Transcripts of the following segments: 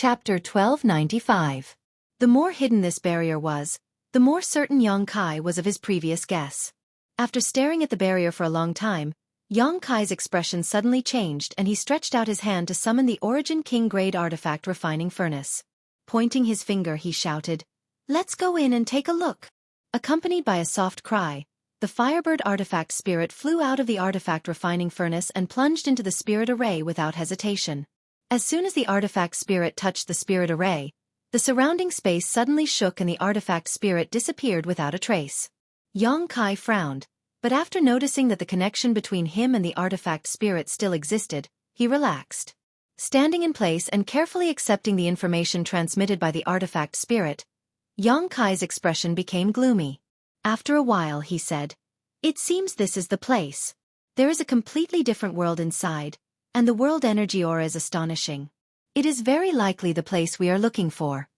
Chapter 1295. The more hidden this barrier was, the more certain Yang Kai was of his previous guess. After staring at the barrier for a long time, Yang Kai's expression suddenly changed and he stretched out his hand to summon the Origin King-grade artifact refining furnace. Pointing his finger he shouted, "Let's go in and take a look." Accompanied by a soft cry, the Firebird artifact spirit flew out of the artifact refining furnace and plunged into the spirit array without hesitation. As soon as the artifact spirit touched the spirit array, the surrounding space suddenly shook and the artifact spirit disappeared without a trace. Yang Kai frowned, but after noticing that the connection between him and the artifact spirit still existed, he relaxed. Standing in place and carefully accepting the information transmitted by the artifact spirit, Yang Kai's expression became gloomy. After a while he said, "It seems this is the place. There is a completely different world inside, and the world energy aura is astonishing. It is very likely the place we are looking for."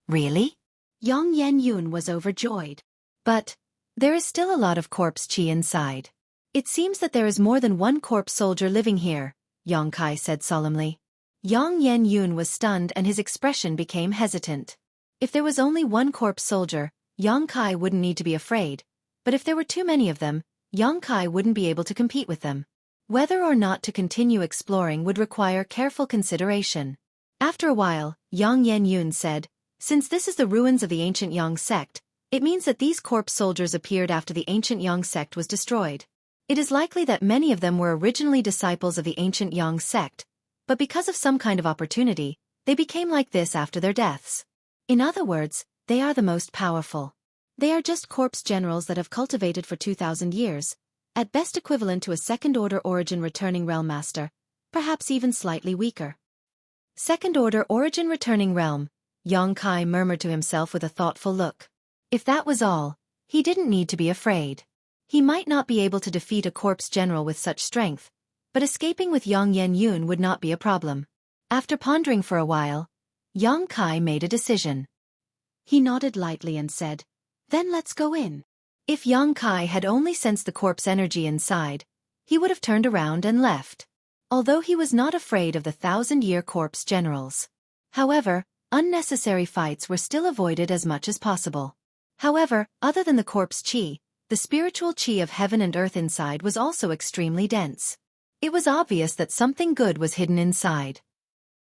"Really?" Yang Yen-yun was overjoyed. "But there is still a lot of corpse chi inside. It seems that there is more than one corpse soldier living here," Yang Kai said solemnly. Yang Yen-yun was stunned and his expression became hesitant. If there was only one corpse soldier, Yang Kai wouldn't need to be afraid, but if there were too many of them, Yang Kai wouldn't be able to compete with them. Whether or not to continue exploring would require careful consideration. After a while, Yang Yen-yun said, "Since this is the ruins of the ancient Yang sect, it means that these corpse soldiers appeared after the ancient Yang sect was destroyed. It is likely that many of them were originally disciples of the ancient Yang sect, but because of some kind of opportunity, they became like this after their deaths. In other words, they are the most powerful. They are just corpse generals that have cultivated for 2,000 years, at best equivalent to a second-order origin returning realm master, perhaps even slightly weaker." Second-order origin returning realm, Yang Kai murmured to himself with a thoughtful look. If that was all, he didn't need to be afraid. He might not be able to defeat a corpse general with such strength, but escaping with Yang Yen-yun would not be a problem. After pondering for a while, Yang Kai made a decision. He nodded lightly and said, "Then let's go in." If Yang Kai had only sensed the corpse energy inside, he would have turned around and left. Although he was not afraid of the 1,000-year corpse generals. However, unnecessary fights were still avoided as much as possible. However, other than the corpse chi, the spiritual chi of heaven and earth inside was also extremely dense. It was obvious that something good was hidden inside.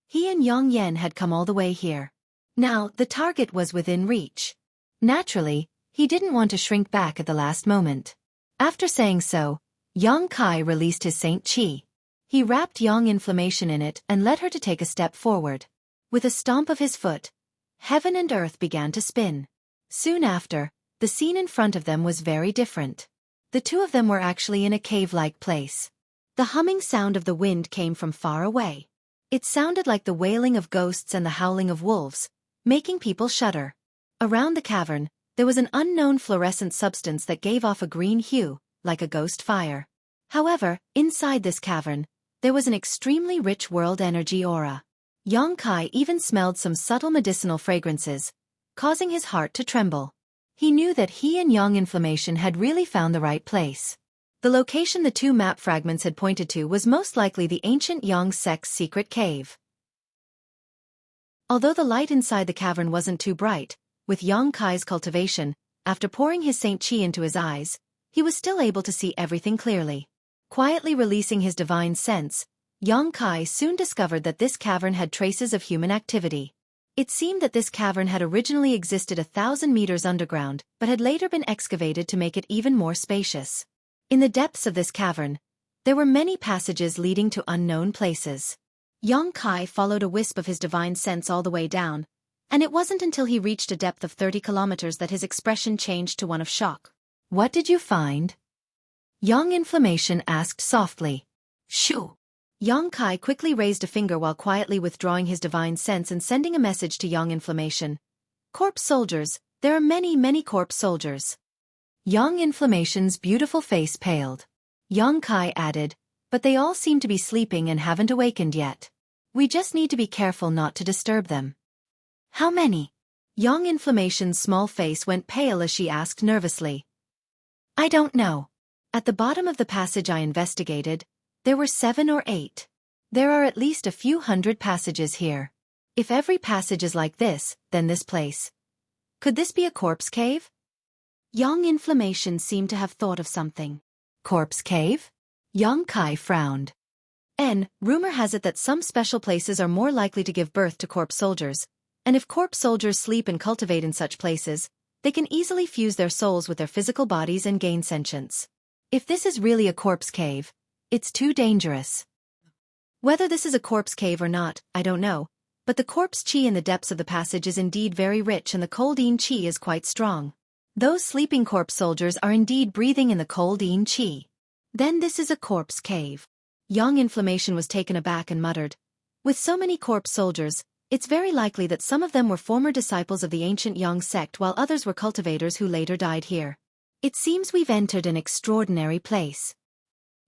He and Yang Yen had come all the way here. Now, the target was within reach. Naturally, he didn't want to shrink back at the last moment. After saying so, Yang Kai released his Saint Chi. He wrapped Yang Inflammation in it and led her to take a step forward. With a stomp of his foot, heaven and earth began to spin. Soon after, the scene in front of them was very different. The two of them were actually in a cave-like place. The humming sound of the wind came from far away. It sounded like the wailing of ghosts and the howling of wolves, making people shudder. Around the cavern, there was an unknown fluorescent substance that gave off a green hue, like a ghost fire. However, inside this cavern, there was an extremely rich world energy aura. Yang Kai even smelled some subtle medicinal fragrances, causing his heart to tremble. He knew that he and Yang Inflammation had really found the right place. The location the two map fragments had pointed to was most likely the ancient Yang sect's secret cave. Although the light inside the cavern wasn't too bright, with Yang Kai's cultivation, after pouring his Saint Chi into his eyes, he was still able to see everything clearly. Quietly releasing his divine sense, Yang Kai soon discovered that this cavern had traces of human activity. It seemed that this cavern had originally existed 1,000 meters underground, but had later been excavated to make it even more spacious. In the depths of this cavern, there were many passages leading to unknown places. Yang Kai followed a wisp of his divine sense all the way down, and it wasn't until he reached a depth of 30 kilometers that his expression changed to one of shock. "What did you find?" Yang Inflammation asked softly. "Shoo!" Yang Kai quickly raised a finger while quietly withdrawing his divine sense and sending a message to Yang Inflammation. "Corpse soldiers, there are many corpse soldiers." Yang Inflammation's beautiful face paled. Yang Kai added, "But they all seem to be sleeping and haven't awakened yet. We just need to be careful not to disturb them." "How many?" Yang Inflammation's small face went pale as she asked nervously. "I don't know. At the bottom of the passage I investigated, there were 7 or 8. There are at least a few hundred passages here." If every passage is like this, then this place. Could this be a corpse cave? Young Inflammation seemed to have thought of something. Corpse cave? Young Kai frowned. Rumor has it that some special places are more likely to give birth to corpse soldiers, and if corpse soldiers sleep and cultivate in such places, they can easily fuse their souls with their physical bodies and gain sentience. If this is really a corpse cave, it's too dangerous. Whether this is a corpse cave or not, I don't know, but the corpse chi in the depths of the passage is indeed very rich and the coldine chi is quite strong. Those sleeping corpse soldiers are indeed breathing in the coldine chi. Then this is a corpse cave. Young Inflammation was taken aback and muttered, with so many corpse soldiers, it's very likely that some of them were former disciples of the ancient Yang sect while others were cultivators who later died here. It seems we've entered an extraordinary place.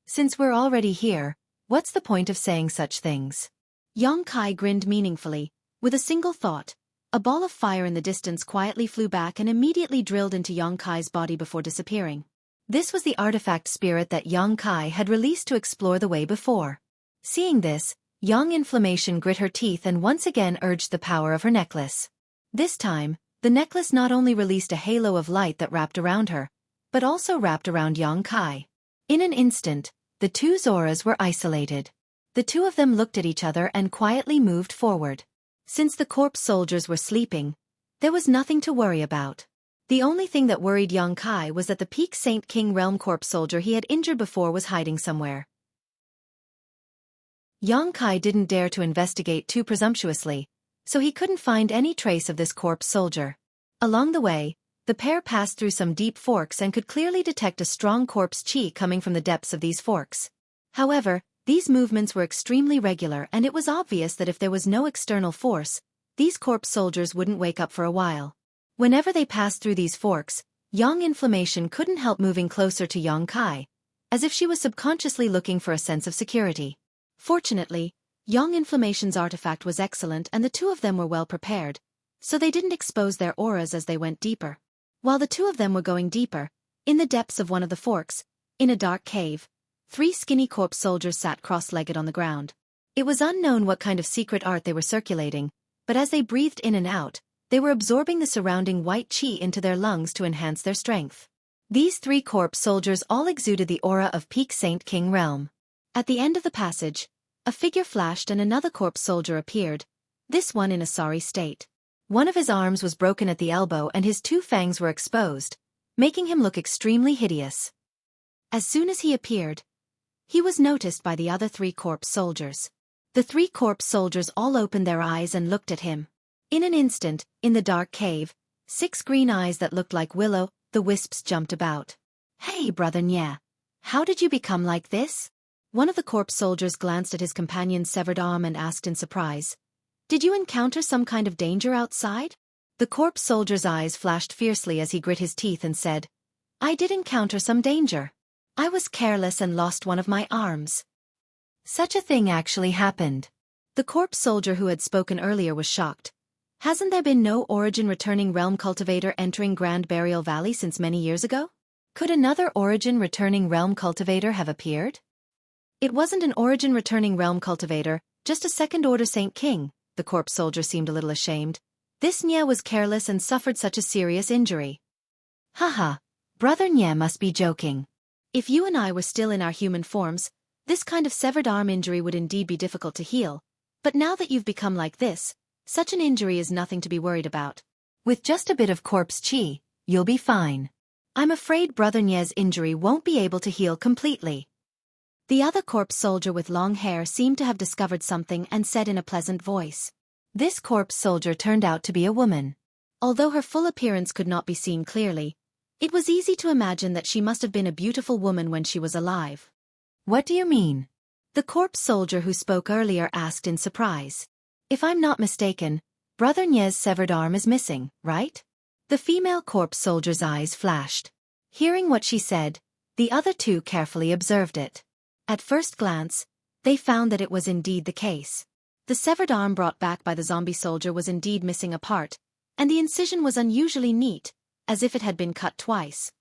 Since we're already here, what's the point of saying such things? Yang Kai grinned meaningfully, with a single thought. A ball of fire in the distance quietly flew back and immediately drilled into Yang Kai's body before disappearing. This was the artifact spirit that Yang Kai had released to explore the way before. Seeing this, Young Inflammation grit her teeth and once again urged the power of her necklace. This time, the necklace not only released a halo of light that wrapped around her, but also wrapped around Yang Kai. In an instant, the two Zoras were isolated. The two of them looked at each other and quietly moved forward. Since the corpse soldiers were sleeping, there was nothing to worry about. The only thing that worried Yang Kai was that the Peak Saint King Realm corpse soldier he had injured before was hiding somewhere. Yang Kai didn't dare to investigate too presumptuously, so he couldn't find any trace of this corpse soldier. Along the way, the pair passed through some deep forks and could clearly detect a strong corpse chi coming from the depths of these forks. However, these movements were extremely regular and it was obvious that if there was no external force, these corpse soldiers wouldn't wake up for a while. Whenever they passed through these forks, Young Inflammation couldn't help moving closer to Yang Kai, as if she was subconsciously looking for a sense of security. Fortunately, Young Inflammation's artifact was excellent and the two of them were well prepared, so they didn't expose their auras as they went deeper. While the two of them were going deeper, in the depths of one of the forks, in a dark cave, 3 skinny corpse soldiers sat cross-legged on the ground. It was unknown what kind of secret art they were circulating, but as they breathed in and out, they were absorbing the surrounding white chi into their lungs to enhance their strength. These 3 corpse soldiers all exuded the aura of Peak Saint King Realm. At the end of the passage, a figure flashed and another corpse soldier appeared, this one in a sorry state. One of his arms was broken at the elbow and his 2 fangs were exposed, making him look extremely hideous. As soon as he appeared, he was noticed by the other 3 corpse soldiers. The 3 corpse soldiers all opened their eyes and looked at him. In an instant, in the dark cave, 6 green eyes that looked like will-o'-the-wisps jumped about. "Hey, brother Nya, how did you become like this?" One of the corpse soldiers glanced at his companion's severed arm and asked in surprise, "Did you encounter some kind of danger outside?" The corpse soldier's eyes flashed fiercely as he grit his teeth and said, "I did encounter some danger. I was careless and lost one of my arms." Such a thing actually happened. The corpse soldier who had spoken earlier was shocked. Hasn't there been no origin returning realm cultivator entering Grand Burial Valley since many years ago? Could another origin returning realm cultivator have appeared? It wasn't an origin returning realm cultivator, just a second-order Saint King. The corpse soldier seemed a little ashamed. This Nya was careless and suffered such a serious injury. Haha, brother Nya must be joking. If you and I were still in our human forms, this kind of severed arm injury would indeed be difficult to heal. But now that you've become like this, such an injury is nothing to be worried about. With just a bit of corpse chi, you'll be fine. I'm afraid brother Nya's injury won't be able to heal completely. The other corpse soldier with long hair seemed to have discovered something and said in a pleasant voice. This corpse soldier turned out to be a woman. Although her full appearance could not be seen clearly, it was easy to imagine that she must have been a beautiful woman when she was alive. What do you mean? The corpse soldier who spoke earlier asked in surprise. If I'm not mistaken, brother Nya's severed arm is missing, right? The female corpse soldier's eyes flashed. Hearing what she said, the other 2 carefully observed it. At first glance, they found that it was indeed the case. The severed arm brought back by the zombie soldier was indeed missing a part, and the incision was unusually neat, as if it had been cut twice.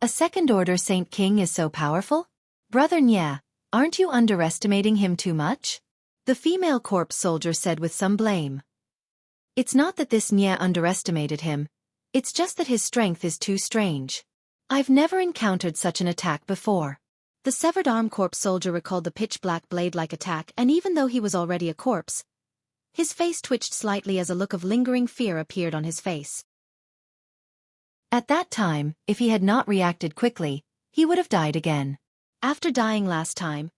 A second-order Saint King is so powerful? Brother Nya, aren't you underestimating him too much? The female corpse soldier said with some blame. It's not that this Nye underestimated him. It's just that his strength is too strange. I've never encountered such an attack before. The severed arm corpse soldier recalled the pitch-black blade-like attack, and even though he was already a corpse, his face twitched slightly as a look of lingering fear appeared on his face. At that time, if he had not reacted quickly, he would have died again. After dying last time,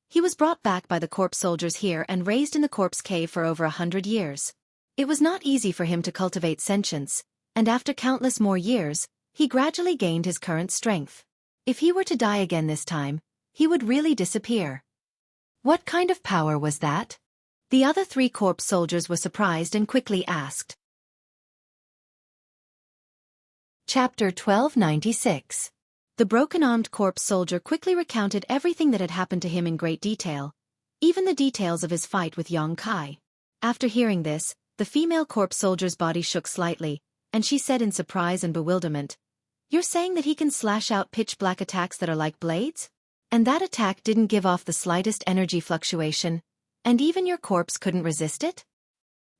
he was brought back by the corpse soldiers here and raised in the corpse cave for over 100 years. It was not easy for him to cultivate sentience, and after countless more years, he gradually gained his current strength. If he were to die again this time, he would really disappear. What kind of power was that? The other 3 corpse soldiers were surprised and quickly asked. Chapter 1296. The broken-armed corpse soldier quickly recounted everything that had happened to him in great detail, even the details of his fight with Xueqi. After hearing this, the female corpse soldier's body shook slightly, and she said in surprise and bewilderment, "You're saying that he can slash out pitch-black attacks that are like blades? And that attack didn't give off the slightest energy fluctuation, and even your corpse couldn't resist it?"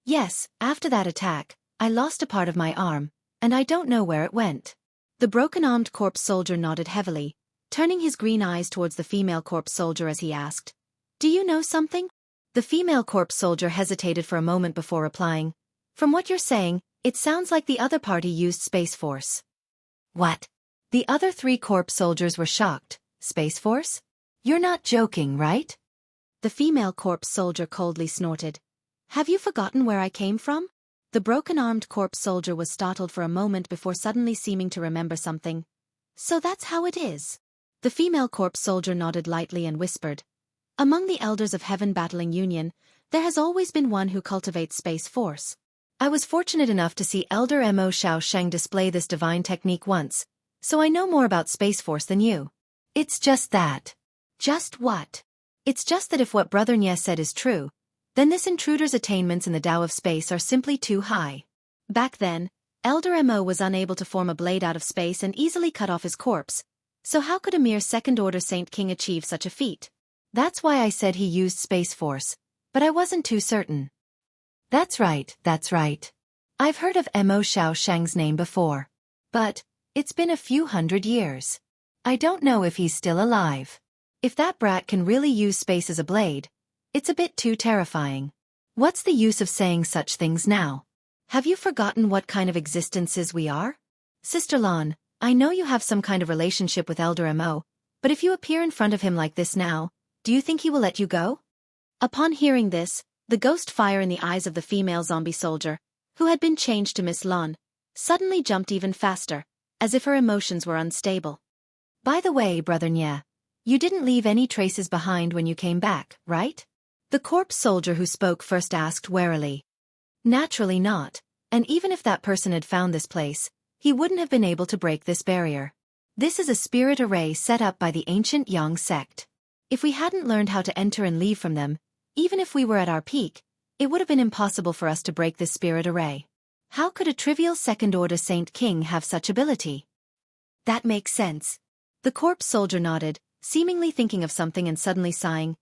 "Yes, after that attack, I lost a part of my arm, and I don't know where it went." The broken-armed corpse soldier nodded heavily, turning his green eyes towards the female corpse soldier as he asked, "Do you know something?" The female corpse soldier hesitated for a moment before replying, "From what you're saying, it sounds like the other party used Space Force." "What?" The other 3 corpse soldiers were shocked. "Space Force? You're not joking, right?" The female corpse soldier coldly snorted. "Have you forgotten where I came from?" The broken-armed corpse soldier was startled for a moment before suddenly seeming to remember something. "So that's how it is." The female corpse soldier nodded lightly and whispered, "Among the elders of Heaven Battling Union, there has always been one who cultivates Space Force. I was fortunate enough to see Elder Mo Xiao Sheng display this divine technique once, so I know more about Space Force than you." "It's just that." "Just what?" "It's just that if what Brother Nye said is true, then this intruder's attainments in the Tao of space are simply too high. Back then, Elder Mo was unable to form a blade out of space and easily cut off his corpse, so how could a mere second-order Saint King achieve such a feat? That's why I said he used Space Force, but I wasn't too certain." That's right. I've heard of Mo Xiao Sheng's name before. But it's been a few hundred years. I don't know if he's still alive. If that brat can really use space as a blade, it's a bit too terrifying. What's the use of saying such things now? Have you forgotten what kind of existences we are? Sister Lan, I know you have some kind of relationship with Elder Mo, but if you appear in front of him like this now, do you think he will let you go? Upon hearing this, the ghost fire in the eyes of the female zombie soldier, who had been changed to Miss Lan, suddenly jumped even faster, as if her emotions were unstable. "By the way, Brother Nye, you didn't leave any traces behind when you came back, right?" The corpse soldier who spoke first asked warily. "Naturally not, and even if that person had found this place, he wouldn't have been able to break this barrier. This is a spirit array set up by the ancient Yang sect. If we hadn't learned how to enter and leave from them, even if we were at our peak, it would have been impossible for us to break this spirit array. How could a trivial second-order Saint King have such ability?" "That makes sense." The corpse soldier nodded, seemingly thinking of something and suddenly sighing.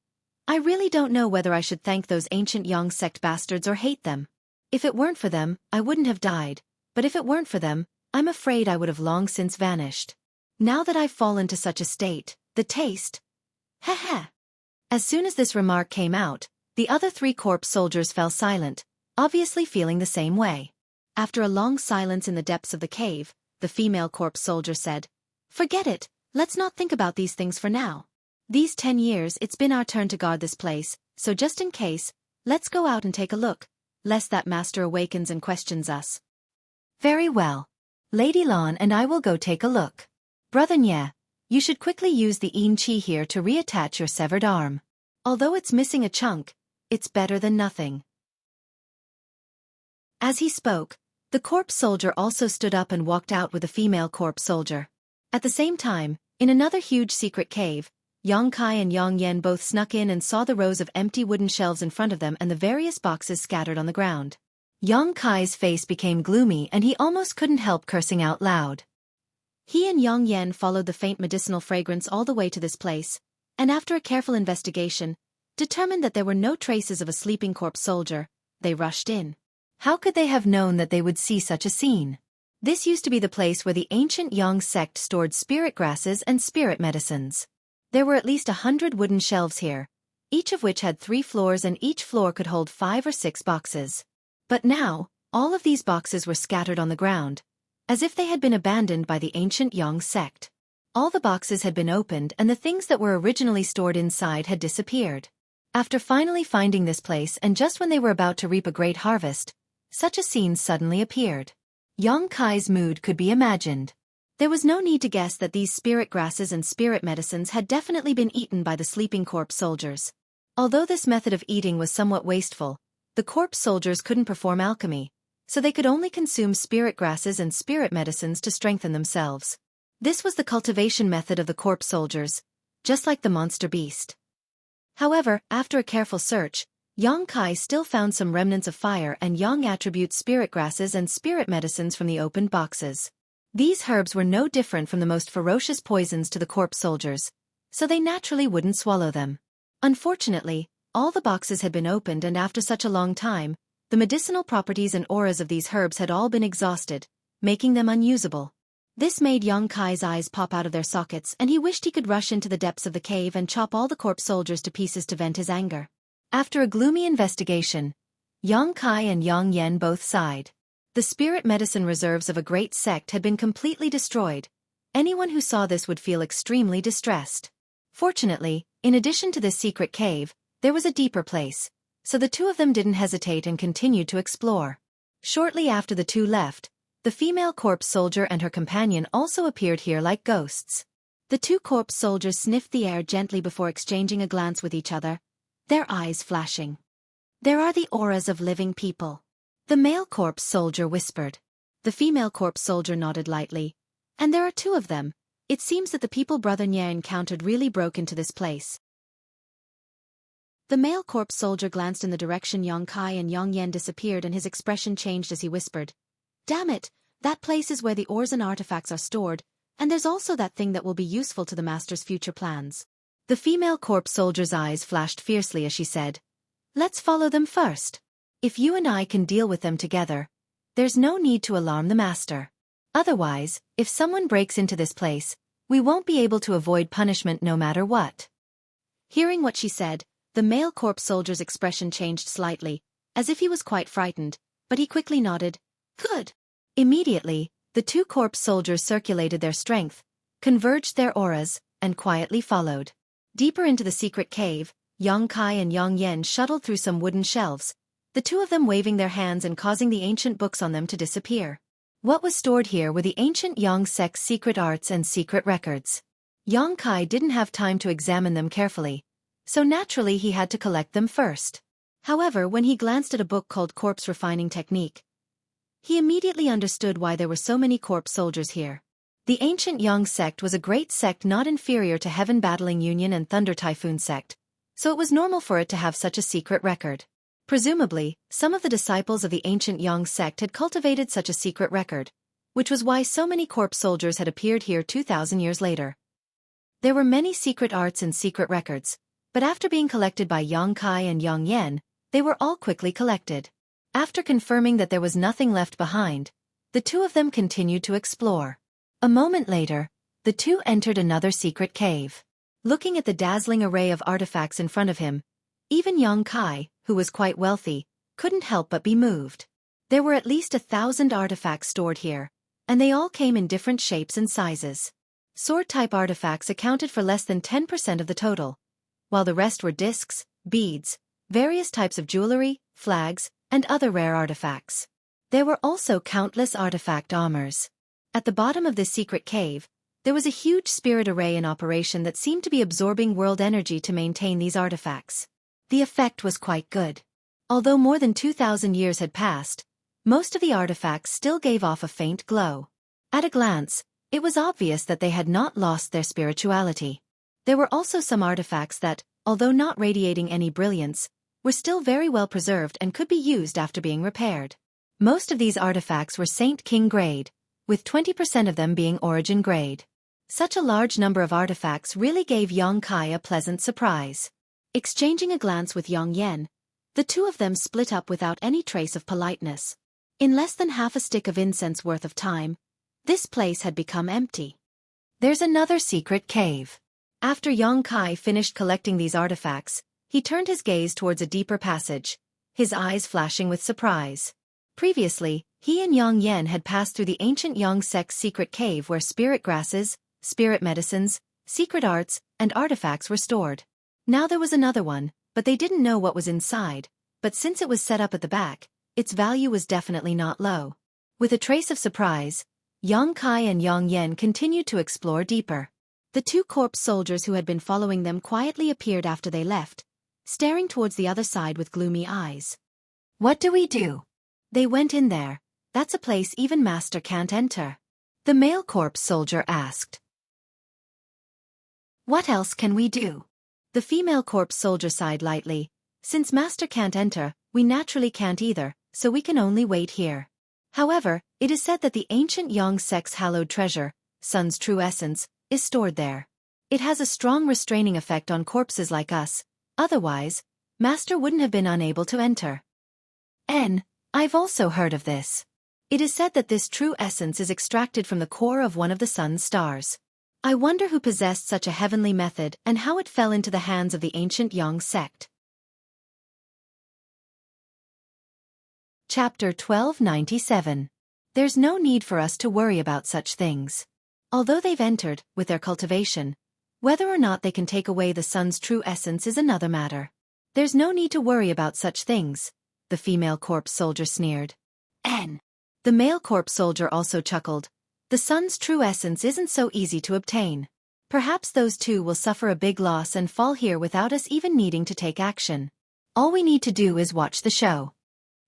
"I really don't know whether I should thank those ancient Yang sect bastards or hate them. If it weren't for them, I wouldn't have died, but if it weren't for them, I'm afraid I would have long since vanished. Now that I've fallen to such a state, the taste..." Heh. As soon as this remark came out, the other 3 corpse soldiers fell silent, obviously feeling the same way. After a long silence in the depths of the cave, the female corpse soldier said, "Forget it, let's not think about these things for now. These 10 years it's been our turn to guard this place, so just in case, let's go out and take a look, lest that master awakens and questions us." "Very well. Lady Lan and I will go take a look. Brother Nye, you should quickly use the Yin Qi here to reattach your severed arm. Although it's missing a chunk, it's better than nothing." As he spoke, the corpse soldier also stood up and walked out with the female corpse soldier. At the same time, in another huge secret cave, Xueqi and Yang Yan both snuck in and saw the rows of empty wooden shelves in front of them and the various boxes scattered on the ground. Xueqi's face became gloomy and he almost couldn't help cursing out loud. He and Yang Yan followed the faint medicinal fragrance all the way to this place, and after a careful investigation, determined that there were no traces of a sleeping corpse soldier. They rushed in. How could they have known that they would see such a scene? This used to be the place where the ancient Yang sect stored spirit grasses and spirit medicines. There were at least 100 wooden shelves here, each of which had 3 floors, and each floor could hold 5 or 6 boxes. But now, all of these boxes were scattered on the ground, as if they had been abandoned by the ancient Yang sect. All the boxes had been opened and the things that were originally stored inside had disappeared. After finally finding this place, and just when they were about to reap a great harvest, such a scene suddenly appeared. Yang Kai's mood could be imagined. There was no need to guess that these spirit grasses and spirit medicines had definitely been eaten by the sleeping corpse soldiers. Although this method of eating was somewhat wasteful, the corpse soldiers couldn't perform alchemy, so they could only consume spirit grasses and spirit medicines to strengthen themselves. This was the cultivation method of the corpse soldiers, just like the monster beast. However, after a careful search, Yang Kai still found some remnants of fire and Yang attribute spirit grasses and spirit medicines from the opened boxes. These herbs were no different from the most ferocious poisons to the corpse soldiers, so they naturally wouldn't swallow them. Unfortunately, all the boxes had been opened, and after such a long time, the medicinal properties and auras of these herbs had all been exhausted, making them unusable. This made Yang Kai's eyes pop out of their sockets, and he wished he could rush into the depths of the cave and chop all the corpse soldiers to pieces to vent his anger. After a gloomy investigation, Yang Kai and Yang Yen both sighed. The spirit medicine reserves of a great sect had been completely destroyed. Anyone who saw this would feel extremely distressed. Fortunately, in addition to this secret cave, there was a deeper place, so the two of them didn't hesitate and continued to explore. Shortly after the two left, the female corpse soldier and her companion also appeared here like ghosts. The two corpse soldiers sniffed the air gently before exchanging a glance with each other, their eyes flashing. "There are the auras of living people," the male corpse soldier whispered. The female corpse soldier nodded lightly. "And there are 2 of them. It seems that the people Brother Nye encountered really broke into this place." The male corpse soldier glanced in the direction Yang Kai and Yang Yen disappeared, and his expression changed as he whispered, "Damn it, that place is where the ores and artifacts are stored, and there's also that thing that will be useful to the master's future plans." The female corpse soldier's eyes flashed fiercely as she said, "Let's follow them first. If you and I can deal with them together, there's no need to alarm the master. Otherwise, if someone breaks into this place, we won't be able to avoid punishment no matter what." Hearing what she said, the male corpse soldier's expression changed slightly, as if he was quite frightened, but he quickly nodded, "Good." Immediately, the 2 corpse soldiers circulated their strength, converged their auras, and quietly followed. Deeper into the secret cave, Yang Kai and Yang Yen shuttled through some wooden shelves, the 2 of them waving their hands and causing the ancient books on them to disappear. What was stored here were the ancient Yang sect's secret arts and secret records. Yang Kai didn't have time to examine them carefully, so naturally he had to collect them first. However, when he glanced at a book called Corpse Refining Technique, he immediately understood why there were so many corpse soldiers here. The ancient Yang sect was a great sect not inferior to Heaven Battling Union and Thunder Typhoon sect, so it was normal for it to have such a secret record. Presumably, some of the disciples of the ancient Yang sect had cultivated such a secret record, which was why so many corpse soldiers had appeared here 2,000 years later. There were many secret arts and secret records, but after being collected by Yang Kai and Yang Yen, they were all quickly collected. After confirming that there was nothing left behind, the 2 of them continued to explore. A moment later, the 2 entered another secret cave. Looking at the dazzling array of artifacts in front of him, even Yang Kai, who was quite wealthy, couldn't help but be moved. There were at least 1,000 artifacts stored here, and they all came in different shapes and sizes. Sword-type artifacts accounted for less than 10% of the total, while the rest were discs, beads, various types of jewelry, flags, and other rare artifacts. There were also countless artifact armors. At the bottom of this secret cave, there was a huge spirit array in operation that seemed to be absorbing world energy to maintain these artifacts. The effect was quite good. Although more than 2,000 years had passed, most of the artifacts still gave off a faint glow. At a glance, it was obvious that they had not lost their spirituality. There were also some artifacts that, although not radiating any brilliance, were still very well preserved and could be used after being repaired. Most of these artifacts were Saint King grade, with 20% of them being Origin grade. Such a large number of artifacts really gave Yang Kai a pleasant surprise. Exchanging a glance with Yang Yen, The two of them split up without any trace of politeness. In less than half a stick of incense worth of time, this place had become empty. There's another secret cave. After Yang Kai finished collecting these artifacts, he turned his gaze towards a deeper passage, his eyes flashing with surprise. Previously, he and Yang Yen had passed through the ancient Yang sect's secret cave where spirit grasses, spirit medicines, secret arts, and artifacts were stored. Now there was another one, but they didn't know what was inside, but since it was set up at the back, its value was definitely not low. With a trace of surprise, Yang Kai and Yang Yen continued to explore deeper. The two corpse soldiers who had been following them quietly appeared after they left, staring towards the other side with gloomy eyes. What do we do? They went in there. That's a place even Master can't enter. The male corpse soldier asked. What else can we do? The female corpse soldier sighed lightly. Since Master can't enter, we naturally can't either, so we can only wait here. However, it is said that the ancient Yang sect's hallowed treasure, Sun's true essence, is stored there. It has a strong restraining effect on corpses like us, otherwise, Master wouldn't have been unable to enter. I've also heard of this. It is said that this true essence is extracted from the core of one of the sun's stars. I wonder who possessed such a heavenly method and how it fell into the hands of the ancient Yang sect. Chapter 1297. There's no need for us to worry about such things. Although they've entered, with their cultivation, whether or not they can take away the sun's true essence is another matter. There's no need to worry about such things, the female corpse soldier sneered. The male corpse soldier also chuckled. The sun's true essence isn't so easy to obtain. Perhaps those two will suffer a big loss and fall here without us even needing to take action. All we need to do is watch the show.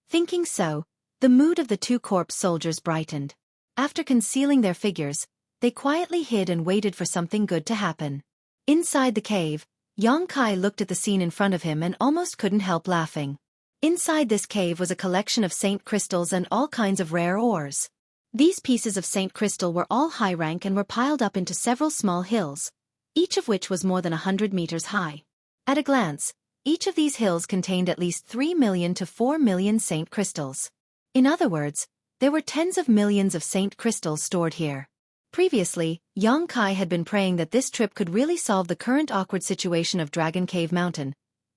Thinking so, the mood of the two corpse soldiers brightened. After concealing their figures, they quietly hid and waited for something good to happen. Inside the cave, Yang Kai looked at the scene in front of him and almost couldn't help laughing. Inside this cave was a collection of saint crystals and all kinds of rare ores. These pieces of saint crystal were all high rank and were piled up into several small hills, each of which was more than 100 meters high. At a glance, each of these hills contained at least 3 million to 4 million saint crystals. In other words, there were tens of millions of saint crystals stored here. Previously, Yang Kai had been praying that this trip could really solve the current awkward situation of Dragon Cave Mountain.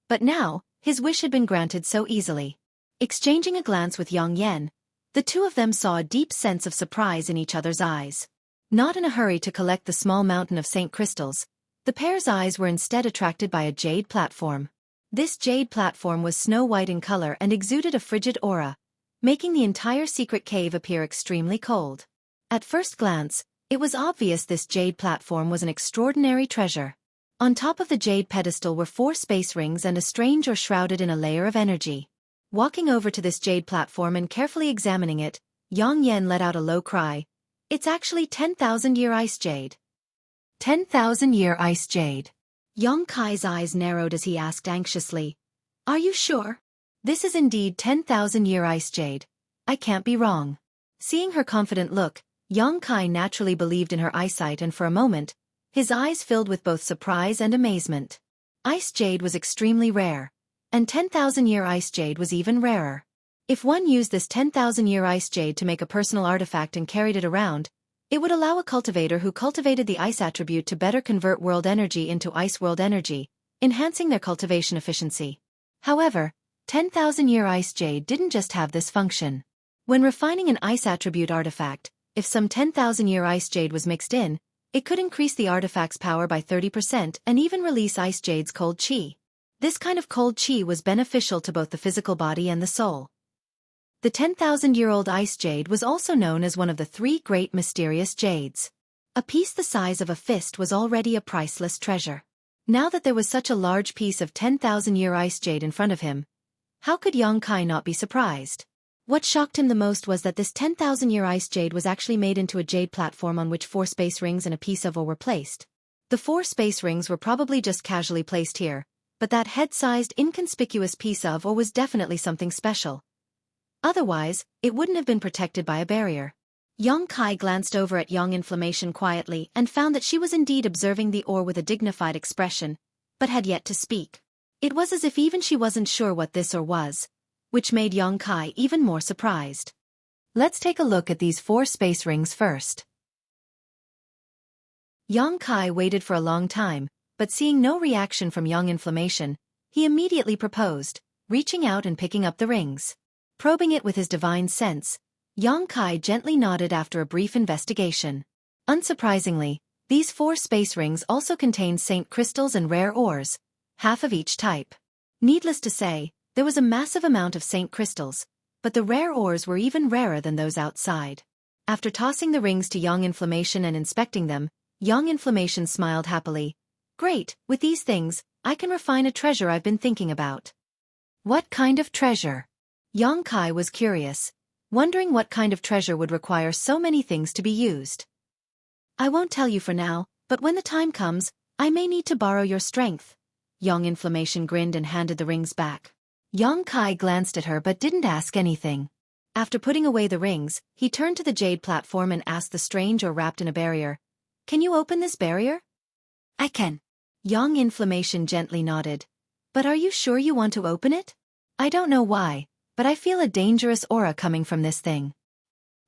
But now, his wish had been granted so easily. Exchanging a glance with Yang Yen, the two of them saw a deep sense of surprise in each other's eyes. Not in a hurry to collect the small mountain of saint crystals, the pair's eyes were instead attracted by a jade platform. This jade platform was snow-white in color and exuded a frigid aura, making the entire secret cave appear extremely cold. At first glance, it was obvious this jade platform was an extraordinary treasure. On top of the jade pedestal were 4 space rings and a strange or shrouded in a layer of energy. Walking over to this jade platform and carefully examining it, Yang Yen let out a low cry. It's actually 10,000-year ice jade. 10,000-year ice jade. Yang Kai's eyes narrowed as he asked anxiously, Are you sure? This is indeed 10,000-year ice jade. I can't be wrong. Seeing her confident look, Yang Kai naturally believed in her eyesight and for a moment, his eyes filled with both surprise and amazement. Ice jade was extremely rare, and 10,000-year ice jade was even rarer. If one used this 10,000-year ice jade to make a personal artifact and carried it around, it would allow a cultivator who cultivated the ice attribute to better convert world energy into ice world energy, enhancing their cultivation efficiency. However, 10,000-year ice jade didn't just have this function. When refining an ice attribute artifact, if some 10,000-year ice jade was mixed in, it could increase the artifact's power by 30% and even release ice jade's cold chi. This kind of cold chi was beneficial to both the physical body and the soul. The 10,000-year-old ice jade was also known as one of the 3 great mysterious jades. A piece the size of a fist was already a priceless treasure. Now that there was such a large piece of 10,000-year ice jade in front of him, how could Yang Kai not be surprised? What shocked him the most was that this 10,000-year ice jade was actually made into a jade platform on which 4 space rings and a piece of ore were placed. The 4 space rings were probably just casually placed here, but that head-sized inconspicuous piece of ore was definitely something special. Otherwise, it wouldn't have been protected by a barrier. Yang Kai glanced over at Young Inflammation quietly and found that she was indeed observing the ore with a dignified expression, but had yet to speak. It was as if even she wasn't sure what this or was, which made Yang Kai even more surprised. Let's take a look at these 4 space rings first. Yang Kai waited for a long time, but seeing no reaction from Yang Inflammation, he immediately proposed, reaching out and picking up the rings. Probing it with his divine sense, Yang Kai gently nodded after a brief investigation. Unsurprisingly, these 4 space rings also contained saint crystals and rare ores, half of each type. Needless to say, there was a massive amount of saint crystals, but the rare ores were even rarer than those outside. After tossing the rings to Yang Inflammation and inspecting them, Yang Inflammation smiled happily. Great, with these things, I can refine a treasure I've been thinking about. What kind of treasure? Yang Kai was curious, wondering what kind of treasure would require so many things to be used. I won't tell you for now, but when the time comes, I may need to borrow your strength. Yang Inflammation grinned and handed the rings back. Yang Kai glanced at her but didn't ask anything. After putting away the rings, he turned to the jade platform and asked the strange or wrapped in a barrier, "Can you open this barrier?" "I can." Yang Inflammation gently nodded. "But are you sure you want to open it?" "I don't know why, but I feel a dangerous aura coming from this thing."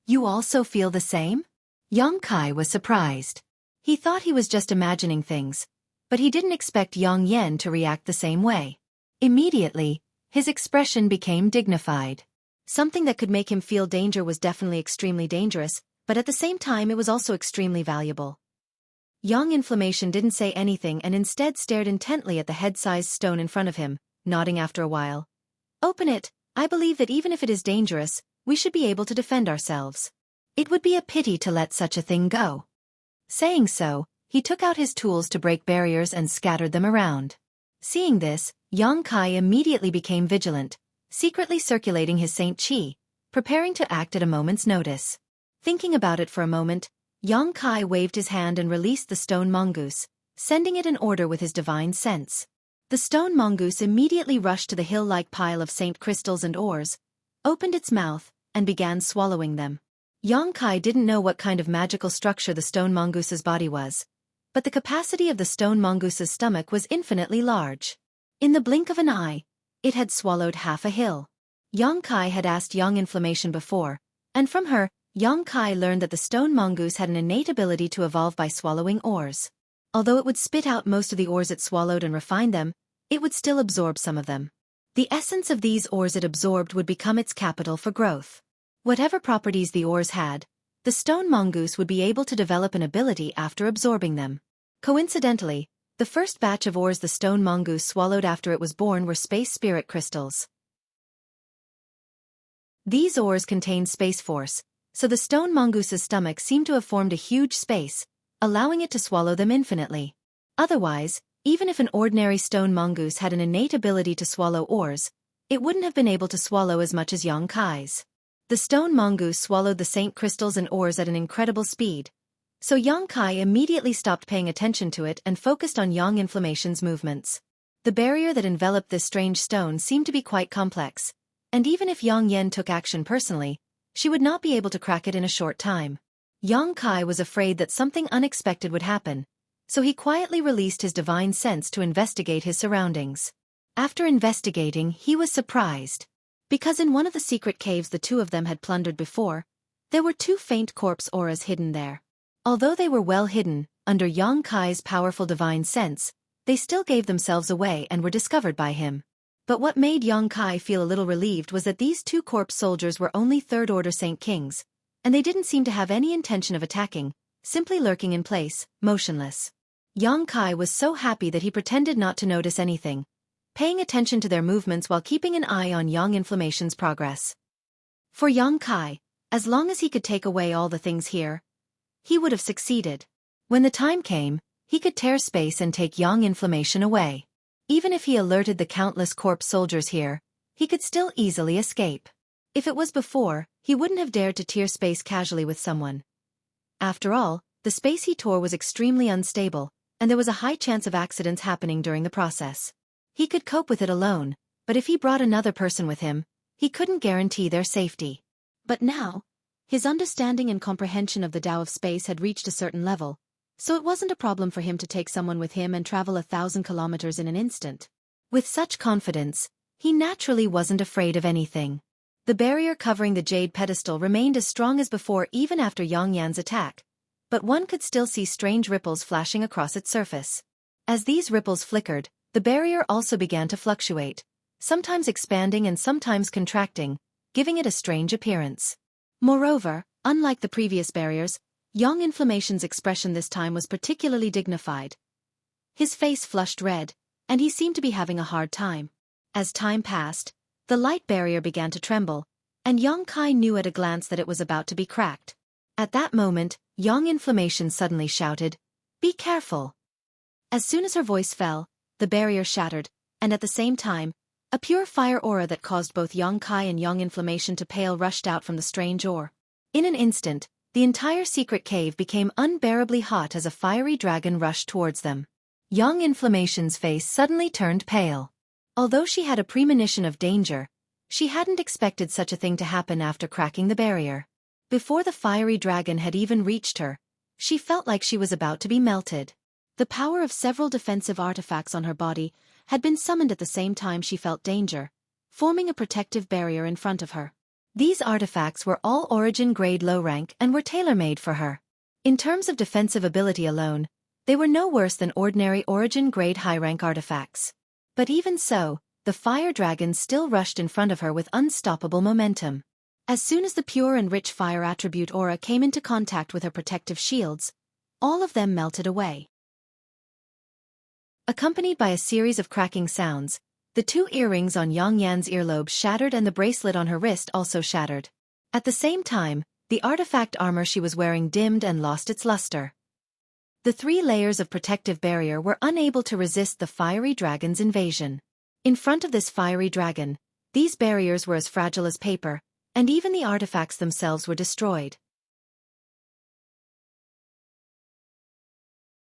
"You also feel the same?" Yang Kai was surprised. He thought he was just imagining things, but he didn't expect Yang Yen to react the same way. Immediately, his expression became dignified. Something that could make him feel danger was definitely extremely dangerous, but at the same time it was also extremely valuable. Yang Inflammation didn't say anything and instead stared intently at the head-sized stone in front of him, nodding after a while. "Open it. I believe that even if it is dangerous, we should be able to defend ourselves. It would be a pity to let such a thing go." Saying so, he took out his tools to break barriers and scattered them around. Seeing this, Yang Kai immediately became vigilant, secretly circulating his Saint Qi, preparing to act at a moment's notice. Thinking about it for a moment, Yang Kai waved his hand and released the stone mongoose, sending it in order with his divine sense. The stone mongoose immediately rushed to the hill-like pile of saint crystals and ores, opened its mouth, and began swallowing them. Yang Kai didn't know what kind of magical structure the stone mongoose's body was, but the capacity of the stone mongoose's stomach was infinitely large. In the blink of an eye, it had swallowed half a hill. Yang Kai had asked Yang Inflammation before, and from her, Yang Kai learned that the stone mongoose had an innate ability to evolve by swallowing ores. Although it would spit out most of the ores it swallowed and refine them, it would still absorb some of them. The essence of these ores it absorbed would become its capital for growth. Whatever properties the ores had, the stone mongoose would be able to develop an ability after absorbing them. Coincidentally, the first batch of ores the stone mongoose swallowed after it was born were space spirit crystals. These ores contained space force, so the stone mongoose's stomach seemed to have formed a huge space, allowing it to swallow them infinitely. Otherwise, even if an ordinary stone mongoose had an innate ability to swallow ores, it wouldn't have been able to swallow as much as Yang Kai's. The stone mongoose swallowed the saint crystals and ores at an incredible speed, so Yang Kai immediately stopped paying attention to it and focused on Yang Inflammation's movements. The barrier that enveloped this strange stone seemed to be quite complex, and even if Yang Yen took action personally, she would not be able to crack it in a short time. Yang Kai was afraid that something unexpected would happen, so he quietly released his divine sense to investigate his surroundings. After investigating, he was surprised. Because in one of the secret caves the two of them had plundered before, there were 2 faint corpse auras hidden there. Although they were well hidden, under Yang Kai's powerful divine sense, they still gave themselves away and were discovered by him. But what made Yang Kai feel a little relieved was that these 2 corpse soldiers were only third-order Saint Kings, and they didn't seem to have any intention of attacking, simply lurking in place, motionless. Yang Kai was so happy that he pretended not to notice anything, paying attention to their movements while keeping an eye on Yang Inflammation's progress. For Yang Kai, as long as he could take away all the things here, he would have succeeded. When the time came, he could tear space and take Yang Inflammation away. Even if he alerted the countless corpse soldiers here, he could still easily escape. If it was before, he wouldn't have dared to tear space casually with someone. After all, the space he tore was extremely unstable, and there was a high chance of accidents happening during the process. He could cope with it alone, but if he brought another person with him, he couldn't guarantee their safety. But now, his understanding and comprehension of the Tao of space had reached a certain level, so it wasn't a problem for him to take someone with him and travel 1,000 kilometers in an instant. With such confidence, he naturally wasn't afraid of anything. The barrier covering the jade pedestal remained as strong as before even after Yang Yan's attack, but one could still see strange ripples flashing across its surface. As these ripples flickered, the barrier also began to fluctuate, sometimes expanding and sometimes contracting, giving it a strange appearance. Moreover, unlike the previous barriers, Yang Inflammation's expression this time was particularly dignified. His face flushed red, and he seemed to be having a hard time. As time passed, the light barrier began to tremble, and Yang Kai knew at a glance that it was about to be cracked. At that moment, Yang Inflammation suddenly shouted, "Be careful!" As soon as her voice fell, the barrier shattered, and at the same time, a pure fire aura that caused both Yang Kai and Yang Inflammation to pale rushed out from the strange ore. In an instant, the entire secret cave became unbearably hot as a fiery dragon rushed towards them. Yang Inflammation's face suddenly turned pale. Although she had a premonition of danger, she hadn't expected such a thing to happen after cracking the barrier. Before the fiery dragon had even reached her, she felt like she was about to be melted. The power of several defensive artifacts on her body had been summoned at the same time she felt danger, forming a protective barrier in front of her. These artifacts were all origin grade low rank and were tailor-made for her. In terms of defensive ability alone, they were no worse than ordinary origin grade high rank artifacts. But even so, the fire dragon still rushed in front of her with unstoppable momentum. As soon as the pure and rich fire attribute aura came into contact with her protective shields, all of them melted away. Accompanied by a series of cracking sounds, the 2 earrings on Yang Yan's earlobe shattered and the bracelet on her wrist also shattered. At the same time, the artifact armor she was wearing dimmed and lost its luster. The 3 layers of protective barrier were unable to resist the fiery dragon's invasion. In front of this fiery dragon, these barriers were as fragile as paper, and even the artifacts themselves were destroyed.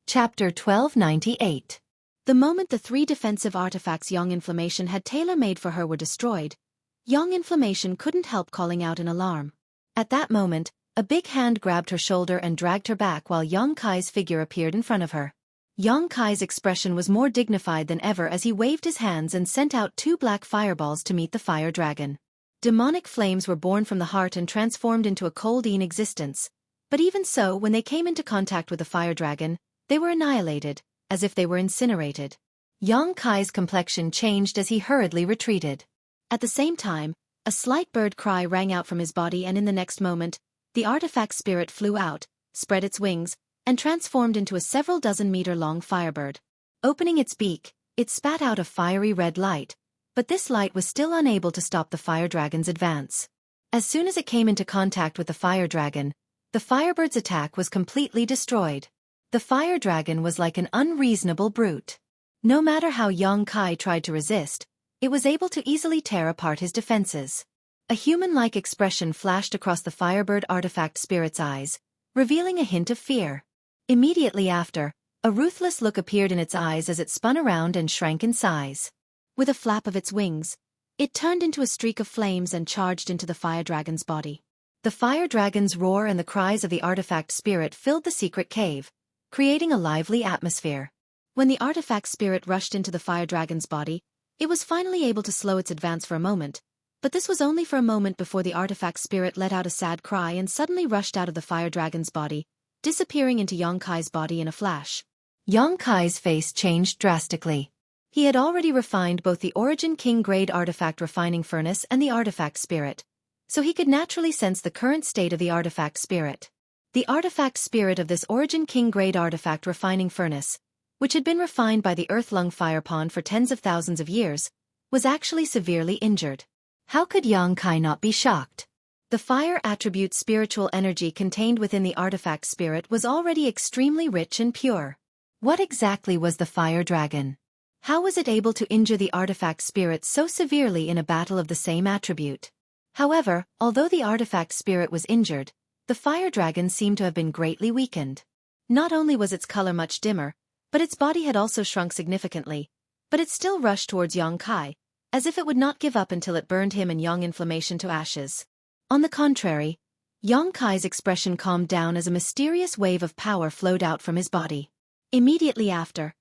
Chapter 1298. The moment the 3 defensive artifacts Yang Inflammation had tailor-made for her were destroyed, Yang Inflammation couldn't help calling out in alarm. At that moment, a big hand grabbed her shoulder and dragged her back while Yang Kai's figure appeared in front of her. Yang Kai's expression was more dignified than ever as he waved his hands and sent out 2 black fireballs to meet the fire dragon. Demonic flames were born from the heart and transformed into a cold-ean existence, but even so, when they came into contact with the fire dragon, they were annihilated, as if they were incinerated. Yang Kai's complexion changed as he hurriedly retreated. At the same time, a slight bird cry rang out from his body, and in the next moment, the artifact spirit flew out, spread its wings, and transformed into a several dozen-meter-long firebird. Opening its beak, it spat out a fiery red light, but this light was still unable to stop the fire dragon's advance. As soon as it came into contact with the fire dragon, the firebird's attack was completely destroyed. The fire dragon was like an unreasonable brute. No matter how Yang Kai tried to resist, it was able to easily tear apart his defenses. A human-like expression flashed across the firebird artifact spirit's eyes, revealing a hint of fear. Immediately after, a ruthless look appeared in its eyes as it spun around and shrank in size. With a flap of its wings, it turned into a streak of flames and charged into the fire dragon's body. The fire dragon's roar and the cries of the artifact spirit filled the secret cave, creating a lively atmosphere. When the artifact spirit rushed into the fire dragon's body, it was finally able to slow its advance for a moment, but this was only for a moment before the artifact spirit let out a sad cry and suddenly rushed out of the fire dragon's body, disappearing into Yang Kai's body in a flash. Yang Kai's face changed drastically. He had already refined both the Origin King grade artifact refining furnace and the artifact spirit, so he could naturally sense the current state of the artifact spirit. The artifact spirit of this Origin King grade artifact refining furnace, which had been refined by the Earthlung fire pond for tens of thousands of years, was actually severely injured. How could Yang Kai not be shocked? The fire attribute spiritual energy contained within the artifact spirit was already extremely rich and pure. What exactly was the fire dragon? How was it able to injure the artifact spirit so severely in a battle of the same attribute? However, although the artifact spirit was injured, the fire dragon seemed to have been greatly weakened. Not only was its color much dimmer, but its body had also shrunk significantly, but it still rushed towards Yang Kai, as if it would not give up until it burned him and Yang Inflammation to ashes. On the contrary, Yang Kai's expression calmed down as a mysterious wave of power flowed out from his body. Immediately after,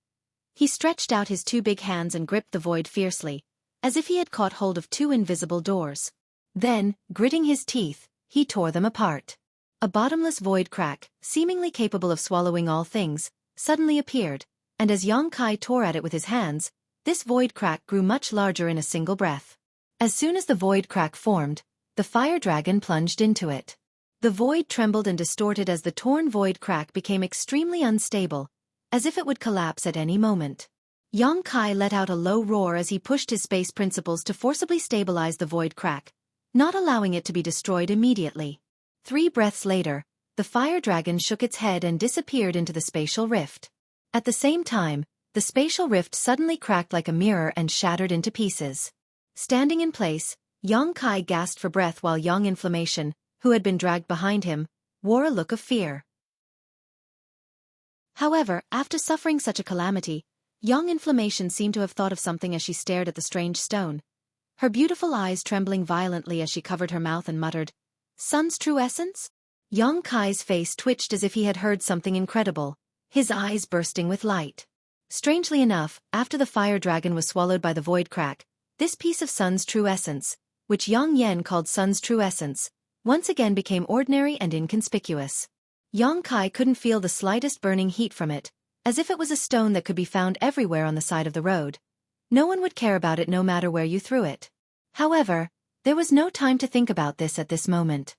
He stretched out his two big hands and gripped the void fiercely, as if he had caught hold of two invisible doors. Then, gritting his teeth, he tore them apart. A bottomless void crack, seemingly capable of swallowing all things, suddenly appeared, and as Kai tore at it with his hands, this void crack grew much larger in a single breath. As soon as the void crack formed, the fire dragon plunged into it. The void trembled and distorted as the torn void crack became extremely unstable, as if it would collapse at any moment. Kai let out a low roar as he pushed his space principles to forcibly stabilize the void crack, not allowing it to be destroyed immediately. 3 breaths later, the fire dragon shook its head and disappeared into the spatial rift. At the same time, the spatial rift suddenly cracked like a mirror and shattered into pieces. Standing in place, Kai gasped for breath while Inflammation, who had been dragged behind him, wore a look of fear. However, after suffering such a calamity, Inflammation seemed to have thought of something as she stared at the strange stone, her beautiful eyes trembling violently as she covered her mouth and muttered, "Sun's true essence?" Kai's face twitched as if he had heard something incredible, his eyes bursting with light. Strangely enough, after the fire dragon was swallowed by the void crack, this piece of Sun's true essence, which Yang Yen called Sun's true essence, once again became ordinary and inconspicuous. Kai couldn't feel the slightest burning heat from it, as if it was a stone that could be found everywhere on the side of the road. No one would care about it no matter where you threw it. However, there was no time to think about this at this moment.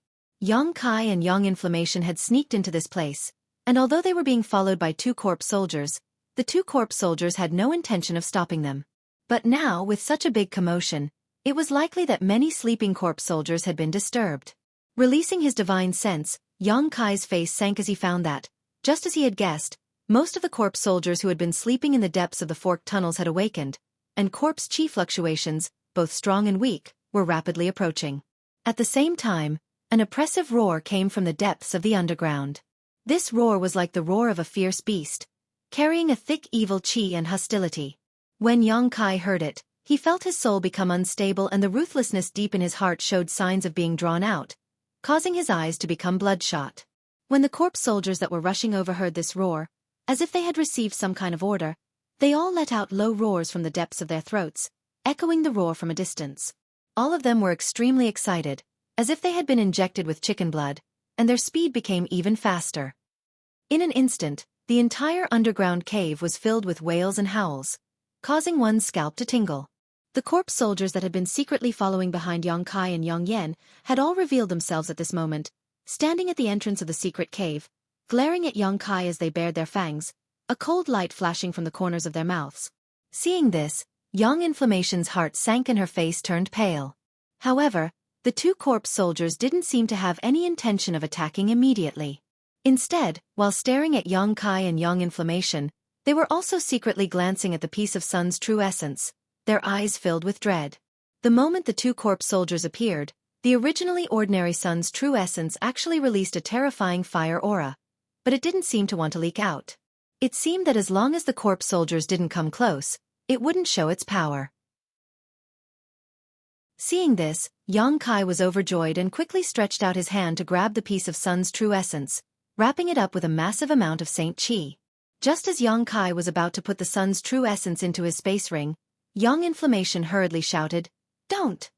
Kai and Inflammation had sneaked into this place, and although they were being followed by 2 corpse soldiers, the 2 corpse soldiers had no intention of stopping them. But now, with such a big commotion, it was likely that many sleeping corpse soldiers had been disturbed. Releasing his divine sense, Kai's face sank as he found that, just as he had guessed, most of the corpse soldiers who had been sleeping in the depths of the forked tunnels had awakened, and corpse chi fluctuations, both strong and weak, were rapidly approaching. At the same time, an oppressive roar came from the depths of the underground. This roar was like the roar of a fierce beast, carrying a thick evil chi and hostility. When Kai heard it, he felt his soul become unstable and the ruthlessness deep in his heart showed signs of being drawn out, causing his eyes to become bloodshot. When the corpse soldiers that were rushing over heard this roar, as if they had received some kind of order, they all let out low roars from the depths of their throats, echoing the roar from a distance. All of them were extremely excited, as if they had been injected with chicken blood, and their speed became even faster. In an instant, the entire underground cave was filled with wails and howls, causing one's scalp to tingle. The corpse soldiers that had been secretly following behind Kai and Yang Yen had all revealed themselves at this moment, standing at the entrance of the secret cave, glaring at Kai as they bared their fangs, a cold light flashing from the corners of their mouths. Seeing this, Inflammation's heart sank and her face turned pale. However, the 2 corpse soldiers didn't seem to have any intention of attacking immediately. Instead, while staring at Kai and Inflammation, they were also secretly glancing at the piece of Sun's true essence, their eyes filled with dread. The moment the 2 corpse soldiers appeared, the originally ordinary Sun's true essence actually released a terrifying fire aura, but it didn't seem to want to leak out. It seemed that as long as the corpse soldiers didn't come close, it wouldn't show its power. Seeing this, Kai was overjoyed and quickly stretched out his hand to grab the piece of Sun's true essence, wrapping it up with a massive amount of Saint Chi. Just as Kai was about to put the Sun's true essence into his space ring, Inflammation hurriedly shouted, "Don't!"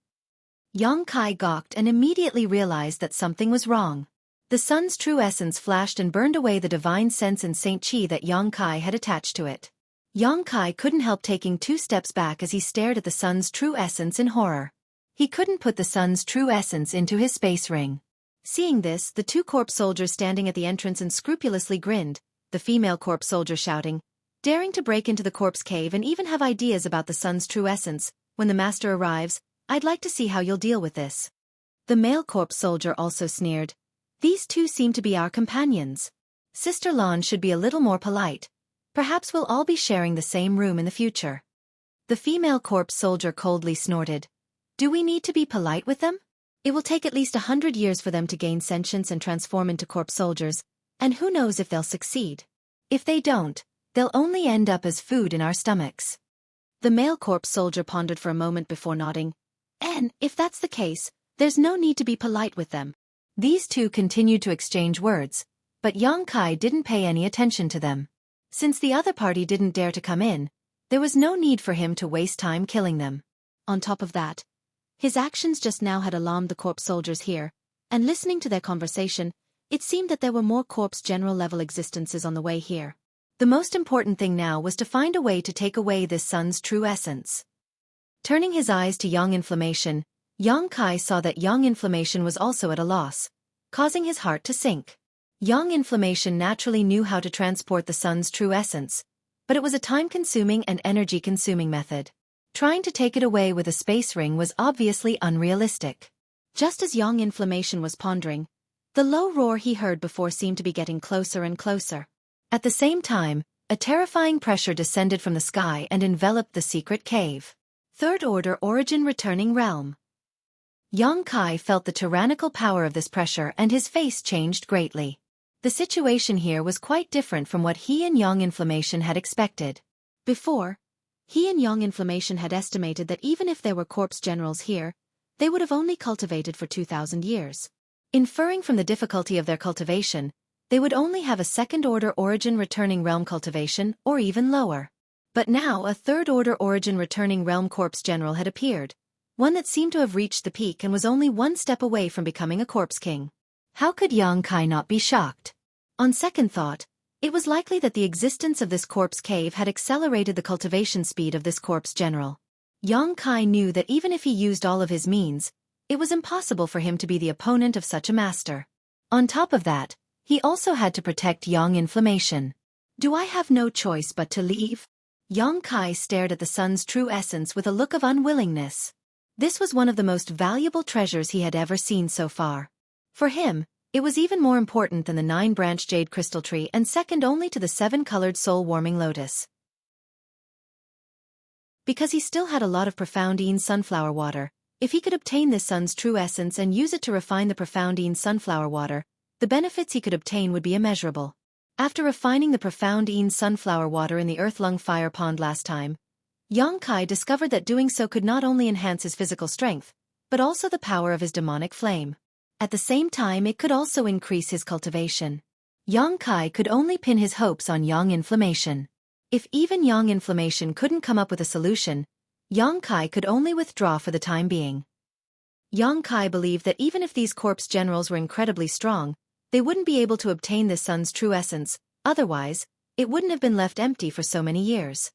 Kai gawked and immediately realized that something was wrong. The Sun's true essence flashed and burned away the divine sense and Saint Chi that Kai had attached to it. Kai couldn't help taking 2 steps back as he stared at the Sun's true essence in horror. He couldn't put the Sun's true essence into his space ring. Seeing this, the 2 corpse soldiers standing at the entrance unscrupulously grinned, the female corpse soldier shouting, "Daring to break into the corpse cave and even have ideas about the Sun's true essence, when the master arrives, I'd like to see how you'll deal with this." The male corpse soldier also sneered, "These 2 seem to be our companions. Sister Lan should be a little more polite. Perhaps we'll all be sharing the same room in the future." The female corpse soldier coldly snorted, "Do we need to be polite with them? It will take at least 100 years for them to gain sentience and transform into corpse soldiers, and who knows if they'll succeed. If they don't, they'll only end up as food in our stomachs." The male corpse soldier pondered for a moment before nodding, "And, if that's the case, there's no need to be polite with them." These 2 continued to exchange words, but Kai didn't pay any attention to them. Since the other party didn't dare to come in, there was no need for him to waste time killing them. On top of that, his actions just now had alarmed the corpse soldiers here, and listening to their conversation, it seemed that there were more corpse general-level existences on the way here. The most important thing now was to find a way to take away this sun's true essence. Turning his eyes to Yang Inflammation, Yang Kai saw that Yang Inflammation was also at a loss, causing his heart to sink. Yang Inflammation naturally knew how to transport the sun's true essence, but it was a time-consuming and energy-consuming method. Trying to take it away with a space ring was obviously unrealistic. Just as Yang Inflammation was pondering, the low roar he heard before seemed to be getting closer and closer. At the same time, a terrifying pressure descended from the sky and enveloped the secret cave. Third Order Origin Returning Realm. Yang Kai felt the tyrannical power of this pressure and his face changed greatly. The situation here was quite different from what he and Yang Inflammation had expected. Before, he and Yang Inflammation had estimated that even if there were corpse generals here, they would have only cultivated for 2,000 years. Inferring from the difficulty of their cultivation, they would only have a second-order origin returning realm cultivation or even lower. But now a third-order origin returning realm corpse general had appeared, one that seemed to have reached the peak and was only one step away from becoming a corpse king. How could Yang Kai not be shocked? On second thought, it was likely that the existence of this corpse cave had accelerated the cultivation speed of this corpse general. Yang Kai knew that even if he used all of his means, it was impossible for him to be the opponent of such a master. On top of that, he also had to protect Yang Inflammation. Do I have no choice but to leave? Yang Kai stared at the sun's true essence with a look of unwillingness. This was one of the most valuable treasures he had ever seen so far. For him, it was even more important than the 9-branched jade crystal tree and second only to the 7-colored soul-warming lotus. Because he still had a lot of profoundine sunflower water, if he could obtain this sun's true essence and use it to refine the profoundine sunflower water, the benefits he could obtain would be immeasurable. After refining the profoundine sunflower water in the earth-lung fire pond last time, Yang Kai discovered that doing so could not only enhance his physical strength, but also the power of his demonic flame. At the same time it could also increase his cultivation. Yang Kai could only pin his hopes on Yang Inflammation. If even Yang Inflammation couldn't come up with a solution, Yang Kai could only withdraw for the time being. Yang Kai believed that even if these corpse generals were incredibly strong, they wouldn't be able to obtain this sun's true essence, otherwise, it wouldn't have been left empty for so many years.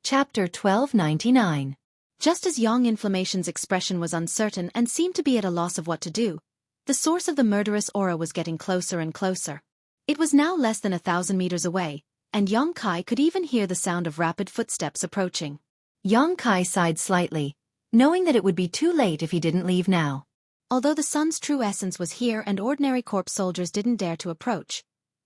Chapter 1299. Just as Yang Inflammation's expression was uncertain and seemed to be at a loss of what to do, the source of the murderous aura was getting closer and closer. It was now less than 1,000 meters away, and Yang Kai could even hear the sound of rapid footsteps approaching. Yang Kai sighed slightly, knowing that it would be too late if he didn't leave now. Although the sun's true essence was here and ordinary corpse soldiers didn't dare to approach,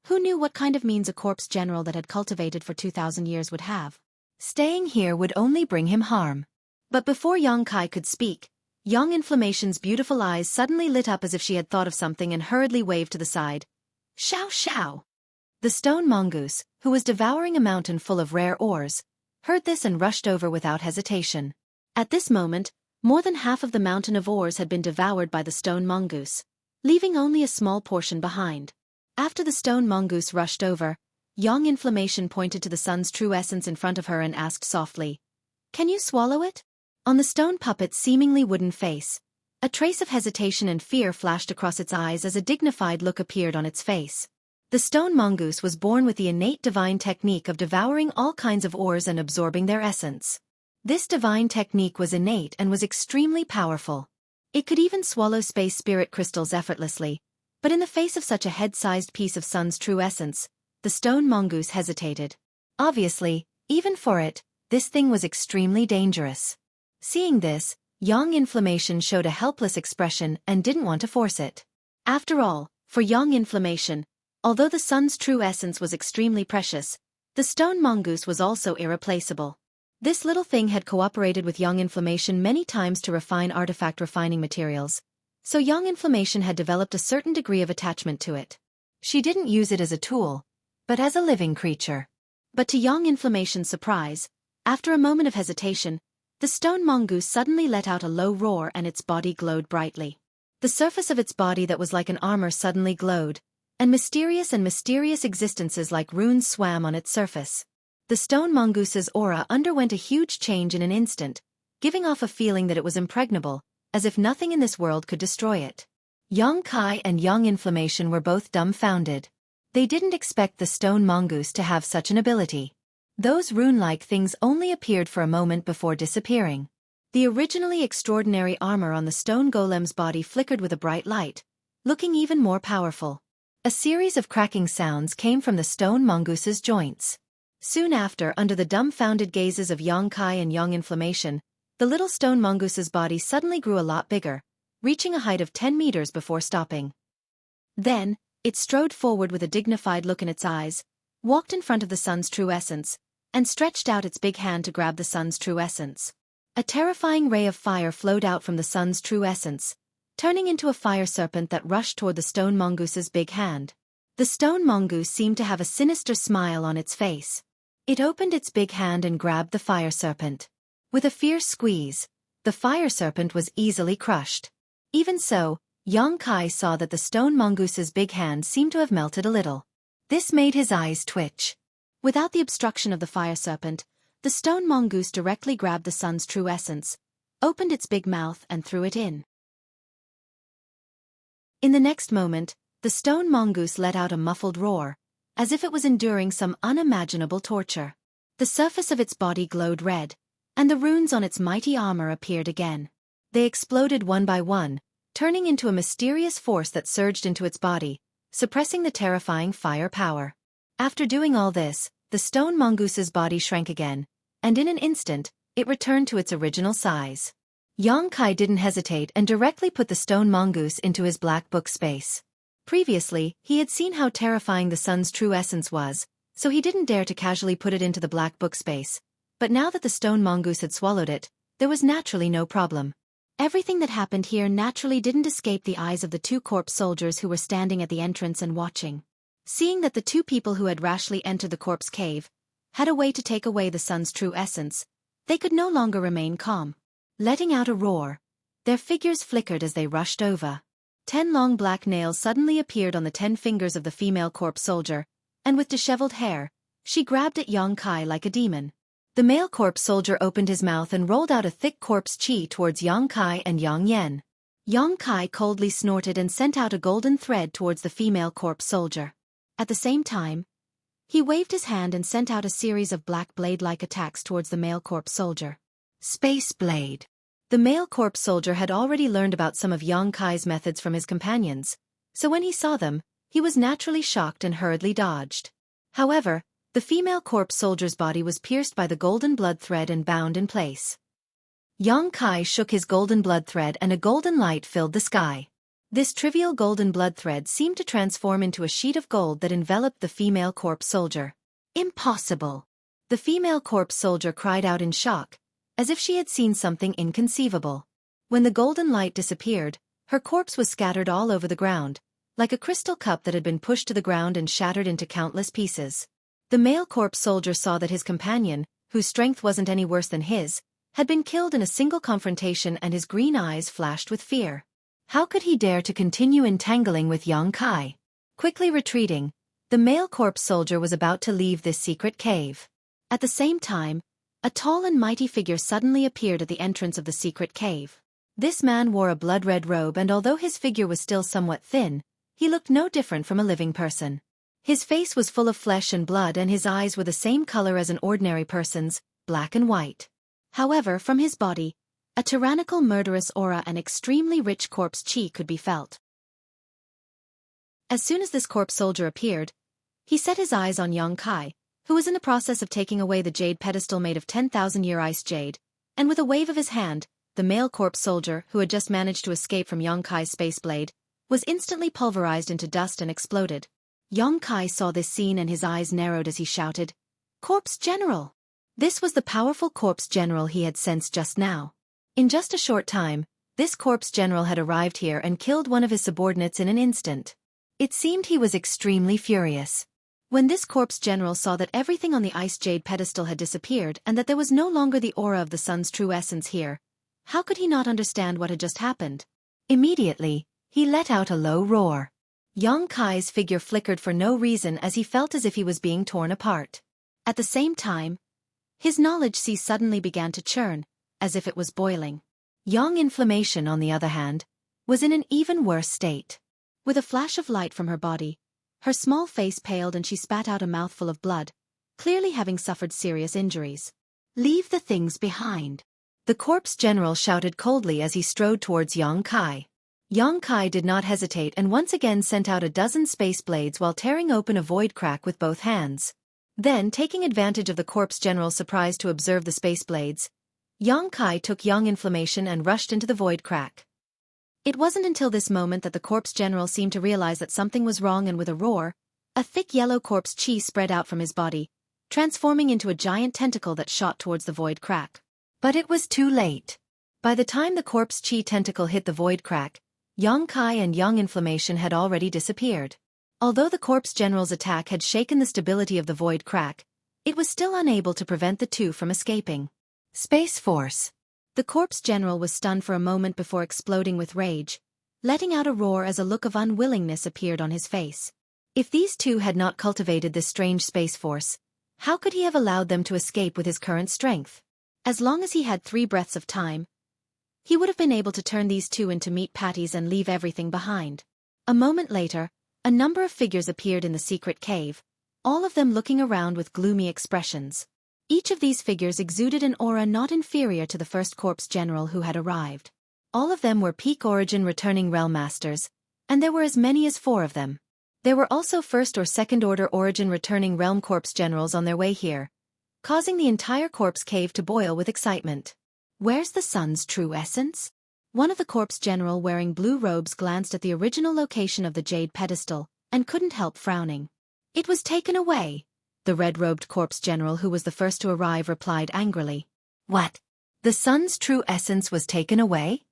who knew what kind of means a corpse general that had cultivated for 2,000 years would have? Staying here would only bring him harm. But before Yang Kai could speak, Yang Inflammation's beautiful eyes suddenly lit up as if she had thought of something and hurriedly waved to the side. Shao shao! The stone mongoose, who was devouring a mountain full of rare ores, heard this and rushed over without hesitation. At this moment, more than half of the mountain of ores had been devoured by the stone mongoose, leaving only a small portion behind. After the stone mongoose rushed over, Yang Inflammation pointed to the sun's true essence in front of her and asked softly, "Can you swallow it?" On the stone puppet's seemingly wooden face, a trace of hesitation and fear flashed across its eyes as a dignified look appeared on its face. The stone mongoose was born with the innate divine technique of devouring all kinds of ores and absorbing their essence. This divine technique was innate and was extremely powerful. It could even swallow space spirit crystals effortlessly, but in the face of such a head-sized piece of sun's true essence, the stone mongoose hesitated. Obviously, even for it, this thing was extremely dangerous. Seeing this, Yang Inflammation showed a helpless expression and didn't want to force it. After all, for Yang Inflammation, although the sun's true essence was extremely precious, the stone mongoose was also irreplaceable. This little thing had cooperated with Yang Inflammation many times to refine artifact refining materials, so Yang Inflammation had developed a certain degree of attachment to it. She didn't use it as a tool, but as a living creature. But to Yang Inflammation's surprise, after a moment of hesitation, the stone mongoose suddenly let out a low roar and its body glowed brightly. The surface of its body that was like an armor suddenly glowed, and mysterious existences like runes swam on its surface. The stone mongoose's aura underwent a huge change in an instant, giving off a feeling that it was impregnable, as if nothing in this world could destroy it. Young Kai and Young Inflammation were both dumbfounded. They didn't expect the stone mongoose to have such an ability. Those rune-like things only appeared for a moment before disappearing. The originally extraordinary armor on the stone golem's body flickered with a bright light, looking even more powerful. A series of cracking sounds came from the stone mongoose's joints. Soon after, under the dumbfounded gazes of Young Kai and Young Inflammation, the little stone mongoose's body suddenly grew a lot bigger, reaching a height of 10 meters before stopping. Then, it strode forward with a dignified look in its eyes, walked in front of the sun's true essence, and stretched out its big hand to grab the sun's true essence. A terrifying ray of fire flowed out from the sun's true essence, turning into a fire serpent that rushed toward the stone mongoose's big hand. The stone mongoose seemed to have a sinister smile on its face. It opened its big hand and grabbed the fire serpent. With a fierce squeeze, the fire serpent was easily crushed. Even so, Young Kai saw that the stone mongoose's big hand seemed to have melted a little. This made his eyes twitch. Without the obstruction of the fire serpent, the stone mongoose directly grabbed the sun's true essence, opened its big mouth and threw it in. In the next moment, the stone mongoose let out a muffled roar, as if it was enduring some unimaginable torture. The surface of its body glowed red, and the runes on its mighty armor appeared again. They exploded one by one, turning into a mysterious force that surged into its body, suppressing the terrifying fire power. After doing all this, the stone mongoose's body shrank again, and in an instant, it returned to its original size. Young Kai didn't hesitate and directly put the stone mongoose into his black book space. Previously, he had seen how terrifying the sun's true essence was, so he didn't dare to casually put it into the black book space. But now that the stone mongoose had swallowed it, there was naturally no problem. Everything that happened here naturally didn't escape the eyes of the two corpse soldiers who were standing at the entrance and watching. Seeing that the two people who had rashly entered the corpse cave had a way to take away the sun's true essence, they could no longer remain calm. Letting out a roar, their figures flickered as they rushed over. 10 long black nails suddenly appeared on the 10 fingers of the female corpse soldier, and with disheveled hair, she grabbed at Young Kai like a demon. The male corpse soldier opened his mouth and rolled out a thick corpse chi towards Young Kai and Young Yen. Young Kai coldly snorted and sent out a golden thread towards the female corpse soldier. At the same time, he waved his hand and sent out a series of black blade-like attacks towards the male corpse soldier. Space Blade. The male corpse soldier had already learned about some of Young Kai's methods from his companions, so when he saw them, he was naturally shocked and hurriedly dodged. However, the female corpse soldier's body was pierced by the golden blood thread and bound in place. Young Kai shook his golden blood thread and a golden light filled the sky. This trivial golden blood thread seemed to transform into a sheet of gold that enveloped the female corpse soldier. Impossible! The female corpse soldier cried out in shock, as if she had seen something inconceivable. When the golden light disappeared, her corpse was scattered all over the ground, like a crystal cup that had been pushed to the ground and shattered into countless pieces. The male corpse soldier saw that his companion, whose strength wasn't any worse than his, had been killed in a single confrontation, and his green eyes flashed with fear. How could he dare to continue entangling with Young Kai? Quickly retreating, the male corpse soldier was about to leave this secret cave. At the same time, a tall and mighty figure suddenly appeared at the entrance of the secret cave. This man wore a blood-red robe, and although his figure was still somewhat thin, he looked no different from a living person. His face was full of flesh and blood, and his eyes were the same color as an ordinary person's, black and white. However, from his body, a tyrannical murderous aura and extremely rich corpse chi could be felt. As soon as this corpse soldier appeared, he set his eyes on Young Kai, who was in the process of taking away the jade pedestal made of 10,000-year ice jade, and with a wave of his hand, the male corpse soldier, who had just managed to escape from Young Kai's space blade, was instantly pulverized into dust and exploded. Young Kai saw this scene and his eyes narrowed as he shouted, "Corpse General!" This was the powerful corpse general he had sensed just now. In just a short time, this corpse general had arrived here and killed one of his subordinates in an instant. It seemed he was extremely furious. When this corpse general saw that everything on the ice jade pedestal had disappeared and that there was no longer the aura of the sun's true essence here, how could he not understand what had just happened? Immediately, he let out a low roar. Yang Kai's figure flickered for no reason as he felt as if he was being torn apart. At the same time, his knowledge sea suddenly began to churn, as if it was boiling. Yang Inflammation, on the other hand, was in an even worse state. With a flash of light from her body, her small face paled and she spat out a mouthful of blood, clearly having suffered serious injuries. "Leave the things behind," the corpse general shouted coldly as he strode towards Yang Kai. Yang Kai did not hesitate and once again sent out a dozen space blades while tearing open a void crack with both hands. Then, taking advantage of the corpse general's surprise to observe the space blades, Yang Kai took Yang Inflammation and rushed into the void crack. It wasn't until this moment that the corpse general seemed to realize that something was wrong, and with a roar, a thick yellow corpse chi spread out from his body, transforming into a giant tentacle that shot towards the void crack. But it was too late. By the time the corpse chi tentacle hit the void crack, Yang Kai and Yang Inflammation had already disappeared. Although the corpse general's attack had shaken the stability of the void crack, it was still unable to prevent the two from escaping. Space Force. The corpse general was stunned for a moment before exploding with rage, letting out a roar as a look of unwillingness appeared on his face. If these two had not cultivated this strange space force, how could he have allowed them to escape with his current strength? As long as he had 3 breaths of time, he would have been able to turn these two into meat patties and leave everything behind. A moment later, a number of figures appeared in the secret cave, all of them looking around with gloomy expressions. Each of these figures exuded an aura not inferior to the first corpse general who had arrived. All of them were peak origin returning realm masters, and there were as many as 4 of them. There were also first or second order origin returning realm corpse generals on their way here, causing the entire corpse cave to boil with excitement. "Where's the sun's true essence?" One of the corpse general wearing blue robes glanced at the original location of the jade pedestal, and couldn't help frowning. "It was taken away," the red-robed corpse general who was the first to arrive replied angrily. "What? The sun's true essence was taken away?"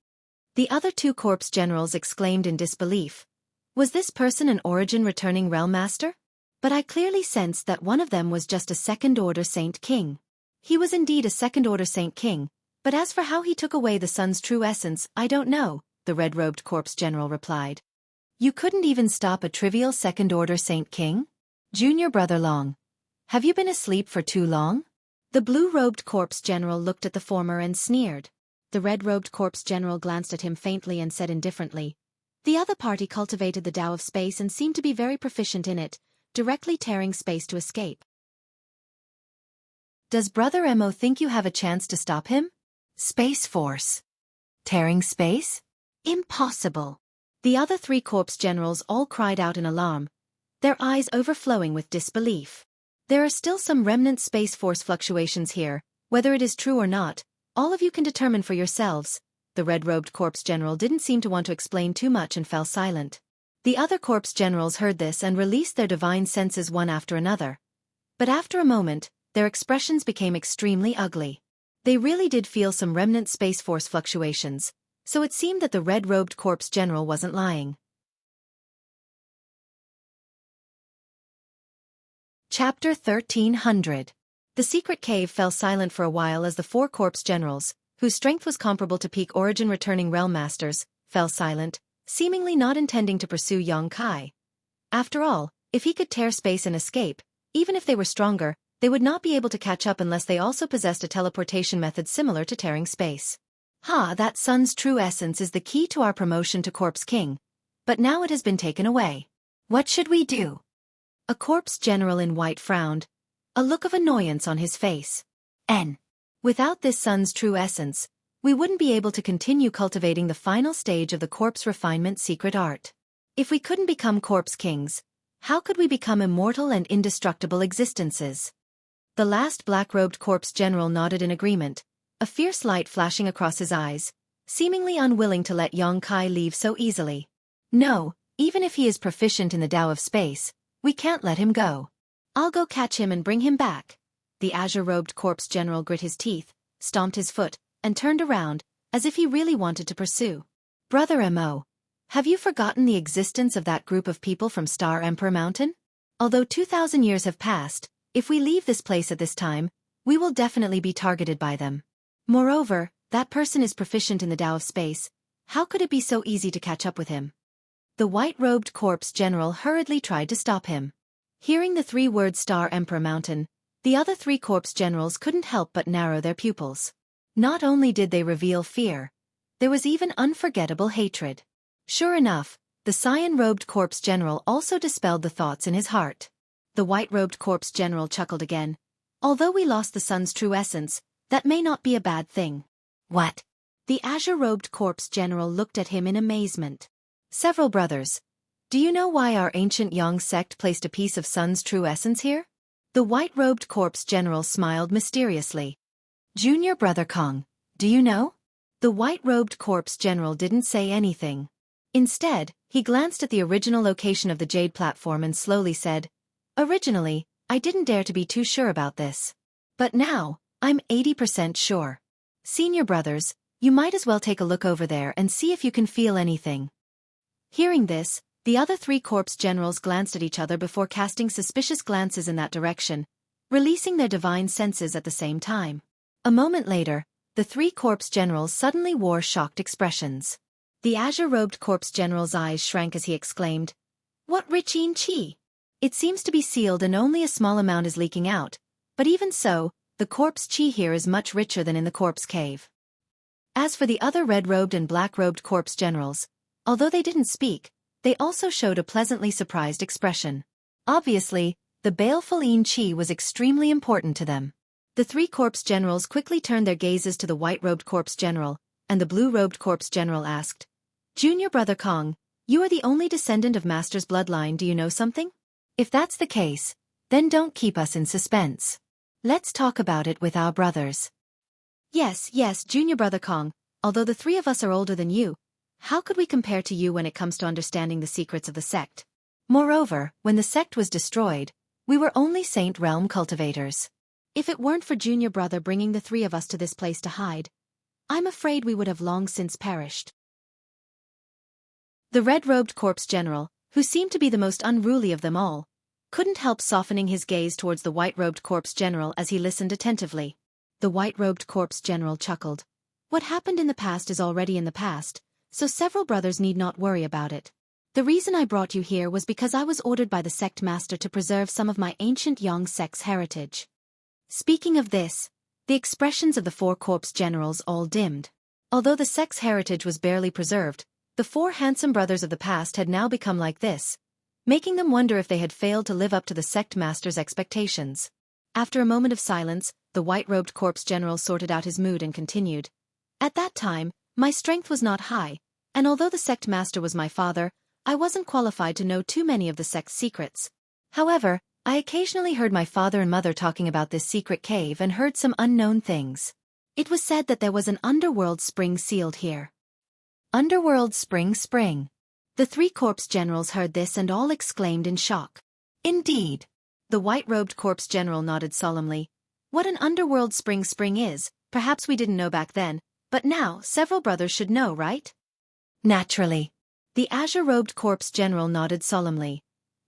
The other 2 corpse generals exclaimed in disbelief. Was this person an origin returning realm master? But I clearly sensed that one of them was just a second-order Saint King. He was indeed a second-order Saint King, but as for how he took away the sun's true essence, I don't know, the red-robed corpse general replied. "You couldn't even stop a trivial second-order Saint King? Junior Brother Long, have you been asleep for too long?" The blue-robed corpse general looked at the former and sneered. The red-robed corpse general glanced at him faintly and said indifferently, "The other party cultivated the Tao of space and seemed to be very proficient in it, directly tearing space to escape. Does Brother Mo think you have a chance to stop him?" "Space Force. Tearing space? Impossible." The other 3 corpse generals all cried out in alarm, their eyes overflowing with disbelief. "There are still some remnant Space Force fluctuations here, whether it is true or not, all of you can determine for yourselves." The red-robed corpse general didn't seem to want to explain too much and fell silent. The other corpse generals heard this and released their divine senses one after another. But after a moment, their expressions became extremely ugly. They really did feel some remnant Space Force fluctuations, so it seemed that the red-robed corpse general wasn't lying. Chapter 1300. The secret cave fell silent for a while as the 4 corpse generals, whose strength was comparable to peak origin returning realm masters, fell silent, seemingly not intending to pursue Yang Kai. After all, if he could tear space and escape, even if they were stronger, they would not be able to catch up unless they also possessed a teleportation method similar to tearing space. That sun's true essence is the key to our promotion to Corpse King. But now it has been taken away. What should we do?" A corpse general in white frowned, a look of annoyance on his face. Without this sun's true essence, we wouldn't be able to continue cultivating the final stage of the corpse refinement secret art. If we couldn't become corpse kings, how could we become immortal and indestructible existences?" The last black-robed corpse general nodded in agreement, a fierce light flashing across his eyes, seemingly unwilling to let Yang Kai leave so easily. "No, even if he is proficient in the Tao of space, we can't let him go. I'll go catch him and bring him back." The azure-robed corpse general grit his teeth, stomped his foot, and turned around, as if he really wanted to pursue. "Brother Mo, have you forgotten the existence of that group of people from Star Emperor Mountain? Although 2,000 years have passed, if we leave this place at this time, we will definitely be targeted by them. Moreover, that person is proficient in the Tao of space. How could it be so easy to catch up with him?" The white-robed corpse general hurriedly tried to stop him. Hearing the three-word Star Emperor Mountain, the other three corpse generals couldn't help but narrow their pupils. Not only did they reveal fear, there was even unforgettable hatred. Sure enough, the cyan-robed corpse general also dispelled the thoughts in his heart. The white-robed corpse general chuckled again. Although we lost the sun's true essence, that may not be a bad thing. What? The azure-robed corpse general looked at him in amazement. Several brothers. Do you know why our ancient Yang sect placed a piece of sun's true essence here? The white-robed corpse general smiled mysteriously. Junior brother Kong, do you know? The white-robed corpse general didn't say anything. Instead, he glanced at the original location of the jade platform and slowly said, Originally, I didn't dare to be too sure about this. But now, I'm 80% sure. Senior brothers, you might as well take a look over there and see if you can feel anything. Hearing this, the other three corpse generals glanced at each other before casting suspicious glances in that direction, releasing their divine senses at the same time. A moment later, the three corpse generals suddenly wore shocked expressions. The azure-robed corpse general's eyes shrank as he exclaimed, What rich chi! It seems to be sealed and only a small amount is leaking out, but even so, the corpse chi here is much richer than in the corpse cave. As for the other red-robed and black-robed corpse generals, although they didn't speak, they also showed a pleasantly surprised expression. Obviously, the baleful chi was extremely important to them. The three corpse generals quickly turned their gazes to the white-robed corpse general, and the blue-robed corpse general asked, Junior brother Kong, you are the only descendant of Master's bloodline, do you know something? If that's the case, then don't keep us in suspense. Let's talk about it with our brothers. Yes, Junior brother Kong, although the three of us are older than you, how could we compare to you when it comes to understanding the secrets of the sect? Moreover, when the sect was destroyed, we were only Saint Realm cultivators. If it weren't for Junior brother bringing the three of us to this place to hide, I'm afraid we would have long since perished. The red-robed corpse general, who seemed to be the most unruly of them all, couldn't help softening his gaze towards the white-robed corpse general as he listened attentively. The white-robed corpse general chuckled. What happened in the past is already in the past, so several brothers need not worry about it. The reason I brought you here was because I was ordered by the sect master to preserve some of my ancient Yang sect's heritage. Speaking of this, the expressions of the four corpse generals all dimmed. Although the sect's heritage was barely preserved, the four handsome brothers of the past had now become like this, making them wonder if they had failed to live up to the sect master's expectations. After a moment of silence, the white-robed corpse general sorted out his mood and continued. At that time, my strength was not high, and although the sect master was my father, I wasn't qualified to know too many of the sect's secrets. However, I occasionally heard my father and mother talking about this secret cave and heard some unknown things. It was said that there was an underworld spring sealed here. Underworld spring. The three corpse generals heard this and all exclaimed in shock. Indeed. The white-robed corpse general nodded solemnly. What an underworld spring is, perhaps we didn't know back then, but now several brothers should know, right? Naturally. The azure-robed corpse general nodded solemnly.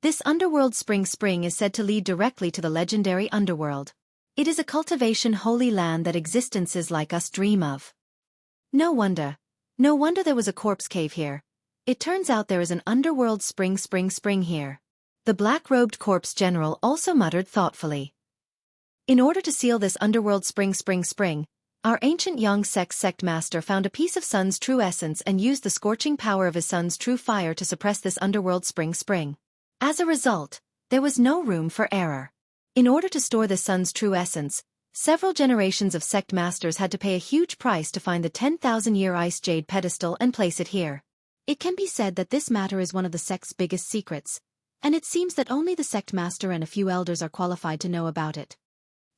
This underworld spring is said to lead directly to the legendary underworld. It is a cultivation holy land that existences like us dream of. No wonder there was a corpse cave here. It turns out there is an underworld spring here. The black-robed corpse general also muttered thoughtfully. In order to seal this underworld spring, our ancient Yang sect master found a piece of sun's true essence and used the scorching power of his sun's true fire to suppress this underworld spring. As a result, there was no room for error. In order to store the sun's true essence, several generations of sect masters had to pay a huge price to find the 10,000-year ice jade pedestal and place it here. It can be said that this matter is one of the sect's biggest secrets, and it seems that only the sect master and a few elders are qualified to know about it.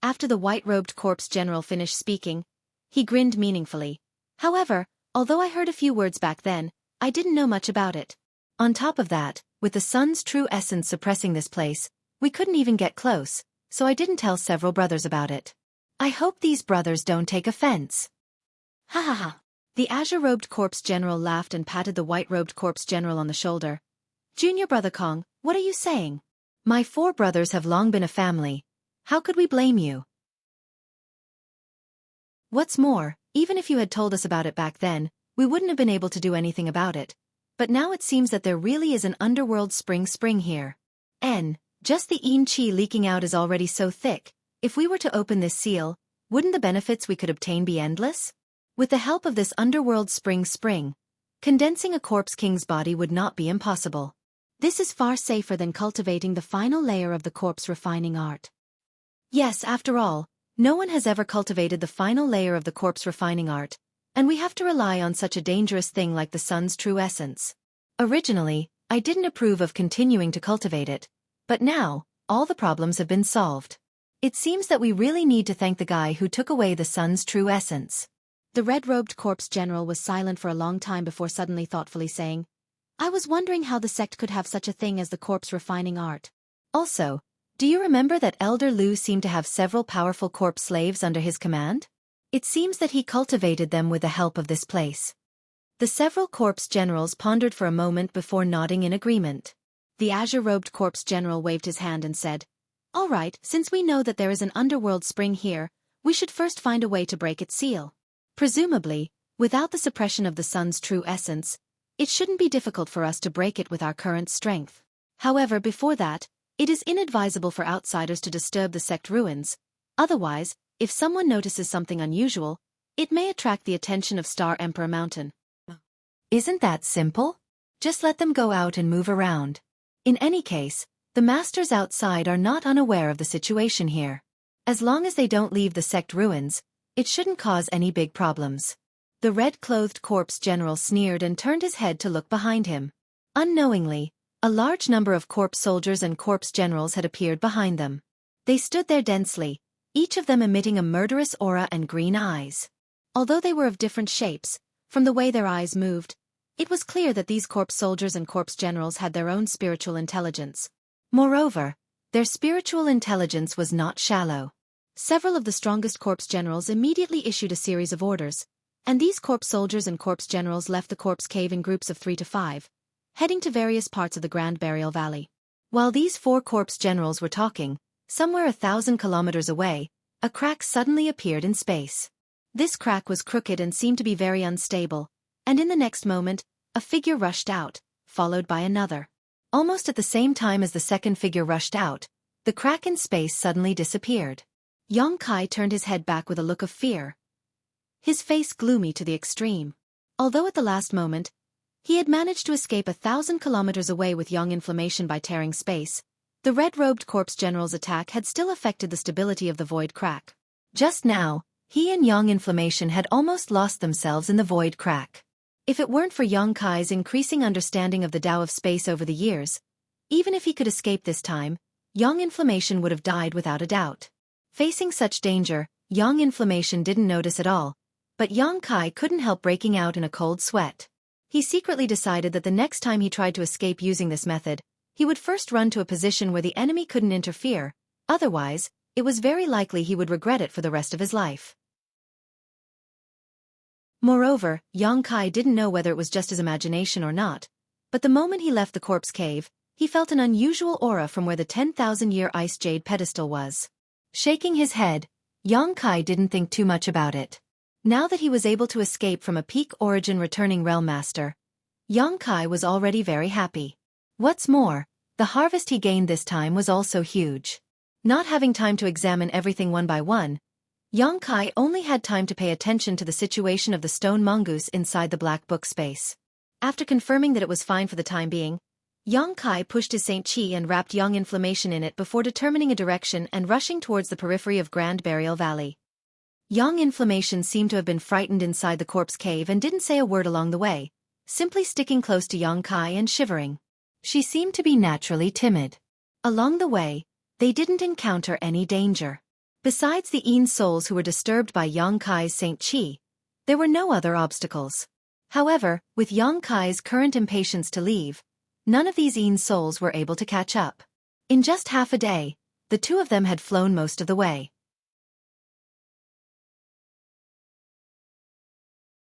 After the white-robed corpse general finished speaking, he grinned meaningfully. However, although I heard a few words back then, I didn't know much about it. On top of that, with the sun's true essence suppressing this place, we couldn't even get close, so I didn't tell several brothers about it. I hope these brothers don't take offense. Ha ha ha. The azure-robed corpse general laughed and patted the white-robed corpse general on the shoulder. Junior brother Kong, what are you saying? My four brothers have long been a family. How could we blame you? What's more, even if you had told us about it back then, we wouldn't have been able to do anything about it. but now it seems that there really is an underworld spring here. Just the qi leaking out is already so thick. If we were to open this seal, wouldn't the benefits we could obtain be endless? With the help of this underworld spring, condensing a corpse king's body would not be impossible. This is far safer than cultivating the final layer of the corpse refining art. Yes, after all, no one has ever cultivated the final layer of the corpse refining art, and we have to rely on such a dangerous thing like the sun's true essence. Originally, I didn't approve of continuing to cultivate it, but now, all the problems have been solved. It seems that we really need to thank the guy who took away the sun's true essence. The red-robed corpse general was silent for a long time before suddenly thoughtfully saying, I was wondering how the sect could have such a thing as the corpse refining art. Also, do you remember that Elder Lu seemed to have several powerful corpse slaves under his command? It seems that he cultivated them with the help of this place. The several corpse generals pondered for a moment before nodding in agreement. The azure-robed corpse general waved his hand and said, All right, since we know that there is an underworld spring here, we should first find a way to break its seal. Presumably, without the suppression of the sun's true essence, it shouldn't be difficult for us to break it with our current strength. However, before that, it is inadvisable for outsiders to disturb the sect ruins. Otherwise, if someone notices something unusual, it may attract the attention of Star Emperor Mountain. Isn't that simple? Just let them go out and move around. In any case, the masters outside are not unaware of the situation here. As long as they don't leave the sect ruins, it shouldn't cause any big problems. The red-clothed corpse general sneered and turned his head to look behind him. Unknowingly, a large number of corpse soldiers and corpse generals had appeared behind them. They stood there densely, each of them emitting a murderous aura and green eyes. Although they were of different shapes, from the way their eyes moved, it was clear that these corpse soldiers and corpse generals had their own spiritual intelligence. Moreover, their spiritual intelligence was not shallow. Several of the strongest corpse generals immediately issued a series of orders, and these corpse soldiers and corpse generals left the corpse cave in groups of 3 to 5, heading to various parts of the Grand Burial Valley. While these 4 corpse generals were talking, somewhere 1,000 kilometers away, a crack suddenly appeared in space. This crack was crooked and seemed to be very unstable, and in the next moment, a figure rushed out, followed by another. Almost at the same time as the second figure rushed out, the crack in space suddenly disappeared. Yang Kai turned his head back with a look of fear, his face gloomy to the extreme. Although at the last moment, he had managed to escape 1,000 kilometers away with Yang Inflammation by tearing space, the red-robed corpse general's attack had still affected the stability of the void crack. Just now, he and Yang Inflammation had almost lost themselves in the void crack. If it weren't for Yang Kai's increasing understanding of the Tao of space over the years, even if he could escape this time, Yang Inflammation would have died without a doubt. Facing such danger, Yang Inflammation didn't notice at all, but Yang Kai couldn't help breaking out in a cold sweat. He secretly decided that the next time he tried to escape using this method, he would first run to a position where the enemy couldn't interfere, otherwise, it was very likely he would regret it for the rest of his life. Moreover, Yang Kai didn't know whether it was just his imagination or not, but the moment he left the corpse cave, he felt an unusual aura from where the 10,000-year ice jade pedestal was. Shaking his head, Yang Kai didn't think too much about it. Now that he was able to escape from a peak origin returning realm master, Yang Kai was already very happy. What's more, the harvest he gained this time was also huge. Not having time to examine everything one by one, Yang Kai only had time to pay attention to the situation of the stone mongoose inside the black book space. After confirming that it was fine for the time being, Yang Kai pushed his Saint Qi and wrapped Yang Inflammation in it before determining a direction and rushing towards the periphery of Grand Burial Valley. Yang Inflammation seemed to have been frightened inside the corpse cave and didn't say a word along the way, simply sticking close to Yang Kai and shivering. She seemed to be naturally timid. Along the way, they didn't encounter any danger. Besides the Yin souls who were disturbed by Yang Kai's Saint Qi, there were no other obstacles. However, with Yang Kai's current impatience to leave, none of these Yin souls were able to catch up. In just half a day, the two of them had flown most of the way.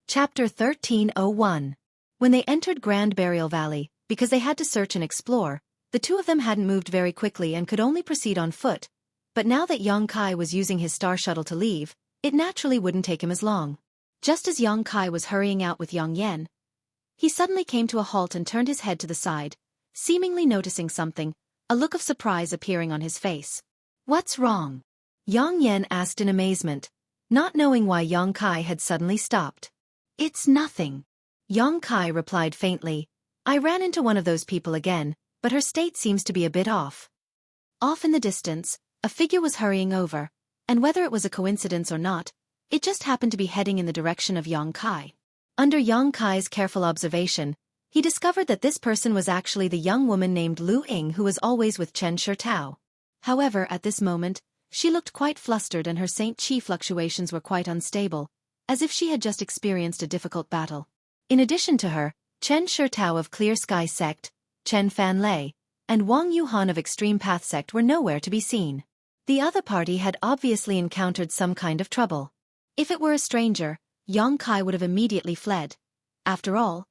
Chapter 1301. When they entered Grand Burial Valley, because they had to search and explore, the two of them hadn't moved very quickly and could only proceed on foot, but now that Yang Kai was using his star shuttle to leave, it naturally wouldn't take him as long. Just as Yang Kai was hurrying out with Yang Yen, He suddenly came to a halt and turned his head to the side, seemingly noticing something, a look of surprise appearing on his face. "What's wrong?" Yang Yan asked in amazement, not knowing why Yang Kai had suddenly stopped. "It's nothing," Yang Kai replied faintly. "I ran into one of those people again, but her state seems to be a bit off." Off in the distance, a figure was hurrying over, and whether it was a coincidence or not, it just happened to be heading in the direction of Yang Kai. Under Yang Kai's careful observation, he discovered that this person was actually the young woman named Lu Ying who was always with Chen Shitao. However, at this moment, she looked quite flustered and her Saint Chi fluctuations were quite unstable, as if she had just experienced a difficult battle. In addition to her, Chen Shitao of Clear Sky Sect, Chen Fanlei, and Wang Yuhan of Extreme Path Sect were nowhere to be seen. The other party had obviously encountered some kind of trouble. If it were a stranger, Yang Kai would have immediately fled. After all,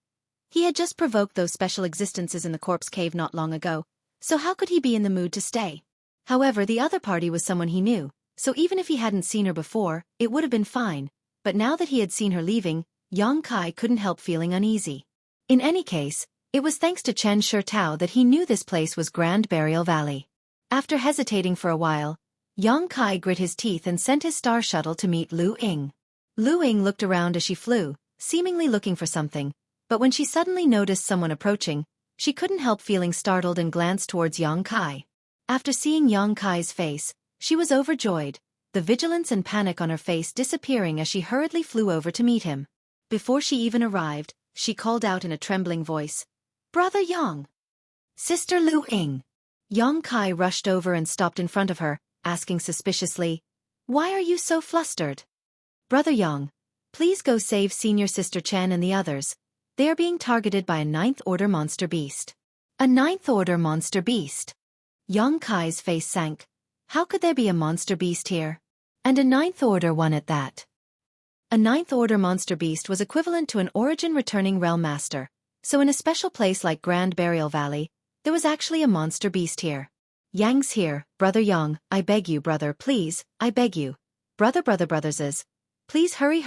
he had just provoked those special existences in the corpse cave not long ago, so how could he be in the mood to stay? However, the other party was someone he knew, so even if he hadn't seen her before, it would have been fine, but now that he had seen her leaving, Yang Kai couldn't help feeling uneasy. In any case, it was thanks to Chen Shitao that he knew this place was Grand Burial Valley. After hesitating for a while, Yang Kai grit his teeth and sent his star shuttle to meet Lu Ying. Lu Ying looked around as she flew, seemingly looking for something, but when she suddenly noticed someone approaching, she couldn't help feeling startled and glanced towards Yang Kai. After seeing Yang Kai's face, she was overjoyed, the vigilance and panic on her face disappearing as she hurriedly flew over to meet him. Before she even arrived, she called out in a trembling voice, "Brother Yang! Sister Lu Ying!" Yang Kai rushed over and stopped in front of her, asking suspiciously, "Why are you so flustered?" "Brother Yang, please go save Senior Sister Chen and the others. They are being targeted by a ninth-order monster beast." "A ninth-order monster beast?" Yang Kai's face sank. How could there be a monster beast here? And a ninth-order one at that? A ninth-order monster beast was equivalent to an origin-returning realm master, so in a special place like Grand Burial Valley, there was actually a monster beast here. "Yang's here, Brother Yang, I beg you brother please, I beg you. Brothers. Please hurry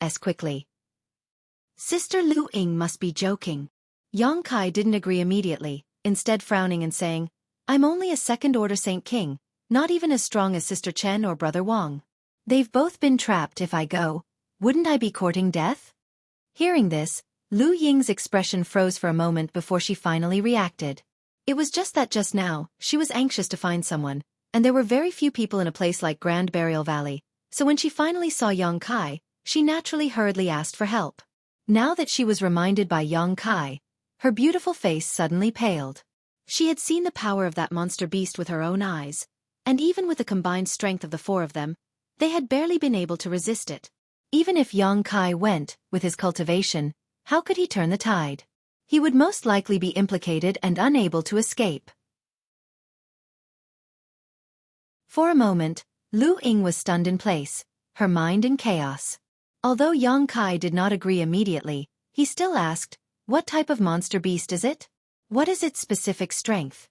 es quickly." Sister Lu Ying must be joking. Yang Kai didn't agree immediately, instead frowning and saying, "I'm only a second-order Saint King, not even as strong as Sister Chen or Brother Wang. They've both been trapped. If I go, wouldn't I be courting death?" Hearing this, Lu Ying's expression froze for a moment before she finally reacted. It was just that just now, she was anxious to find someone, and there were very few people in a place like Grand Burial Valley, so when she finally saw Yang Kai, she naturally hurriedly asked for help. Now that she was reminded by Yang Kai, her beautiful face suddenly paled. She had seen the power of that monster beast with her own eyes, and even with the combined strength of the four of them, they had barely been able to resist it. Even if Yang Kai went, with his cultivation, how could he turn the tide? He would most likely be implicated and unable to escape. For a moment, Lu Ying was stunned in place, her mind in chaos. Although Yang Kai did not agree immediately, he still asked, "What type of monster beast is it? What is its specific strength?"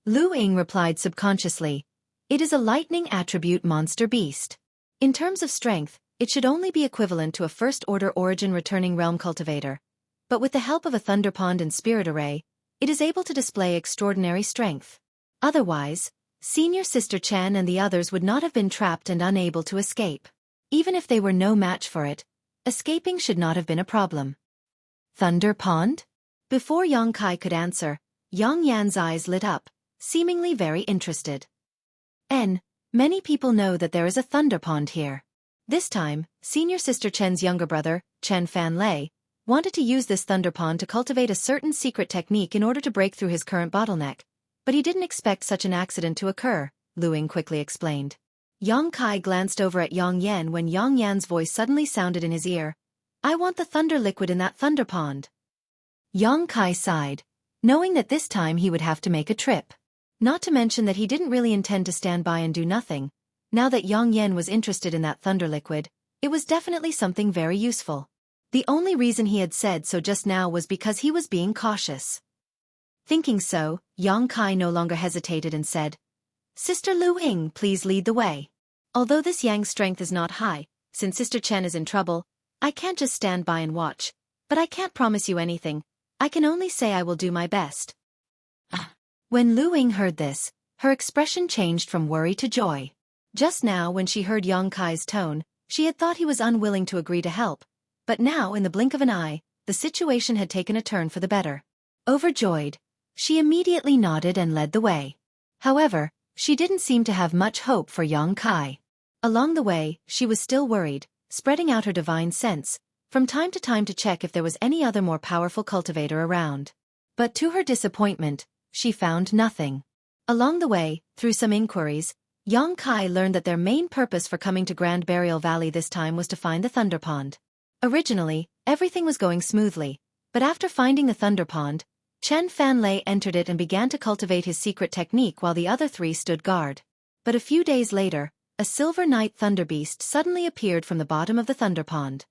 Lu Ying replied subconsciously, "It is a lightning attribute monster beast. In terms of strength, it should only be equivalent to a first-order origin-returning realm cultivator, but with the help of a thunder pond and spirit array, it is able to display extraordinary strength. Otherwise, Senior Sister Chen and the others would not have been trapped and unable to escape. Even if they were no match for it, escaping should not have been a problem." "Thunder pond?" Before Yang Kai could answer, Yang Yan's eyes lit up, seemingly very interested. Many people know that there is a thunder pond here." This time, Senior Sister Chen's younger brother, Chen Fanlei, wanted to use this thunder pond to cultivate a certain secret technique in order to break through his current bottleneck, but he didn't expect such an accident to occur, Lu Ying quickly explained. Yang Kai glanced over at Yang Yan when Yang Yan's voice suddenly sounded in his ear, "I want the thunder liquid in that thunder pond." Yang Kai sighed, knowing that this time he would have to make a trip. Not to mention that he didn't really intend to stand by and do nothing. Now that Yang Yan was interested in that thunder liquid, it was definitely something very useful. The only reason he had said so just now was because he was being cautious. Thinking so, Yang Kai no longer hesitated and said, "Sister Lu Ying, please lead the way. Although this Yang's strength is not high, since Sister Chen is in trouble, I can't just stand by and watch. but I can't promise you anything. I can only say I will do my best. When Lu Ying heard this, her expression changed from worry to joy. Just now when she heard Yang Kai's tone, she had thought he was unwilling to agree to help, but now in the blink of an eye, the situation had taken a turn for the better. Overjoyed, she immediately nodded and led the way. However, she didn't seem to have much hope for Yang Kai. Along the way, she was still worried, spreading out her divine sense, from time to check if there was any other more powerful cultivator around. But to her disappointment, she found nothing. Along the way, through some inquiries, Yang Kai learned that their main purpose for coming to Grand Burial Valley this time was to find the Thunder Pond. Originally, everything was going smoothly, but after finding the Thunder Pond, Chen Fanlei entered it and began to cultivate his secret technique while the other three stood guard. But a few days later, a Silver Night Thunder Beast suddenly appeared from the bottom of the Thunder Pond.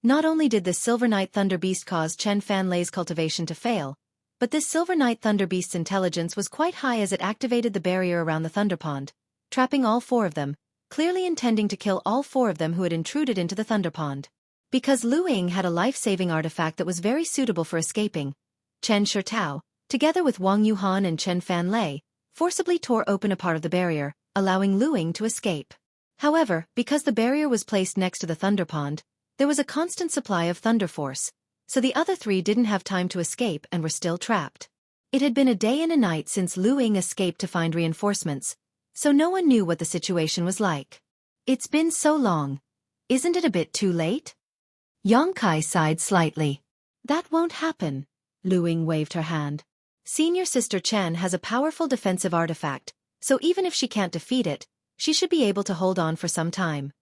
Not only did this Silver Night Thunder Beast cause Chen Fanlei's cultivation to fail, but this Silver Night Thunder Beast's intelligence was quite high as it activated the barrier around the Thunder Pond, trapping all four of them, clearly intending to kill all four of them who had intruded into the Thunder Pond. Because Lu Ying had a life-saving artifact that was very suitable for escaping, Chen Shitao, together with Wang Yuhan and Chen Fanlei, forcibly tore open a part of the barrier, allowing Lu Ying to escape. However, because the barrier was placed next to the Thunder Pond, there was a constant supply of thunder force, so the other three didn't have time to escape and were still trapped. It had been a day and a night since Lu Ying escaped to find reinforcements, so no one knew what the situation was like. It's been so long. Isn't it a bit too late? Yang Kai sighed slightly. That won't happen. Lu Ying waved her hand. Senior Sister Chen has a powerful defensive artifact, so even if she can't defeat it, she should be able to hold on for some time.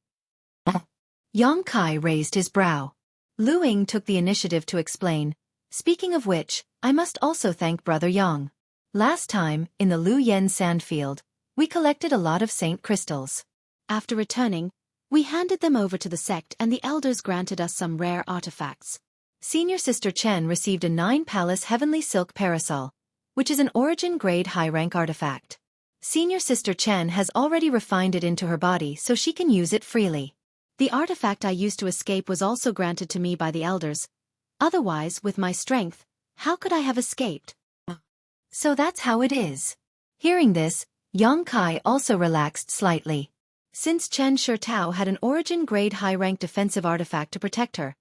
Yang Kai raised his brow. Lu Ying took the initiative to explain, speaking of which, I must also thank Brother Yang. Last time, in the Lu Yen sandfield, we collected a lot of saint crystals. After returning, we handed them over to the sect and the elders granted us some rare artifacts. Senior Sister Chen received a 9-palace heavenly silk parasol, which is an origin-grade high-rank artifact. Senior Sister Chen has already refined it into her body so she can use it freely. The artifact I used to escape was also granted to me by the elders. Otherwise, with my strength, how could I have escaped? So that's how it is. Hearing this, Yang Kai also relaxed slightly. Since Chen Shitao had an origin-grade high-rank defensive artifact to protect her,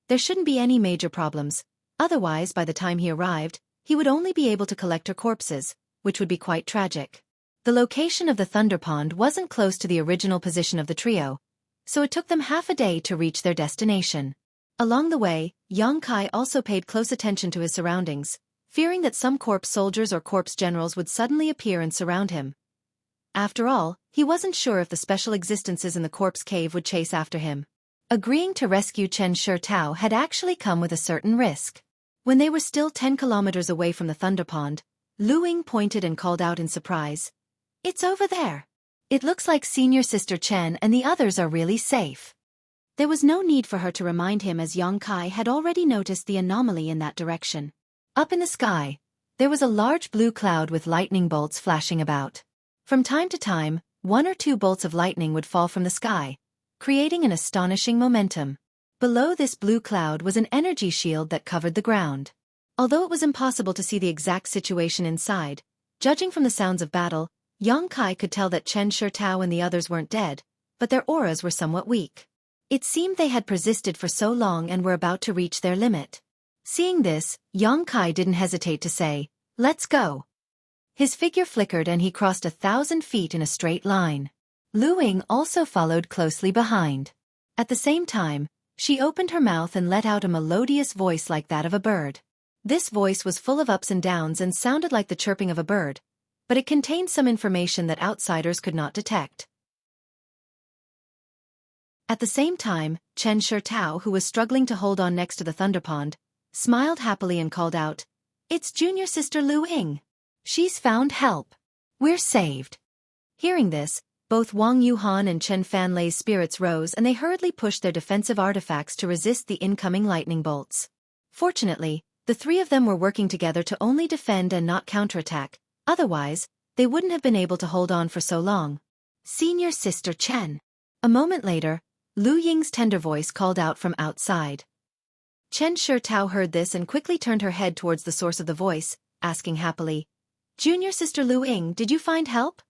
there shouldn't be any major problems. Otherwise, by the time he arrived, he would only be able to collect her corpses, which would be quite tragic. The location of the Thunder Pond wasn't close to the original position of the trio, so it took them half a day to reach their destination. Along the way, Yang Kai also paid close attention to his surroundings, fearing that some corpse soldiers or corpse generals would suddenly appear and surround him. After all, he wasn't sure if the special existences in the corpse cave would chase after him. Agreeing to rescue Chen Shitao had actually come with a certain risk. When they were still 10 kilometers away from the Thunder Pond, Lu Ying pointed and called out in surprise. It's over there. It looks like Senior Sister Chen and the others are really safe. There was no need for her to remind him as Yang Kai had already noticed the anomaly in that direction. Up in the sky, there was a large blue cloud with lightning bolts flashing about. From time to time, 1 or 2 bolts of lightning would fall from the sky, creating an astonishing momentum. Below this blue cloud was an energy shield that covered the ground. Although it was impossible to see the exact situation inside, judging from the sounds of battle, Yang Kai could tell that Chen Shitao and the others weren't dead, but their auras were somewhat weak. It seemed they had persisted for so long and were about to reach their limit. Seeing this, Yang Kai didn't hesitate to say, "Let's go." His figure flickered and he crossed 1,000 feet in a straight line. Lu Ying also followed closely behind. At the same time, she opened her mouth and let out a melodious voice like that of a bird. This voice was full of ups and downs and sounded like the chirping of a bird, but it contained some information that outsiders could not detect. At the same time, Chen Shitao, who was struggling to hold on next to the Thunder Pond, smiled happily and called out, "It's Junior Sister Lu Ying. She's found help. We're saved." Hearing this, both Wang Yuhan and Chen Fanlei's spirits rose and they hurriedly pushed their defensive artifacts to resist the incoming lightning bolts. Fortunately, the three of them were working together to only defend and not counterattack, otherwise, they wouldn't have been able to hold on for so long. Senior Sister Chen. A moment later, Lu Ying's tender voice called out from outside. Chen Shitao heard this and quickly turned her head towards the source of the voice, asking happily, "Junior sister Lu Ying, did you find help?"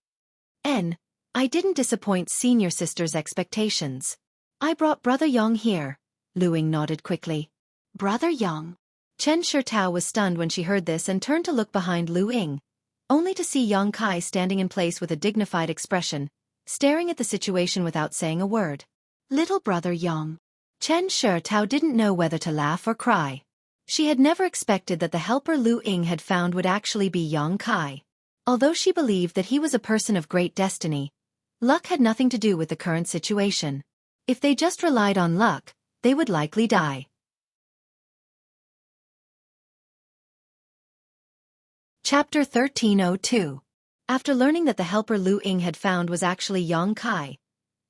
I didn't disappoint senior sister's expectations. I brought Brother Yang here." Lu Ying nodded quickly. "Brother Yang?" Chen Shitao was stunned when she heard this and turned to look behind Lu Ying, only to see Yang Kai standing in place with a dignified expression, staring at the situation without saying a word. "Little brother Yang." Chen Shitao didn't know whether to laugh or cry. She had never expected that the helper Lu Ying had found would actually be Yang Kai. Although she believed that he was a person of great destiny, luck had nothing to do with the current situation. If they just relied on luck, they would likely die. Chapter 1302. After learning that the helper Lu Ying had found was actually Yang Kai,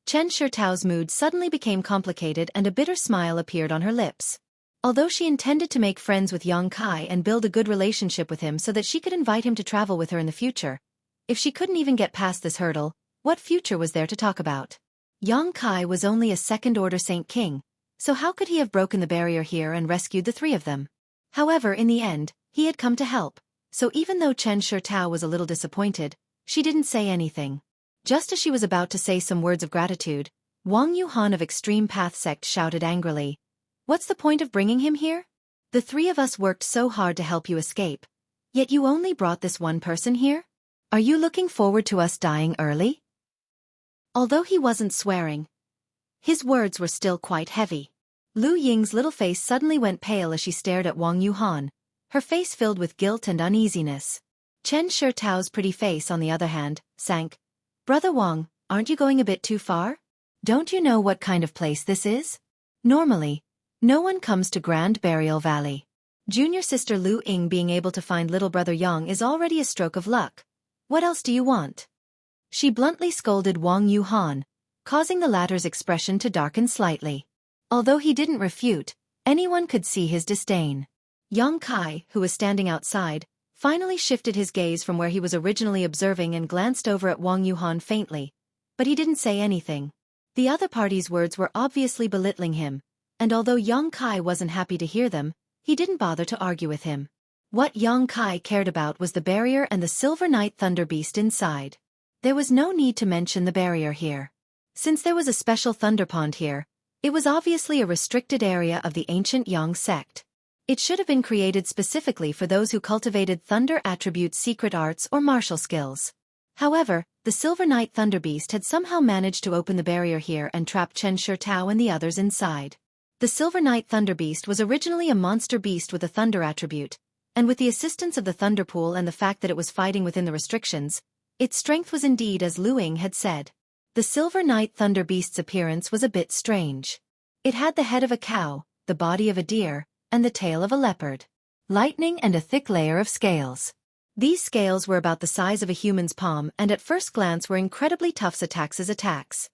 Chen Shitao's mood suddenly became complicated and a bitter smile appeared on her lips. Although she intended to make friends with Yang Kai and build a good relationship with him so that she could invite him to travel with her in the future, if she couldn't even get past this hurdle, what future was there to talk about? Yang Kai was only a second-order Saint King, so how could he have broken the barrier here and rescued the three of them? However, in the end, he had come to help, so even though Chen Shitao was a little disappointed, she didn't say anything. Just as she was about to say some words of gratitude, Wang Yuhan of Extreme Path Sect shouted angrily, "What's the point of bringing him here? The three of us worked so hard to help you escape, yet you only brought this one person here? Are you looking forward to us dying early?" Although he wasn't swearing, his words were still quite heavy. Lu Ying's little face suddenly went pale as she stared at Wang Yuhan, her face filled with guilt and uneasiness. Chen Shitao's pretty face, on the other hand, sank. "Brother Wang, aren't you going a bit too far? Don't you know what kind of place this is? Normally, no one comes to Grand Burial Valley. Junior sister Lu Ying being able to find little brother Yang is already a stroke of luck. What else do you want?" She bluntly scolded Wang Yuhan, causing the latter's expression to darken slightly. Although he didn't refute, anyone could see his disdain. Yang Kai, who was standing outside, finally shifted his gaze from where he was originally observing and glanced over at Wang Yuhan faintly, but he didn't say anything. The other party's words were obviously belittling him, and although Yang Kai wasn't happy to hear them, he didn't bother to argue with him. What Yang Kai cared about was the barrier and the Silver Night Thunder Beast inside. There was no need to mention the barrier here. Since there was a special thunder pond here, it was obviously a restricted area of the ancient Yang sect. It should have been created specifically for those who cultivated thunder attribute secret arts or martial skills. However, the Silver Night Thunder Beast had somehow managed to open the barrier here and trap Chen Shitao and the others inside. The Silver Night Thunder Beast was originally a monster beast with a thunder attribute, and with the assistance of the Thunder Pool and the fact that it was fighting within the restrictions, its strength was indeed as Lu Ying had said. The Silver Night Thunder Beast's appearance was a bit strange. It had the head of a cow, the body of a deer, and the tail of a leopard. Lightning and a thick layer of scales. These scales were about the size of a human's palm and at first glance were incredibly tough attacks.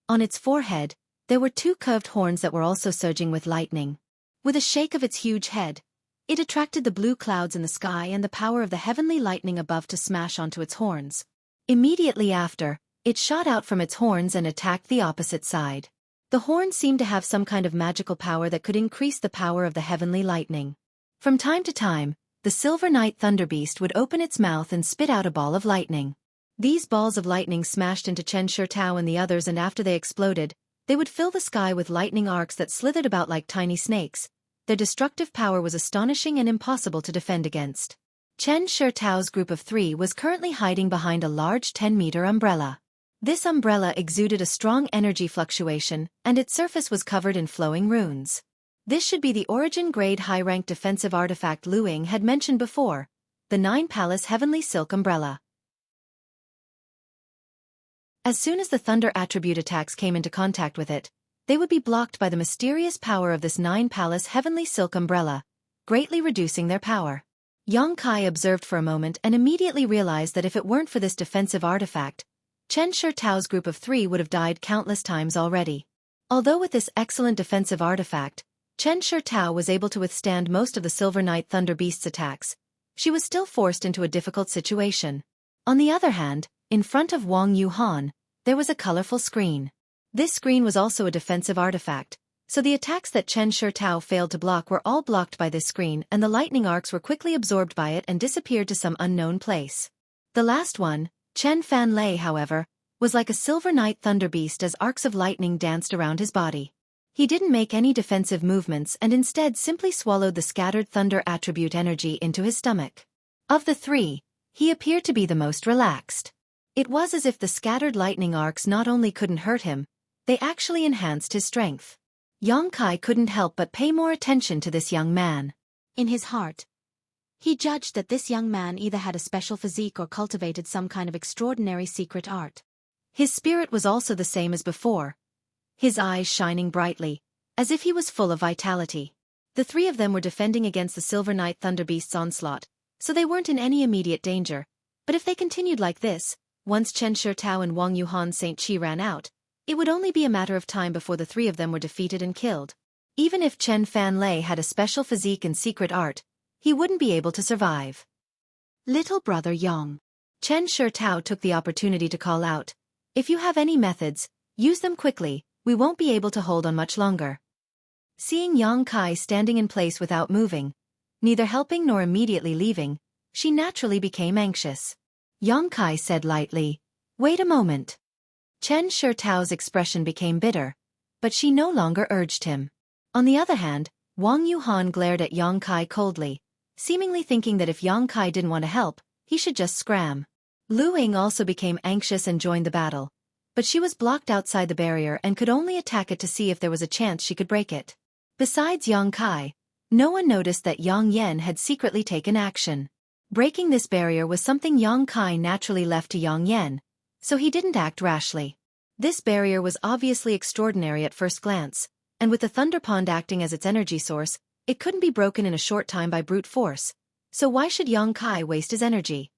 On its forehead, there were two curved horns that were also surging with lightning. With a shake of its huge head, it attracted the blue clouds in the sky and the power of the heavenly lightning above to smash onto its horns. Immediately after, it shot out from its horns and attacked the opposite side. The horns seemed to have some kind of magical power that could increase the power of the heavenly lightning. From time to time, the Silver Night Thunder Beast would open its mouth and spit out a ball of lightning. These balls of lightning smashed into Chen Shitao and the others, and after they exploded, they would fill the sky with lightning arcs that slithered about like tiny snakes. Their destructive power was astonishing and impossible to defend against. Chen Shitao's group of three was currently hiding behind a large 10-meter umbrella. This umbrella exuded a strong energy fluctuation, and its surface was covered in flowing runes. This should be the origin-grade high-ranked defensive artifact Lu Ying had mentioned before, the 9-Palace Heavenly Silk Umbrella. As soon as the thunder attribute attacks came into contact with it, they would be blocked by the mysterious power of this 9-Palace Heavenly Silk Umbrella, greatly reducing their power. Yang Kai observed for a moment and immediately realized that if it weren't for this defensive artifact, Chen Shitao's group of three would have died countless times already. Although with this excellent defensive artifact, Chen Shitao was able to withstand most of the Silver Night Thunder Beast's attacks, she was still forced into a difficult situation. On the other hand, in front of Wang Yuhan, there was a colorful screen. This screen was also a defensive artifact, so the attacks that Chen Shitao failed to block were all blocked by this screen, and the lightning arcs were quickly absorbed by it and disappeared to some unknown place. The last one, Chen Fanlei, however, was like a silver night thunder beast as arcs of lightning danced around his body. He didn't make any defensive movements and instead simply swallowed the scattered thunder attribute energy into his stomach. Of the three, he appeared to be the most relaxed. It was as if the scattered lightning arcs not only couldn't hurt him, they actually enhanced his strength. Yang Kai couldn't help but pay more attention to this young man. In his heart, he judged that this young man either had a special physique or cultivated some kind of extraordinary secret art. His spirit was also the same as before, his eyes shining brightly, as if he was full of vitality. The three of them were defending against the Silver Night Thunderbeast's onslaught, so they weren't in any immediate danger. But if they continued like this, once Chen Shitao and Wang Yuhan St. Qi ran out, it would only be a matter of time before the three of them were defeated and killed. Even if Chen Fanlei had a special physique and secret art, he wouldn't be able to survive. Little brother Yang. Chen Shitao took the opportunity to call out, "If you have any methods, use them quickly, we won't be able to hold on much longer." Seeing Yang Kai standing in place without moving, neither helping nor immediately leaving, she naturally became anxious. Yang Kai said lightly, "Wait a moment." Chen Shitao's expression became bitter, but she no longer urged him. On the other hand, Wang Yuhan glared at Yang Kai coldly, seemingly thinking that if Yang Kai didn't want to help, he should just scram. Lu Ying also became anxious and joined the battle, but she was blocked outside the barrier and could only attack it to see if there was a chance she could break it. Besides Yang Kai, no one noticed that Yang Yen had secretly taken action. Breaking this barrier was something Yang Kai naturally left to Yang Yen, so he didn't act rashly. This barrier was obviously extraordinary at first glance, and with the Thunder Pond acting as its energy source, it couldn't be broken in a short time by brute force, so why should Yang Kai waste his energy?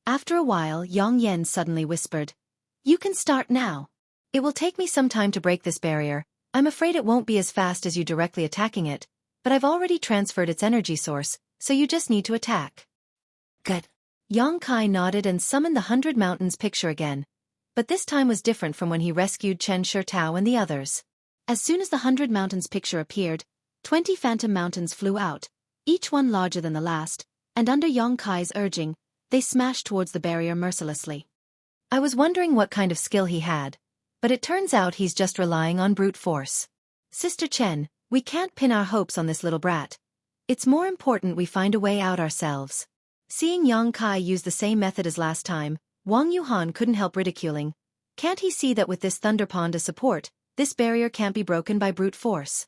After a while, Yang Yen suddenly whispered, "You can start now. It will take me some time to break this barrier. I'm afraid it won't be as fast as you directly attacking it, but I've already transferred its energy source, so you just need to attack." Good. Yang Kai nodded and summoned the 100 Mountains picture again, but this time was different from when he rescued Chen Shitao and the others. As soon as the 100 Mountains picture appeared, 20 phantom mountains flew out, each one larger than the last, and under Yang Kai's urging, they smashed towards the barrier mercilessly. I was wondering what kind of skill he had, but it turns out he's just relying on brute force. Sister Chen, we can't pin our hopes on this little brat. It's more important we find a way out ourselves. Seeing Yang Kai use the same method as last time, Wang Yuhan couldn't help ridiculing. Can't he see that with this Thunder Pond as support, this barrier can't be broken by brute force?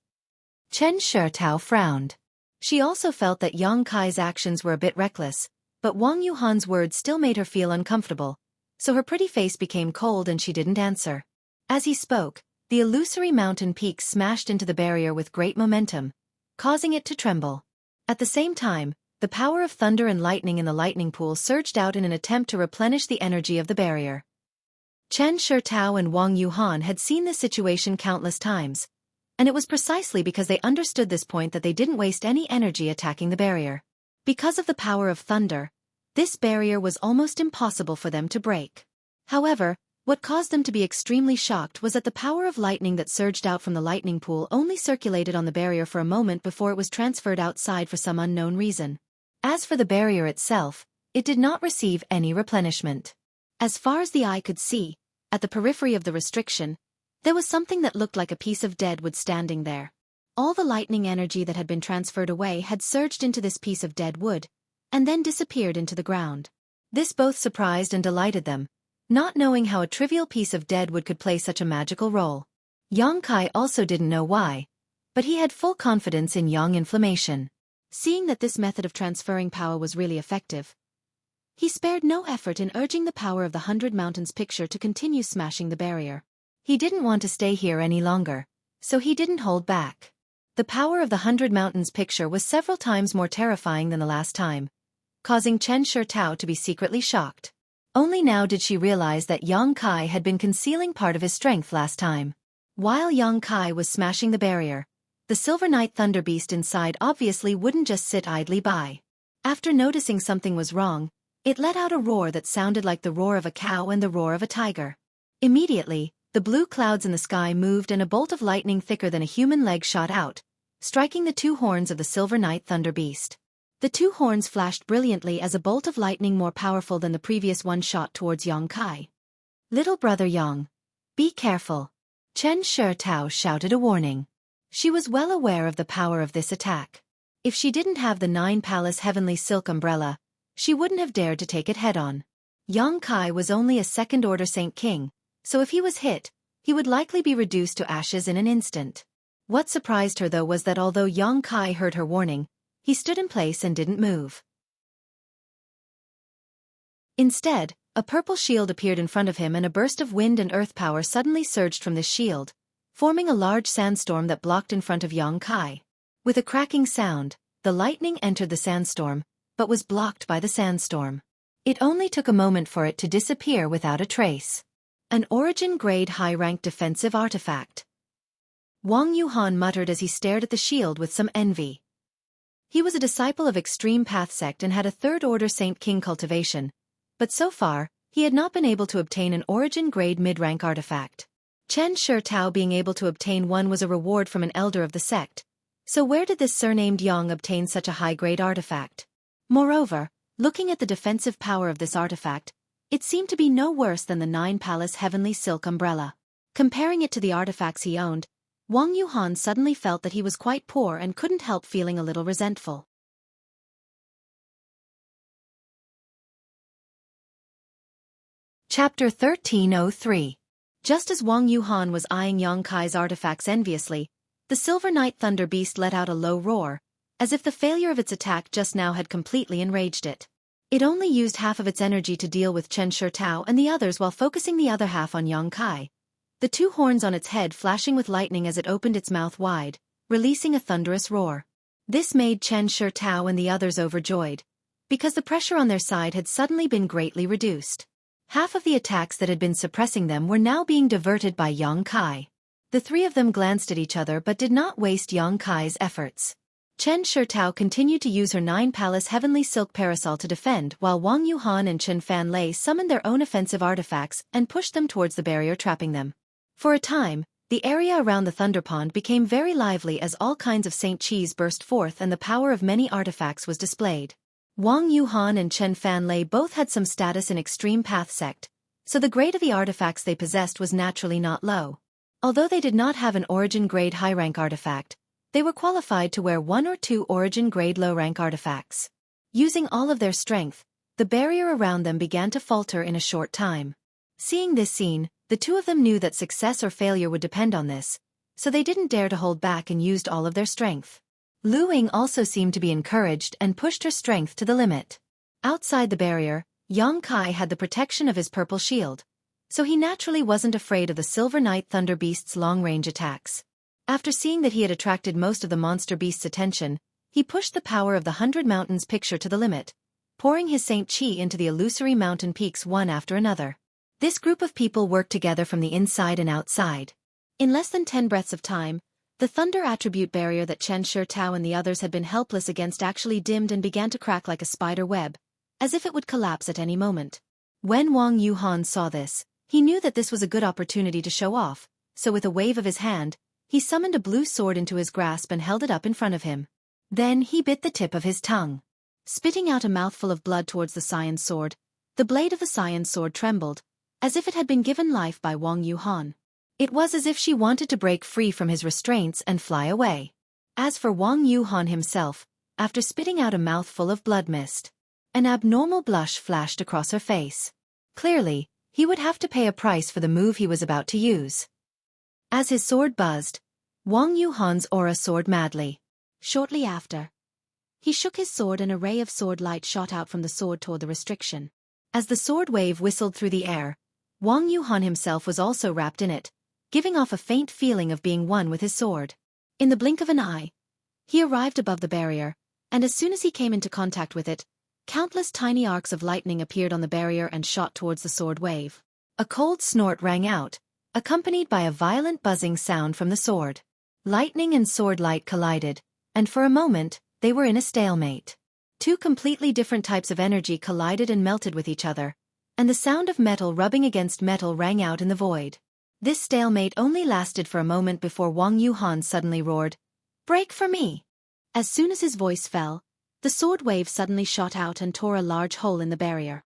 Chen Shitao frowned. She also felt that Yang Kai's actions were a bit reckless, but Wang Yuhan's words still made her feel uncomfortable, so her pretty face became cold and she didn't answer. As he spoke, the illusory mountain peaks smashed into the barrier with great momentum, causing it to tremble. At the same time, the power of thunder and lightning in the lightning pool surged out in an attempt to replenish the energy of the barrier. Chen Shitao and Wang Yuhan had seen this situation countless times, and it was precisely because they understood this point that they didn't waste any energy attacking the barrier. Because of the power of thunder, this barrier was almost impossible for them to break. However, what caused them to be extremely shocked was that the power of lightning that surged out from the lightning pool only circulated on the barrier for a moment before it was transferred outside for some unknown reason. As for the barrier itself, it did not receive any replenishment. As far as the eye could see, at the periphery of the restriction, there was something that looked like a piece of dead wood standing there. All the lightning energy that had been transferred away had surged into this piece of dead wood, and then disappeared into the ground. This both surprised and delighted them, not knowing how a trivial piece of dead wood could play such a magical role. Yang Kai also didn't know why, but he had full confidence in Yang Inflammation. Seeing that this method of transferring power was really effective, he spared no effort in urging the power of the 100 Mountains picture to continue smashing the barrier. He didn't want to stay here any longer, so he didn't hold back. The power of the 100 Mountains picture was several times more terrifying than the last time, causing Chen Shitao to be secretly shocked. Only now did she realize that Yang Kai had been concealing part of his strength last time. While Yang Kai was smashing the barrier, the Silver Night Thunder Beast inside obviously wouldn't just sit idly by. After noticing something was wrong, it let out a roar that sounded like the roar of a cow and the roar of a tiger. Immediately, the blue clouds in the sky moved and a bolt of lightning thicker than a human leg shot out, striking the two horns of the Silver Night Thunder Beast. The two horns flashed brilliantly as a bolt of lightning more powerful than the previous one shot towards Yang Kai. "Little brother Yang, be careful," Chen Shitao shouted a warning. She was well aware of the power of this attack. If she didn't have the 9-palace heavenly silk umbrella, she wouldn't have dared to take it head-on. Yang Kai was only a second-order Saint King, so if he was hit, he would likely be reduced to ashes in an instant. What surprised her though was that although Yang Kai heard her warning, he stood in place and didn't move. Instead, a purple shield appeared in front of him and a burst of wind and earth power suddenly surged from this shield, forming a large sandstorm that blocked in front of Yang Kai. With a cracking sound, the lightning entered the sandstorm, but was blocked by the sandstorm. It only took a moment for it to disappear without a trace. An origin-grade high-ranked defensive artifact. Wang Yuhan muttered as he stared at the shield with some envy. He was a disciple of Extreme Path Sect and had a third-order Saint King cultivation, but so far, he had not been able to obtain an origin-grade mid-rank artifact. Chen Shitao being able to obtain one was a reward from an elder of the sect, so where did this surnamed Yang obtain such a high-grade artifact? Moreover, looking at the defensive power of this artifact, it seemed to be no worse than the 9-palace heavenly silk umbrella. Comparing it to the artifacts he owned, Wang Yuhan suddenly felt that he was quite poor and couldn't help feeling a little resentful. Chapter 1303. Just as Wang Yuhan was eyeing Yang Kai's artifacts enviously, the Silver Night Thunder Beast let out a low roar, as if the failure of its attack just now had completely enraged it. It only used half of its energy to deal with Chen Shitao and the others while focusing the other half on Yang Kai, the two horns on its head flashing with lightning as it opened its mouth wide, releasing a thunderous roar. This made Chen Shitao and the others overjoyed, because the pressure on their side had suddenly been greatly reduced. Half of the attacks that had been suppressing them were now being diverted by Yang Kai. The three of them glanced at each other but did not waste Yang Kai's efforts. Chen Shitao continued to use her 9-palace heavenly silk parasol to defend while Wang Yuhan and Chen Fanlei summoned their own offensive artifacts and pushed them towards the barrier trapping them. For a time, the area around the Thunder Pond became very lively as all kinds of Saint Cheese burst forth and the power of many artifacts was displayed. Wang Yuhan and Chen Fanlei both had some status in Extreme Path Sect, so the grade of the artifacts they possessed was naturally not low. Although they did not have an origin-grade high-rank artifact, they were qualified to wear 1 or 2 origin-grade low-rank artifacts. Using all of their strength, the barrier around them began to falter in a short time. Seeing this scene, the two of them knew that success or failure would depend on this, so they didn't dare to hold back and used all of their strength. Lu Ying also seemed to be encouraged and pushed her strength to the limit. Outside the barrier, Yang Kai had the protection of his purple shield, so he naturally wasn't afraid of the Silver Night Thunder Beast's long-range attacks. After seeing that he had attracted most of the monster beast's attention, he pushed the power of the 100 Mountains picture to the limit, pouring his Saint Qi into the illusory mountain peaks one after another. This group of people worked together from the inside and outside. In less than 10 breaths of time, the thunder attribute barrier that Chen Shitao and the others had been helpless against actually dimmed and began to crack like a spider web, as if it would collapse at any moment. When Wang Yuhan saw this, he knew that this was a good opportunity to show off, so with a wave of his hand, he summoned a blue sword into his grasp and held it up in front of him. Then he bit the tip of his tongue. Spitting out a mouthful of blood towards the Scion sword, the blade of the Scion sword trembled, as if it had been given life by Wang Yuhan. It was as if she wanted to break free from his restraints and fly away. As for Wang Yuhan himself, after spitting out a mouthful of blood mist, an abnormal blush flashed across her face. Clearly, he would have to pay a price for the move he was about to use. As his sword buzzed, Wang Yuhan's aura soared madly. Shortly after, he shook his sword and a ray of sword light shot out from the sword toward the restriction. As the sword wave whistled through the air, Wang Yuhan himself was also wrapped in it, giving off a faint feeling of being one with his sword. In the blink of an eye, he arrived above the barrier, and as soon as he came into contact with it, countless tiny arcs of lightning appeared on the barrier and shot towards the sword wave. A cold snort rang out, accompanied by a violent buzzing sound from the sword. Lightning and sword light collided, and for a moment, they were in a stalemate. Two completely different types of energy collided and melted with each other, and the sound of metal rubbing against metal rang out in the void. This stalemate only lasted for a moment before Wang Yuhan suddenly roared, "Break for me!" As soon as his voice fell, the sword wave suddenly shot out and tore a large hole in the barrier.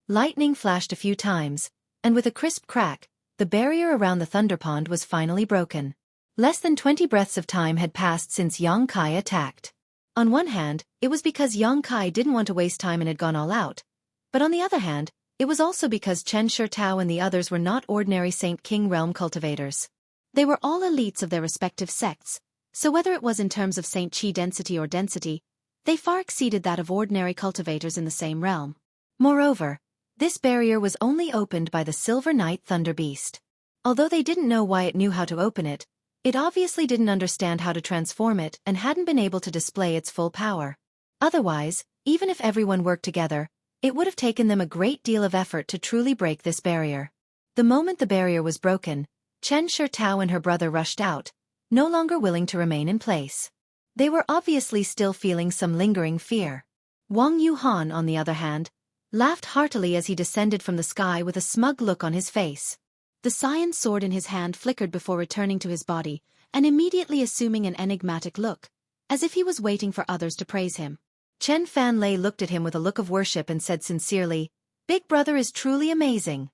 Lightning flashed a few times, and with a crisp crack, the barrier around the thunder pond was finally broken. Less than 20 breaths of time had passed since Yang Kai attacked. On one hand, it was because Yang Kai didn't want to waste time and had gone all out, but on the other hand, it was also because Chen Shitao and the others were not ordinary Saint King realm cultivators. They were all elites of their respective sects, so whether it was in terms of Saint Qi density, they far exceeded that of ordinary cultivators in the same realm. Moreover, this barrier was only opened by the Silver Knight Thunder Beast. Although they didn't know why it knew how to open it, it obviously didn't understand how to transform it and hadn't been able to display its full power. Otherwise, even if everyone worked together, it would have taken them a great deal of effort to truly break this barrier. The moment the barrier was broken, Chen Shitao and her brother rushed out, no longer willing to remain in place. They were obviously still feeling some lingering fear. Wang Yuhan, on the other hand, laughed heartily as he descended from the sky with a smug look on his face. The cyan sword in his hand flickered before returning to his body, and immediately assuming an enigmatic look, as if he was waiting for others to praise him. Chen Fanlei looked at him with a look of worship and said sincerely, "Big brother is truly amazing."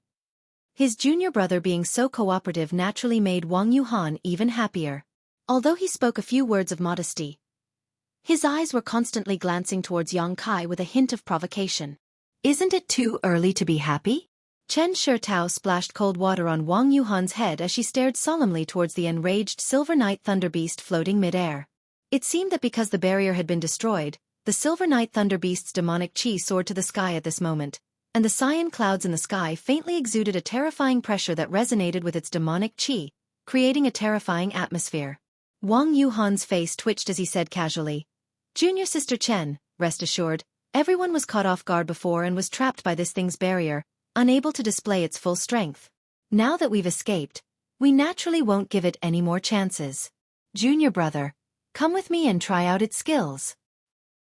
His junior brother being so cooperative naturally made Wang Yuhan even happier. Although he spoke a few words of modesty, his eyes were constantly glancing towards Yang Kai with a hint of provocation. "Isn't it too early to be happy?" Chen Shitao splashed cold water on Wang Yuhan's head as she stared solemnly towards the enraged Silver Knight Thunder Beast floating mid-air. It seemed that because the barrier had been destroyed, the Silver Knight Thunder Beast's demonic chi soared to the sky at this moment, and the cyan clouds in the sky faintly exuded a terrifying pressure that resonated with its demonic chi, creating a terrifying atmosphere. Wang Yuhan's face twitched as he said casually, "Junior Sister Chen, rest assured, everyone was caught off guard before and was trapped by this thing's barrier, unable to display its full strength. Now that we've escaped, we naturally won't give it any more chances. Junior brother, come with me and try out its skills."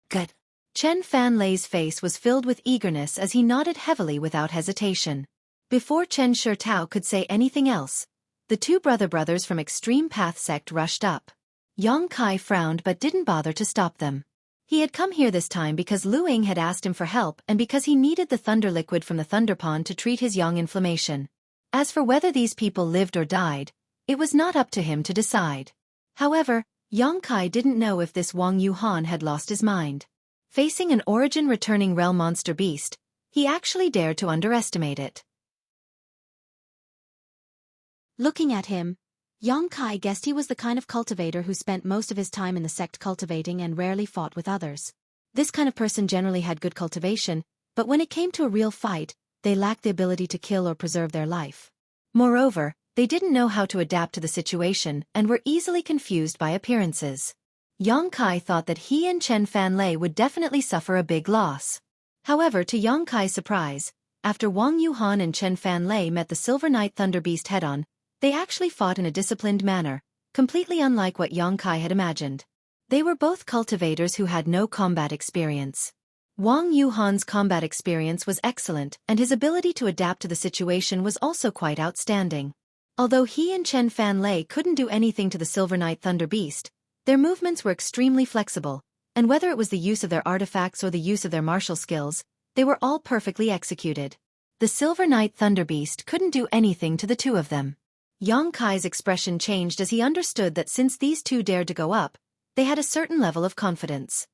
"Good." Chen Fanlei's face was filled with eagerness as he nodded heavily without hesitation. Before Chen Shitao could say anything else, the two brothers from Extreme Path sect rushed up. Yang Kai frowned but didn't bother to stop them. He had come here this time because Lu Ying had asked him for help and because he needed the thunder liquid from the thunder pond to treat his yang inflammation. As for whether these people lived or died, it was not up to him to decide. However, Yang Kai didn't know if this Wang Yuhan had lost his mind. Facing an origin-returning realm monster beast, he actually dared to underestimate it. Looking at him, Yang Kai guessed he was the kind of cultivator who spent most of his time in the sect cultivating and rarely fought with others. This kind of person generally had good cultivation, but when it came to a real fight, they lacked the ability to kill or preserve their life. Moreover, they didn't know how to adapt to the situation and were easily confused by appearances. Yang Kai thought that he and Chen Fanlei would definitely suffer a big loss. However, to Yang Kai's surprise, after Wang Yuhan and Chen Fanlei met the Silver Knight Thunder Beast head-on, they actually fought in a disciplined manner, completely unlike what Yang Kai had imagined. They were both cultivators who had no combat experience. Wang Yuhan's combat experience was excellent and his ability to adapt to the situation was also quite outstanding. Although he and Chen Fanlei couldn't do anything to the Silver Knight Thunder Beast, their movements were extremely flexible, and whether it was the use of their artifacts or the use of their martial skills, they were all perfectly executed. The Silver Knight Thunder Beast couldn't do anything to the two of them. Yang Kai's expression changed as he understood that since these two dared to go up, they had a certain level of confidence.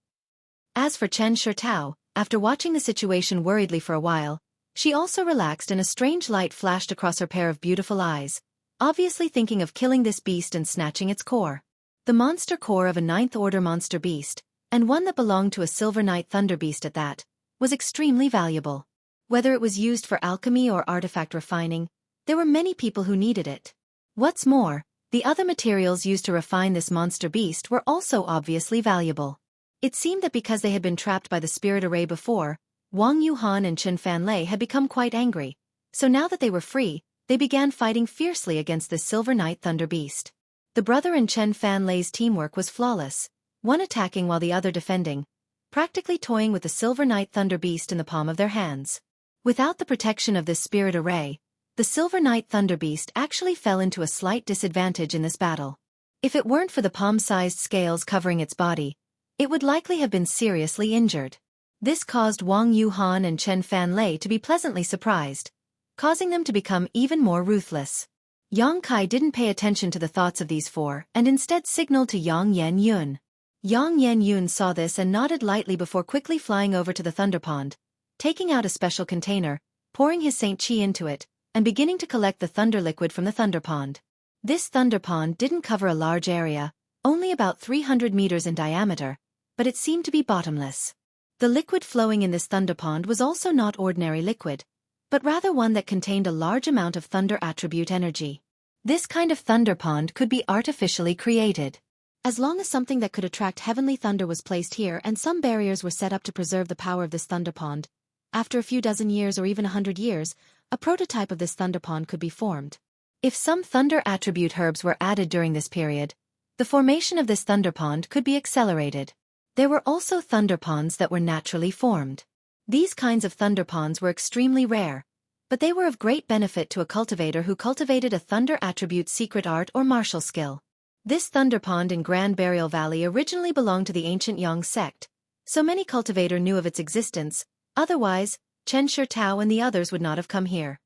As for Chen Shitao, after watching the situation worriedly for a while, she also relaxed and a strange light flashed across her pair of beautiful eyes, obviously thinking of killing this beast and snatching its core. The monster core of a 9th order monster beast, and one that belonged to a Silver Knight Thunder Beast at that, was extremely valuable. Whether it was used for alchemy or artifact refining, there were many people who needed it. What's more, the other materials used to refine this monster beast were also obviously valuable. It seemed that because they had been trapped by the spirit array before, Wang Yuhan and Chen Fanlei had become quite angry, so now that they were free, they began fighting fiercely against this Silver Knight Thunder Beast. The brother and Chen Fanlei's teamwork was flawless, one attacking while the other defending, practically toying with the Silver Night Thunder Beast in the palm of their hands. Without the protection of this spirit array, the Silver Night Thunder Beast actually fell into a slight disadvantage in this battle. If it weren't for the palm-sized scales covering its body, it would likely have been seriously injured. This caused Wang Yuhan and Chen Fanlei to be pleasantly surprised, causing them to become even more ruthless. Yang Kai didn't pay attention to the thoughts of these four and instead signaled to Yang Yan Yun. Yang Yan Yun saw this and nodded lightly before quickly flying over to the Thunder Pond, taking out a special container, pouring his Saint Qi into it, and beginning to collect the thunder liquid from the Thunder Pond. This Thunder Pond didn't cover a large area, only about 300 meters in diameter, but it seemed to be bottomless. The liquid flowing in this Thunder Pond was also not ordinary liquid, but rather one that contained a large amount of thunder attribute energy. This kind of Thunder Pond could be artificially created. As long as something that could attract heavenly thunder was placed here and some barriers were set up to preserve the power of this Thunder Pond, after a few dozen years or even 100 years, a prototype of this Thunder Pond could be formed. If some thunder attribute herbs were added during this period, the formation of this Thunder Pond could be accelerated. There were also Thunder Ponds that were naturally formed. These kinds of Thunder Ponds were extremely rare, but they were of great benefit to a cultivator who cultivated a thunder attribute secret art or martial skill. This Thunder Pond in Grand Burial Valley originally belonged to the ancient Yang sect, so many cultivator knew of its existence, otherwise, Chen Shitao and the others would not have come here.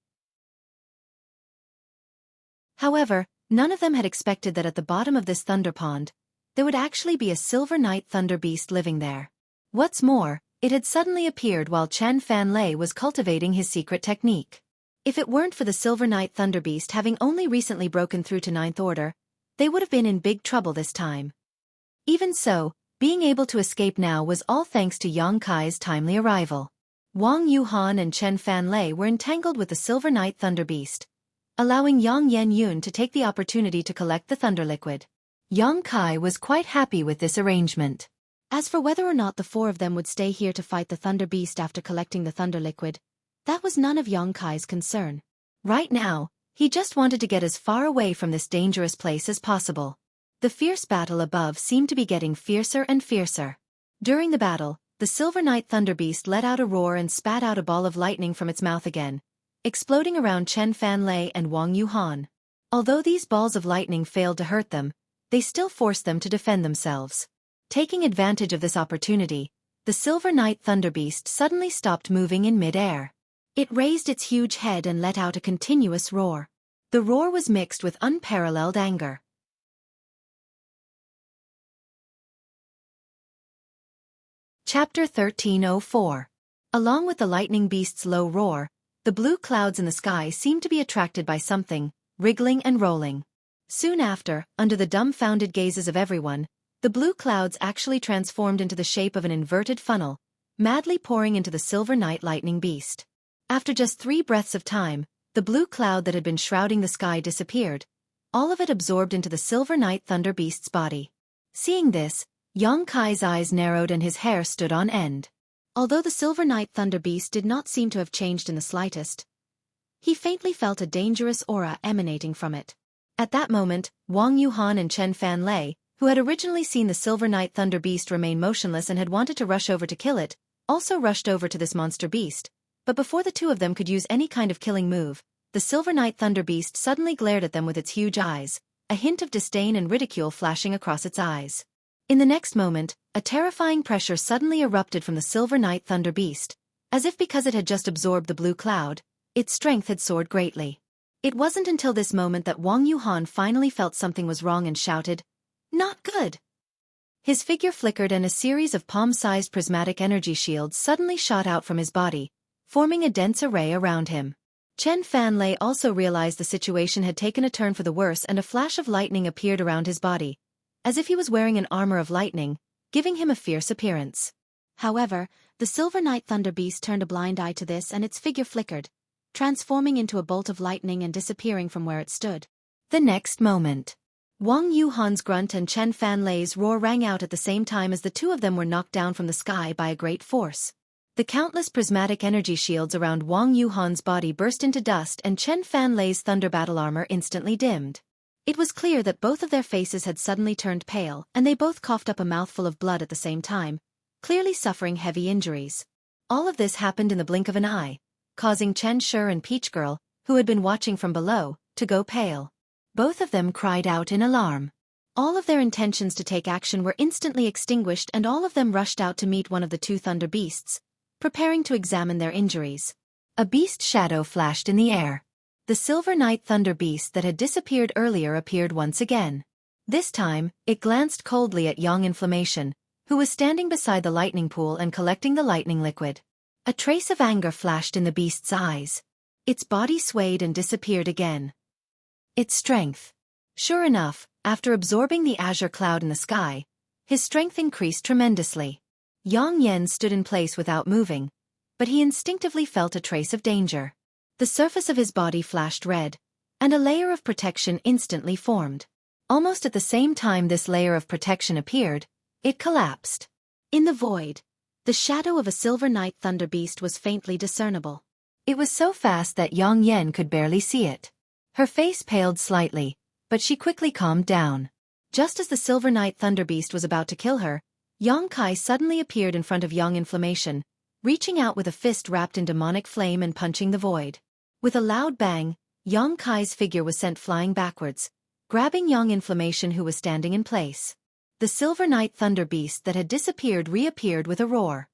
However, none of them had expected that at the bottom of this Thunder Pond, there would actually be a Silver Night Thunder Beast living there. What's more, it had suddenly appeared while Chen Fanlei was cultivating his secret technique. If it weren't for the Silver Night Thunder Beast having only recently broken through to 9th Order, they would have been in big trouble this time. Even so, being able to escape now was all thanks to Yang Kai's timely arrival. Wang Yuhan and Chen Fanlei were entangled with the Silver Night Thunder Beast, allowing Yang Yan Yun to take the opportunity to collect the thunder liquid. Yang Kai was quite happy with this arrangement. As for whether or not the four of them would stay here to fight the Thunder Beast after collecting the thunder liquid, that was none of Yang Kai's concern. Right now, he just wanted to get as far away from this dangerous place as possible. The fierce battle above seemed to be getting fiercer and fiercer. During the battle, the Silver Night Thunder Beast let out a roar and spat out a ball of lightning from its mouth again, exploding around Chen Fanlei and Wang Yuhan. Although these balls of lightning failed to hurt them, they still forced them to defend themselves. Taking advantage of this opportunity, the Silver Night Thunder Beast suddenly stopped moving in mid-air. It raised its huge head and let out a continuous roar. The roar was mixed with unparalleled anger. Chapter 1304. Along with the lightning beast's low roar, the blue clouds in the sky seemed to be attracted by something, wriggling and rolling. Soon after, under the dumbfounded gazes of everyone, the blue clouds actually transformed into the shape of an inverted funnel, madly pouring into the Silver Night Lightning Beast. After just 3 breaths of time, the blue cloud that had been shrouding the sky disappeared, all of it absorbed into the Silver Night Thunder Beast's body. Seeing this, Yang Kai's eyes narrowed and his hair stood on end. Although the Silver Night Thunder Beast did not seem to have changed in the slightest, he faintly felt a dangerous aura emanating from it. At that moment, Wang Yuhan and Chen Fanlei, who had originally seen the Silver Night Thunder Beast remain motionless and had wanted to rush over to kill it, also rushed over to this monster beast, but before the two of them could use any kind of killing move, the Silver Night Thunder Beast suddenly glared at them with its huge eyes, a hint of disdain and ridicule flashing across its eyes. In the next moment, a terrifying pressure suddenly erupted from the Silver Night Thunder Beast, as if because it had just absorbed the blue cloud, its strength had soared greatly. It wasn't until this moment that Wang Yuhan finally felt something was wrong and shouted, "Not good!" His figure flickered and a series of palm-sized prismatic energy shields suddenly shot out from his body, forming a dense array around him. Chen Fanlei also realized the situation had taken a turn for the worse and a flash of lightning appeared around his body, as if he was wearing an armor of lightning, giving him a fierce appearance. However, the Silver Night Thunder Beast turned a blind eye to this and its figure flickered, transforming into a bolt of lightning and disappearing from where it stood. The next moment, Wang Yuhan's grunt and Chen Fanlei's roar rang out at the same time as the two of them were knocked down from the sky by a great force. The countless prismatic energy shields around Wang Yuhan's body burst into dust and Chen Fanlei's thunder battle armor instantly dimmed. It was clear that both of their faces had suddenly turned pale and they both coughed up a mouthful of blood at the same time, clearly suffering heavy injuries. All of this happened in the blink of an eye, causing Chen Shi and Peach Girl, who had been watching from below, to go pale. Both of them cried out in alarm. All of their intentions to take action were instantly extinguished, and all of them rushed out to meet one of the two thunder beasts, preparing to examine their injuries. A beast shadow flashed in the air. The Silver Night Thunder Beast that had disappeared earlier appeared once again. This time, it glanced coldly at young Inflammation, who was standing beside the lightning pool and collecting the lightning liquid. A trace of anger flashed in the beast's eyes. Its body swayed and disappeared again. Its strength. Sure enough, after absorbing the azure cloud in the sky, his strength increased tremendously. Yang Yen stood in place without moving, but he instinctively felt a trace of danger. The surface of his body flashed red, and a layer of protection instantly formed. Almost at the same time this layer of protection appeared, it collapsed. In the void, the shadow of a Silver Night Thunder Beast was faintly discernible. It was so fast that Yang Yen could barely see it. Her face paled slightly, but she quickly calmed down. Just as the Silver Night Thunder Beast was about to kill her, Yang Kai suddenly appeared in front of Young Inflammation, reaching out with a fist wrapped in demonic flame and punching the void. With a loud bang, Yang Kai's figure was sent flying backwards, grabbing Young Inflammation who was standing in place. The Silver Night Thunder Beast that had disappeared reappeared with a roar.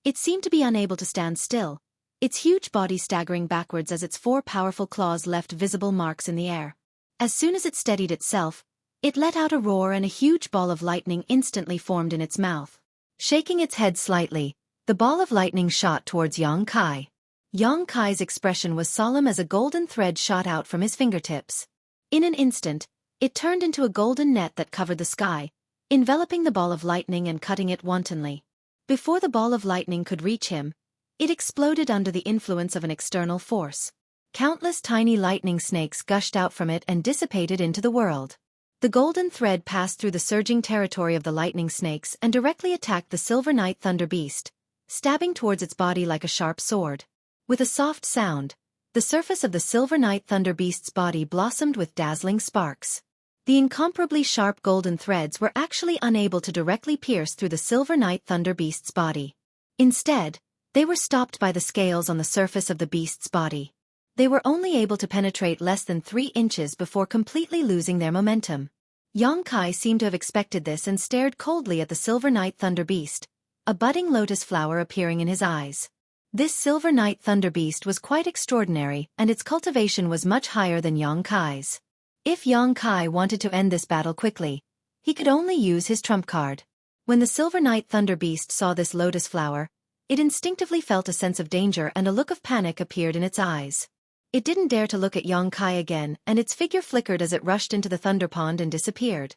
It seemed to be unable to stand still, its huge body staggering backwards as its four powerful claws left visible marks in the air. As soon as it steadied itself, it let out a roar and a huge ball of lightning instantly formed in its mouth. Shaking its head slightly, the ball of lightning shot towards Yang Kai. Yang Kai's expression was solemn as a golden thread shot out from his fingertips. In an instant, it turned into a golden net that covered the sky, enveloping the ball of lightning and cutting it wantonly. Before the ball of lightning could reach him, it exploded under the influence of an external force. Countless tiny lightning snakes gushed out from it and dissipated into the world. The golden thread passed through the surging territory of the lightning snakes and directly attacked the Silver Night Thunder Beast, stabbing towards its body like a sharp sword. With a soft sound, the surface of the Silver Night Thunder Beast's body blossomed with dazzling sparks. The incomparably sharp golden threads were actually unable to directly pierce through the Silver Night Thunder Beast's body. Instead, they were stopped by the scales on the surface of the beast's body. They were only able to penetrate less than 3 inches before completely losing their momentum. Yang Kai seemed to have expected this and stared coldly at the Silver Night Thunder Beast, a budding lotus flower appearing in his eyes. This Silver Night Thunder Beast was quite extraordinary, and its cultivation was much higher than Yang Kai's. If Yang Kai wanted to end this battle quickly, he could only use his trump card. When the Silver Night Thunder Beast saw this lotus flower, it instinctively felt a sense of danger and a look of panic appeared in its eyes. It didn't dare to look at Yang Kai again, and its figure flickered as it rushed into the thunder pond and disappeared.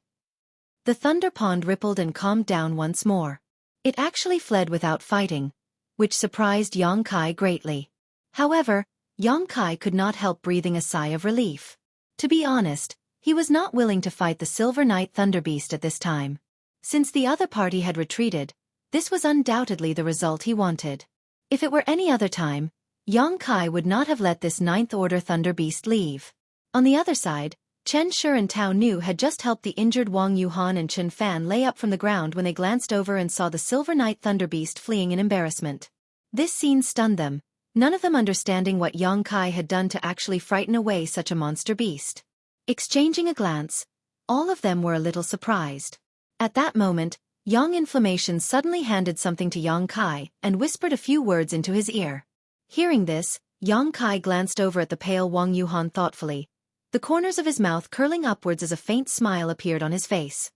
The thunder pond rippled and calmed down once more. It actually fled without fighting, which surprised Yang Kai greatly. However, Yang Kai could not help breathing a sigh of relief. To be honest, he was not willing to fight the Silver Night Thunder Beast at this time. Since the other party had retreated, this was undoubtedly the result he wanted. If it were any other time, Yang Kai would not have let this Ninth Order Thunder Beast leave. On the other side, Chen Shi and Tao Nu had just helped the injured Wang Yuhan and Chen Fan lay up from the ground when they glanced over and saw the Silver Night Thunder Beast fleeing in embarrassment. This scene stunned them, none of them understanding what Yang Kai had done to actually frighten away such a monster beast. Exchanging a glance, all of them were a little surprised. At that moment, Young Inflammation suddenly handed something to Yang Kai and whispered a few words into his ear. Hearing this, Yang Kai glanced over at the pale Wang Yuhan thoughtfully, the corners of his mouth curling upwards as a faint smile appeared on his face.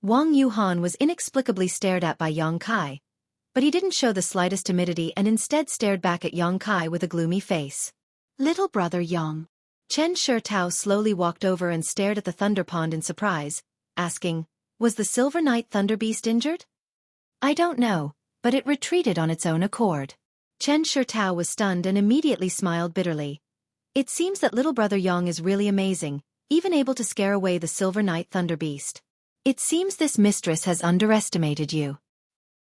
Wang Yuhan was inexplicably stared at by Yang Kai, but he didn't show the slightest timidity and instead stared back at Yang Kai with a gloomy face. Little brother Yang. Chen Shi Tao slowly walked over and stared at the thunder pond in surprise, asking, "Was the Silver Night Thunder Beast injured?" "I don't know, but it retreated on its own accord." Chen Shi Tao was stunned and immediately smiled bitterly. It seems that little brother Yang is really amazing, even able to scare away the Silver Night Thunder Beast. It seems this mistress has underestimated you.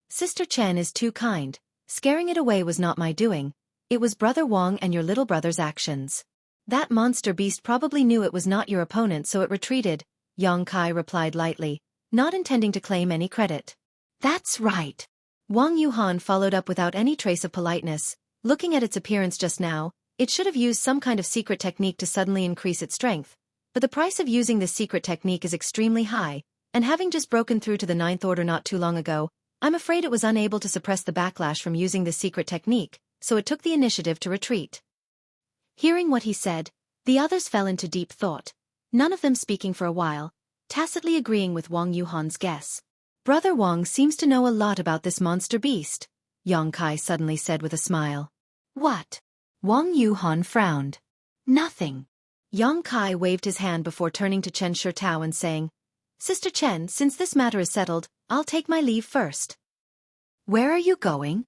Sister Chen is too kind. Scaring it away was not my doing. It was Brother Wang and your little brother's actions. That monster beast probably knew it was not your opponent, so it retreated, Yang Kai replied lightly, not intending to claim any credit. That's right. Wang Yuhan followed up without any trace of politeness. Looking at its appearance just now, it should have used some kind of secret technique to suddenly increase its strength. But the price of using this secret technique is extremely high, and having just broken through to the Ninth Order not too long ago, I'm afraid it was unable to suppress the backlash from using this secret technique, so it took the initiative to retreat. Hearing what he said, the others fell into deep thought, none of them speaking for a while, tacitly agreeing with Wang Yuhan's guess. Brother Wang seems to know a lot about this monster beast, Yang Kai suddenly said with a smile. What? Wang Yuhan frowned. Nothing. Yang Kai waved his hand before turning to Chen Shitao and saying, Sister Chen, since this matter is settled, I'll take my leave first. Where are you going?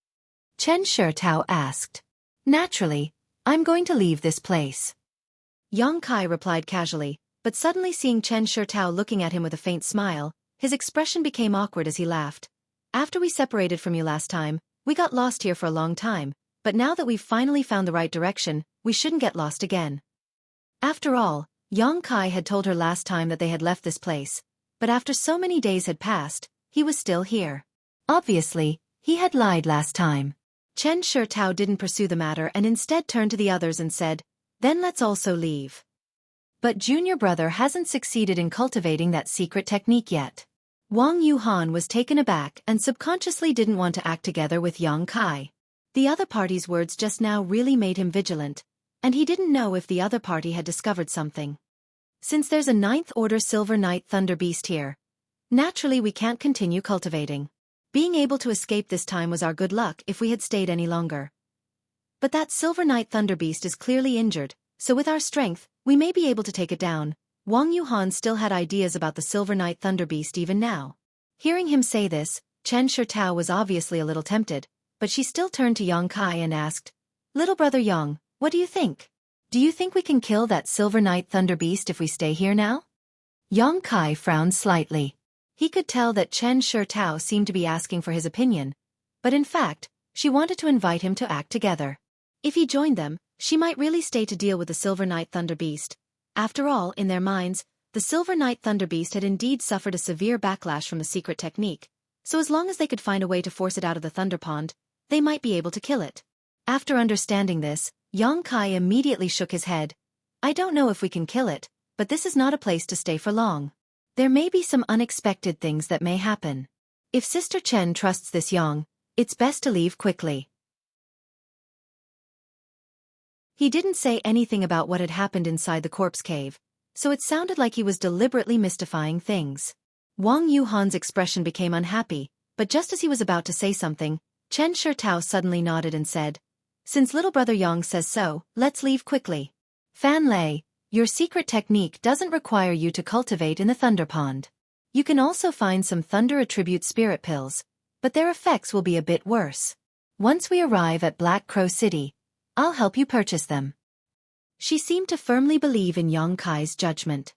Chen Shitao asked. Naturally, I'm going to leave this place. Yang Kai replied casually, but suddenly seeing Chen Shitao looking at him with a faint smile, his expression became awkward as he laughed. After we separated from you last time, we got lost here for a long time, but now that we've finally found the right direction, we shouldn't get lost again. After all, Yang Kai had told her last time that they had left this place, but after so many days had passed, he was still here. Obviously, he had lied last time. Chen Shitao didn't pursue the matter and instead turned to the others and said, Then let's also leave. But junior brother hasn't succeeded in cultivating that secret technique yet. Wang Yuhan was taken aback and subconsciously didn't want to act together with Yang Kai. The other party's words just now really made him vigilant, and he didn't know if the other party had discovered something. Since there's a Ninth Order Silver Knight Thunder Beast here, naturally we can't continue cultivating. Being able to escape this time was our good luck if we had stayed any longer. But that Silver Knight Thunder Beast is clearly injured, so with our strength, we may be able to take it down. Wang Yuhan still had ideas about the Silver Knight Thunder Beast even now. Hearing him say this, Chen Shitao was obviously a little tempted, but she still turned to Yang Kai and asked, Little brother Yang, what do you think? Do you think we can kill that Silver Knight Thunder Beast if we stay here now? Yang Kai frowned slightly. He could tell that Chen Shitao seemed to be asking for his opinion, but in fact, she wanted to invite him to act together. If he joined them, she might really stay to deal with the Silver Knight Thunder Beast. After all, in their minds, the Silver Knight Thunder Beast had indeed suffered a severe backlash from the secret technique, so as long as they could find a way to force it out of the Thunder Pond, they might be able to kill it. After understanding this, Yang Kai immediately shook his head. I don't know if we can kill it, but this is not a place to stay for long. There may be some unexpected things that may happen. If Sister Chen trusts this Yang, it's best to leave quickly. He didn't say anything about what had happened inside the corpse cave, so it sounded like he was deliberately mystifying things. Wang Yuhan's expression became unhappy, but just as he was about to say something, Chen Shitao suddenly nodded and said, Since little brother Yang says so, let's leave quickly. Fan Lei, your secret technique doesn't require you to cultivate in the Thunder Pond. You can also find some Thunder Attribute Spirit Pills, but their effects will be a bit worse. Once we arrive at Black Crow City, I'll help you purchase them. She seemed to firmly believe in Yang Kai's judgment.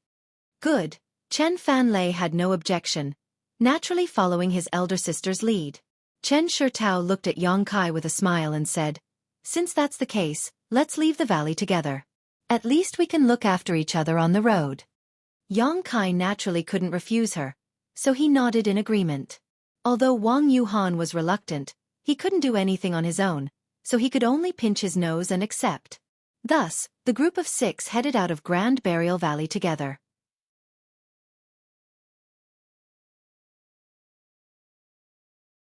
Good. Chen Fan Lei had no objection, naturally following his elder sister's lead. Chen Shitao looked at Yang Kai with a smile and said, Since that's the case, let's leave the valley together. At least we can look after each other on the road. Yang Kai naturally couldn't refuse her, so he nodded in agreement. Although Wang Yuhan was reluctant, he couldn't do anything on his own, so he could only pinch his nose and accept. Thus, the group of 6 headed out of Grand Burial Valley together.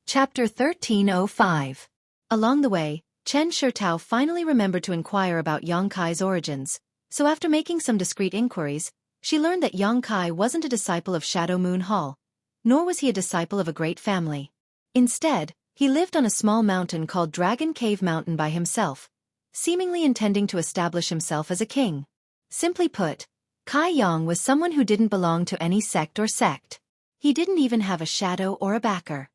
Chapter 1305. Along the way, Chen Shitao finally remembered to inquire about Yang Kai's origins, so after making some discreet inquiries, she learned that Yang Kai wasn't a disciple of Shadow Moon Hall, nor was he a disciple of a great family. Instead, he lived on a small mountain called Dragon Cave Mountain by himself, seemingly intending to establish himself as a king. Simply put, Kai Yang was someone who didn't belong to any sect or sect. He didn't even have a shadow or a backer.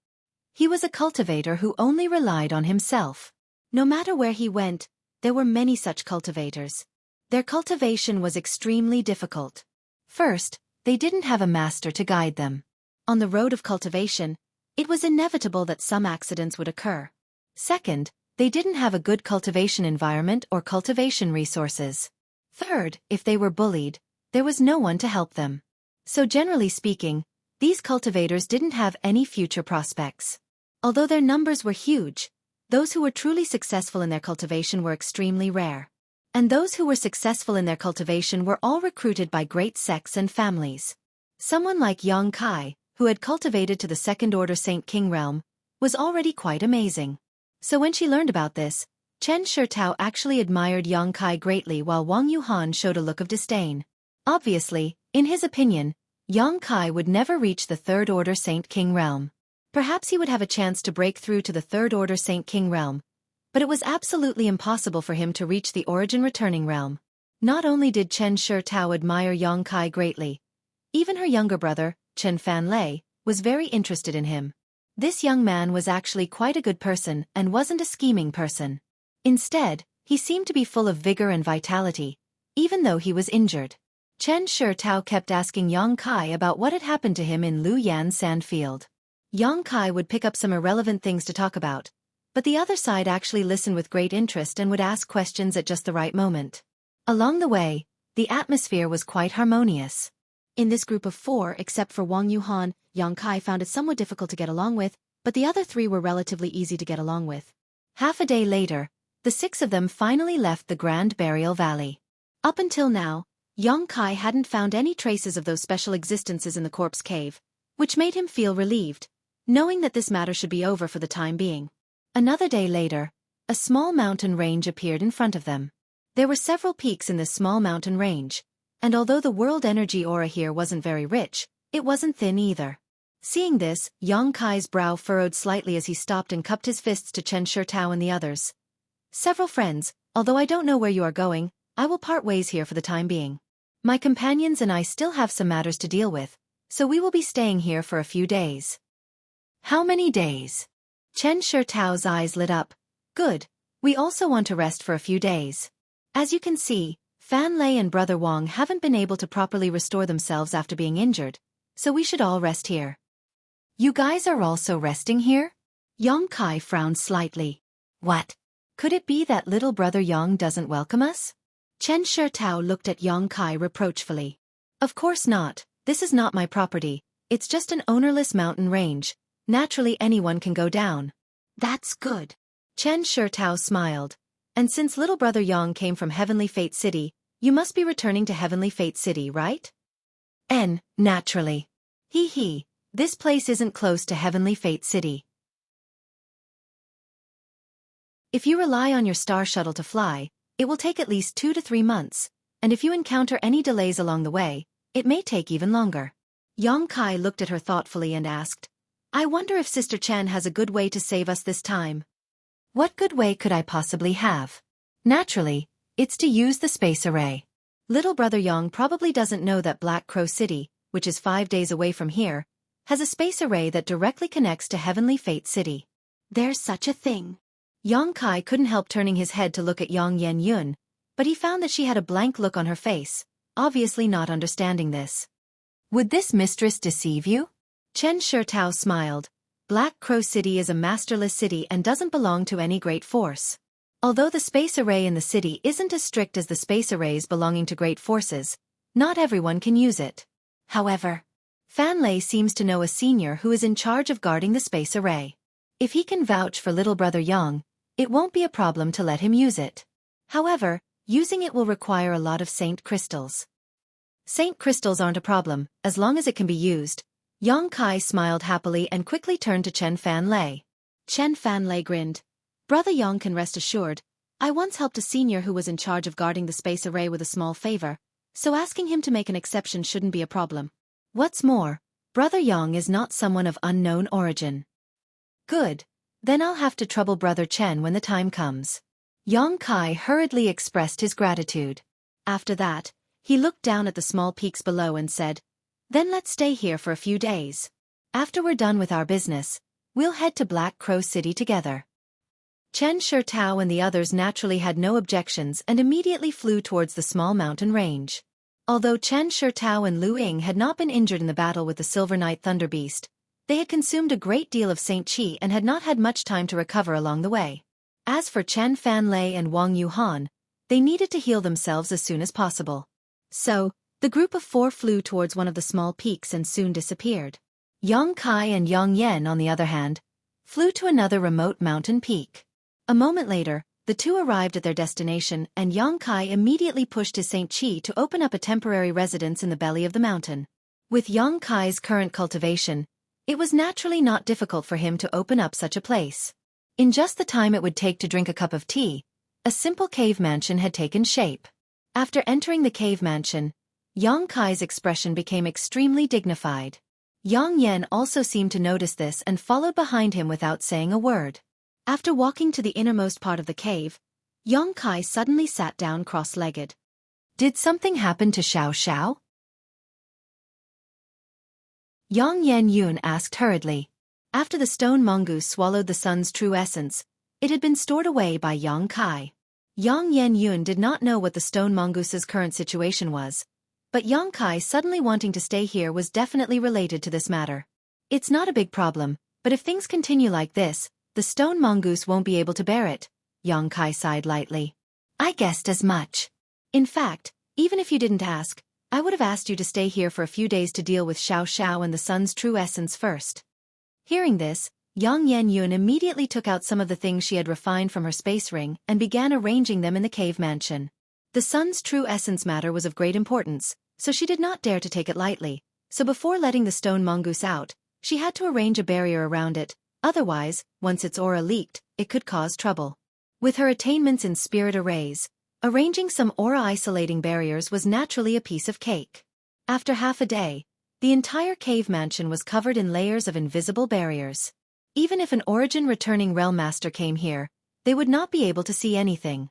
He was a cultivator who only relied on himself. No matter where he went, there were many such cultivators. Their cultivation was extremely difficult. First, they didn't have a master to guide them. On the road of cultivation, it was inevitable that some accidents would occur. Second, they didn't have a good cultivation environment or cultivation resources. Third, if they were bullied, there was no one to help them. So generally speaking, these cultivators didn't have any future prospects. Although their numbers were huge, those who were truly successful in their cultivation were extremely rare. And those who were successful in their cultivation were all recruited by great sects and families. Someone like Yang Kai, who had cultivated to the second-order Saint King realm, was already quite amazing. So when she learned about this, Chen Shitao actually admired Yang Kai greatly while Wang Yuhan showed a look of disdain. Obviously, in his opinion, Yang Kai would never reach the third-order Saint King realm. Perhaps he would have a chance to break through to the third-order Saint King realm, but it was absolutely impossible for him to reach the origin returning realm. Not only did Chen Shitao admire Yang Kai greatly, even her younger brother, Chen Fanlei, was very interested in him. This young man was actually quite a good person and wasn't a scheming person. Instead, he seemed to be full of vigor and vitality, even though he was injured. Chen Shitao kept asking Yang Kai about what had happened to him in Lu Yan sandfield. Yang Kai would pick up some irrelevant things to talk about, but the other side actually listened with great interest and would ask questions at just the right moment. Along the way, the atmosphere was quite harmonious. In this group of 4, except for Wang Yuhan, Yang Kai found it somewhat difficult to get along with, but the other 3 were relatively easy to get along with. Half a day later, the 6 of them finally left the Grand Burial Valley. Up until now, Yang Kai hadn't found any traces of those special existences in the corpse cave, which made him feel relieved, knowing that this matter should be over for the time being. Another day later, a small mountain range appeared in front of them. There were several peaks in this small mountain range, and although the world energy aura here wasn't very rich, it wasn't thin either. Seeing this, Yang Kai's brow furrowed slightly as he stopped and cupped his fists to Chen Shitao and the others. Several friends, although I don't know where you are going, I will part ways here for the time being. My companions and I still have some matters to deal with, so we will be staying here for a few days. How many days? Chen Shitao's eyes lit up. Good. We also want to rest for a few days. As you can see, Fan Lei and Brother Wang haven't been able to properly restore themselves after being injured, so we should all rest here. You guys are also resting here? Yang Kai frowned slightly. What? Could it be that little brother Yang doesn't welcome us? Chen Shitao looked at Yang Kai reproachfully. Of course not, this is not my property, it's just an ownerless mountain range. Naturally anyone can go down. That's good. Chen Shitao smiled. And since little brother Yang came from Heavenly Fate City, you must be returning to Heavenly Fate City, right? Naturally. Hee, this place isn't close to Heavenly Fate City. If you rely on your star shuttle to fly, it will take at least 2 to 3 months, and if you encounter any delays along the way, it may take even longer. Yang Kai looked at her thoughtfully and asked, I wonder if Sister Chen has a good way to save us this time. What good way could I possibly have? Naturally, it's to use the space array. Little brother Yang probably doesn't know that Black Crow City, which is 5 days away from here, has a space array that directly connects to Heavenly Fate City. There's such a thing. Yang Kai couldn't help turning his head to look at Yang Yen Yun, but he found that she had a blank look on her face, obviously not understanding this. Would this mistress deceive you? Chen Shitao smiled. Black Crow City is a masterless city and doesn't belong to any great force. Although the space array in the city isn't as strict as the space arrays belonging to great forces, not everyone can use it. However, Fan Lei seems to know a senior who is in charge of guarding the space array. If he can vouch for little brother Yang, it won't be a problem to let him use it. However, using it will require a lot of saint crystals. Saint crystals aren't a problem, as long as it can be used. Yang Kai smiled happily and quickly turned to Chen Fan Lei. Chen Fan Lei grinned. Brother Yang can rest assured. I once helped a senior who was in charge of guarding the space array with a small favor, so asking him to make an exception shouldn't be a problem. What's more, Brother Yang is not someone of unknown origin. Good. Then I'll have to trouble Brother Chen when the time comes. Yang Kai hurriedly expressed his gratitude. After that, he looked down at the small peaks below and said, Then let's stay here for a few days. After we're done with our business, we'll head to Black Crow City together. Chen Shitao and the others naturally had no objections and immediately flew towards the small mountain range. Although Chen Shitao and Lu Ying had not been injured in the battle with the Silver Knight Thunder Beast, they had consumed a great deal of Saint Qi and had not had much time to recover along the way. As for Chen Fan Lei and Wang Yuhan, they needed to heal themselves as soon as possible. So, The group of four flew towards one of the small peaks and soon disappeared. Yang Kai and Yang Yen, on the other hand, flew to another remote mountain peak. A moment later, the two arrived at their destination and Yang Kai immediately pushed his Xueqi to open up a temporary residence in the belly of the mountain. With Yang Kai's current cultivation, it was naturally not difficult for him to open up such a place. In just the time it would take to drink a cup of tea, a simple cave mansion had taken shape. After entering the cave mansion, Yang Kai's expression became extremely dignified. Yang Yen also seemed to notice this and followed behind him without saying a word. After walking to the innermost part of the cave, Yang Kai suddenly sat down cross-legged. Did something happen to Xiao Xiao? Yang Yen Yun asked hurriedly. After the stone mongoose swallowed the sun's true essence, it had been stored away by Yang Kai. Yang Yen Yun did not know what the stone mongoose's current situation was, but Yang Kai suddenly wanting to stay here was definitely related to this matter. It's not a big problem, but if things continue like this, the stone mongoose won't be able to bear it, Yang Kai sighed lightly. I guessed as much. In fact, even if you didn't ask, I would have asked you to stay here for a few days to deal with Xiao Xiao and the sun's true essence first. Hearing this, Yang Yen Yun immediately took out some of the things she had refined from her space ring and began arranging them in the cave mansion. The sun's true essence matter was of great importance, so she did not dare to take it lightly, so before letting the stone mongoose out, she had to arrange a barrier around it, otherwise, once its aura leaked, it could cause trouble. With her attainments in spirit arrays, arranging some aura-isolating barriers was naturally a piece of cake. After half a day, the entire cave mansion was covered in layers of invisible barriers. Even if an origin-returning realm master came here, they would not be able to see anything.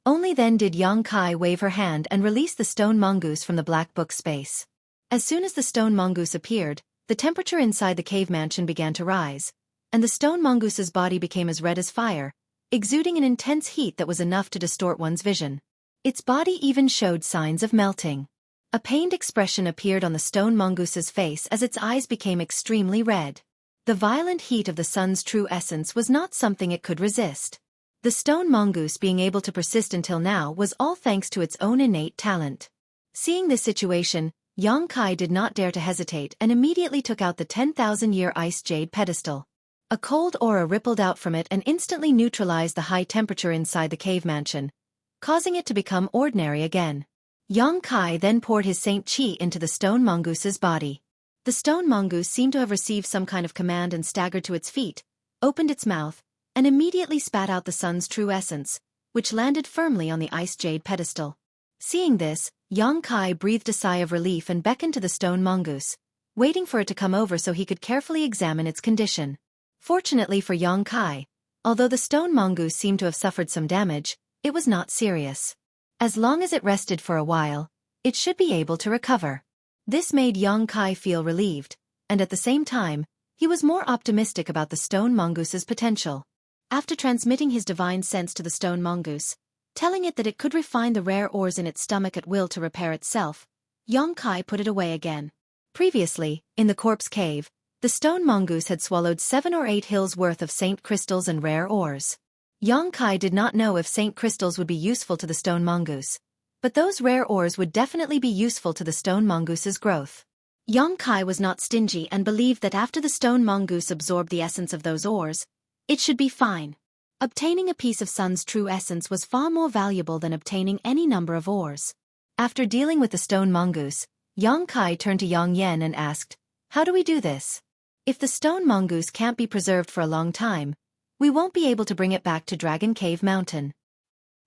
Only then did Yang Kai wave her hand and release the stone mongoose from the black book space. As soon as the stone mongoose appeared, the temperature inside the cave mansion began to rise, and the stone mongoose's body became as red as fire, exuding an intense heat that was enough to distort one's vision. Its body even showed signs of melting. A pained expression appeared on the stone mongoose's face as its eyes became extremely red. The violent heat of the sun's true essence was not something it could resist. The stone mongoose being able to persist until now was all thanks to its own innate talent. Seeing this situation, Yang Kai did not dare to hesitate and immediately took out the 10,000-year ice jade pedestal. A cold aura rippled out from it and instantly neutralized the high temperature inside the cave mansion, causing it to become ordinary again. Yang Kai then poured his Xueqi into the stone mongoose's body. The stone mongoose seemed to have received some kind of command and staggered to its feet, opened its mouth, and immediately spat out the sun's true essence, which landed firmly on the ice jade pedestal. Seeing this, Yang Kai breathed a sigh of relief and beckoned to the stone mongoose, waiting for it to come over so he could carefully examine its condition. Fortunately for Yang Kai, although the stone mongoose seemed to have suffered some damage, it was not serious. As long as it rested for a while, it should be able to recover. This made Yang Kai feel relieved, and at the same time, he was more optimistic about the stone mongoose's potential. After transmitting his divine sense to the stone mongoose, telling it that it could refine the rare ores in its stomach at will to repair itself, Yang Kai put it away again. Previously, in the corpse cave, the stone mongoose had swallowed 7 or 8 hills worth of saint crystals and rare ores. Yang Kai did not know if saint crystals would be useful to the stone mongoose, but those rare ores would definitely be useful to the stone mongoose's growth. Yang Kai was not stingy and believed that after the stone mongoose absorbed the essence of those ores, it should be fine. Obtaining a piece of sun's true essence was far more valuable than obtaining any number of ores. After dealing with the stone mongoose, Yang Kai turned to Yang Yen and asked, "How do we do this? If the stone mongoose can't be preserved for a long time, we won't be able to bring it back to Dragon Cave Mountain.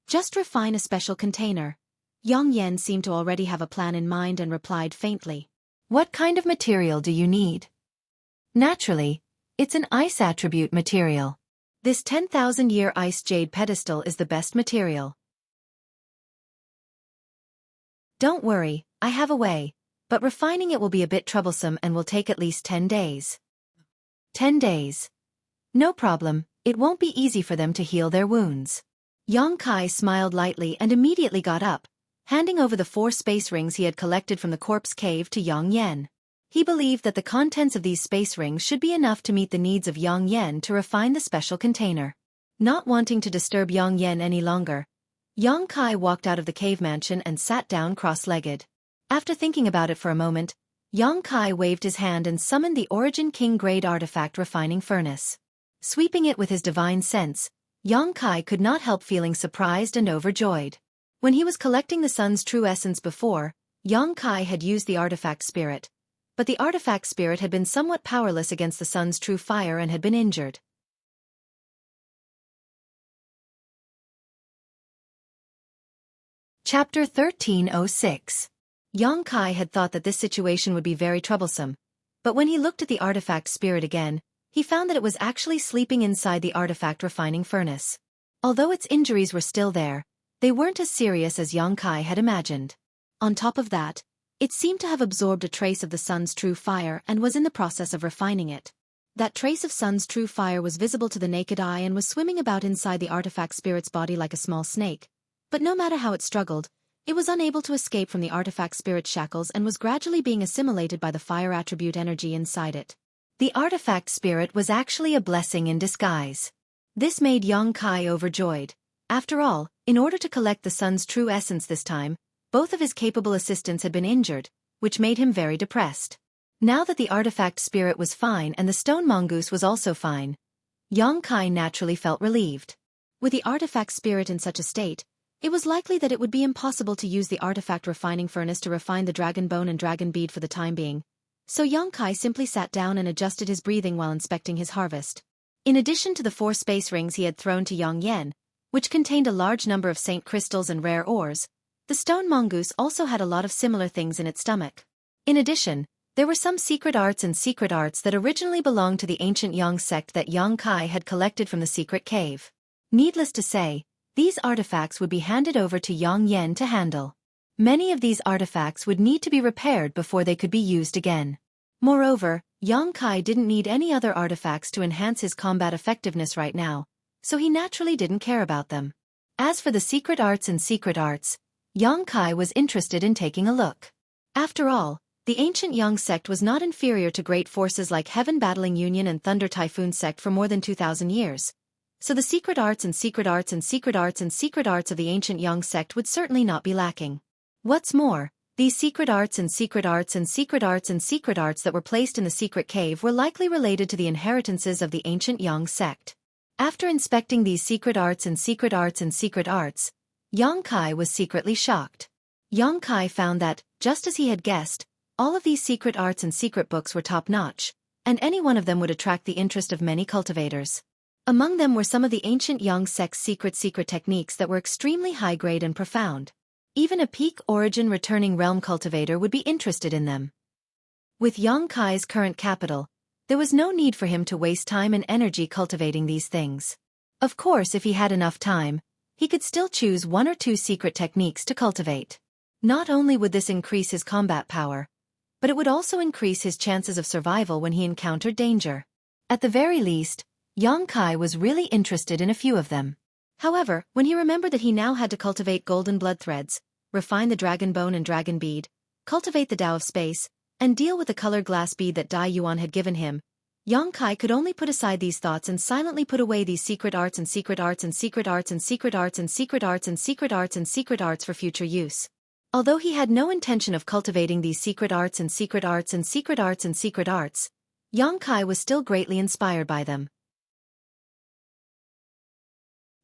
Just refine a special container." Yang Yen seemed to already have a plan in mind and replied faintly, "What kind of material do you need?" "Naturally, it's an ice attribute material. This 10,000-year ice jade pedestal is the best material." "Don't worry, I have a way, but refining it will be a bit troublesome and will take at least 10 days. 10 days. No problem, it won't be easy for them to heal their wounds." Yang Kai smiled lightly and immediately got up, handing over the 4 space rings he had collected from the corpse cave to Yang Yen. He believed that the contents of these space rings should be enough to meet the needs of Yang Yen to refine the special container. Not wanting to disturb Yang Yen any longer, Yang Kai walked out of the cave mansion and sat down cross-legged. After thinking about it for a moment, Yang Kai waved his hand and summoned the Origin King Grade Artifact Refining Furnace. Sweeping it with his divine sense, Yang Kai could not help feeling surprised and overjoyed. When he was collecting the sun's true essence before, Yang Kai had used the artifact spirit, but the artifact spirit had been somewhat powerless against the sun's true fire and had been injured. Chapter 1306. Yang Kai had thought that this situation would be very troublesome, but when he looked at the artifact spirit again, he found that it was actually sleeping inside the artifact refining furnace. Although its injuries were still there, they weren't as serious as Yang Kai had imagined. On top of that, it seemed to have absorbed a trace of the sun's true fire and was in the process of refining it. That trace of sun's true fire was visible to the naked eye and was swimming about inside the artifact spirit's body like a small snake. But no matter how it struggled, it was unable to escape from the artifact spirit's shackles and was gradually being assimilated by the fire attribute energy inside it. The artifact spirit was actually a blessing in disguise. This made Yang Kai overjoyed. After all, in order to collect the sun's true essence this time, both of his capable assistants had been injured, which made him very depressed. Now that the artifact spirit was fine and the stone mongoose was also fine, Yang Kai naturally felt relieved. With the artifact spirit in such a state, it was likely that it would be impossible to use the artifact refining furnace to refine the dragon bone and dragon bead for the time being, so Yang Kai simply sat down and adjusted his breathing while inspecting his harvest. In addition to the 4 space rings he had thrown to Yang Yen, which contained a large number of saint crystals and rare ores, the stone mongoose also had a lot of similar things in its stomach. In addition, there were some secret arts that originally belonged to the ancient Yang sect that Yang Kai had collected from the secret cave. Needless to say, these artifacts would be handed over to Yang Yen to handle. Many of these artifacts would need to be repaired before they could be used again. Moreover, Yang Kai didn't need any other artifacts to enhance his combat effectiveness right now, so he naturally didn't care about them. As for the secret arts, Yang Kai was interested in taking a look. After all, the ancient Yang sect was not inferior to great forces like Heaven Battling Union and Thunder Typhoon sect for more than 2,000 years. So the secret arts of the ancient Yang sect would certainly not be lacking. What's more, these secret arts that were placed in the secret cave were likely related to the inheritances of the ancient Yang sect. After inspecting these secret arts, Yang Kai was secretly shocked. Yang Kai found that, just as he had guessed, all of these secret arts and secret books were top-notch, and any one of them would attract the interest of many cultivators. Among them were some of the ancient Yang sect's secret techniques that were extremely high-grade and profound. Even a peak origin returning realm cultivator would be interested in them. With Yang Kai's current capital, there was no need for him to waste time and energy cultivating these things. Of course, if he had enough time, he could still choose 1 or 2 secret techniques to cultivate. Not only would this increase his combat power, but it would also increase his chances of survival when he encountered danger. At the very least, Yang Kai was really interested in a few of them. However, when he remembered that he now had to cultivate golden blood threads, refine the dragon bone and dragon bead, cultivate the Tao of space, and deal with the colored glass bead that Dai Yuan had given him, Yang Kai could only put aside these thoughts and silently put away these secret arts for future use. Although he had no intention of cultivating these secret arts, Yang Kai was still greatly inspired by them.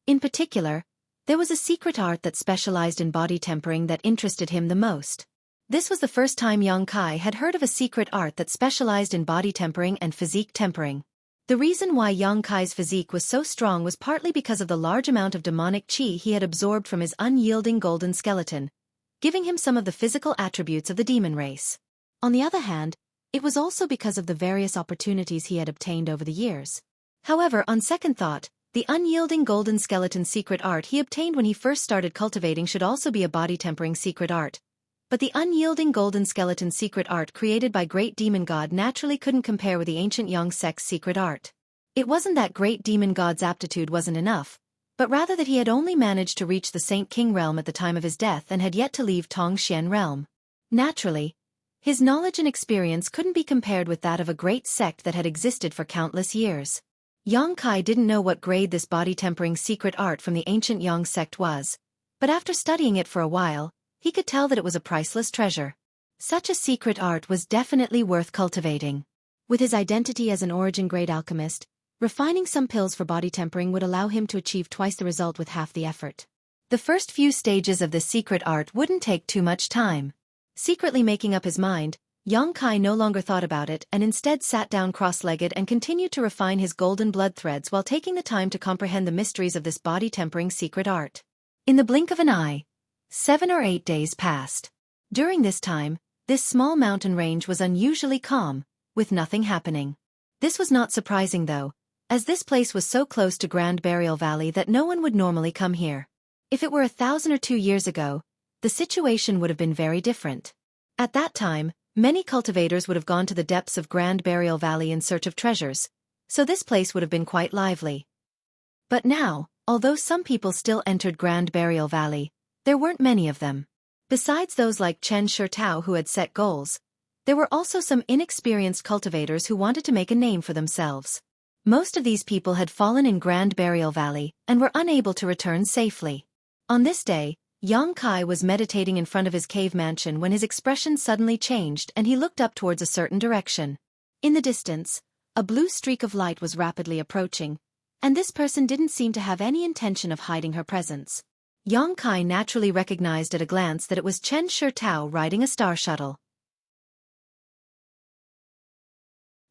In particular, there was a secret art that specialized in body tempering that interested him the most. This was the first time Yang Kai had heard of a secret art that specialized in body tempering and physique tempering. The reason why Yang Kai's physique was so strong was partly because of the large amount of demonic qi he had absorbed from his unyielding golden skeleton, giving him some of the physical attributes of the demon race. On the other hand, it was also because of the various opportunities he had obtained over the years. However, on second thought, the unyielding golden skeleton secret art he obtained when he first started cultivating should also be a body tempering secret art. But the unyielding golden skeleton secret art created by Great Demon God naturally couldn't compare with the ancient Yang sect's secret art. It wasn't that Great Demon God's aptitude wasn't enough, but rather that he had only managed to reach the Saint King realm at the time of his death and had yet to leave Tongxian realm. Naturally, his knowledge and experience couldn't be compared with that of a great sect that had existed for countless years. Yang Kai didn't know what grade this body-tempering secret art from the ancient Yang sect was, but after studying it for a while, he could tell that it was a priceless treasure. Such a secret art was definitely worth cultivating. With his identity as an origin-grade alchemist, refining some pills for body tempering would allow him to achieve twice the result with half the effort. The first few stages of this secret art wouldn't take too much time. Secretly making up his mind, Yang Kai no longer thought about it and instead sat down cross-legged and continued to refine his golden blood threads while taking the time to comprehend the mysteries of this body-tempering secret art. In the blink of an eye, 7 or 8 days passed. During this time, this small mountain range was unusually calm, with nothing happening. This was not surprising though, as this place was so close to Grand Burial Valley that no one would normally come here. If it were 1,000 or 2 years ago, the situation would have been very different. At that time, many cultivators would have gone to the depths of Grand Burial Valley in search of treasures, so this place would have been quite lively. But now, although some people still entered Grand Burial Valley, there weren't many of them. Besides those like Chen Shurtao who had set goals, there were also some inexperienced cultivators who wanted to make a name for themselves. Most of these people had fallen in Grand Burial Valley and were unable to return safely. On this day, Yang Kai was meditating in front of his cave mansion when his expression suddenly changed and he looked up towards a certain direction. In the distance, a blue streak of light was rapidly approaching, and this person didn't seem to have any intention of hiding her presence. Yang Kai naturally recognized at a glance that it was Chen Shurtao riding a star shuttle.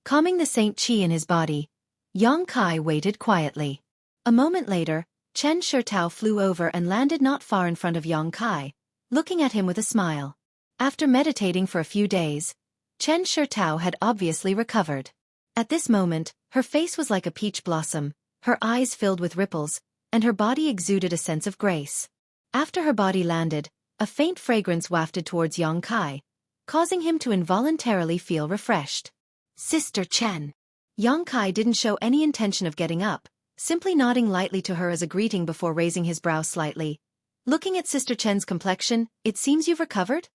Calming the Saint Qi in his body, Yang Kai waited quietly. A moment later, Chen Shurtao flew over and landed not far in front of Yang Kai, looking at him with a smile. After meditating for a few days, Chen Shurtao had obviously recovered. At this moment, her face was like a peach blossom, her eyes filled with ripples, and her body exuded a sense of grace. After her body landed, a faint fragrance wafted towards Yang Kai, causing him to involuntarily feel refreshed. Sister Chen. Yang Kai didn't show any intention of getting up, simply nodding lightly to her as a greeting before raising his brow slightly. Looking at Sister Chen's complexion, it seems you've recovered?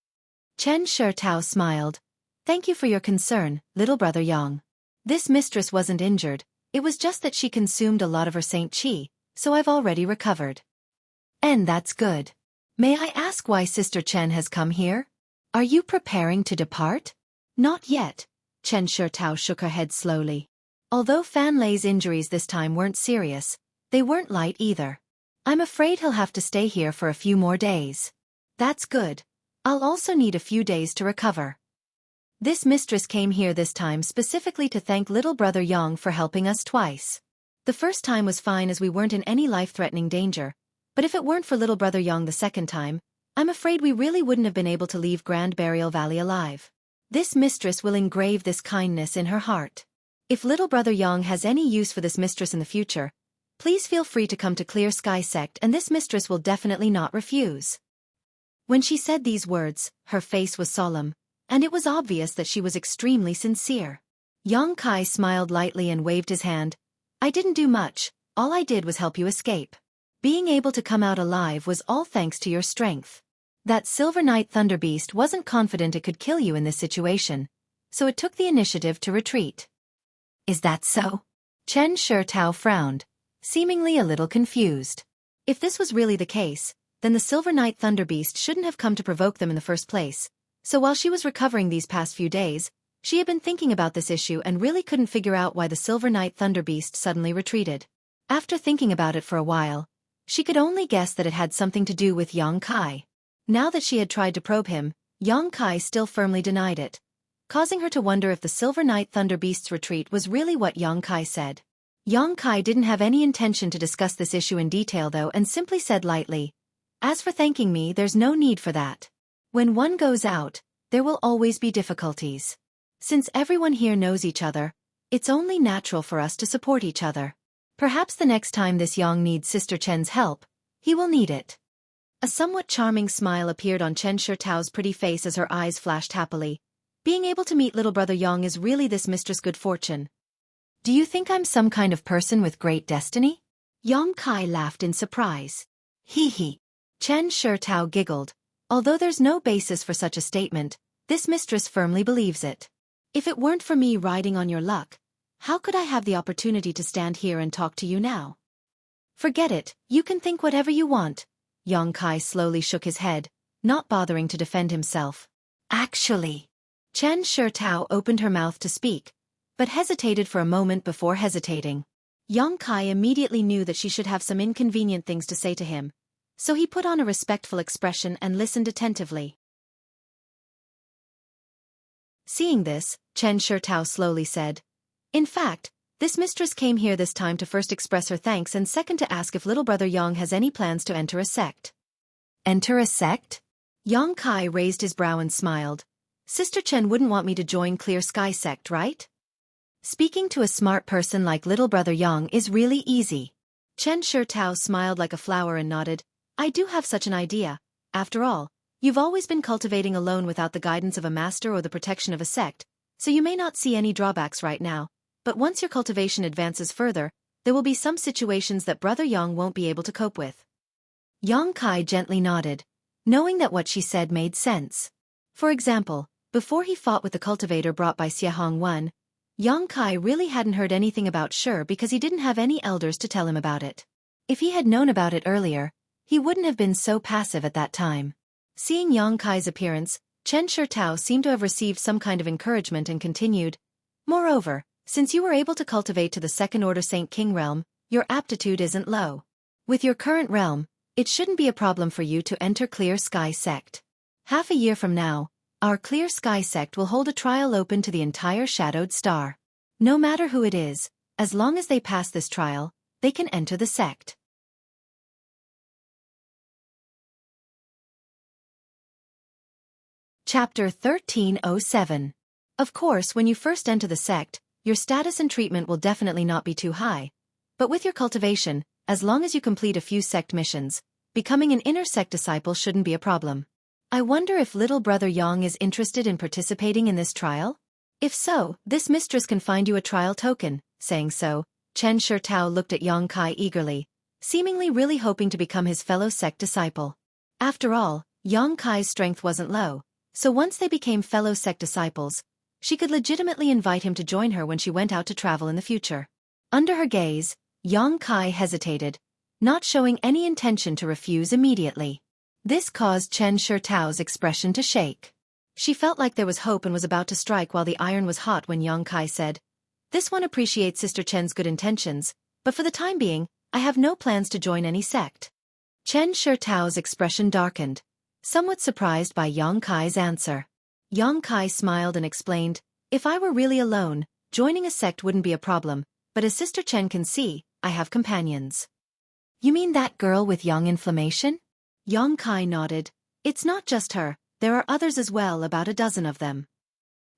Chen Shurtao smiled. Thank you for your concern, little brother Yang. This mistress wasn't injured, it was just that she consumed a lot of her Saint Qi, so I've already recovered. And that's good. May I ask why Sister Chen has come here? Are you preparing to depart? Not yet. Chen Shurtao shook her head slowly. Although Fan Lei's injuries this time weren't serious, they weren't light either. I'm afraid he'll have to stay here for a few more days. That's good. I'll also need a few days to recover. This mistress came here this time specifically to thank little brother Yang for helping us twice. The first time was fine as we weren't in any life-threatening danger, but if it weren't for little brother Yang the second time, I'm afraid we really wouldn't have been able to leave Grand Burial Valley alive. This mistress will engrave this kindness in her heart. If little brother Yang has any use for this mistress in the future, please feel free to come to Clear Sky Sect and this mistress will definitely not refuse. When she said these words, her face was solemn, and it was obvious that she was extremely sincere. Yang Kai smiled lightly and waved his hand. I didn't do much, all I did was help you escape. Being able to come out alive was all thanks to your strength. That Silver Knight Thunder Beast wasn't confident it could kill you in this situation, so it took the initiative to retreat. Is that so? Chen Shurtao frowned, seemingly a little confused. If this was really the case, then the Silver Knight Thunder Beast shouldn't have come to provoke them in the first place, so while she was recovering these past few days, she had been thinking about this issue and really couldn't figure out why the Silver Knight Thunder Beast suddenly retreated. After thinking about it for a while, she could only guess that it had something to do with Yang Kai. Now that she had tried to probe him, Yang Kai still firmly denied it, causing her to wonder if the Silver Knight Thunder Beast's retreat was really what Yang Kai said. Yang Kai didn't have any intention to discuss this issue in detail though and simply said lightly, as for thanking me, there's no need for that. When one goes out, there will always be difficulties. Since everyone here knows each other, it's only natural for us to support each other. Perhaps the next time this Yang needs Sister Chen's help, he will need it. A somewhat charming smile appeared on Chen Shurtao's pretty face as her eyes flashed happily. Being able to meet little brother Yang is really this mistress' good fortune. Do you think I'm some kind of person with great destiny? Yang Kai laughed in surprise. Hee hee. Chen Shurtao giggled. Although there's no basis for such a statement, this mistress firmly believes it. If it weren't for me riding on your luck, how could I have the opportunity to stand here and talk to you now? Forget it, you can think whatever you want. Yang Kai slowly shook his head, not bothering to defend himself. Actually. Chen Shitao opened her mouth to speak, but hesitated for a moment before hesitating. Yang Kai immediately knew that she should have some inconvenient things to say to him, so he put on a respectful expression and listened attentively. Seeing this, Chen Shitao slowly said, "In fact, this mistress came here this time to first express her thanks and second to ask if little brother Yang has any plans to enter a sect." Enter a sect? Yang Kai raised his brow and smiled. Sister Chen wouldn't want me to join Clear Sky sect, right? Speaking to a smart person like little brother Yang is really easy. Chen Shitao smiled like a flower and nodded. I do have such an idea. After all, you've always been cultivating alone without the guidance of a master or the protection of a sect, so you may not see any drawbacks right now, but once your cultivation advances further, there will be some situations that brother Yang won't be able to cope with. Yang Kai gently nodded, knowing that what she said made sense. For example, before he fought with the cultivator brought by Xueqi, Yang Kai really hadn't heard anything about Shi because he didn't have any elders to tell him about it. If he had known about it earlier, he wouldn't have been so passive at that time. Seeing Yang Kai's appearance, Chen Shitao seemed to have received some kind of encouragement and continued, "Moreover, since you were able to cultivate to the second-order Saint King realm, your aptitude isn't low. With your current realm, it shouldn't be a problem for you to enter Clear Sky sect. Half a year from now, our Clear Sky sect will hold a trial open to the entire Shadowed Star. No matter who it is, as long as they pass this trial, they can enter the sect." Chapter 1307. Of course, when you first enter the sect, your status and treatment will definitely not be too high. But with your cultivation, as long as you complete a few sect missions, becoming an inner sect disciple shouldn't be a problem. I wonder if little brother Yang is interested in participating in this trial? If so, this mistress can find you a trial token. Saying so, Chen Shitao looked at Yang Kai eagerly, seemingly really hoping to become his fellow sect disciple. After all, Yang Kai's strength wasn't low, so once they became fellow sect disciples, she could legitimately invite him to join her when she went out to travel in the future. Under her gaze, Yang Kai hesitated, not showing any intention to refuse immediately. This caused Chen Shitao's expression to shake. She felt like there was hope and was about to strike while the iron was hot when Yang Kai said, "This one appreciates Sister Chen's good intentions, but for the time being, I have no plans to join any sect." Chen Shitao's expression darkened, somewhat surprised by Yang Kai's answer. Yang Kai smiled and explained, "If I were really alone, joining a sect wouldn't be a problem, but as Sister Chen can see, I have companions." "You mean that girl with young inflammation?" Yang Kai nodded. "It's not just her, there are others as well, about a dozen of them."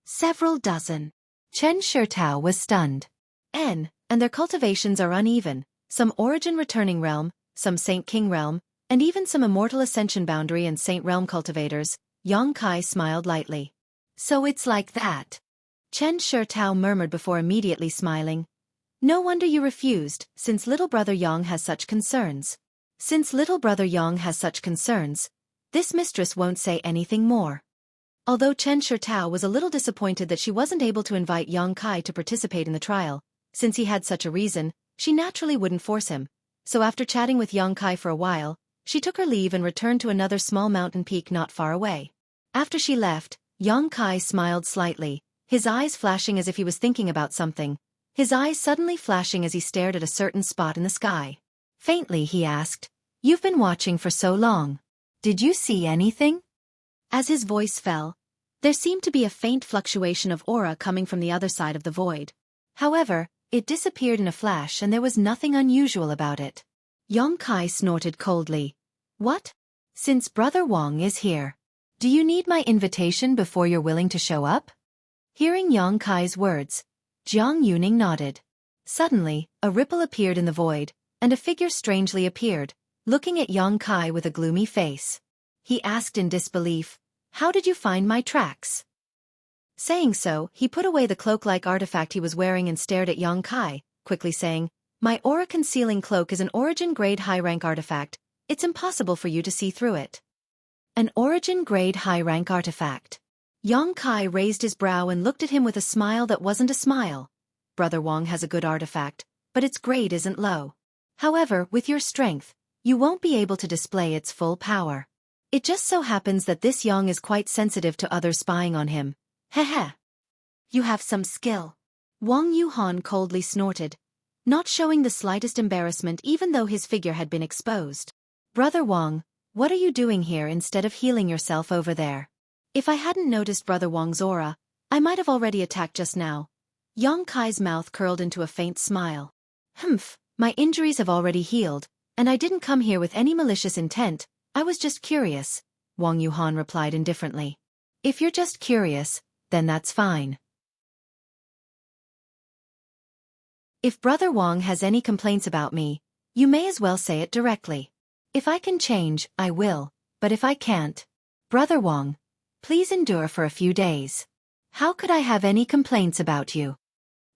"Several dozen." Chen Shitao was stunned. And their cultivations are uneven, some origin returning realm, some Saint King realm, and even some immortal ascension boundary and Saint realm cultivators. Yang Kai smiled lightly. "So it's like that." Chen Shitao murmured before immediately smiling. "No wonder you refused, since little brother Yang has such concerns." Since little brother Yang has such concerns, this mistress won't say anything more. Although Chen Shitao was a little disappointed that she wasn't able to invite Yang Kai to participate in the trial, since he had such a reason, she naturally wouldn't force him. So after chatting with Yang Kai for a while, she took her leave and returned to another small mountain peak not far away. After she left, Yang Kai smiled slightly, his eyes flashing as if he was thinking about something, his eyes suddenly flashing as he stared at a certain spot in the sky. Faintly he asked, "You've been watching for so long. Did you see anything?" As his voice fell, there seemed to be a faint fluctuation of aura coming from the other side of the void. However, it disappeared in a flash and there was nothing unusual about it. Yang Kai snorted coldly. "What? Since Brother Wang is here, do you need my invitation before you're willing to show up?" Hearing Yang Kai's words, Jiang Yuning nodded. Suddenly, a ripple appeared in the void, and a figure strangely appeared, looking at Yang Kai with a gloomy face. He asked in disbelief, "How did you find my tracks?" Saying so, he put away the cloak-like artifact he was wearing and stared at Yang Kai, quickly saying, "My aura-concealing cloak is an origin-grade high-rank artifact. It's impossible for you to see through it." An origin-grade high-rank artifact. Yang Kai raised his brow and looked at him with a smile that wasn't a smile. "Brother Wang has a good artifact, but its grade isn't low. However, with your strength, you won't be able to display its full power. It just so happens that this Yang is quite sensitive to others spying on him. Heh. You have some skill. Wang Yuhan coldly snorted, not showing the slightest embarrassment even though his figure had been exposed. Brother Wang, what are you doing here instead of healing yourself over there? If I hadn't noticed Brother Wang's aura, I might have already attacked just now. Yang Kai's mouth curled into a faint smile. My injuries have already healed, and I didn't come here with any malicious intent, I was just curious, Wang Yuhan replied indifferently. If you're just curious, then that's fine. If Brother Wang has any complaints about me, you may as well say it directly. If I can change, I will, but if I can't, Brother Wang, please endure for a few days. How could I have any complaints about you?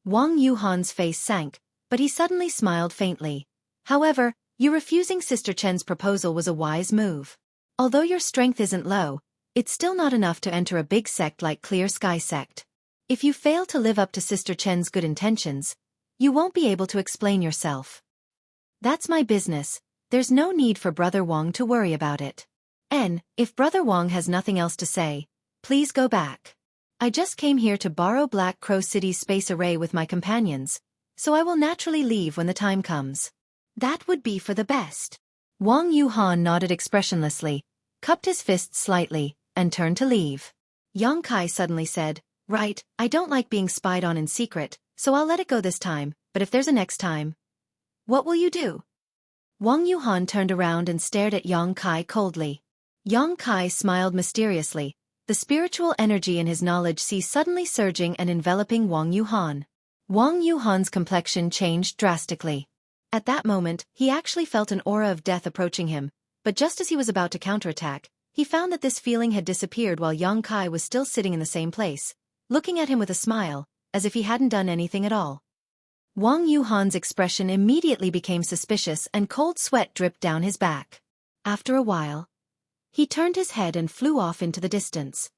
Wang Yuhan's face sank, but he suddenly smiled faintly. However, you refusing Sister Chen's proposal was a wise move. Although your strength isn't low, it's still not enough to enter a big sect like Clear Sky Sect. If you fail to live up to Sister Chen's good intentions, you won't be able to explain yourself. That's my business, there's no need for Brother Wang to worry about it. If Brother Wang has nothing else to say, please go back. I just came here to borrow Black Crow City's space array with my companions, so I will naturally leave when the time comes. That would be for the best. Wang Yuhan nodded expressionlessly, cupped his fists slightly, and turned to leave. Yang Kai suddenly said, Right, I don't like being spied on in secret, so I'll let it go this time, but if there's a next time, what will you do? Wang Yuhan turned around and stared at Yang Kai coldly. Yang Kai smiled mysteriously, the spiritual energy in his knowledge sea suddenly surging and enveloping Wang Yuhan. Wang Yuhan's complexion changed drastically. At that moment, he actually felt an aura of death approaching him, but just as he was about to counterattack, he found that this feeling had disappeared while Yang Kai was still sitting in the same place, looking at him with a smile, as if he hadn't done anything at all. Wang Yuhan's expression immediately became suspicious and cold sweat dripped down his back. After a while, he turned his head and flew off into the distance.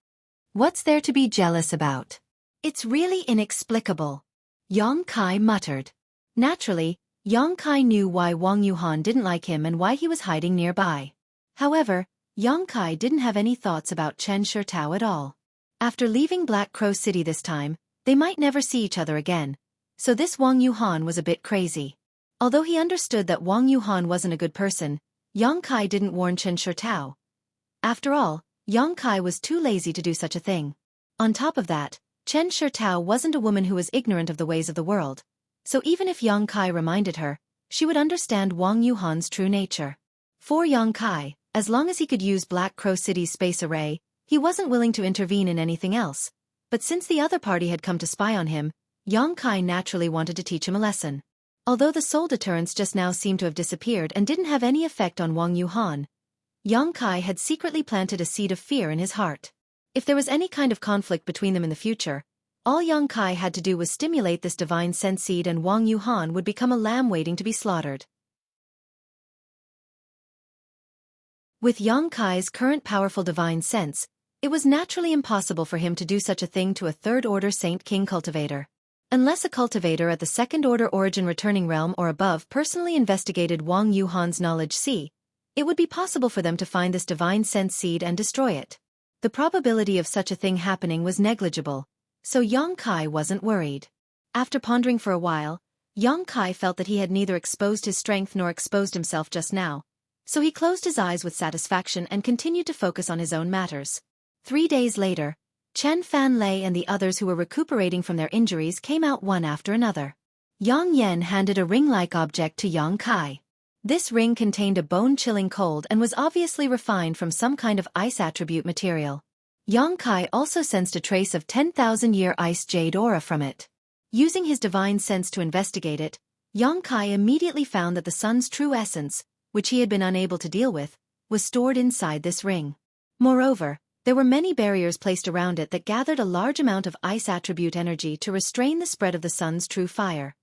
What's there to be jealous about? It's really inexplicable, Yang Kai muttered. Naturally, Yang Kai knew why Wang Yuhan didn't like him and why he was hiding nearby. However, Yang Kai didn't have any thoughts about Chen Shurtao at all. After leaving Black Crow City this time, they might never see each other again, so this Wang Yuhan was a bit crazy. Although he understood that Wang Yuhan wasn't a good person, Yang Kai didn't warn Chen Shurtao. After all, Yang Kai was too lazy to do such a thing. On top of that, Chen Shurtao wasn't a woman who was ignorant of the ways of the world, so even if Yang Kai reminded her, she would understand Wang Yuhan's true nature. For Yang Kai, as long as he could use Black Crow City's space array, he wasn't willing to intervene in anything else. But since the other party had come to spy on him, Yang Kai naturally wanted to teach him a lesson. Although the soul deterrents just now seemed to have disappeared and didn't have any effect on Wang Yuhan, Yang Kai had secretly planted a seed of fear in his heart. If there was any kind of conflict between them in the future, all Yang Kai had to do was stimulate this divine sense seed and Wang Yuhan would become a lamb waiting to be slaughtered. With Yang Kai's current powerful divine sense, it was naturally impossible for him to do such a thing to a third-order Saint King cultivator. Unless a cultivator at the second-order origin returning realm or above personally investigated Wang Yuhan's knowledge sea, it would be possible for them to find this divine sense seed and destroy it. The probability of such a thing happening was negligible, so Yang Kai wasn't worried. After pondering for a while, Yang Kai felt that he had neither exposed his strength nor exposed himself just now, so he closed his eyes with satisfaction and continued to focus on his own matters. 3 days later, Chen Fanlei and the others who were recuperating from their injuries came out one after another. Yang Yen handed a ring-like object to Yang Kai. This ring contained a bone-chilling cold and was obviously refined from some kind of ice attribute material. Yang Kai also sensed a trace of 10,000-year ice jade aura from it. Using his divine sense to investigate it, Yang Kai immediately found that the sun's true essence, which he had been unable to deal with, was stored inside this ring. Moreover, there were many barriers placed around it that gathered a large amount of ice attribute energy to restrain the spread of the sun's true fire.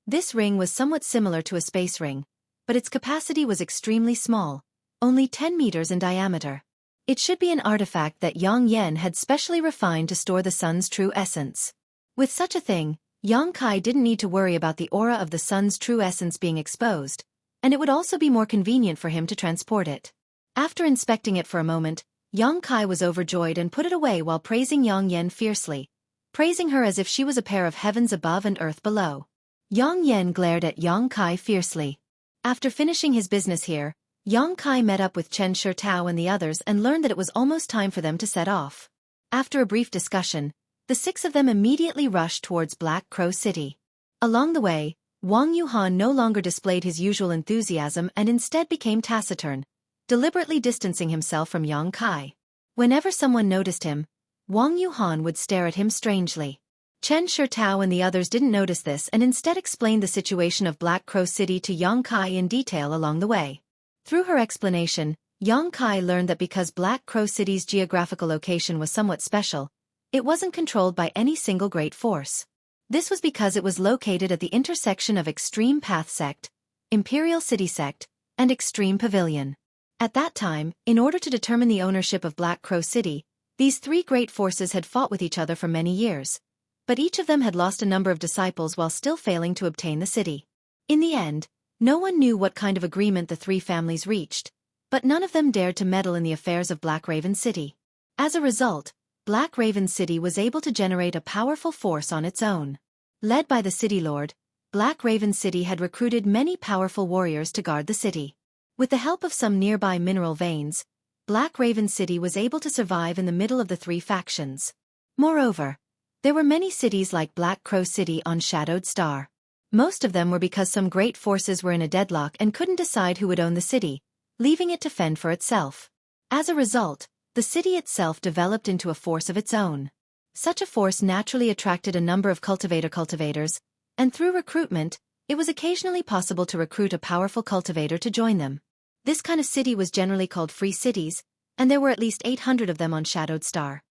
This ring was somewhat similar to a space ring, but its capacity was extremely small, only 10 meters in diameter. It should be an artifact that Yang Yen had specially refined to store the sun's true essence. With such a thing, Yang Kai didn't need to worry about the aura of the sun's true essence being exposed, and it would also be more convenient for him to transport it. After inspecting it for a moment, Yang Kai was overjoyed and put it away while praising Yang Yan fiercely, praising her as if she was a pair of heavens above and earth below. Yang Yan glared at Yang Kai fiercely. After finishing his business here, Yang Kai met up with Chen Shitao and the others and learned that it was almost time for them to set off. After a brief discussion, the 6 of them immediately rushed towards Black Crow City. Along the way, Wang Yuhan no longer displayed his usual enthusiasm and instead became taciturn, deliberately distancing himself from Yang Kai. Whenever someone noticed him, Wang Yuhan would stare at him strangely. Chen Shitao and the others didn't notice this and instead explained the situation of Black Crow City to Yang Kai in detail along the way. Through her explanation, Yang Kai learned that because Black Crow City's geographical location was somewhat special, it wasn't controlled by any single great force. This was because it was located at the intersection of Extreme Path Sect, Imperial City Sect, and Extreme Pavilion. At that time, in order to determine the ownership of Black Crow City, these 3 great forces had fought with each other for many years, but each of them had lost a number of disciples while still failing to obtain the city. In the end, no one knew what kind of agreement the 3 families reached, but none of them dared to meddle in the affairs of Black Raven City. As a result, Black Raven City was able to generate a powerful force on its own. Led by the City Lord, Black Raven City had recruited many powerful warriors to guard the city. With the help of some nearby mineral veins, Black Raven City was able to survive in the middle of the 3 factions. Moreover, there were many cities like Black Crow City on Shadowed Star. Most of them were because some great forces were in a deadlock and couldn't decide who would own the city, leaving it to fend for itself. As a result, the city itself developed into a force of its own. Such a force naturally attracted a number of cultivators, and through recruitment, it was occasionally possible to recruit a powerful cultivator to join them. This kind of city was generally called free cities, and there were at least 800 of them on Shadowed Star.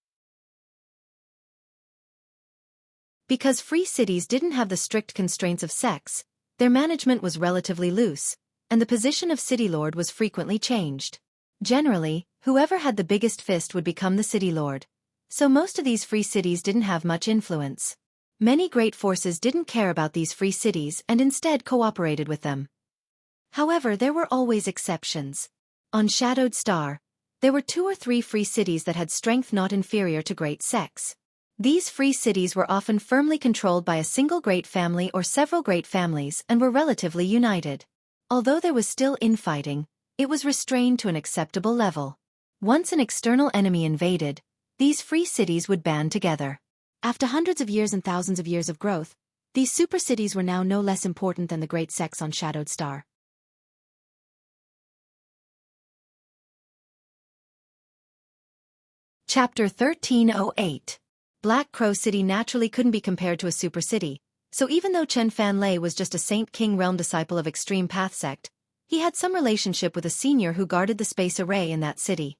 Because free cities didn't have the strict constraints of sex, their management was relatively loose, and the position of City Lord was frequently changed. Generally, whoever had the biggest fist would become the City Lord, so most of these free cities didn't have much influence. Many great forces didn't care about these free cities and instead cooperated with them. However, there were always exceptions. On Shadowed Star, there were 2 or 3 free cities that had strength not inferior to great sects. These free cities were often firmly controlled by a single great family or several great families and were relatively united. Although there was still infighting, it was restrained to an acceptable level. Once an external enemy invaded, these free cities would band together. After hundreds of years and thousands of years of growth, these super cities were now no less important than the great sects on Shadowed Star. Chapter 1308. Black Crow City naturally couldn't be compared to a super city, so even though Chen Fanlei was just a Saint King Realm disciple of Extreme Path Sect, he had some relationship with a senior who guarded the space array in that city.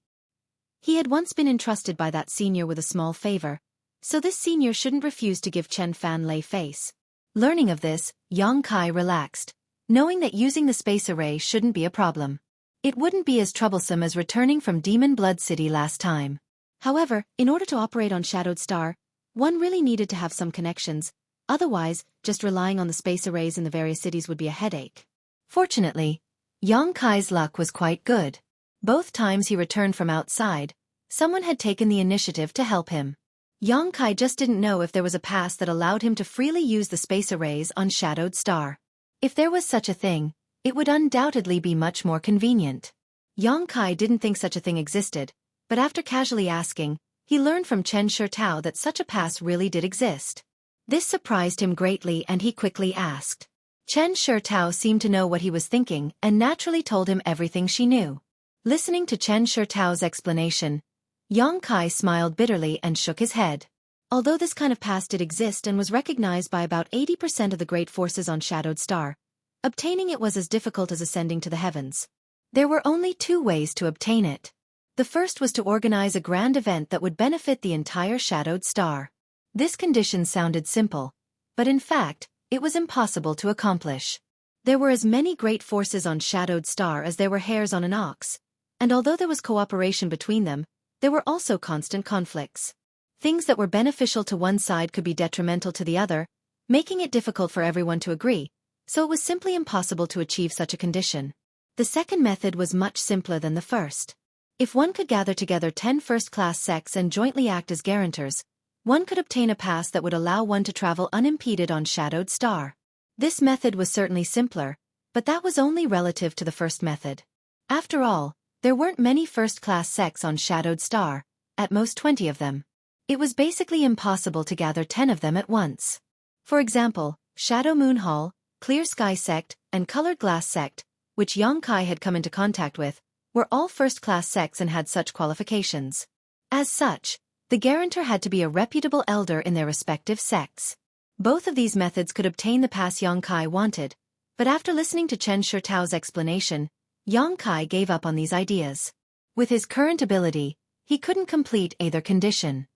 He had once been entrusted by that senior with a small favor, so this senior shouldn't refuse to give Chen Fanlei face. Learning of this, Yang Kai relaxed, knowing that using the space array shouldn't be a problem. It wouldn't be as troublesome as returning from Demon Blood City last time. However, in order to operate on Shadowed Star, one really needed to have some connections, otherwise, just relying on the space arrays in the various cities would be a headache. Fortunately, Yang Kai's luck was quite good. Both times he returned from outside, someone had taken the initiative to help him. Yang Kai just didn't know if there was a pass that allowed him to freely use the space arrays on Shadowed Star. If there was such a thing, it would undoubtedly be much more convenient. Yang Kai didn't think such a thing existed, but after casually asking, he learned from Chen Shitao that such a pass really did exist. This surprised him greatly and he quickly asked. Chen Shitao seemed to know what he was thinking and naturally told him everything she knew. Listening to Chen Shitao's explanation, Yang Kai smiled bitterly and shook his head. Although this kind of pass did exist and was recognized by about 80% of the great forces on Shadowed Star, obtaining it was as difficult as ascending to the heavens. There were only 2 ways to obtain it. The first was to organize a grand event that would benefit the entire Shadowed Star. This condition sounded simple, but in fact, it was impossible to accomplish. There were as many great forces on Shadowed Star as there were hairs on an ox, and although there was cooperation between them, there were also constant conflicts. Things that were beneficial to one side could be detrimental to the other, making it difficult for everyone to agree, so it was simply impossible to achieve such a condition. The second method was much simpler than the first. If one could gather together 10 first-class sects and jointly act as guarantors, one could obtain a pass that would allow one to travel unimpeded on Shadowed Star. This method was certainly simpler, but that was only relative to the first method. After all, there weren't many first-class sects on Shadowed Star, at most 20 of them. It was basically impossible to gather 10 of them at once. For example, Shadow Moon Hall, Clear Sky Sect, and Colored Glass Sect, which Xueqi had come into contact with, were all first-class sects and had such qualifications. As such, the guarantor had to be a reputable elder in their respective sects. Both of these methods could obtain the pass Xueqi wanted, but after listening to Chen Shitao's explanation, Xueqi gave up on these ideas. With his current ability, he couldn't complete either condition.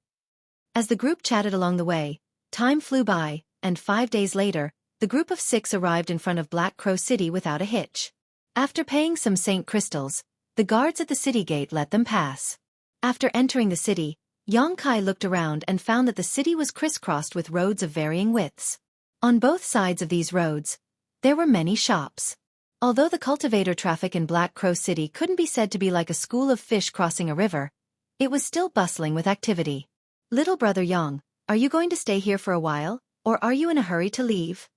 As the group chatted along the way, time flew by, and 5 days later, the group of 6 arrived in front of Black Crow City without a hitch. After paying some Saint crystals, the guards at the city gate let them pass. After entering the city, Xueqi looked around and found that the city was crisscrossed with roads of varying widths. On both sides of these roads, there were many shops. Although the cultivator traffic in Black Crow City couldn't be said to be like a school of fish crossing a river, it was still bustling with activity. Little brother Yang, are you going to stay here for a while, or are you in a hurry to leave?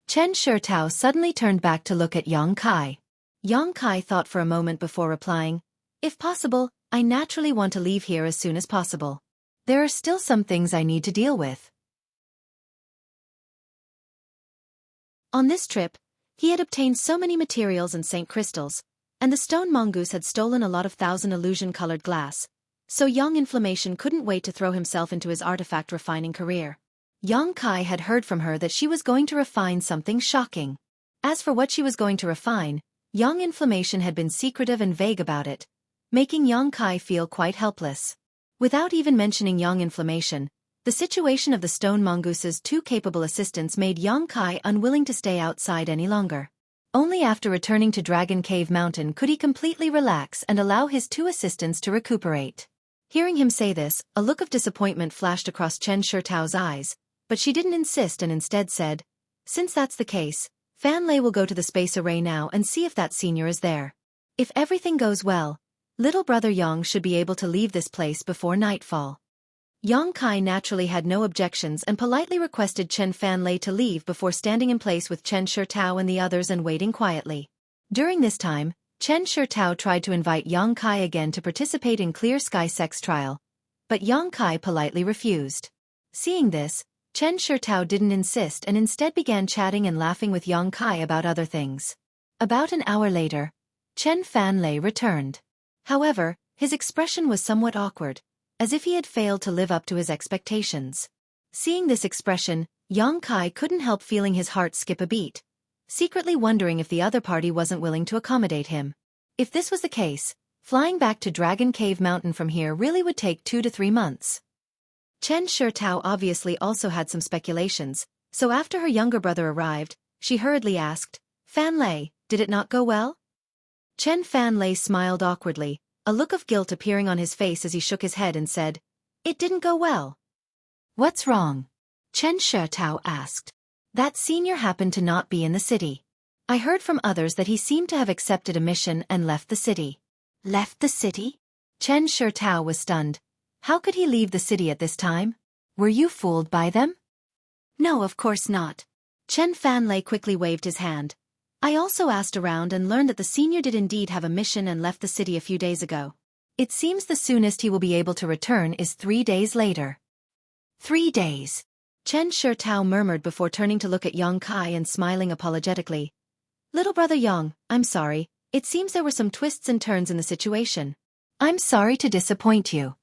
Chen Shitao suddenly turned back to look at Xueqi. Xueqi thought for a moment before replying, if possible, I naturally want to leave here as soon as possible. There are still some things I need to deal with. On this trip, he had obtained so many materials and Saint crystals, and the stone mongoose had stolen a lot of 1,000 illusion-colored glass, so Young Inflammation couldn't wait to throw himself into his artifact refining career. Xueqi had heard from her that she was going to refine something shocking. As for what she was going to refine, Young Inflammation had been secretive and vague about it, making Xueqi feel quite helpless. Without even mentioning Young Inflammation, the situation of the stone mongoose's 2 capable assistants made Xueqi unwilling to stay outside any longer. Only after returning to Dragon Cave Mountain could he completely relax and allow his 2 assistants to recuperate. Hearing him say this, a look of disappointment flashed across Chen Shitao's eyes, but she didn't insist and instead said, since that's the case, Fan Lei will go to the space array now and see if that senior is there. If everything goes well, little brother Yang should be able to leave this place before nightfall. Xueqi naturally had no objections and politely requested Chen Fan Lei to leave before standing in place with Chen Shitao and the others and waiting quietly. During this time, Chen Shitao tried to invite Xueqi again to participate in Clear Sky Sect's trial, but Xueqi politely refused. Seeing this, Chen Shitao didn't insist and instead began chatting and laughing with Xueqi about other things. About an hour later, Chen Fan Lei returned. However, his expression was somewhat awkward, as if he had failed to live up to his expectations. Seeing this expression, Xueqi couldn't help feeling his heart skip a beat, secretly wondering if the other party wasn't willing to accommodate him. If this was the case, flying back to Dragon Cave Mountain from here really would take 2 to 3 months. Chen Shitao obviously also had some speculations, so after her younger brother arrived, she hurriedly asked, Fan Lei, did it not go well? Chen Fan Lei smiled awkwardly, a look of guilt appearing on his face as he shook his head and said, it didn't go well. What's wrong? Chen Shitao asked. That senior happened to not be in the city. I heard from others that he seemed to have accepted a mission and left the city. Left the city? Chen Shitao was stunned. How could he leave the city at this time? Were you fooled by them? No, of course not. Chen Fan Lei quickly waved his hand. I also asked around and learned that the senior did indeed have a mission and left the city a few days ago. It seems the soonest he will be able to return is 3 days later. 3 days. Chen Shitao murmured before turning to look at Xueqi and smiling apologetically. Little brother Yang, I'm sorry, it seems there were some twists and turns in the situation. I'm sorry to disappoint you.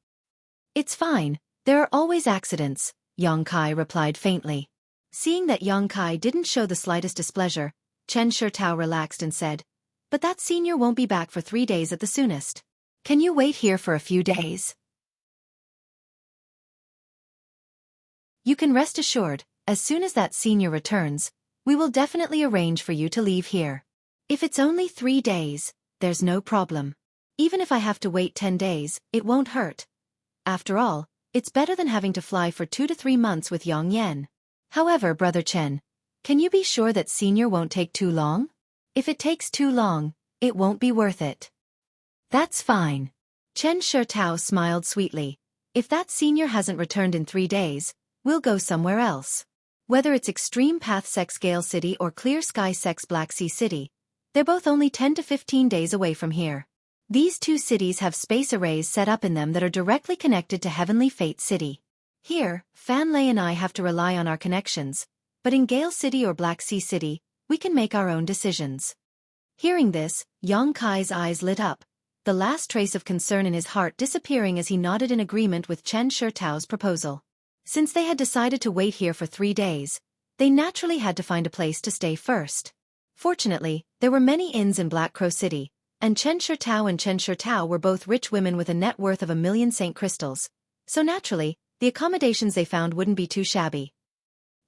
It's fine, there are always accidents, Xueqi replied faintly. Seeing that Xueqi didn't show the slightest displeasure, Chen Shitao relaxed and said, but that senior won't be back for 3 days at the soonest. Can you wait here for a few days? You can rest assured, as soon as that senior returns, we will definitely arrange for you to leave here. If it's only 3 days, there's no problem. Even if I have to wait 10 days, it won't hurt. After all, it's better than having to fly for 2 to 3 months with Yang Yan. However, Brother Chen, can you be sure that senior won't take too long? If it takes too long, It won't be worth it. That's fine. Chen Shitao smiled sweetly. If that senior hasn't returned in 3 days, we'll go somewhere else. Whether it's Extreme Path Sex Gale City or Clear Sky Sex Black Sea City, they're both only 10 to 15 days away from here. These 2 cities have space arrays set up in them that are directly connected to Heavenly Fate City. Here, Fan Lei and I have to rely on our connections, but in Gale City or Black Sea City, we can make our own decisions. Hearing this, Yang Kai's eyes lit up, the last trace of concern in his heart disappearing as he nodded in agreement with Chen Shitao's proposal. Since they had decided to wait here for 3 days, they naturally had to find a place to stay first. Fortunately, there were many inns in Black Crow City, and Chen Shitao were both rich women with a net worth of 1,000,000 Saint crystals, so naturally, the accommodations they found wouldn't be too shabby.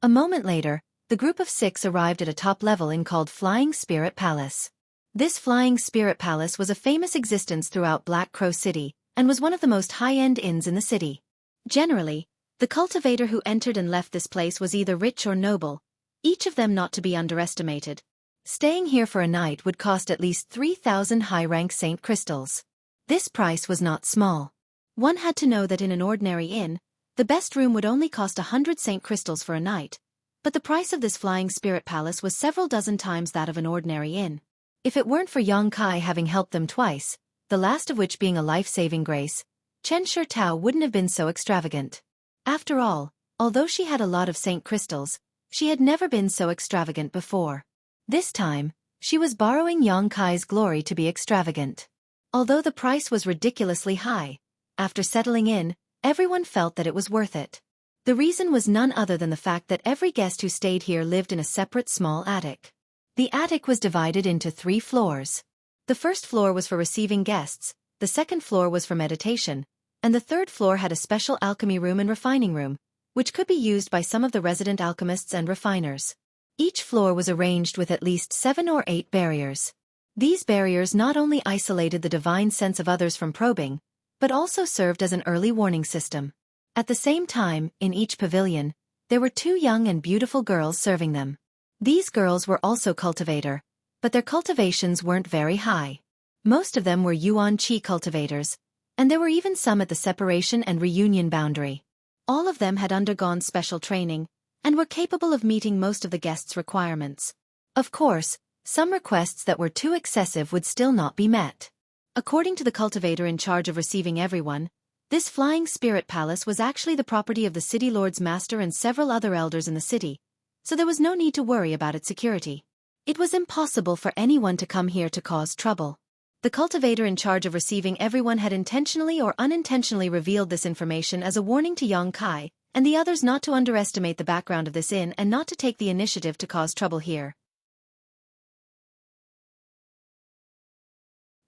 A moment later, the group of 6 arrived at a top-level inn called Flying Spirit Palace. This Flying Spirit Palace was a famous existence throughout Black Crow City, and was one of the most high-end inns in the city. Generally, the cultivator who entered and left this place was either rich or noble, each of them not to be underestimated. Staying here for a night would cost at least 3,000 high-rank Saint crystals. This price was not small. One had to know that in an ordinary inn, the best room would only cost 100 Saint crystals for a night, but the price of this Flying Spirit Palace was several dozen times that of an ordinary inn. If it weren't for Yang Kai having helped them twice, the last of which being a life-saving grace, Chen Shitao wouldn't have been so extravagant. After all, although she had a lot of Saint crystals, she had never been so extravagant before. This time, she was borrowing Yang Kai's glory to be extravagant. Although the price was ridiculously high, after settling in, everyone felt that it was worth it. The reason was none other than the fact that every guest who stayed here lived in a separate small attic. The attic was divided into 3 floors. The first floor was for receiving guests, the second floor was for meditation, and the third floor had a special alchemy room and refining room, which could be used by some of the resident alchemists and refiners. Each floor was arranged with at least 7 or 8 barriers. These barriers not only isolated the divine sense of others from probing, but also served as an early warning system. At the same time, in each pavilion, there were 2 young and beautiful girls serving them. These girls were also cultivator, but their cultivations weren't very high. Most of them were Yuan Qi cultivators, and there were even some at the separation and reunion boundary. All of them had undergone special training, and were capable of meeting most of the guests' requirements. Of course, some requests that were too excessive would still not be met. According to the cultivator in charge of receiving everyone, this Flying Spirit Palace was actually the property of the city lord's master and several other elders in the city, so there was no need to worry about its security. It was impossible for anyone to come here to cause trouble. The cultivator in charge of receiving everyone had intentionally or unintentionally revealed this information as a warning to Yang Kai, and the others not to underestimate the background of this inn and not to take the initiative to cause trouble here.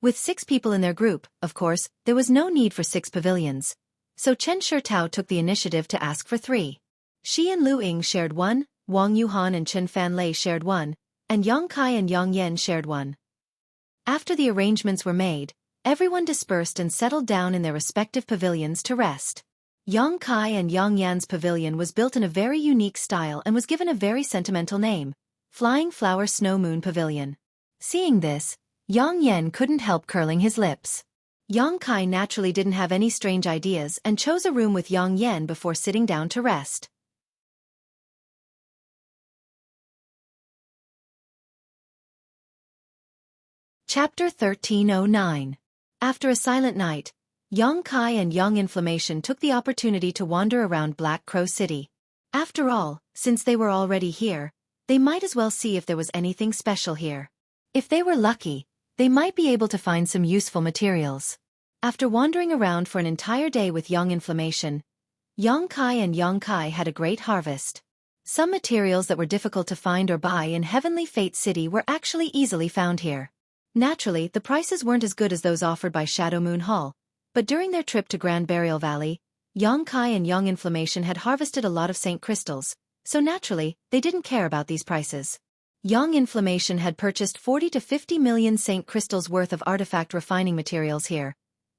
With 6 people in their group, of course, there was no need for 6 pavilions. So Chen Shitao took the initiative to ask for 3. She and Lu Ying shared 1, Wang Yuhan and Chen Fanlei shared 1, and Yang Kai and Yang Yan shared 1. After the arrangements were made, everyone dispersed and settled down in their respective pavilions to rest. Yang Kai and Yang Yan's pavilion was built in a very unique style and was given a very sentimental name, Flying Flower Snow Moon Pavilion. Seeing this, Yang Yan couldn't help curling his lips. Yang Kai naturally didn't have any strange ideas and chose a room with Yang Yan before sitting down to rest. Chapter 1309. After a silent night, Yang Kai and Yang Inflammation took the opportunity to wander around Black Crow City. After all, since they were already here, they might as well see if there was anything special here. If they were lucky, they might be able to find some useful materials. After wandering around for an entire day with Yang Inflammation, Yang Kai and Yang Kai had a great harvest. Some materials that were difficult to find or buy in Heavenly Fate City were actually easily found here. Naturally, the prices weren't as good as those offered by Shadow Moon Hall, but during their trip to Grand Burial Valley, Yang Kai and Yang Inflammation had harvested a lot of Saint crystals, so naturally, they didn't care about these prices. Yang Inflammation had purchased 40 to 50 million Saint crystals worth of artifact refining materials here,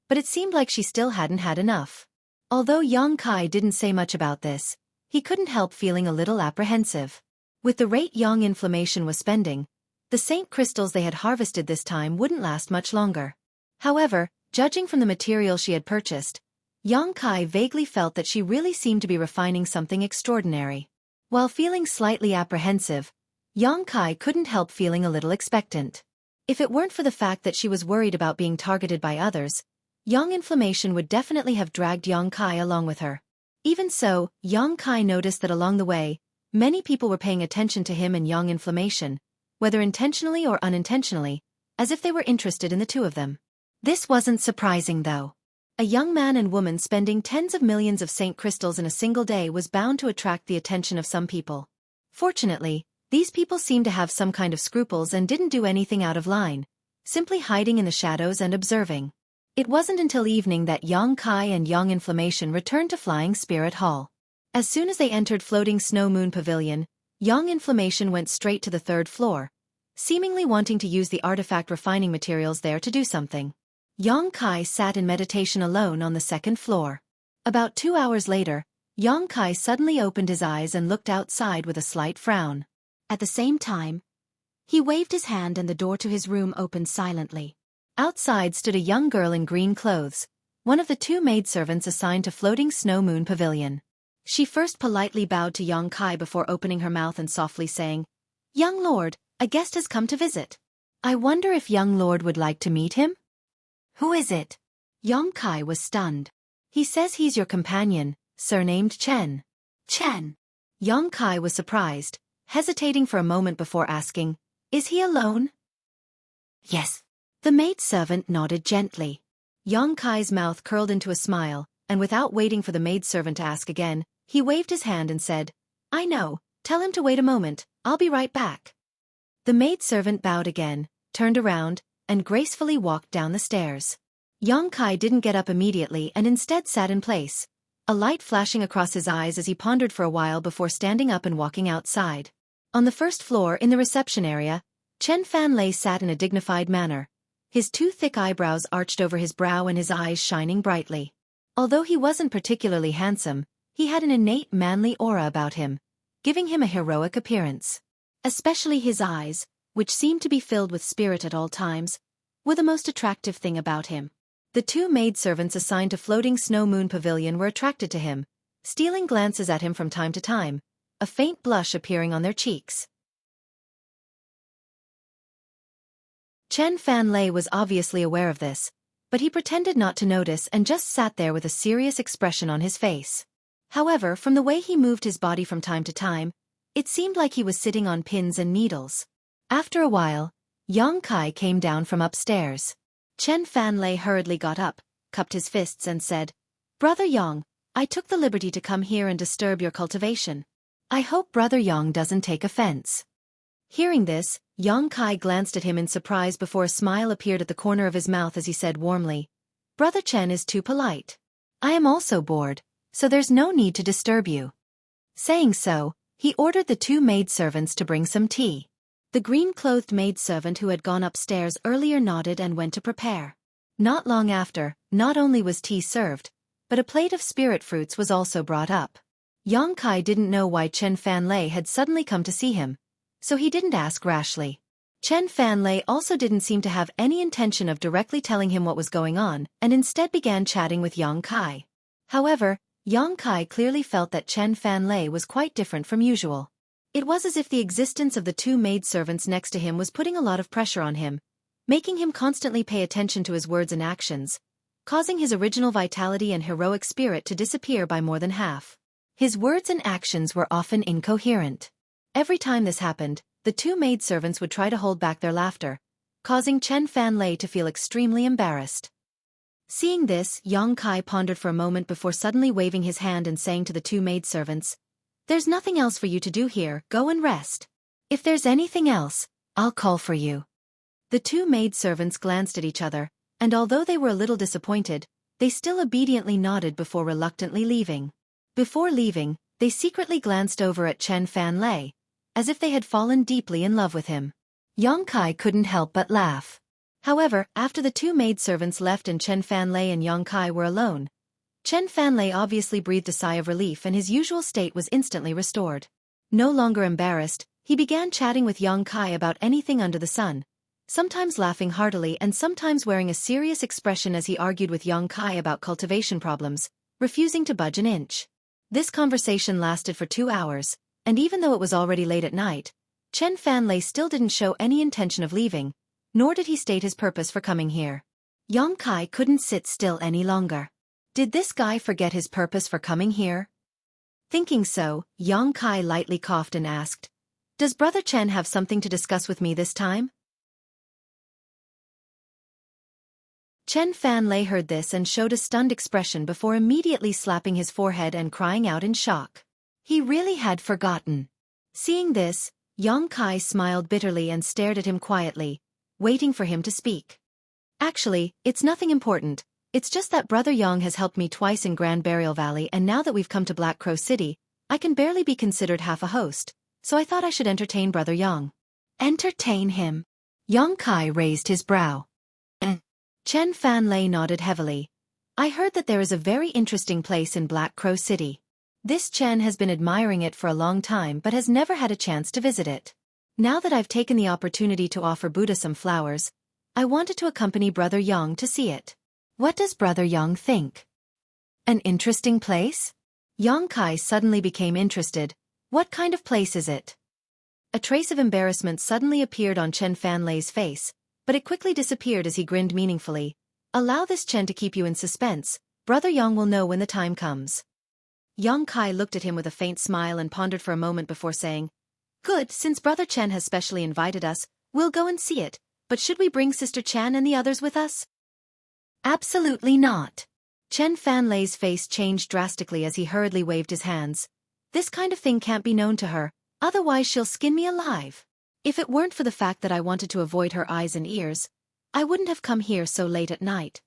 but it seemed like she still hadn't had enough. Although Yang Kai didn't say much about this, he couldn't help feeling a little apprehensive. With the rate Yang Inflammation was spending, The saint crystals they had harvested this time wouldn't last much longer. However, judging from the material she had purchased, Yang Kai vaguely felt that she really seemed to be refining something extraordinary. While feeling slightly apprehensive, Yang Kai couldn't help feeling a little expectant. If it weren't for the fact that she was worried about being targeted by others, Yang Inflammation would definitely have dragged Yang Kai along with her. Even so, Yang Kai noticed that along the way, many people were paying attention to him and Yang Inflammation, whether intentionally or unintentionally, as if they were interested in the two of them. This wasn't surprising though. A young man and woman spending tens of millions of saint crystals in a single day was bound to attract the attention of some people. Fortunately, these people seemed to have some kind of scruples and didn't do anything out of line, simply hiding in the shadows and observing. It wasn't until evening that Yang Kai and Yang Inflammation returned to Flying Spirit Hall. As soon as they entered Floating Snow Moon Pavilion, Yang Inflammation went straight to the third floor, seemingly wanting to use the artifact refining materials there to do something. Yang Kai sat in meditation alone on the second floor. About 2 hours later, Yang Kai suddenly opened his eyes and looked outside with a slight frown. At the same time, he waved his hand and the door to his room opened silently. Outside stood a young girl in green clothes, one of the two maidservants assigned to Floating Snow Moon Pavilion. She first politely bowed to Yang Kai before opening her mouth and softly saying, "Young lord, a guest has come to visit. I wonder if young lord would like to meet him?" "Who is it?" Yang Kai was stunned. "He says he's your companion, surnamed Chen." "Chen?" Yang Kai was surprised, hesitating for a moment before asking, "Is he alone?" "Yes." The maidservant nodded gently. Yang Kai's mouth curled into a smile, and without waiting for the maidservant to ask again, he waved his hand and said, "I know, tell him to wait a moment, I'll be right back." The maidservant bowed again, turned around, and gracefully walked down the stairs. Yang Kai didn't get up immediately and instead sat in place, a light flashing across his eyes as he pondered for a while before standing up and walking outside. On the first floor in the reception area, Chen Fanlei sat in a dignified manner, his two thick eyebrows arched over his brow and his eyes shining brightly. Although he wasn't particularly handsome, he had an innate manly aura about him, giving him a heroic appearance. Especially his eyes, which seemed to be filled with spirit at all times, were the most attractive thing about him. The two maidservants assigned to Floating Snow Moon Pavilion were attracted to him, stealing glances at him from time to time, a faint blush appearing on their cheeks. Chen Fanlei was obviously aware of this, but he pretended not to notice and just sat there with a serious expression on his face. However, from the way he moved his body from time to time, it seemed like he was sitting on pins and needles. After a while, Yang Kai came down from upstairs. Chen Fanlei hurriedly got up, cupped his fists and said, "Brother Yang, I took the liberty to come here and disturb your cultivation. I hope Brother Yang doesn't take offense." Hearing this, Yang Kai glanced at him in surprise before a smile appeared at the corner of his mouth as he said warmly, "Brother Chen is too polite. I am also bored, so there's no need to disturb you." Saying so, he ordered the two maidservants to bring some tea. The green-clothed maidservant who had gone upstairs earlier nodded and went to prepare. Not long after, not only was tea served, but a plate of spirit fruits was also brought up. Yang Kai didn't know why Chen Fanlei had suddenly come to see him, so he didn't ask rashly. Chen Fanlei also didn't seem to have any intention of directly telling him what was going on and instead began chatting with Yang Kai. However, Yang Kai clearly felt that Chen Fanlei was quite different from usual. It was as if the existence of the two maidservants next to him was putting a lot of pressure on him, making him constantly pay attention to his words and actions, causing his original vitality and heroic spirit to disappear by more than half. His words and actions were often incoherent. Every time this happened, the two maidservants would try to hold back their laughter, causing Chen Fanlei to feel extremely embarrassed. Seeing this, Yang Kai pondered for a moment before suddenly waving his hand and saying to the two maidservants, "There's nothing else for you to do here, go and rest. If there's anything else, I'll call for you." The two maidservants glanced at each other, and although they were a little disappointed, they still obediently nodded before reluctantly leaving. Before leaving, they secretly glanced over at Chen Fanlei, as if they had fallen deeply in love with him. Yang Kai couldn't help but laugh. However, after the two maidservants left and Chen Fanlei and Yang Kai were alone, Chen Fanlei obviously breathed a sigh of relief and his usual state was instantly restored. No longer embarrassed, He began chatting with young Kai about anything under the sun, sometimes laughing heartily and sometimes wearing a serious expression as he argued with young Kai about cultivation problems, refusing to budge an inch. This conversation lasted for 2 hours, and even though it was already late at night, Chen Fanlei still didn't show any intention of leaving, nor did he state his purpose for coming here. Young Kai couldn't sit still any longer. Did this guy forget his purpose for coming here? Thinking so, Young Kai lightly coughed and asked, "Does Brother Chen have something to discuss with me this time?" Chen Fanlei heard this and showed a stunned expression before immediately slapping his forehead and crying out in shock. He really had forgotten. Seeing this, Young Kai smiled bitterly and stared at him quietly, waiting for him to speak. "Actually, it's nothing important. It's just that Brother Yang has helped me twice in Grand Burial Valley, and now that we've come to Black Crow City, I can barely be considered half a host, so I thought I should entertain Brother Yang." "Entertain him?" Young Kai raised his brow. Chen Fanlei nodded heavily. "I heard that there is a very interesting place in Black Crow City. This Chen has been admiring it for a long time but has never had a chance to visit it. Now that I've taken the opportunity to offer Buddha some flowers, I wanted to accompany Brother Yang to see it. What does Brother Yang think? An interesting place?" Young Kai suddenly became interested. "What kind of place is it?" A trace of embarrassment suddenly appeared on Chen Fanlei's face, but it quickly disappeared as he grinned meaningfully. "Allow this Chen to keep you in suspense. Brother Yang will know when the time comes." Young Kai looked at him with a faint smile and pondered for a moment before saying, "Good, since Brother Chen has specially invited us, we'll go and see it, but should we bring Sister Chan and the others with us?" "Absolutely not." Chen Fanlei's face changed drastically as he hurriedly waved his hands. "This kind of thing can't be known to her, otherwise she'll skin me alive. If it weren't for the fact that I wanted to avoid her eyes and ears, I wouldn't have come here so late at night."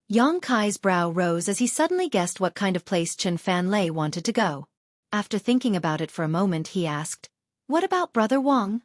Young Kai's brow rose as he suddenly guessed what kind of place Chen Fanlei wanted to go. After thinking about it for a moment, he asked, "What about Brother Wang?"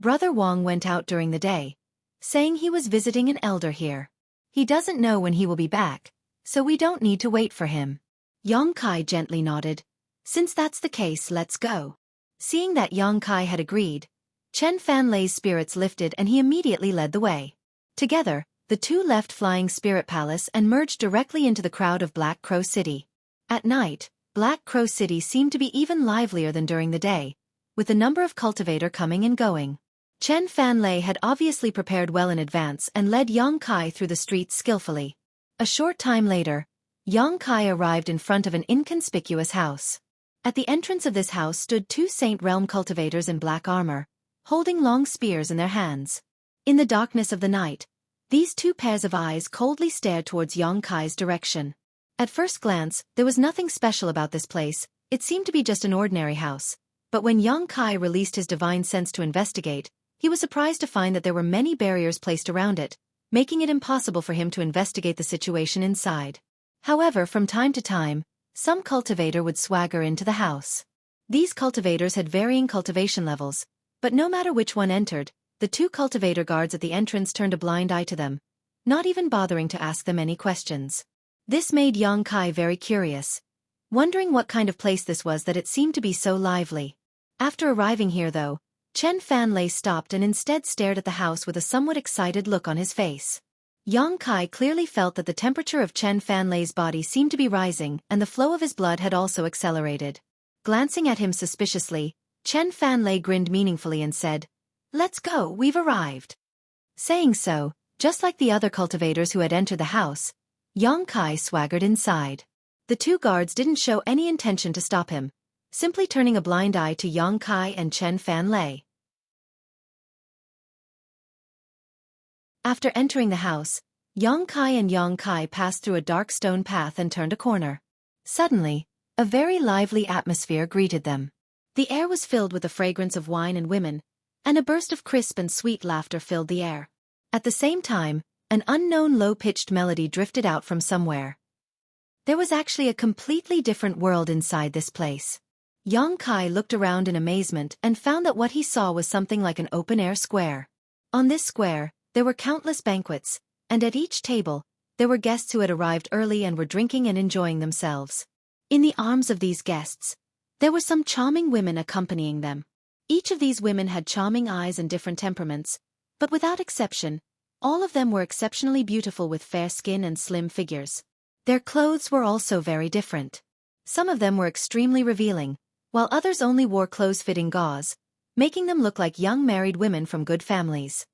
"Brother Wang went out during the day, saying he was visiting an elder here. He doesn't know when he will be back, so we don't need to wait for him." Young Kai gently nodded. "Since that's the case, let's go." Seeing that Young Kai had agreed, Chen Fanlei's spirits lifted and he immediately led the way. Together, the two left Flying Spirit Palace and merged directly into the crowd of Black Crow City. At night, Black Crow City seemed to be even livelier than during the day, with the number of cultivator coming and going. Chen Fanlei had obviously prepared well in advance and led Young Kai through the streets skillfully. A short time later, Young Kai arrived in front of an inconspicuous house. At the entrance of this house stood two Saint Realm cultivators in black armor, holding long spears in their hands. In the darkness of the night, these two pairs of eyes coldly stared towards Young Kai's direction. At first glance, there was nothing special about this place. It seemed to be just an ordinary house. But when Young Kai released his divine sense to investigate, he was surprised to find that there were many barriers placed around it, making it impossible for him to investigate the situation inside. However, from time to time, some cultivator would swagger into the house. These cultivators had varying cultivation levels, but no matter which one entered, the two cultivator guards at the entrance turned a blind eye to them, not even bothering to ask them any questions. This made Young Kai very curious, wondering what kind of place this was that it seemed to be so lively. After arriving here though, Chen Fanlei stopped and instead stared at the house with a somewhat excited look on his face. Young Kai clearly felt that the temperature of Chen Fanlei's body seemed to be rising and the flow of his blood had also accelerated. Glancing at him suspiciously, Chen Fanlei grinned meaningfully and said, "Let's go, we've arrived." Saying so, just like the other cultivators who had entered the house, Young Kai swaggered inside. The two guards didn't show any intention to stop him, simply turning a blind eye to Young Kai and Chen Fanlei. After entering the house, Young Kai passed through a dark stone path and turned a corner. Suddenly, a very lively atmosphere greeted them. The air was filled with the fragrance of wine and women, and a burst of crisp and sweet laughter filled the air. At the same time, an unknown low-pitched melody drifted out from somewhere. There was actually a completely different world inside this place. Young Kai looked around in amazement and found that what he saw was something like an open-air square. On this square, there were countless banquets, and at each table, there were guests who had arrived early and were drinking and enjoying themselves. In the arms of these guests, there were some charming women accompanying them. Each of these women had charming eyes and different temperaments, but without exception, all of them were exceptionally beautiful with fair skin and slim figures. Their clothes were also very different. Some of them were extremely revealing, while others only wore close-fitting gauze, making them look like young married women from good families.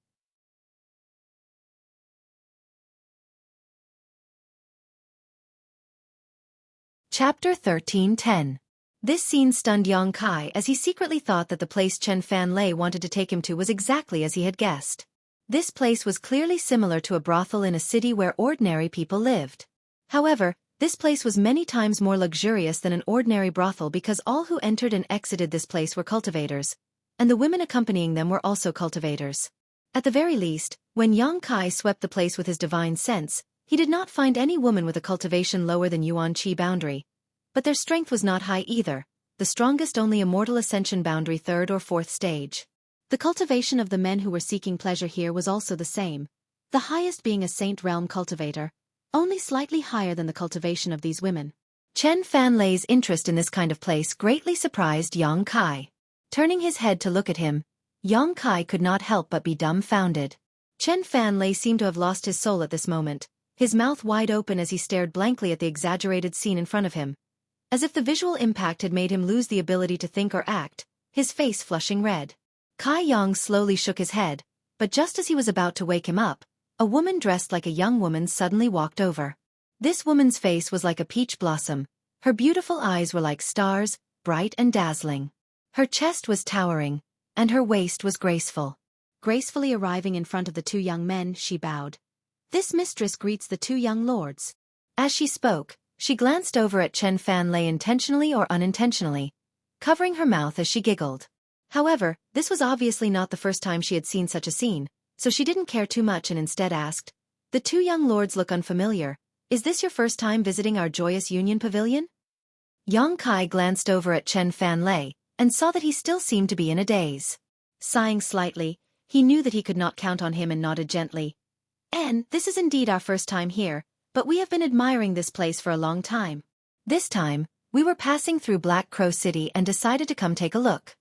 Chapter 13:10. This scene stunned Yang Kai as he secretly thought that the place Chen Fanlei wanted to take him to was exactly as he had guessed. This place was clearly similar to a brothel in a city where ordinary people lived. However, this place was many times more luxurious than an ordinary brothel because all who entered and exited this place were cultivators, and the women accompanying them were also cultivators. At the very least, when Yang Kai swept the place with his divine sense, he did not find any woman with a cultivation lower than Yuan Qi boundary. But their strength was not high either, the strongest only immortal ascension boundary 3rd or 4th stage. The cultivation of the men who were seeking pleasure here was also the same, the highest being a saint realm cultivator, only slightly higher than the cultivation of these women. Chen Fanlei's interest in this kind of place greatly surprised Yang Kai. Turning his head to look at him, Yang Kai could not help but be dumbfounded. Chen Fanlei seemed to have lost his soul at this moment, his mouth wide open as he stared blankly at the exaggerated scene in front of him. As if the visual impact had made him lose the ability to think or act, his face flushing red. Kai Yang slowly shook his head, but just as he was about to wake him up, a woman dressed like a young woman suddenly walked over. This woman's face was like a peach blossom, her beautiful eyes were like stars, bright and dazzling. Her chest was towering, and her waist was graceful. Gracefully arriving in front of the two young men, she bowed. "This mistress greets the two young lords." As she spoke, she glanced over at Chen Fanlei intentionally or unintentionally, covering her mouth as she giggled. However, this was obviously not the first time she had seen such a scene, so she didn't care too much and instead asked, "The two young lords look unfamiliar. Is this your first time visiting our Joyous Union Pavilion?" Yang Kai glanced over at Chen Fanlei and saw that he still seemed to be in a daze. Sighing slightly, he knew that he could not count on him and nodded gently. This is indeed our first time here, but we have been admiring this place for a long time. This time, we were passing through Black Crow City and decided to come take a look.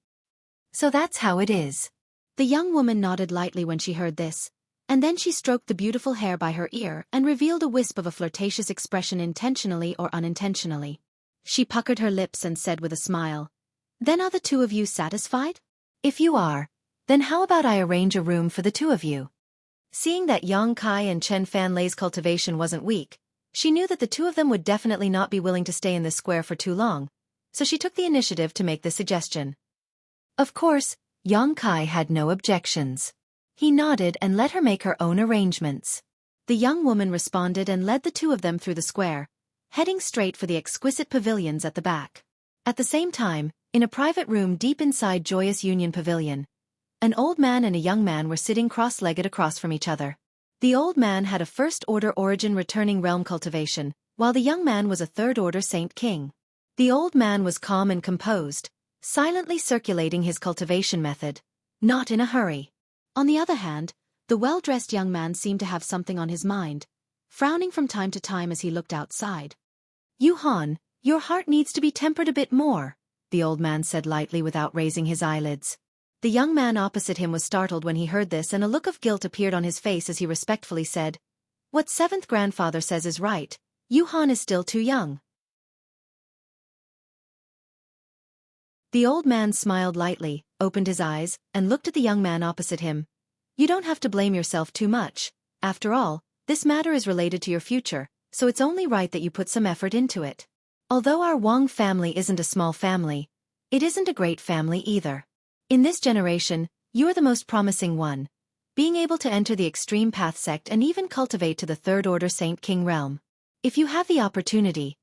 So that's how it is." The young woman nodded lightly when she heard this, and then she stroked the beautiful hair by her ear and revealed a wisp of a flirtatious expression intentionally or unintentionally. She puckered her lips and said with a smile, "Then are the two of you satisfied? If you are, then how about I arrange a room for the two of you?" Seeing that Yang Kai and Chen Fanlei's cultivation wasn't weak, she knew that the two of them would definitely not be willing to stay in this square for too long, so she took the initiative to make the suggestion. Of course, Yang Kai had no objections. He nodded and let her make her own arrangements. The young woman responded and led the two of them through the square, heading straight for the exquisite pavilions at the back. At the same time, in a private room deep inside Joyous Union Pavilion, an old man and a young man were sitting cross-legged across from each other. The old man had a first-order origin returning realm cultivation, while the young man was a third-order Saint King. The old man was calm and composed, silently circulating his cultivation method, not in a hurry. On the other hand, the well-dressed young man seemed to have something on his mind, frowning from time to time as he looked outside. "Yuhan, your heart needs to be tempered a bit more," the old man said lightly without raising his eyelids. The young man opposite him was startled when he heard this and a look of guilt appeared on his face as he respectfully said, "What 7th grandfather says is right, Yuhan is still too young." The old man smiled lightly, opened his eyes, and looked at the young man opposite him. "You don't have to blame yourself too much. After all, this matter is related to your future, so it's only right that you put some effort into it. Although our Wang family isn't a small family, it isn't a great family either. In this generation, you are the most promising one, being able to enter the extreme path sect and even cultivate to the third-order Saint King realm. If you have the opportunity,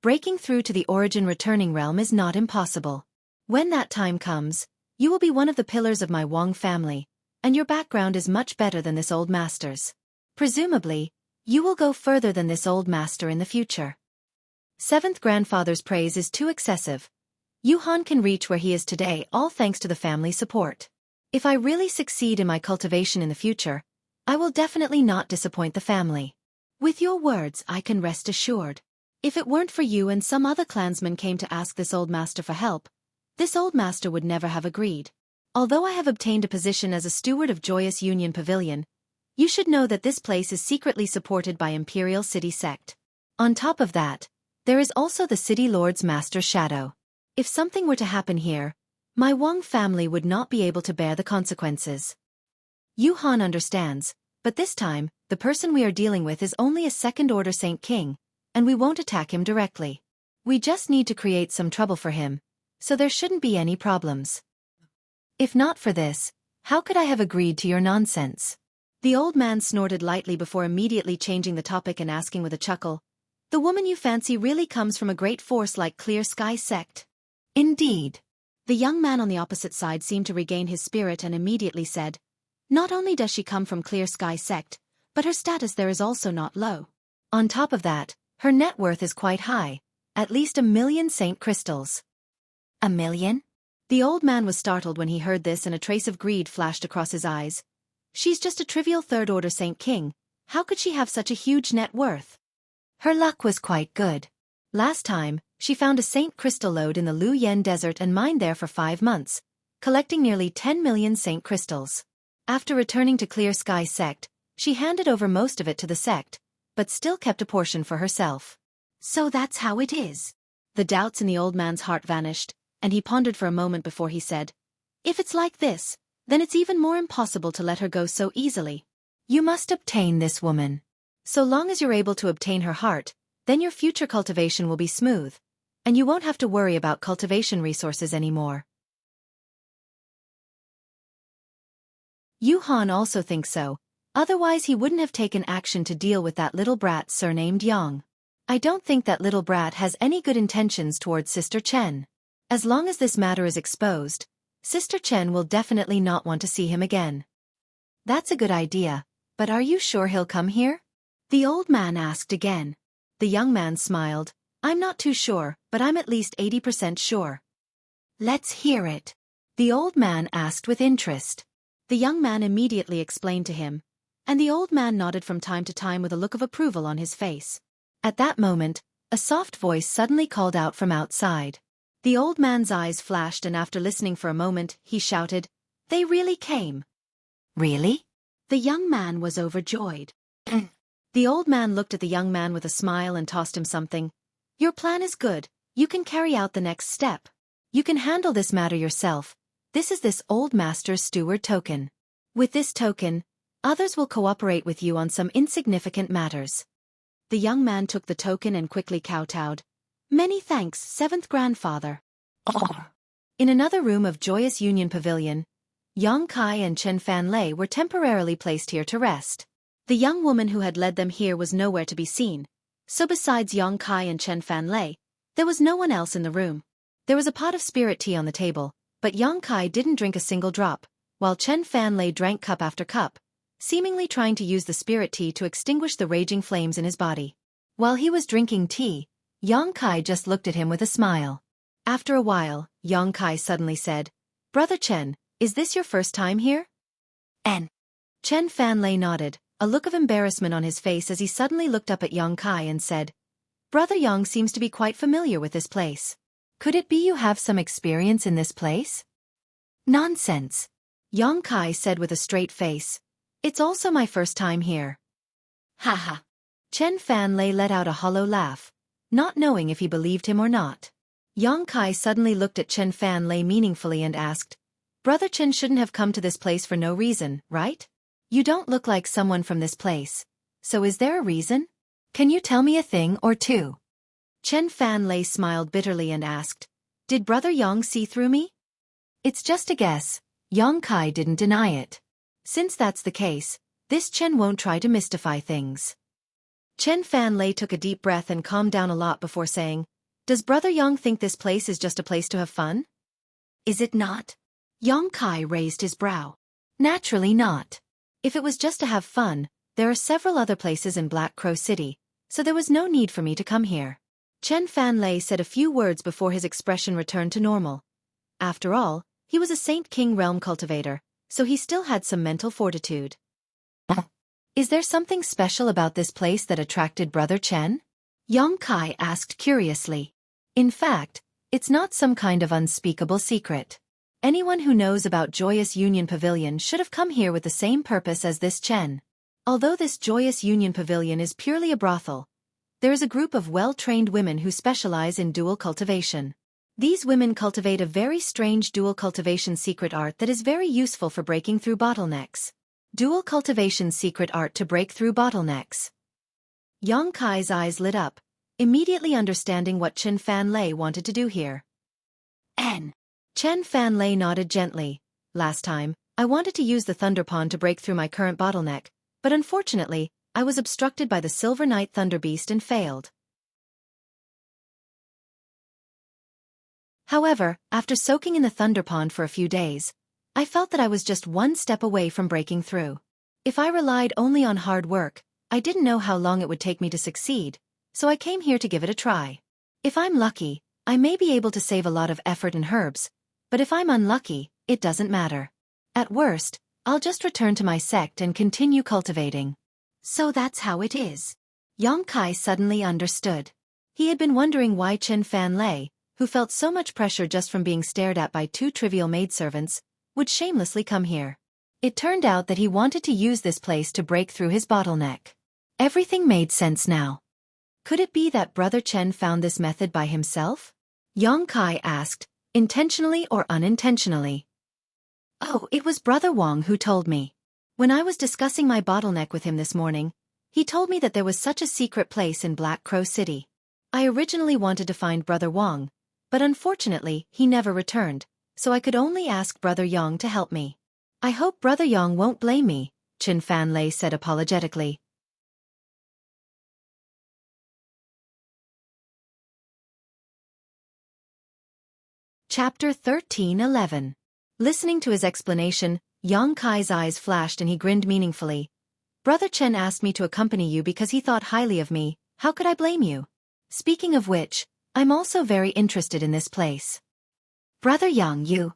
breaking through to the origin returning realm is not impossible. When that time comes, you will be one of the pillars of my Wang family, and your background is much better than this old master's. Presumably, you will go further than this old master in the future. 7th grandfather's praise is too excessive. Yuhan can reach where he is today all thanks to the family support. If I really succeed in my cultivation in the future, I will definitely not disappoint the family. With your words I can rest assured. If it weren't for you and some other clansmen came to ask this old master for help, this old master would never have agreed. Although I have obtained a position as a steward of Joyous Union Pavilion, you should know that this place is secretly supported by Imperial City Sect. On top of that, there is also the City Lord's Master Shadow. If something were to happen here, my Wang family would not be able to bear the consequences. Yu Han understands, but this time, the person we are dealing with is only a second-order Saint King, and we won't attack him directly. We just need to create some trouble for him, so there shouldn't be any problems. If not for this, how could I have agreed to your nonsense? The old man snorted lightly before immediately changing the topic and asking with a chuckle, "The woman you fancy really comes from a great force like Clear Sky Sect?" "Indeed." The young man on the opposite side seemed to regain his spirit and immediately said, "Not only does she come from Clear Sky Sect, but her status there is also not low. On top of that, her net worth is quite high, at least 1,000,000 Saint crystals." "1,000,000? The old man was startled when he heard this and a trace of greed flashed across his eyes. She's just a trivial third-order Saint King, how could she have such a huge net worth? Her luck was quite good. Last time, she found a Saint crystal lode in the Lu Yen Desert and mined there for 5 months, collecting nearly 10,000,000 Saint crystals. After returning to Clear Sky Sect, she handed over most of it to the sect, but still kept a portion for herself. So that's how it is. The doubts in the old man's heart vanished, and he pondered for a moment before he said, "If it's like this, then it's even more impossible to let her go so easily. You must obtain this woman. So long as you're able to obtain her heart, then your future cultivation will be smooth, and you won't have to worry about cultivation resources anymore." Yu Han also thinks so, otherwise he wouldn't have taken action to deal with that little brat surnamed Yang. I don't think that little brat has any good intentions towards Sister Chen. As long as this matter is exposed, Sister Chen will definitely not want to see him again. That's a good idea, but are you sure he'll come here? The old man asked again. The young man smiled. I'm not too sure, but I'm at least 80% sure. Let's hear it. The old man asked with interest. The young man immediately explained to him, and the old man nodded from time to time with a look of approval on his face. At that moment, a soft voice suddenly called out from outside. The old man's eyes flashed and after listening for a moment, he shouted, "They really came." "Really?" The young man was overjoyed. The old man looked at the young man with a smile and tossed him something. "Your plan is good, you can carry out the next step. You can handle this matter yourself. This is this old master's steward token. With this token, others will cooperate with you on some insignificant matters." The young man took the token and quickly kowtowed. "Many thanks, 7th grandfather." In another room of Joyous Union Pavilion, Yang Kai and Chen Fanlei were temporarily placed here to rest. The young woman who had led them here was nowhere to be seen, so besides Yang Kai and Chen Fanlei, there was no one else in the room. There was a pot of spirit tea on the table, but Yang Kai didn't drink a single drop, while Chen Fanlei drank cup after cup, seemingly trying to use the spirit tea to extinguish the raging flames in his body. While he was drinking tea, Yang Kai just looked at him with a smile. After a while, Yang Kai suddenly said, "Brother Chen, is this your first time here?" Chen Fanlei nodded, a look of embarrassment on his face as he suddenly looked up at Yang Kai and said, "Brother Yang seems to be quite familiar with this place. Could it be you have some experience in this place?" "Nonsense," Yang Kai said with a straight face. "It's also my first time here." "Ha." Chen Fanlei let out a hollow laugh, not knowing if he believed him or not. Yang Kai suddenly looked at Chen Fanlei meaningfully and asked, "Brother Chen shouldn't have come to this place for no reason, right? You don't look like someone from this place. So is there a reason? Can you tell me a thing or two?" Chen Fanlei smiled bitterly and asked, "Did Brother Yang see through me?" "It's just a guess." Yang Kai didn't deny it. "Since that's the case, this Chen won't try to mystify things." Chen Fanlei took a deep breath and calmed down a lot before saying, "Does Brother Yang think this place is just a place to have fun?" "Is it not?" Yang Kai raised his brow. "Naturally not. If it was just to have fun, there are several other places in Black Crow City, so there was no need for me to come here." Chen Fanlei said a few words before his expression returned to normal. After all, he was a Saint King realm cultivator, so he still had some mental fortitude. "Is there something special about this place that attracted Brother Chen?" Yang Kai asked curiously. "In fact, it's not some kind of unspeakable secret. Anyone who knows about Joyous Union Pavilion should have come here with the same purpose as this Chen. Although this Joyous Union Pavilion is purely a brothel, there is a group of well-trained women who specialize in dual cultivation. These women cultivate a very strange dual cultivation secret art that is very useful for breaking through bottlenecks. Dual cultivation secret art to break through bottlenecks. Yang Kai's eyes lit up, immediately understanding what Chen Fanlei wanted to do here. Chen Fanlei nodded gently. Last time, I wanted to use the Thunder Pond to break through my current bottleneck, but unfortunately, I was obstructed by the Silver Knight Thunder Beast and failed. However, after soaking in the Thunder Pond for a few days, I felt that I was just one step away from breaking through. If I relied only on hard work, I didn't know how long it would take me to succeed, so I came here to give it a try. If I'm lucky, I may be able to save a lot of effort and herbs, but if I'm unlucky, it doesn't matter. At worst, I'll just return to my sect and continue cultivating. So that's how it is. Yang Kai suddenly understood. He had been wondering why Chen Fanlei, who felt so much pressure just from being stared at by two trivial maidservants, would shamelessly come here. It turned out that he wanted to use this place to break through his bottleneck. Everything made sense now. Could it be that Brother Chen found this method by himself? Yang Kai asked, intentionally or unintentionally. Oh, it was Brother Wang who told me. When I was discussing my bottleneck with him this morning, he told me that there was such a secret place in Black Crow City. I originally wanted to find Brother Wang, but unfortunately he never returned, so I could only ask Brother Yang to help me. I hope Brother Yang won't blame me, Chen Fanlei said apologetically. Chapter 13:11. Listening to his explanation, Yang Kai's eyes flashed and he grinned meaningfully. Brother Chen asked me to accompany you because he thought highly of me. How could I blame you? Speaking of which, I'm also very interested in this place. Brother Yang, you.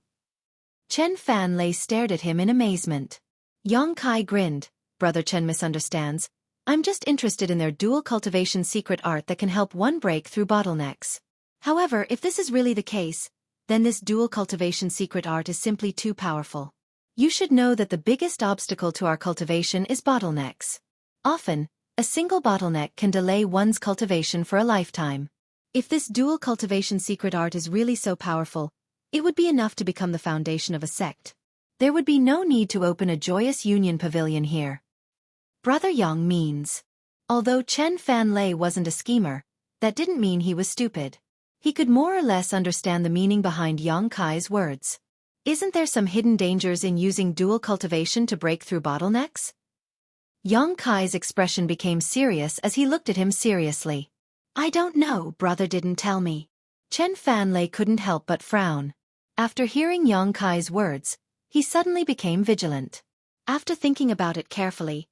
Chen Fanlei stared at him in amazement. Yang Kai grinned. Brother Chen misunderstands. I'm just interested in their dual cultivation secret art that can help one break through bottlenecks. However, if this is really the case, then this dual cultivation secret art is simply too powerful. You should know that the biggest obstacle to our cultivation is bottlenecks. Often, a single bottleneck can delay one's cultivation for a lifetime. If this dual cultivation secret art is really so powerful, it would be enough to become the foundation of a sect. There would be no need to open a Joyous Union Pavilion here. Brother Yang means. Although Chen Fanlei wasn't a schemer, that didn't mean he was stupid. He could more or less understand the meaning behind Yang Kai's words. Isn't there some hidden dangers in using dual cultivation to break through bottlenecks? Yang Kai's expression became serious as he looked at him seriously. I don't know, brother didn't tell me. Chen Fanlei couldn't help but frown. After hearing Yang Kai's words, he suddenly became vigilant. After thinking about it carefully,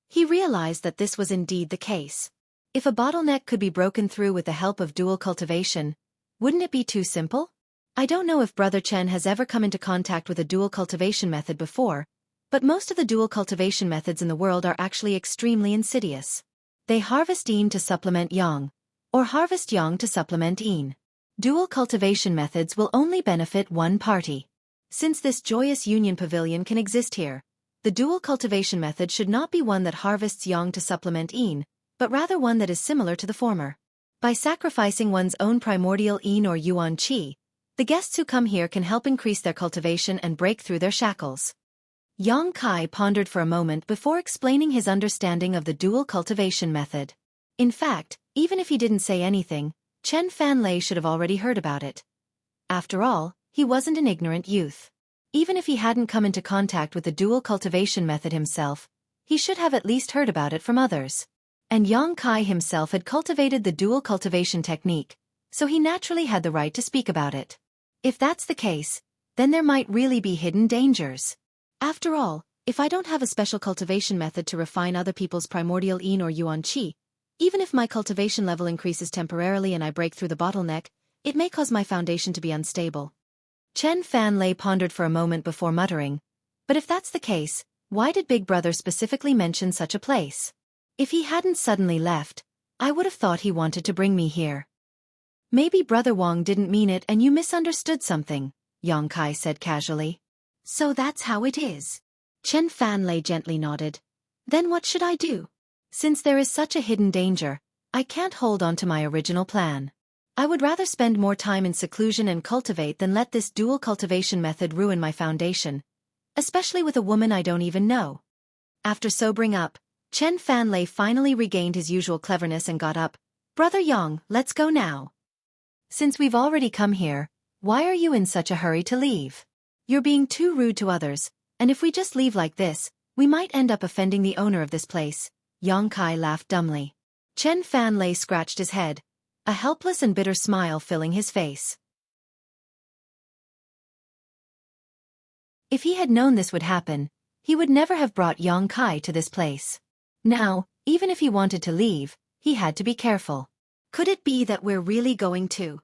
he realized that this was indeed the case. If a bottleneck could be broken through with the help of dual cultivation, wouldn't it be too simple? I don't know if Brother Chen has ever come into contact with a dual cultivation method before, but most of the dual cultivation methods in the world are actually extremely insidious. They harvest yin to supplement yang, or harvest yang to supplement yin. Dual cultivation methods will only benefit one party. Since this Joyous Union Pavilion can exist here, the dual cultivation method should not be one that harvests yang to supplement yin, but rather one that is similar to the former. By sacrificing one's own primordial yin or yuan qi, the guests who come here can help increase their cultivation and break through their shackles. Yang Kai pondered for a moment before explaining his understanding of the dual cultivation method. In fact, even if he didn't say anything, Chen Fanlei should have already heard about it. After all, he wasn't an ignorant youth. Even if he hadn't come into contact with the dual cultivation method himself, he should have at least heard about it from others. And Yang Kai himself had cultivated the dual cultivation technique, so he naturally had the right to speak about it. If that's the case, then there might really be hidden dangers. After all, if I don't have a special cultivation method to refine other people's primordial yin or yuan qi, even if my cultivation level increases temporarily and I break through the bottleneck, it may cause my foundation to be unstable. Chen Fanlei pondered for a moment before muttering, but if that's the case, why did Big Brother specifically mention such a place? If he hadn't suddenly left, I would have thought he wanted to bring me here. Maybe Brother Wang didn't mean it and you misunderstood something, Yang Kai said casually. So that's how it is. Chen Fanlei gently nodded. Then what should I do? Since there is such a hidden danger, I can't hold on to my original plan. I would rather spend more time in seclusion and cultivate than let this dual cultivation method ruin my foundation, especially with a woman I don't even know. After sobering up, Chen Fanlei finally regained his usual cleverness and got up. Brother Yang, let's go now. Since we've already come here, why are you in such a hurry to leave? You're being too rude to others, and if we just leave like this, we might end up offending the owner of this place. Yang Kai laughed dumbly. Chen Fanlei scratched his head, a helpless and bitter smile filling his face. If he had known this would happen, he would never have brought Yang Kai to this place. Now, even if he wanted to leave, he had to be careful. Could it be that we're really going to?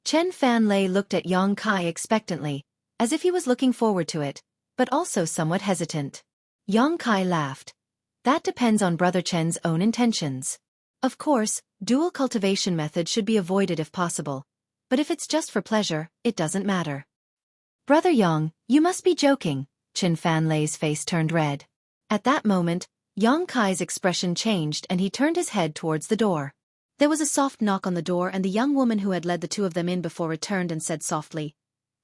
Chen Fanlei looked at Yang Kai expectantly, as if he was looking forward to it, but also somewhat hesitant. Yang Kai laughed. That depends on Brother Chen's own intentions. Of course, dual cultivation method should be avoided if possible, but if it's just for pleasure, it doesn't matter. Brother Yang, you must be joking. Chen Fanlei's face turned red. At that moment, Yang Kai's expression changed and he turned his head towards the door. There was a soft knock on the door and the young woman who had led the two of them in before returned and said softly,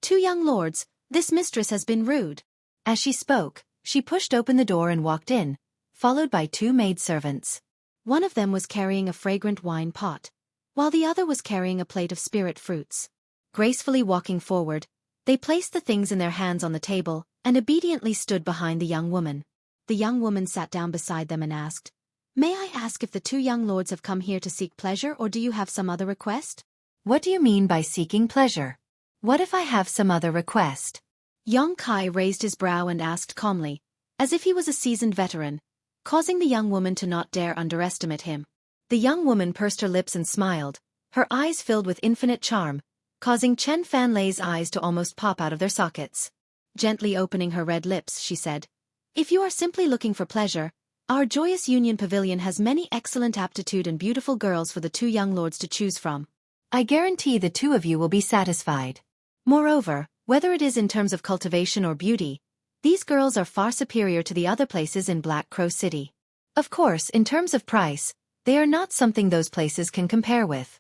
"Two young lords, this mistress has been rude." As she spoke, she pushed open the door and walked in, followed by two maidservants. One of them was carrying a fragrant wine pot, while the other was carrying a plate of spirit fruits. Gracefully walking forward, they placed the things in their hands on the table and obediently stood behind the young woman. The young woman sat down beside them and asked, "May I ask if the two young lords have come here to seek pleasure or do you have some other request?" "What do you mean by seeking pleasure? What if I have some other request?" Yang Kai raised his brow and asked calmly, as if he was a seasoned veteran, causing the young woman to not dare underestimate him. The young woman pursed her lips and smiled, her eyes filled with infinite charm, causing Chen Fanlei's eyes to almost pop out of their sockets. Gently opening her red lips, she said, "If you are simply looking for pleasure, our Joyous Union Pavilion has many excellent aptitude and beautiful girls for the two young lords to choose from. I guarantee the two of you will be satisfied. Moreover, whether it is in terms of cultivation or beauty, these girls are far superior to the other places in Black Crow City. Of course, in terms of price, they are not something those places can compare with."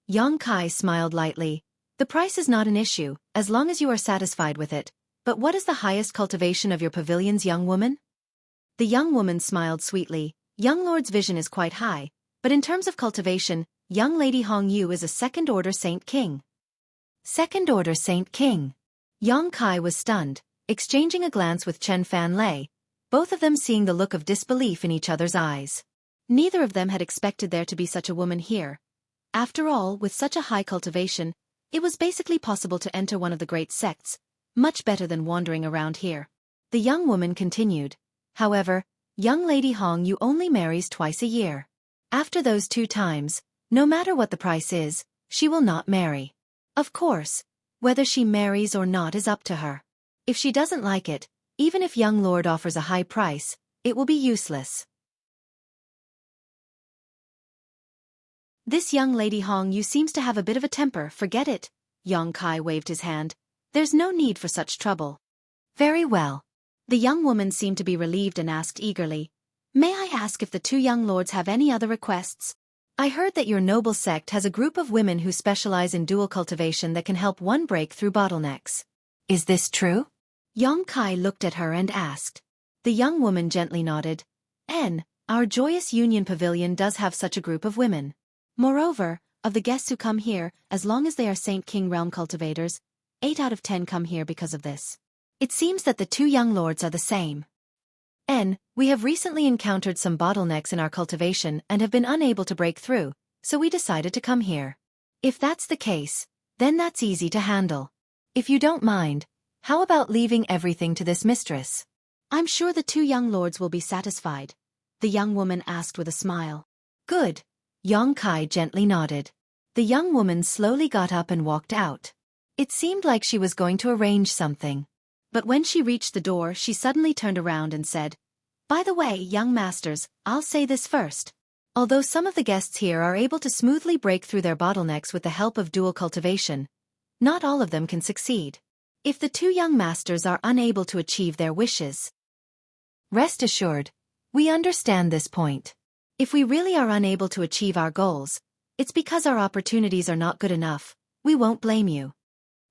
Yang Kai smiled lightly. "The price is not an issue, as long as you are satisfied with it. But what is the highest cultivation of your pavilions, young woman?" The young woman smiled sweetly. "Young lord's vision is quite high, but in terms of cultivation, young lady Hong Yu is a second-order Saint King." Second-order Saint King. Yang Kai was stunned, exchanging a glance with Chen Fanlei, both of them seeing the look of disbelief in each other's eyes. Neither of them had expected there to be such a woman here. After all, with such a high cultivation, it was basically possible to enter one of the great sects, much better than wandering around here. The young woman continued, "However, young lady Hong Yu only marries twice a year. After those 2 times, no matter what the price is, she will not marry. Of course, whether she marries or not is up to her. If she doesn't like it, even if young lord offers a high price, it will be useless." "This young lady Hong Yu seems to have a bit of a temper, forget it." Yang Kai waved his hand. "There's no need for such trouble." "Very well." The young woman seemed to be relieved and asked eagerly, "May I ask if the two young lords have any other requests? I heard that your noble sect has a group of women who specialize in dual cultivation that can help one break through bottlenecks. Is this true?" Yang Kai looked at her and asked. The young woman gently nodded. Our Joyous Union Pavilion does have such a group of women. Moreover, of the guests who come here, as long as they are Saint King realm cultivators, 8 out of 10 come here because of this. It seems that the two young lords are the same. We have recently encountered some bottlenecks in our cultivation and have been unable to break through, so we decided to come here. If that's the case, then that's easy to handle. If you don't mind, how about leaving everything to this mistress? I'm sure the two young lords will be satisfied, the young woman asked with a smile. Good. Yang Kai gently nodded. The young woman slowly got up and walked out. It seemed like she was going to arrange something. But when she reached the door, she suddenly turned around and said, "By the way, young masters, I'll say this first. Although some of the guests here are able to smoothly break through their bottlenecks with the help of dual cultivation, Not all of them can succeed. If the two young masters are unable to achieve their wishes, rest assured, we understand this point. If we really are unable to achieve our goals, it's because our opportunities are not good enough. We won't blame you.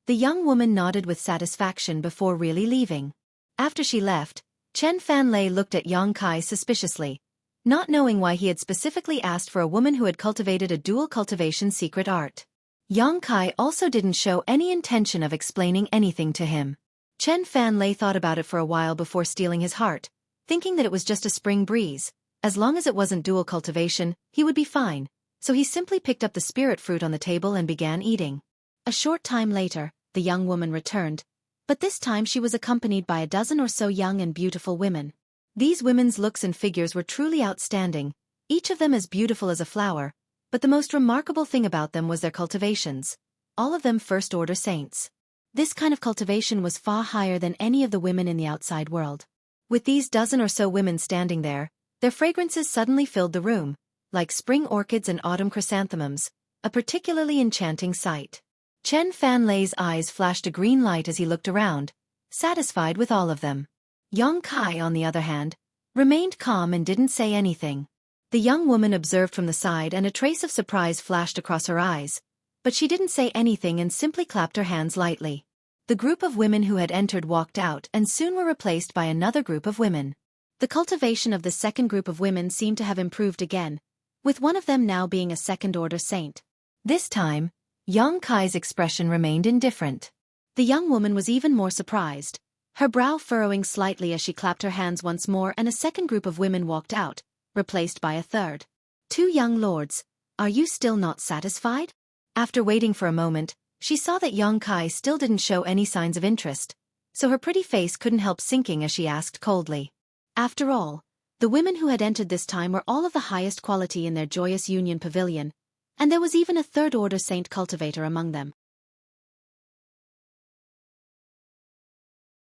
The young woman nodded with satisfaction before really leaving. After she left, Chen Fanlei looked at Yang Kai suspiciously, not knowing why he had specifically asked for a woman who had cultivated a dual cultivation secret art. Yang Kai also didn't show any intention of explaining anything to him. Chen Fanlei thought about it for a while before stealing his heart, thinking that it was just a spring breeze. As long as it wasn't dual cultivation, he would be fine, so he simply picked up the spirit fruit on the table and began eating. A short time later, the young woman returned, but this time she was accompanied by a dozen or so young and beautiful women. These women's looks and figures were truly outstanding, each of them as beautiful as a flower, but the most remarkable thing about them was their cultivations, all of them first-order saints. This kind of cultivation was far higher than any of the women in the outside world. With these dozen or so women standing there, their fragrances suddenly filled the room, like spring orchids and autumn chrysanthemums, a particularly enchanting sight. Chen Fanlei's eyes flashed a green light as he looked around, satisfied with all of them. Yang Kai, on the other hand, remained calm and didn't say anything. The young woman observed from the side and a trace of surprise flashed across her eyes, but she didn't say anything and simply clapped her hands lightly. The group of women who had entered walked out and soon were replaced by another group of women. The cultivation of the second group of women seemed to have improved again, with one of them now being a second-order saint. This time, Yang Kai's expression remained indifferent. The young woman was even more surprised, her brow furrowing slightly as she clapped her hands once more, and a second group of women walked out, replaced by a third. "Two young lords, are you still not satisfied?" After waiting for a moment, she saw that Yang Kai still didn't show any signs of interest, so her pretty face couldn't help sinking as she asked coldly. After all, the women who had entered this time were all of the highest quality in their joyous union pavilion, and there was even a third-order saint cultivator among them.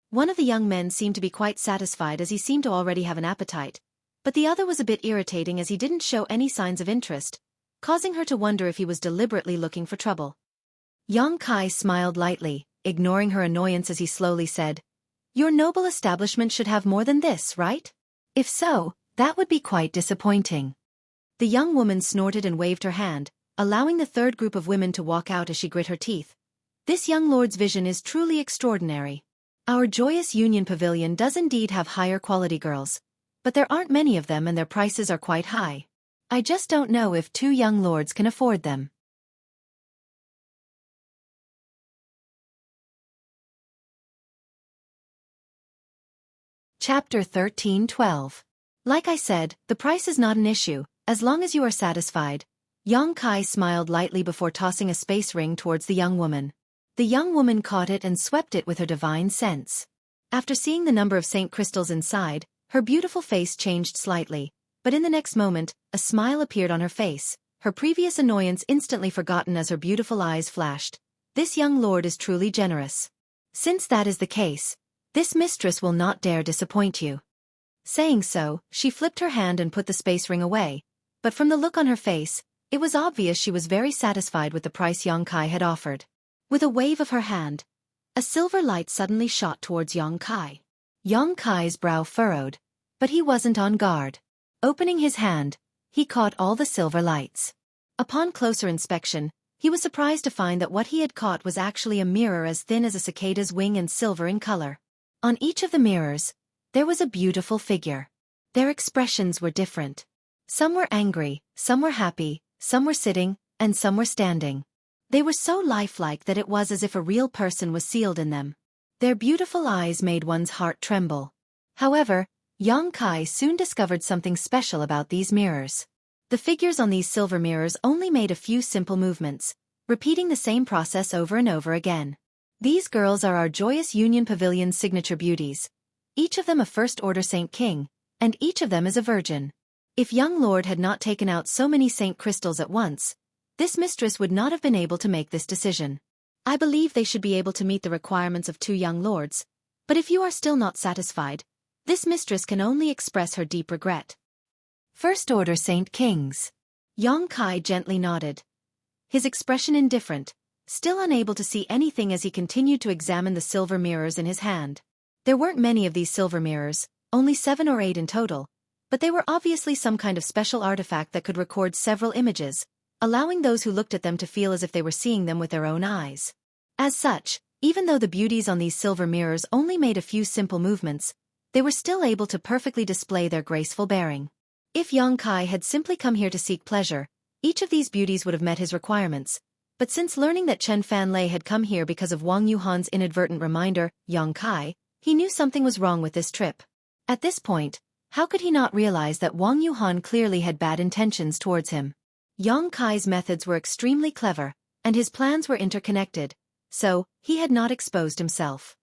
One of the young men seemed to be quite satisfied as he seemed to already have an appetite, but the other was a bit irritating as he didn't show any signs of interest, causing her to wonder if he was deliberately looking for trouble. Yang Kai smiled lightly, ignoring her annoyance as he slowly said, "Your noble establishment should have more than this, right? If so, that would be quite disappointing." The young woman snorted and waved her hand, allowing the third group of women to walk out as she grit her teeth. "This young lord's vision is truly extraordinary. Our joyous union pavilion does indeed have higher quality girls, but there aren't many of them and their prices are quite high. I just don't know if two young lords can afford them." Chapter 13:12. Like I said, the price is not an issue, as long as you are satisfied. Yang Kai smiled lightly before tossing a space ring towards the young woman. The young woman caught it and swept it with her divine sense. After seeing the number of saint crystals inside, her beautiful face changed slightly, but in the next moment, a smile appeared on her face, her previous annoyance instantly forgotten as her beautiful eyes flashed. "This young lord is truly generous. Since that is the case, this mistress will not dare disappoint you." Saying so, she flipped her hand and put the space ring away, but from the look on her face, it was obvious she was very satisfied with the price Yang Kai had offered. With a wave of her hand, a silver light suddenly shot towards Yang Kai. Yang Kai's brow furrowed, but he wasn't on guard. Opening his hand, he caught all the silver lights. Upon closer inspection, he was surprised to find that what he had caught was actually a mirror as thin as a cicada's wing and silver in color. On each of the mirrors, there was a beautiful figure. Their expressions were different. Some were angry, some were happy, some were sitting, and some were standing. They were so lifelike that it was as if a real person was sealed in them. Their beautiful eyes made one's heart tremble. However, Yang Kai soon discovered something special about these mirrors. The figures on these silver mirrors only made a few simple movements, repeating the same process over and over again. These girls are our joyous union pavilion's signature beauties, each of them a first-order saint king, and each of them is a virgin. If young lord had not taken out so many saint crystals at once, this mistress would not have been able to make this decision. I believe they should be able to meet the requirements of two young lords, but if you are still not satisfied, this mistress can only express her deep regret. First-order saint kings. Yang Kai gently nodded, his expression indifferent, still unable to see anything as he continued to examine the silver mirrors in his hand. There weren't many of these silver mirrors, only 7 or 8 in total, but they were obviously some kind of special artifact that could record several images, allowing those who looked at them to feel as if they were seeing them with their own eyes. As such, even though the beauties on these silver mirrors only made a few simple movements, they were still able to perfectly display their graceful bearing. If Yang Kai had simply come here to seek pleasure, each of these beauties would have met his requirements, but since learning that Chen Fanlei had come here because of Wang Yuhan's inadvertent reminder, Yang Kai, he knew something was wrong with this trip. At this point, how could he not realize that Wang Yuhan clearly had bad intentions towards him? Yang Kai's methods were extremely clever, and his plans were interconnected, so he had not exposed himself.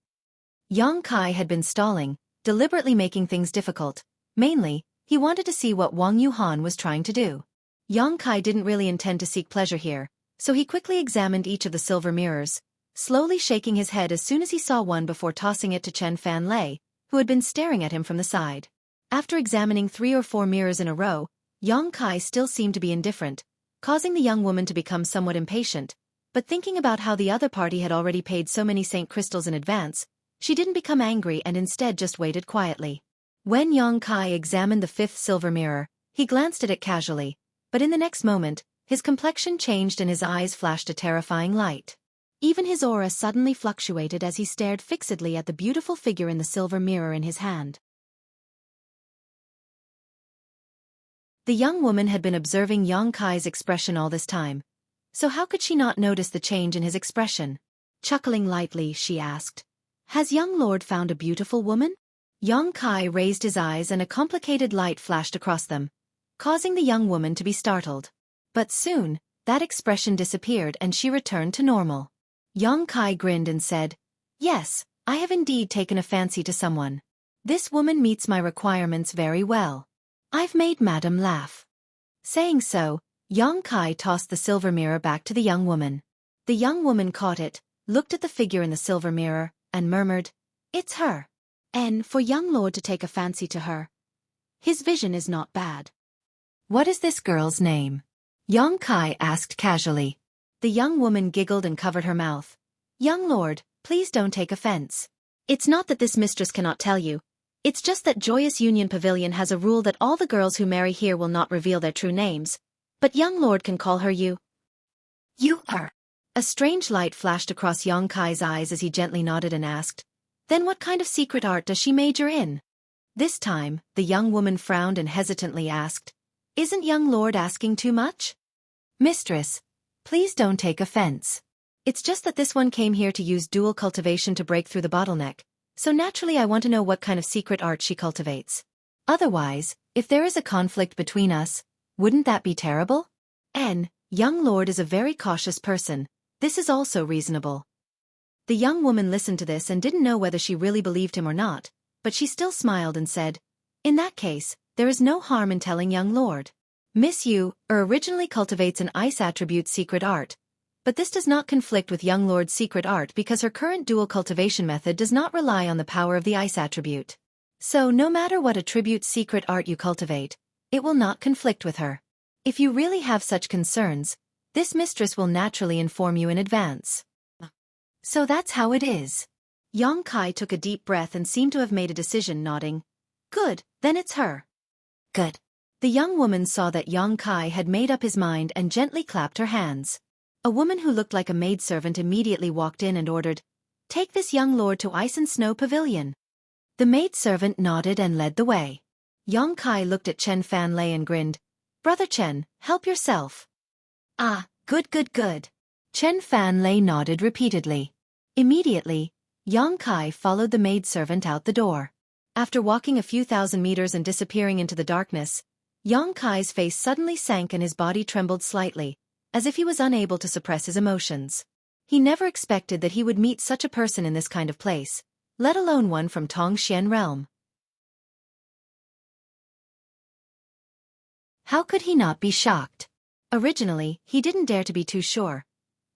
Yang Kai had been stalling, deliberately making things difficult. Mainly, he wanted to see what Wang Yuhan was trying to do. Yang Kai didn't really intend to seek pleasure here, so he quickly examined each of the silver mirrors, slowly shaking his head as soon as he saw one before tossing it to Chen Fanlei, who had been staring at him from the side. After examining 3 or 4 mirrors in a row, Yang Kai still seemed to be indifferent, causing the young woman to become somewhat impatient, but thinking about how the other party had already paid so many Saint crystals in advance, she didn't become angry and instead just waited quietly. When Yang Kai examined the 5th silver mirror, he glanced at it casually, but in the next moment, his complexion changed and his eyes flashed a terrifying light. Even his aura suddenly fluctuated as he stared fixedly at the beautiful figure in the silver mirror in his hand. The young woman had been observing Yang Kai's expression all this time, so how could she not notice the change in his expression? Chuckling lightly, she asked, "Has young lord found a beautiful woman?" Yang Kai raised his eyes and a complicated light flashed across them, causing the young woman to be startled. But soon, that expression disappeared and she returned to normal. Yang Kai grinned and said, "Yes, I have indeed taken a fancy to someone. This woman meets my requirements very well. I've made madam laugh." Saying so, Yang Kai tossed the silver mirror back to the young woman. The young woman caught it, looked at the figure in the silver mirror, and murmured, "It's her. And for young lord to take a fancy to her. His vision is not bad." "What is this girl's name?" Yang Kai asked casually. The young woman giggled and covered her mouth. "Young lord, please don't take offense. It's not that this mistress cannot tell you. It's just that Joyous Union Pavilion has a rule that all the girls who marry here will not reveal their true names, but young lord can call her you." "You are." A strange light flashed across Yang Kai's eyes as he gently nodded and asked, "Then what kind of secret art does she major in?" This time, the young woman frowned and hesitantly asked, "Isn't young lord asking too much?" "Mistress, please don't take offense. It's just that this one came here to use dual cultivation to break through the bottleneck, so naturally I want to know what kind of secret art she cultivates. Otherwise, if there is a conflict between us, wouldn't that be terrible? And, young lord is a very cautious person. This is also reasonable." The young woman listened to this and didn't know whether she really believed him or not, but she still smiled and said, "In that case, there is no harm in telling young lord. Miss Yu originally cultivates an ice attribute secret art, but this does not conflict with young lord's secret art because her current dual cultivation method does not rely on the power of the ice attribute. So no matter what attribute secret art you cultivate, it will not conflict with her. If you really have such concerns, this mistress will naturally inform you in advance." "So that's how it is." Yang Kai took a deep breath and seemed to have made a decision, nodding. "Good, then it's her." "Good." The young woman saw that Yang Kai had made up his mind and gently clapped her hands. A woman who looked like a maidservant immediately walked in and ordered, "Take this young lord to Ice and Snow Pavilion." The maidservant nodded and led the way. Yang Kai looked at Chen Fanlei and grinned, "Brother Chen, help yourself." "Ah, good good good." Chen Fanlei nodded repeatedly. Immediately, Yang Kai followed the maidservant out the door. After walking a few thousand meters and disappearing into the darkness, Yang Kai's face suddenly sank and his body trembled slightly, as if he was unable to suppress his emotions. He never expected that he would meet such a person in this kind of place, let alone one from Tongxian realm. How could he not be shocked? Originally, he didn't dare to be too sure.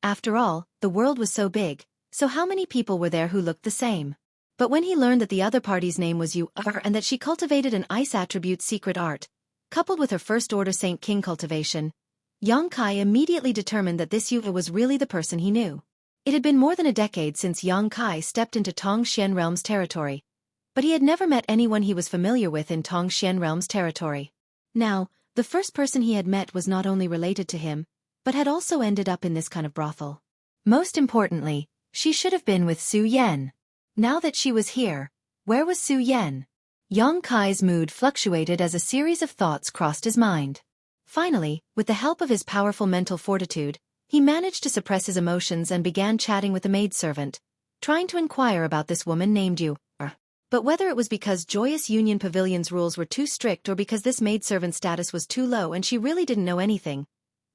After all, the world was so big, so how many people were there who looked the same? But when he learned that the other party's name was Yu and that she cultivated an ice attribute secret art, coupled with her first order Saint King cultivation, Yang Kai immediately determined that this Xueqi was really the person he knew. It had been more than a decade since Yang Kai stepped into Tongxian Realm's territory, but he had never met anyone he was familiar with in Tongxian Realm's territory. Now, the first person he had met was not only related to him, but had also ended up in this kind of brothel. Most importantly, she should have been with Su Yan. Now that she was here, where was Su Yan? Yang Kai's mood fluctuated as a series of thoughts crossed his mind. Finally, with the help of his powerful mental fortitude, he managed to suppress his emotions and began chatting with the maidservant, trying to inquire about this woman named Yu. But whether it was because Joyous Union Pavilion's rules were too strict or because this maidservant's status was too low and she really didn't know anything,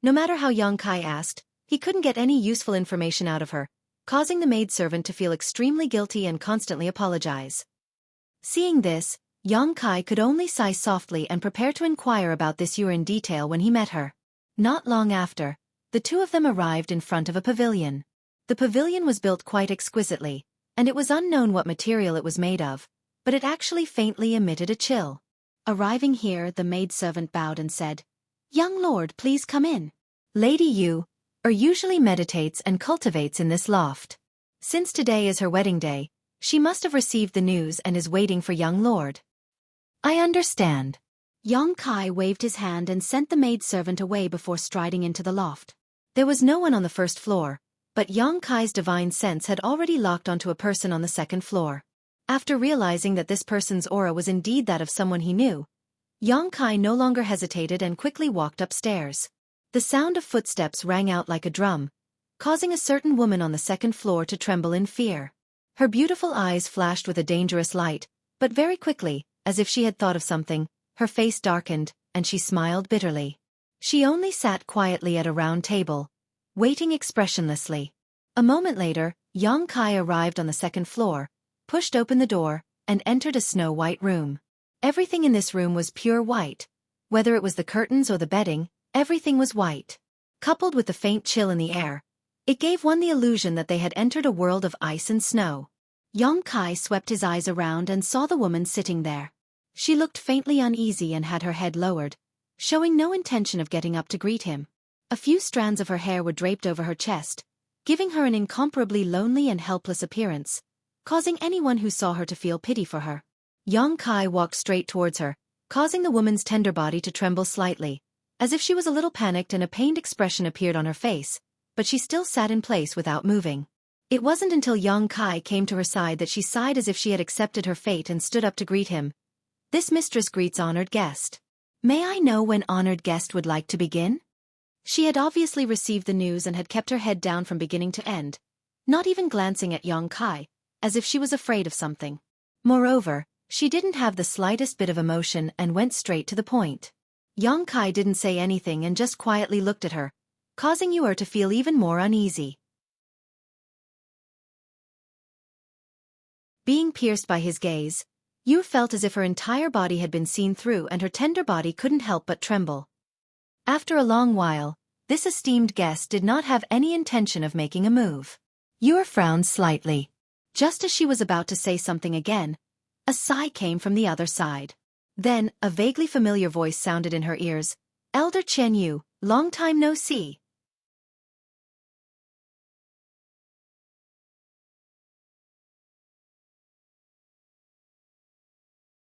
no matter how Yang Kai asked, he couldn't get any useful information out of her, causing the maidservant to feel extremely guilty and constantly apologize. Seeing this, Yang Kai could only sigh softly and prepare to inquire about this Yu in detail when he met her. Not long after, the two of them arrived in front of a pavilion. The pavilion was built quite exquisitely, and it was unknown what material it was made of, but it actually faintly emitted a chill. Arriving here, the maidservant bowed and said, "Young lord, please come in. Lady Yu usually meditates and cultivates in this loft. Since today is her wedding day, she must have received the news and is waiting for young lord." "I understand." Yang Kai waved his hand and sent the maidservant away before striding into the loft. There was no one on the first floor, but Yang Kai's divine sense had already locked onto a person on the second floor. After realizing that this person's aura was indeed that of someone he knew, Yang Kai no longer hesitated and quickly walked upstairs. The sound of footsteps rang out like a drum, causing a certain woman on the second floor to tremble in fear. Her beautiful eyes flashed with a dangerous light, but very quickly, as if she had thought of something, her face darkened, and she smiled bitterly. She only sat quietly at a round table, waiting expressionlessly. A moment later, Yang Kai arrived on the second floor, pushed open the door, and entered a snow-white room. Everything in this room was pure white. Whether it was the curtains or the bedding, everything was white. Coupled with the faint chill in the air, it gave one the illusion that they had entered a world of ice and snow. Yang Kai swept his eyes around and saw the woman sitting there. She looked faintly uneasy and had her head lowered, showing no intention of getting up to greet him. A few strands of her hair were draped over her chest, giving her an incomparably lonely and helpless appearance, causing anyone who saw her to feel pity for her. Yang Kai walked straight towards her, causing the woman's tender body to tremble slightly, as if she was a little panicked, and a pained expression appeared on her face, but she still sat in place without moving. It wasn't until Yang Kai came to her side that she sighed as if she had accepted her fate and stood up to greet him. "This mistress greets honored guest. May I know when honored guest would like to begin?" She had obviously received the news and had kept her head down from beginning to end, not even glancing at Yang Kai, as if she was afraid of something. Moreover, she didn't have the slightest bit of emotion and went straight to the point. Yang Kai didn't say anything and just quietly looked at her, causing Yu to feel even more uneasy. Being pierced by his gaze, Yu felt as if her entire body had been seen through, and her tender body couldn't help but tremble. After a long while, this esteemed guest did not have any intention of making a move. Yu frowned slightly. Just as she was about to say something again, a sigh came from the other side. Then, a vaguely familiar voice sounded in her ears. "Elder Chen Yu, long time no see."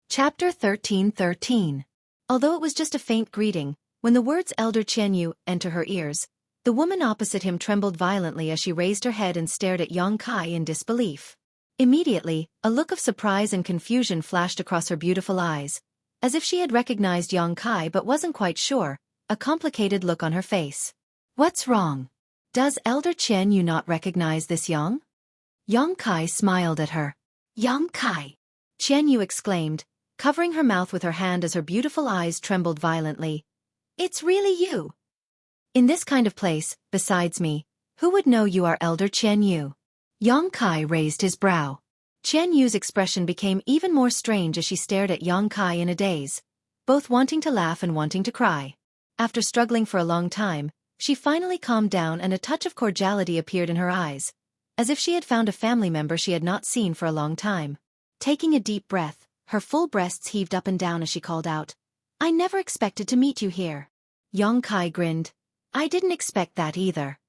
Chapter 13:13. Although it was just a faint greeting, when the words Elder Chen Yu enter her ears, the woman opposite him trembled violently as she raised her head and stared at Yang Kai in disbelief. Immediately, a look of surprise and confusion flashed across her beautiful eyes, as if she had recognized Yang Kai but wasn't quite sure, a complicated look on her face. "What's wrong? Does Elder Chen Yu not recognize this Yang?" Yang Kai smiled at her. "Yang Kai!" Chen Yu exclaimed, covering her mouth with her hand as her beautiful eyes trembled violently. "It's really you. In this kind of place, besides me, who would know you are Elder Chen Yu?" Yang Kai raised his brow. Chen Yu's expression became even more strange as she stared at Yang Kai in a daze, both wanting to laugh and wanting to cry. After struggling for a long time, she finally calmed down and a touch of cordiality appeared in her eyes, as if she had found a family member she had not seen for a long time. Taking a deep breath, her full breasts heaved up and down as she called out, "I never expected to meet you here." Yang Kai grinned. I didn't expect that either.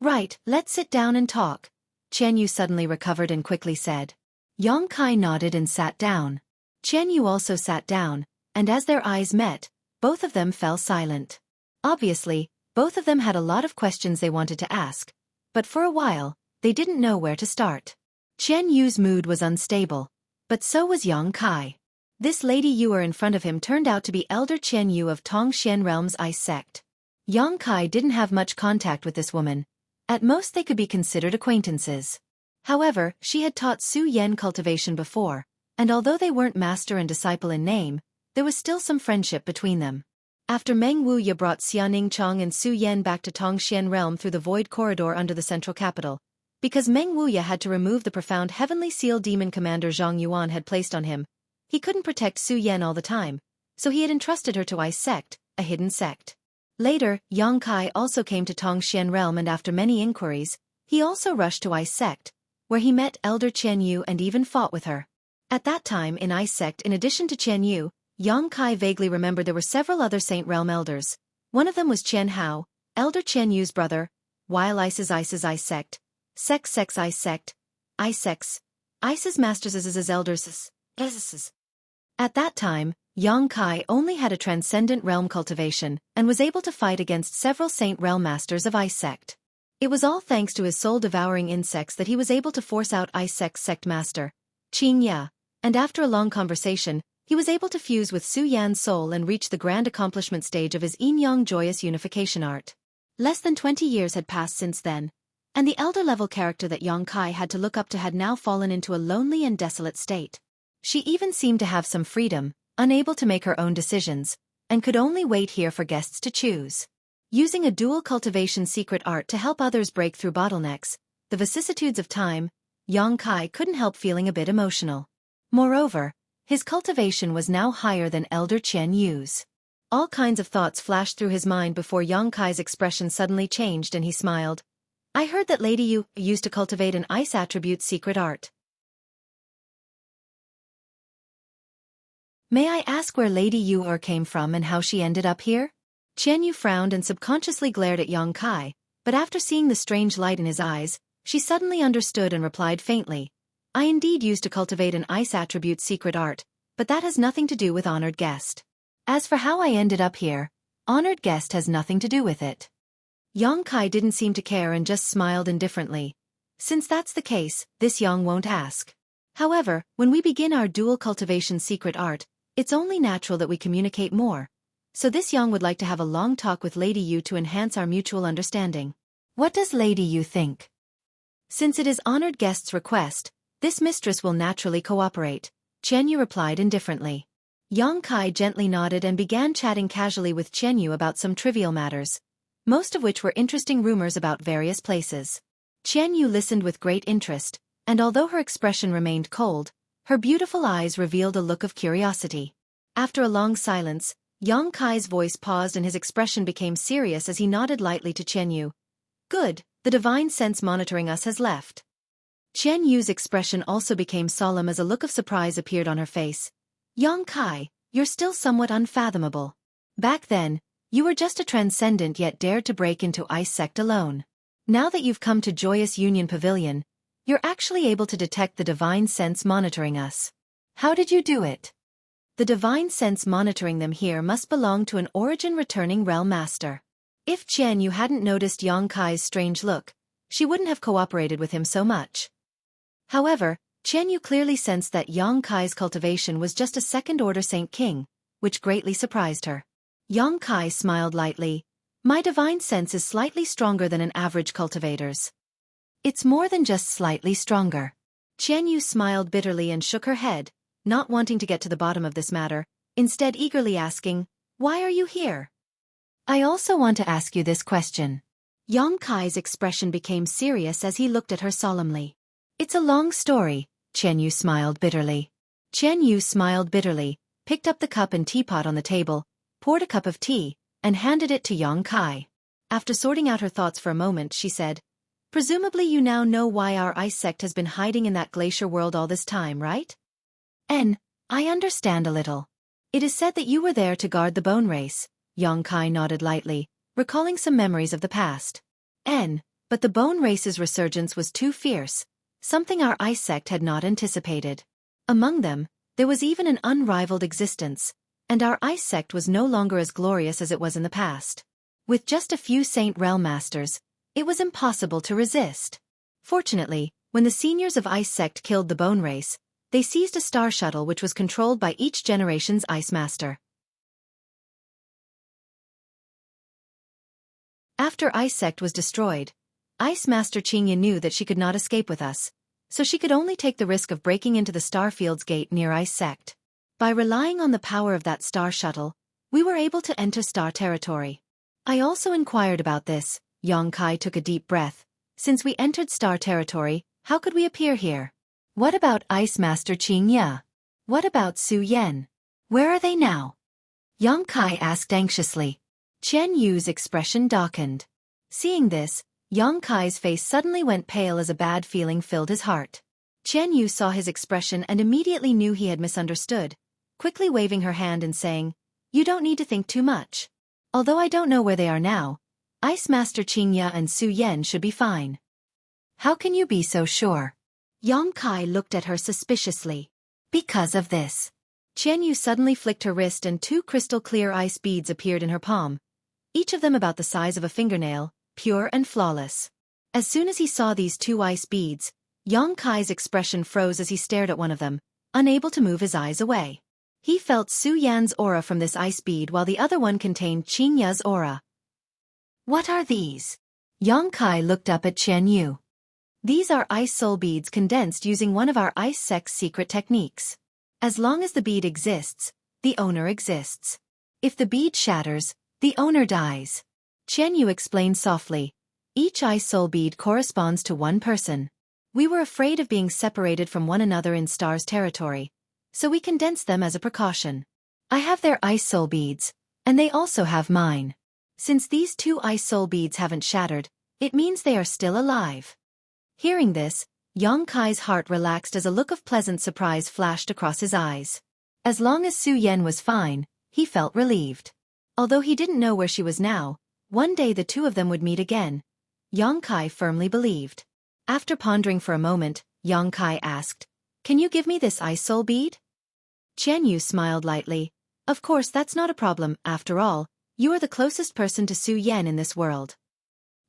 Right, let's sit down and talk, Qian Yu suddenly recovered and quickly said. Yang Kai nodded and sat down. Qian Yu also sat down, and as their eyes met, both of them fell silent. Obviously, both of them had a lot of questions they wanted to ask, but for a while, they didn't know where to start. Qian Yu's mood was unstable, but so was Yang Kai. This Lady Yuer in front of him turned out to be Elder Qian Yu of Tongxian Realm's Ice Sect. Yang Kai didn't have much contact with this woman. At most they could be considered acquaintances. However, she had taught Su Yan cultivation before, and although they weren't master and disciple in name, there was still some friendship between them. After Meng Wuya brought Xianing Chong and Su Yan back to Tongxian Realm through the void corridor under the central capital, because Meng Wuya had to remove the profound heavenly seal demon commander Zhang Yuan had placed on him, he couldn't protect Su Yan all the time, so he had entrusted her to Ice Sect, a hidden sect. Later, Yang Kai also came to Tongxian Realm and after many inquiries, he also rushed to Ice Sect, where he met Elder Qian Yu and even fought with her. At that time in Ice Sect, in addition to Qian Yu, Yang Kai vaguely remembered there were several other Saint Realm elders. One of them was Qian Hao, Elder Qian Yu's brother, while Ice's Ice Sect, Sex Ice Sect, Ice's Masters as elders. At that time, Yang Kai only had a transcendent realm cultivation and was able to fight against several Saint Realm Masters of Ice Sect. It was all thanks to his soul-devouring insects that he was able to force out Ice Sect Master, Qing Ya, and after a long conversation, he was able to fuse with Su Yan's soul and reach the grand accomplishment stage of his yin-yang joyous unification art. Less than 20 years had passed since then, and the elder-level character that Yang Kai had to look up to had now fallen into a lonely and desolate state. She even seemed to have some freedom, unable to make her own decisions, and could only wait here for guests to choose. Using a dual cultivation secret art to help others break through bottlenecks, the vicissitudes of time, Yang Kai couldn't help feeling a bit emotional. Moreover, his cultivation was now higher than Elder Qian Yu's. All kinds of thoughts flashed through his mind before Yang Kai's expression suddenly changed and he smiled. I heard that Lady Yu used to cultivate an ice attribute secret art. May I ask where Lady Yuer came from and how she ended up here? Qian Yu frowned and subconsciously glared at Yang Kai, but after seeing the strange light in his eyes, she suddenly understood and replied faintly. I indeed used to cultivate an ice attribute secret art, but that has nothing to do with honored guest. As for how I ended up here, honored guest has nothing to do with it. Yang Kai didn't seem to care and just smiled indifferently. Since that's the case, this Yang won't ask. However, when we begin our dual cultivation secret art, it's only natural that we communicate more. So this Yang would like to have a long talk with Lady Yu to enhance our mutual understanding. What does Lady Yu think? Since it is honored guest's request, this mistress will naturally cooperate, Qian Yu replied indifferently. Yang Kai gently nodded and began chatting casually with Qian Yu about some trivial matters, most of which were interesting rumors about various places. Qian Yu listened with great interest, and although her expression remained cold, her beautiful eyes revealed a look of curiosity. After a long silence, Yang Kai's voice paused and his expression became serious as he nodded lightly to Qian Yu. Good, the divine sense monitoring us has left. Qian Yu's expression also became solemn as a look of surprise appeared on her face. Yang Kai, you're still somewhat unfathomable. Back then, you were just a transcendent yet dared to break into Ice Sect alone. Now that you've come to Joyous Union Pavilion, you're actually able to detect the divine sense monitoring us. How did you do it? The divine sense monitoring them here must belong to an origin-returning realm master. If Qian Yu hadn't noticed Yang Kai's strange look, she wouldn't have cooperated with him so much. However, Qian Yu clearly sensed that Yang Kai's cultivation was just a second-order Saint King, which greatly surprised her. Yang Kai smiled lightly. My divine sense is slightly stronger than an average cultivator's. It's more than just slightly stronger. Qian Yu smiled bitterly and shook her head, not wanting to get to the bottom of this matter, instead eagerly asking, why are you here? I also want to ask you this question. Yang Kai's expression became serious as he looked at her solemnly. It's a long story, Qian Yu smiled bitterly. Qian Yu smiled bitterly, picked up the cup and teapot on the table, poured a cup of tea, and handed it to Yang Kai. After sorting out her thoughts for a moment, she said, presumably you now know why our ice sect has been hiding in that glacier world all this time, right? I understand a little. It is said that you were there to guard the bone race. Yang Kai nodded lightly. recalling some memories of the past. But the bone race's resurgence was too fierce, something our ice sect had not anticipated. Among them, there was even an unrivaled existence, and our ice sect was no longer as glorious as it was in the past. With just a few Saint Realm Masters, it was impossible to resist. Fortunately, when the seniors of Ice Sect killed the Bone Race, they seized a star shuttle which was controlled by each generation's Ice Master. After Ice Sect was destroyed, Ice Master Xueqi knew that she could not escape with us, so she could only take the risk of breaking into the Starfield's gate near Ice Sect. By relying on the power of that star shuttle, we were able to enter star territory. I also inquired about this. Xueqi took a deep breath. Since we entered star territory, how could we appear here? What about Ice Master Xueqi? What about Su Yan? Where are they now? Xueqi asked anxiously. Chen Yu's expression darkened. Seeing this, Xueqi's face suddenly went pale as a bad feeling filled his heart. Chen Yu saw his expression and immediately knew he had misunderstood, quickly waving her hand and saying, "You don't need to think too much. Although I don't know where they are now, Ice Master Xueqi and Su Yan should be fine." "How can you be so sure?" Xueqi looked at her suspiciously. "Because of this." Chen Yu suddenly flicked her wrist and two crystal-clear ice beads appeared in her palm, each of them about the size of a fingernail, pure and flawless. As soon as he saw these two ice beads, Xueqi's expression froze as he stared at one of them, unable to move his eyes away. He felt Su Yan's aura from this ice bead while the other one contained Xueqi's aura. "What are these?" Xueqi looked up at Chen Yu. "These are ice soul beads condensed using one of our ice sect's secret techniques. As long as the bead exists, the owner exists. If the bead shatters, the owner dies." Chen Yu explained softly. "Each ice soul bead corresponds to one person. We were afraid of being separated from one another in Star's territory, so we condensed them as a precaution. I have their ice soul beads, and they also have mine. Since these two ice soul beads haven't shattered, it means they are still alive." Hearing this, Xueqi's heart relaxed as a look of pleasant surprise flashed across his eyes. As long as Su Yan was fine, he felt relieved. Although he didn't know where she was now, one day the two of them would meet again, Xueqi firmly believed. After pondering for a moment, Xueqi asked, "Can you give me this ice soul bead?" Chen Yu smiled lightly. "Of course, that's not a problem. After all, you are the closest person to Su Yan in this world."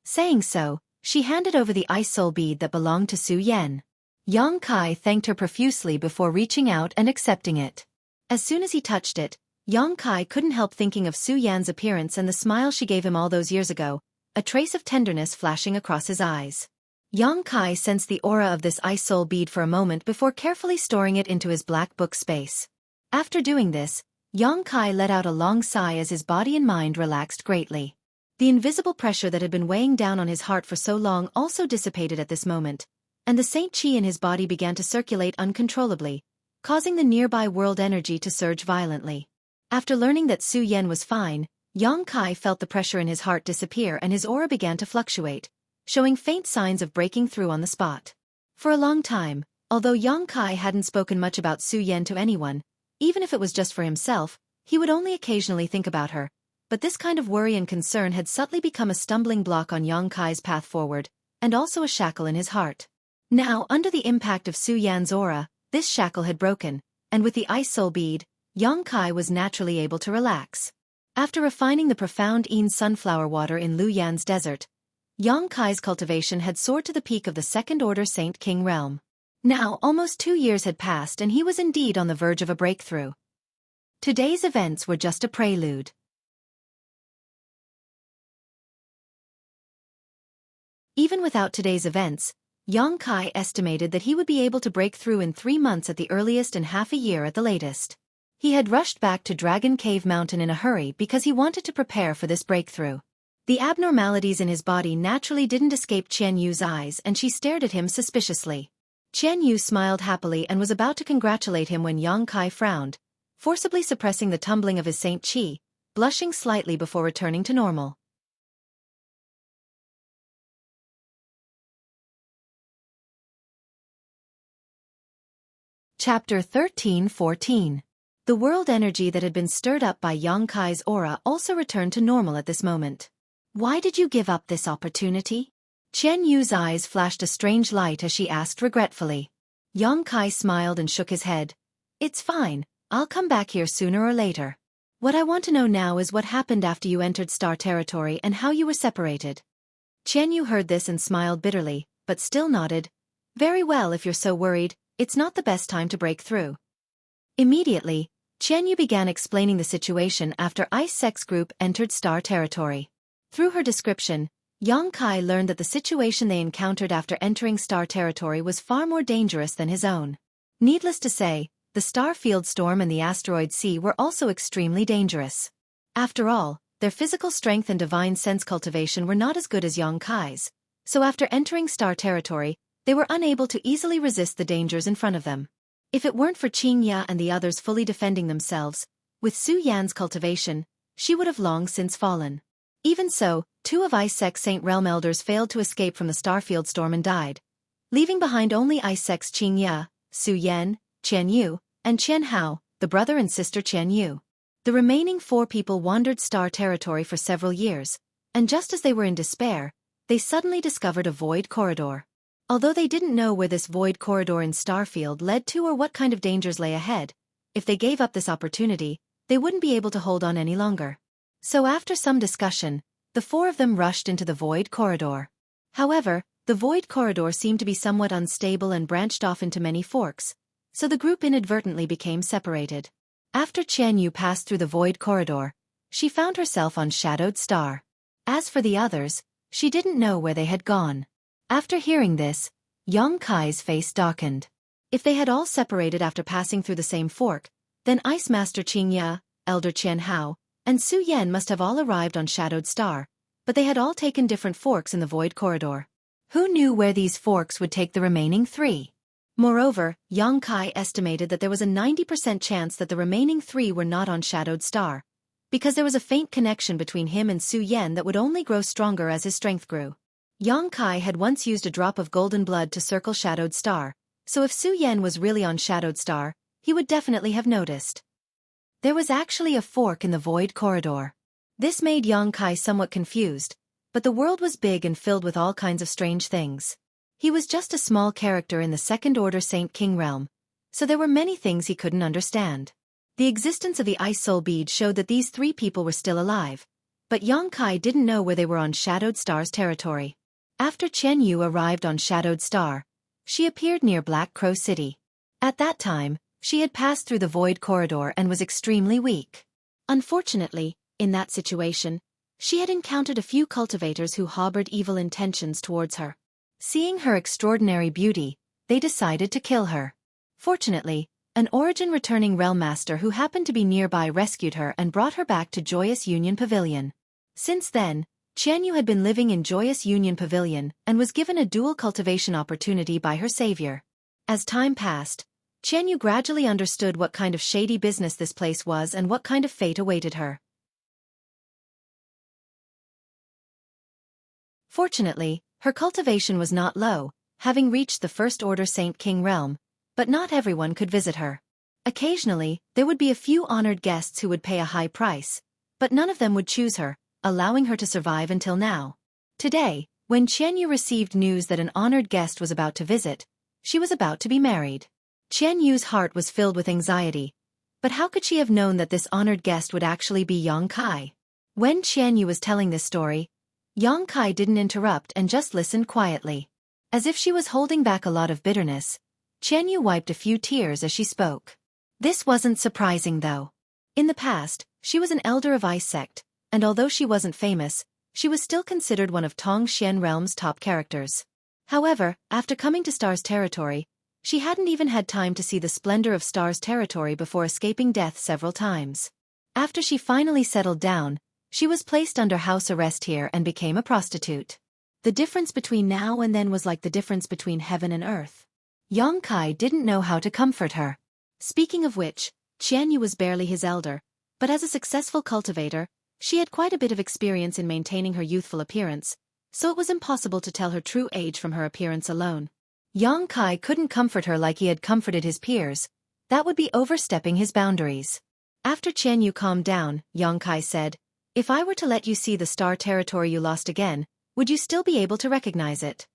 Saying so, she handed over the ice soul bead that belonged to Su Yan. Xueqi thanked her profusely before reaching out and accepting it. As soon as he touched it, Xueqi couldn't help thinking of Su Yan's appearance and the smile she gave him all those years ago, a trace of tenderness flashing across his eyes. Xueqi sensed the aura of this ice soul bead for a moment before carefully storing it into his black book space. After doing this, Xueqi let out a long sigh as his body and mind relaxed greatly. The invisible pressure that had been weighing down on his heart for so long also dissipated at this moment, and the Saint Qi in his body began to circulate uncontrollably, causing the nearby world energy to surge violently. After learning that Su Yan was fine, Xueqi felt the pressure in his heart disappear and his aura began to fluctuate, showing faint signs of breaking through on the spot. For a long time, although Xueqi hadn't spoken much about Su Yan to anyone, even if it was just for himself, he would only occasionally think about her, but this kind of worry and concern had subtly become a stumbling block on Xueqi's path forward, and also a shackle in his heart. Now, under the impact of Su Yan's aura, this shackle had broken, and with the ice soul bead, Xueqi was naturally able to relax. After refining the profound Yin sunflower water in Lu Yan's desert, Xueqi's cultivation had soared to the peak of the second-order Saint King realm. Now, almost 2 years had passed and he was indeed on the verge of a breakthrough. Today's events were just a prelude. Even without today's events, Xueqi estimated that he would be able to break through in 3 months at the earliest and half a year at the latest. He had rushed back to Dragon Cave Mountain in a hurry because he wanted to prepare for this breakthrough. The abnormalities in his body naturally didn't escape Chen Yu's eyes and she stared at him suspiciously. Chen Yu smiled happily and was about to congratulate him when Xueqi frowned, forcibly suppressing the tumbling of his Saint Qi, blushing slightly before returning to normal. Chapter 13-14. The world energy that had been stirred up by Xueqi's aura also returned to normal at this moment. Why did you give up this opportunity? Qian Yu's eyes flashed a strange light as she asked regretfully. Yang Kai smiled and shook his head. It's fine, I'll come back here sooner or later. What I want to know now is what happened after you entered Star Territory and how you were separated. Qian Yu heard this and smiled bitterly, but still nodded. Very well, if you're so worried, it's not the best time to break through. Immediately, Qian Yu began explaining the situation after Ice Sex Group entered Star Territory. Through her description, Yang Kai learned that the situation they encountered after entering Star Territory was far more dangerous than his own. Needless to say, the star field storm and the asteroid sea were also extremely dangerous. After all, their physical strength and divine sense cultivation were not as good as Yang Kai's, so after entering Star Territory, they were unable to easily resist the dangers in front of them. If it weren't for Qingya and the others fully defending themselves, with Su Yan's cultivation, she would have long since fallen. Even so, 2 of Ice Sex Saint Realm Elders failed to escape from the starfield storm and died, leaving behind only Ice Sex Qingya, Su Yan, Qian Yu, and Qian Hao, the brother and sister Qian Yu. The remaining 4 people wandered Star Territory for several years, and just as they were in despair, they suddenly discovered a void corridor. Although they didn't know where this void corridor in Starfield led to or what kind of dangers lay ahead, if they gave up this opportunity, they wouldn't be able to hold on any longer. So after some discussion, the 4 of them rushed into the void corridor. However, the void corridor seemed to be somewhat unstable and branched off into many forks, so the group inadvertently became separated. After Qian Yu passed through the void corridor, she found herself on Shadowed Star. As for the others, she didn't know where they had gone. After hearing this, Yang Kai's face darkened. If they had all separated after passing through the same fork, then Ice Master Qingya, Elder Qian Hao, and Su Yan must have all arrived on Shadowed Star, but they had all taken different forks in the void corridor. Who knew where these forks would take the remaining 3? Moreover, Yang Kai estimated that there was a 90% chance that the remaining 3 were not on Shadowed Star, because there was a faint connection between him and Su Yan that would only grow stronger as his strength grew. Yang Kai had once used a drop of golden blood to circle Shadowed Star, so if Su Yan was really on Shadowed Star, he would definitely have noticed. There was actually a fork in the void corridor. This made Yang Kai somewhat confused, but the world was big and filled with all kinds of strange things. He was just a small character in the second-order Saint King realm, so there were many things he couldn't understand. The existence of the Ice Soul Bead showed that these 3 people were still alive, but Yang Kai didn't know where they were on Shadowed Star's territory. After Qian Yu arrived on Shadowed Star, she appeared near Black Crow City. At that time, she had passed through the void corridor and was extremely weak. Unfortunately, in that situation, she had encountered a few cultivators who harbored evil intentions towards her. Seeing her extraordinary beauty, they decided to kill her. Fortunately, an origin-returning realm master who happened to be nearby rescued her and brought her back to Joyous Union Pavilion. Since then, Qian Yu had been living in Joyous Union Pavilion and was given a dual cultivation opportunity by her savior. As time passed, Qian Yu gradually understood what kind of shady business this place was and what kind of fate awaited her. Fortunately, her cultivation was not low, having reached the First Order Saint King realm, but not everyone could visit her. Occasionally, there would be a few honored guests who would pay a high price, but none of them would choose her, allowing her to survive until now. Today, when Qian Yu received news that an honored guest was about to visit, she was about to be married. Qian Yu's heart was filled with anxiety, but how could she have known that this honored guest would actually be Yang Kai? When Qian Yu was telling this story, Yang Kai didn't interrupt and just listened quietly. As if she was holding back a lot of bitterness, Qian Yu wiped a few tears as she spoke. This wasn't surprising though. In the past, she was an elder of Ice Sect, and although she wasn't famous, she was still considered one of Tong Xian Realm's top characters. However, after coming to Star's territory, she hadn't even had time to see the splendor of Star's territory before escaping death several times. After she finally settled down, she was placed under house arrest here and became a prostitute. The difference between now and then was like the difference between heaven and earth. Yang Kai didn't know how to comfort her. Speaking of which, Qian Yu was barely his elder, but as a successful cultivator, she had quite a bit of experience in maintaining her youthful appearance, so it was impossible to tell her true age from her appearance alone. Yang Kai couldn't comfort her like he had comforted his peers. That would be overstepping his boundaries. After Qian Yu calmed down, Yang Kai said, If I were to let you see the star territory you lost again, would you still be able to recognize it?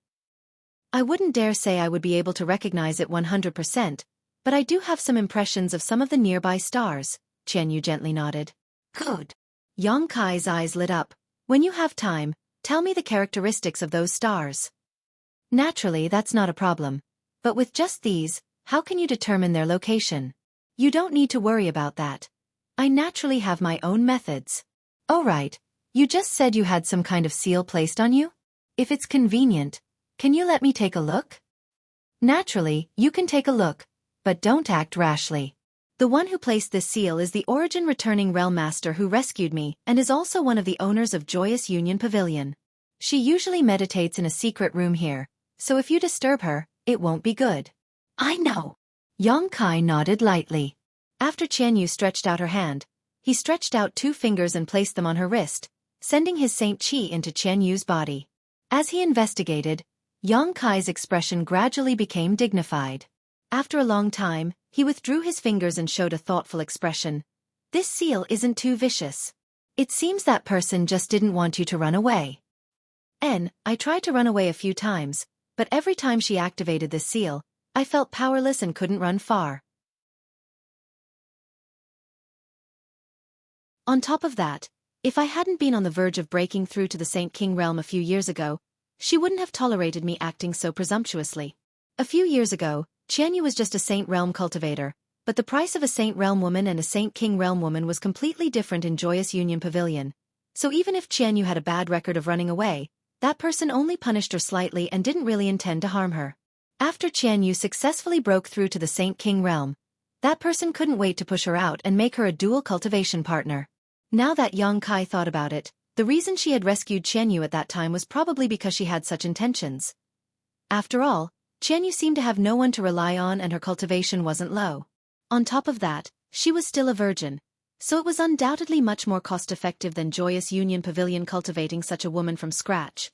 I wouldn't dare say I would be able to recognize it 100%, but I do have some impressions of some of the nearby stars, Qianyu gently nodded. Good. Yang Kai's eyes lit up. When you have time, tell me the characteristics of those stars. Naturally, that's not a problem. But with just these, how can you determine their location? You don't need to worry about that. I naturally have my own methods. Oh right, you just said you had some kind of seal placed on you? If it's convenient, can you let me take a look? Naturally, you can take a look, but don't act rashly. The one who placed this seal is the Origin Returning Realm Master who rescued me and is also one of the owners of Joyous Union Pavilion. She usually meditates in a secret room here, so if you disturb her, it won't be good. I know. Yang Kai nodded lightly. After Qianyu stretched out her hand, he stretched out 2 fingers and placed them on her wrist, sending his Saint Qi into Qianyu's body. As he investigated, Yang Kai's expression gradually became dignified. After a long time, he withdrew his fingers and showed a thoughtful expression. This seal isn't too vicious. It seems that person just didn't want you to run away. I tried to run away a few times, but every time she activated this seal, I felt powerless and couldn't run far. On top of that, if I hadn't been on the verge of breaking through to the Saint King realm a few years ago, she wouldn't have tolerated me acting so presumptuously. A few years ago, Qianyu was just a Saint Realm cultivator, but the price of a Saint Realm woman and a Saint King Realm woman was completely different in Joyous Union Pavilion. So even if Qianyu had a bad record of running away, that person only punished her slightly and didn't really intend to harm her. After Qianyu successfully broke through to the Saint King realm, that person couldn't wait to push her out and make her a dual cultivation partner. Now that Yang Kai thought about it, the reason she had rescued Qianyu at that time was probably because she had such intentions. After all, Qianyu seemed to have no one to rely on and her cultivation wasn't low. On top of that, she was still a virgin, so it was undoubtedly much more cost-effective than Joyous Union Pavilion cultivating such a woman from scratch.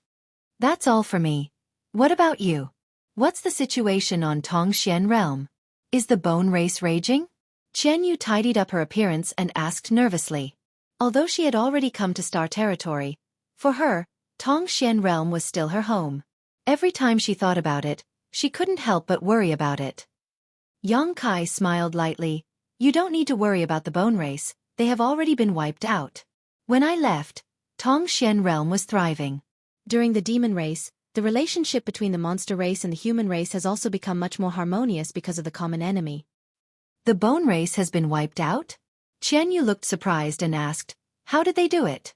That's all for me. What about you? What's the situation on Tongxian realm? Is the bone race raging? Qianyu tidied up her appearance and asked nervously. Although she had already come to Star Territory, for her, Tongxian realm was still her home. Every time she thought about it, she couldn't help but worry about it. Yang Kai smiled lightly. You don't need to worry about the bone race, they have already been wiped out. When I left, Tongxian realm was thriving. During the demon race, the relationship between the monster race and the human race has also become much more harmonious because of the common enemy. The bone race has been wiped out? Qianyu looked surprised and asked, how did they do it?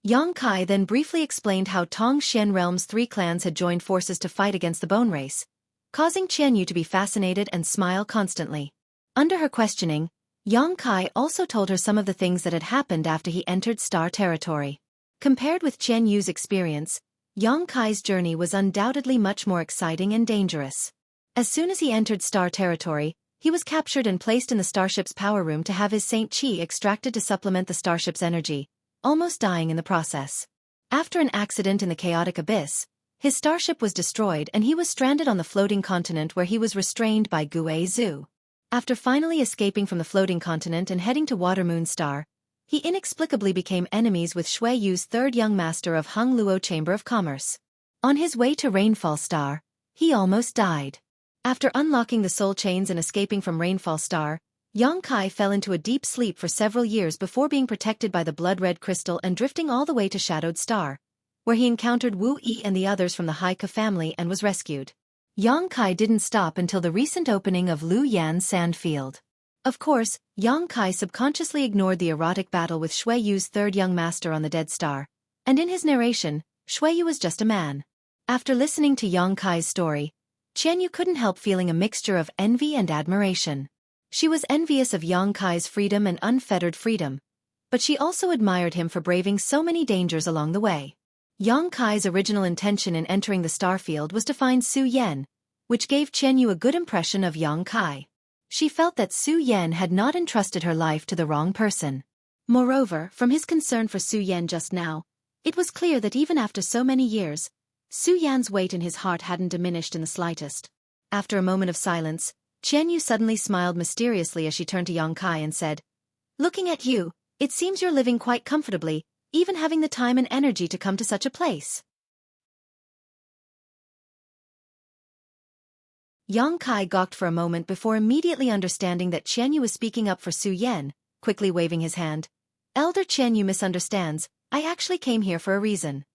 Yang Kai then briefly explained how Tongxian realm's 3 clans had joined forces to fight against the bone race, causing Qianyu to be fascinated and smile constantly. Under her questioning, Yang Kai also told her some of the things that had happened after he entered Star Territory. Compared with Qianyu's experience, Yang Kai's journey was undoubtedly much more exciting and dangerous. As soon as he entered Star Territory, he was captured and placed in the starship's power room to have his Saint Qi extracted to supplement the starship's energy, almost dying in the process. After an accident in the chaotic abyss, his starship was destroyed and he was stranded on the floating continent where he was restrained by Gui Zhu. After finally escaping from the floating continent and heading to Water Moon Star, he inexplicably became enemies with Xueqi's 3rd young master of Hung Luo Chamber of Commerce. On his way to Rainfall Star, he almost died. After unlocking the soul chains and escaping from Rainfall Star, Yang Kai fell into a deep sleep for several years before being protected by the blood-red crystal and drifting all the way to Shadowed Star, where he encountered Wu Yi and the others from the Haika family and was rescued. Yang Kai didn't stop until the recent opening of Lu Yan's Sandfield. Of course, Yang Kai subconsciously ignored the erotic battle with Xueqi's 3rd young master on the Dead Star, and in his narration, Xueqi was just a man. After listening to Yang Kai's story, Qianyu couldn't help feeling a mixture of envy and admiration. She was envious of Yang Kai's freedom and unfettered freedom, but she also admired him for braving so many dangers along the way. Yang Kai's original intention in entering the Starfield was to find Su Yan, which gave Qianyu a good impression of Yang Kai. She felt that Su Yan had not entrusted her life to the wrong person. Moreover, from his concern for Su Yan just now, it was clear that even after so many years, Su Yan's weight in his heart hadn't diminished in the slightest. After a moment of silence, Qianyu suddenly smiled mysteriously as she turned to Yang Kai and said, Looking at you, it seems you're living quite comfortably, even having the time and energy to come to such a place. Yang Kai gawked for a moment before immediately understanding that Qian Yu was speaking up for Su Yan, quickly waving his hand. Elder Qian Yu misunderstands, I actually came here for a reason.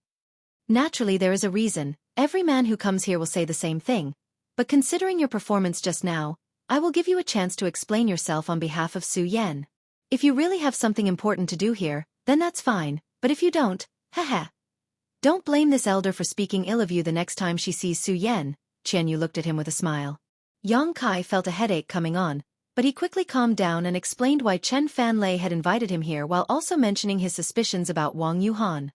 Naturally there is a reason, every man who comes here will say the same thing, but considering your performance just now, I will give you a chance to explain yourself on behalf of Su Yan. If you really have something important to do here, then that's fine, but if you don't, haha. Don't blame this elder for speaking ill of you the next time she sees Su Yan. Qian Yu looked at him with a smile. Yang Kai felt a headache coming on, but he quickly calmed down and explained why Chen Fanlei had invited him here while also mentioning his suspicions about Wang Yuhan.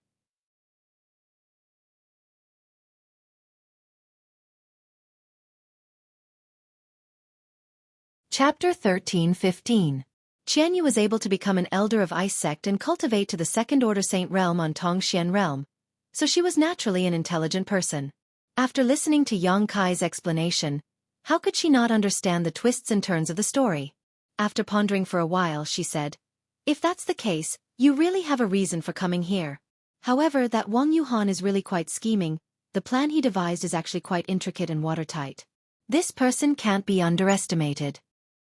Chapter 13-15. Qian Yu was able to become an elder of Ice Sect and cultivate to the second-order Saint Realm on Tongxian Realm, so she was naturally an intelligent person. After listening to Yang Kai's explanation, how could she not understand the twists and turns of the story? After pondering for a while, she said, if that's the case, you really have a reason for coming here. However, that Wang Yuhan is really quite scheming, the plan he devised is actually quite intricate and watertight. This person can't be underestimated.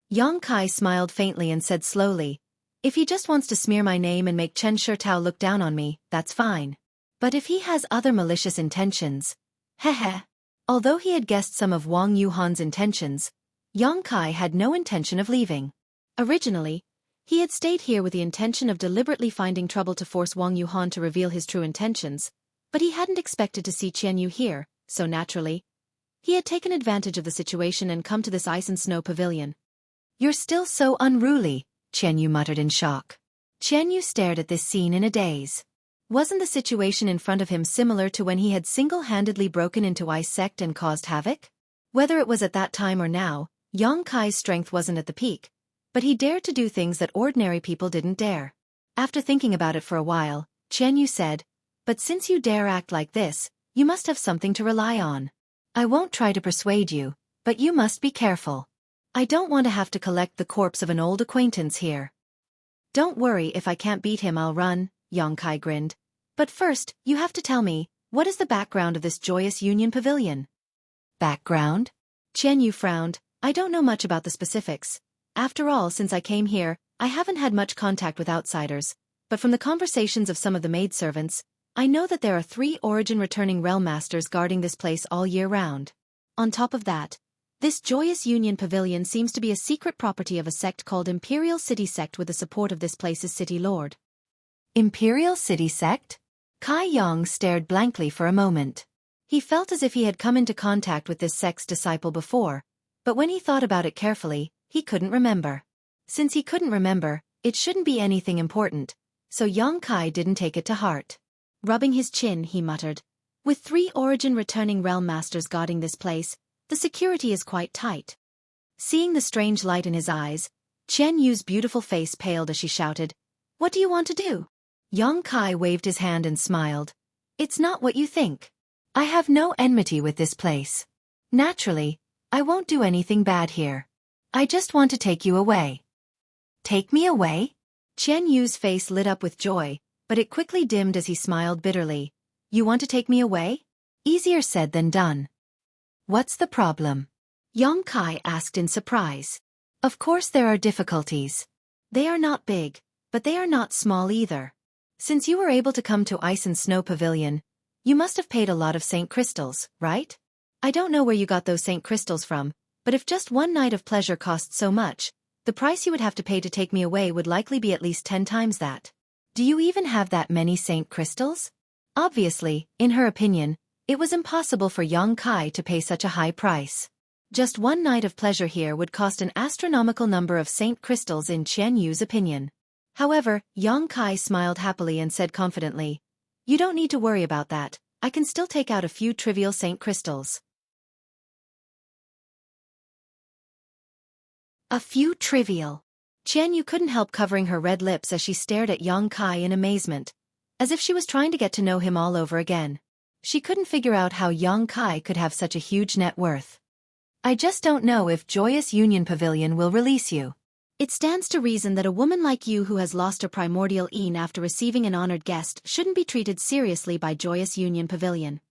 Yang Kai smiled faintly and said slowly, if he just wants to smear my name and make Chen Shitao look down on me, that's fine. But if he has other malicious intentions, heh. Although he had guessed some of Wang Yuhan's intentions, Yang Kai had no intention of leaving. Originally, he had stayed here with the intention of deliberately finding trouble to force Wang Yuhan to reveal his true intentions, but he hadn't expected to see Qian Yu here, so naturally, he had taken advantage of the situation and come to this ice and snow pavilion. You're still so unruly, Qian Yu muttered in shock. Qian Yu stared at this scene in a daze. Wasn't the situation in front of him similar to when he had single-handedly broken into Ice Sect and caused havoc? Whether it was at that time or now, Yang Kai's strength wasn't at the peak, but he dared to do things that ordinary people didn't dare. After thinking about it for a while, Qian Yu said, but since you dare act like this, you must have something to rely on. I won't try to persuade you, but you must be careful. I don't want to have to collect the corpse of an old acquaintance here. Don't worry, if I can't beat him I'll run, Yang Kai grinned. But first, you have to tell me, what is the background of this joyous union pavilion? Background? Qian Yu frowned, I don't know much about the specifics. After all, since I came here, I haven't had much contact with outsiders, but from the conversations of some of the maidservants, I know that there are 3 origin returning realm masters guarding this place all year round. On top of that, this joyous union pavilion seems to be a secret property of a sect called Imperial City Sect with the support of this place's city lord. Imperial City Sect? Kai Yang stared blankly for a moment. He felt as if he had come into contact with this sect's disciple before, but when he thought about it carefully, he couldn't remember. Since he couldn't remember, it shouldn't be anything important, so Yang Kai didn't take it to heart. Rubbing his chin, he muttered, with 3 origin returning realm masters guarding this place, the security is quite tight. Seeing the strange light in his eyes, Qian Yu's beautiful face paled as she shouted, what do you want to do? Yang Kai waved his hand and smiled. It's not what you think. I have no enmity with this place. Naturally, I won't do anything bad here. I just want to take you away. Take me away? Qian Yu's face lit up with joy, but it quickly dimmed as he smiled bitterly. You want to take me away? Easier said than done. What's the problem? Yang Kai asked in surprise. Of course there are difficulties. They are not big, but they are not small either. Since you were able to come to Ice and Snow Pavilion, you must have paid a lot of Saint Crystals, right? I don't know where you got those Saint Crystals from, but if just one night of pleasure costs so much, the price you would have to pay to take me away would likely be at least 10 times that. Do you even have that many Saint Crystals? Obviously, in her opinion, it was impossible for Yang Kai to pay such a high price. Just one night of pleasure here would cost an astronomical number of Saint Crystals in Qian Yu's opinion. However, Yang Kai smiled happily and said confidently, you don't need to worry about that, I can still take out a few trivial Saint Crystals. A few trivial. Qian Yu couldn't help covering her red lips as she stared at Yang Kai in amazement, as if she was trying to get to know him all over again. She couldn't figure out how Yang Kai could have such a huge net worth. I just don't know if Joyous Union Pavilion will release you. It stands to reason that a woman like you who has lost her primordial een after receiving an honored guest shouldn't be treated seriously by Joyous Union Pavilion.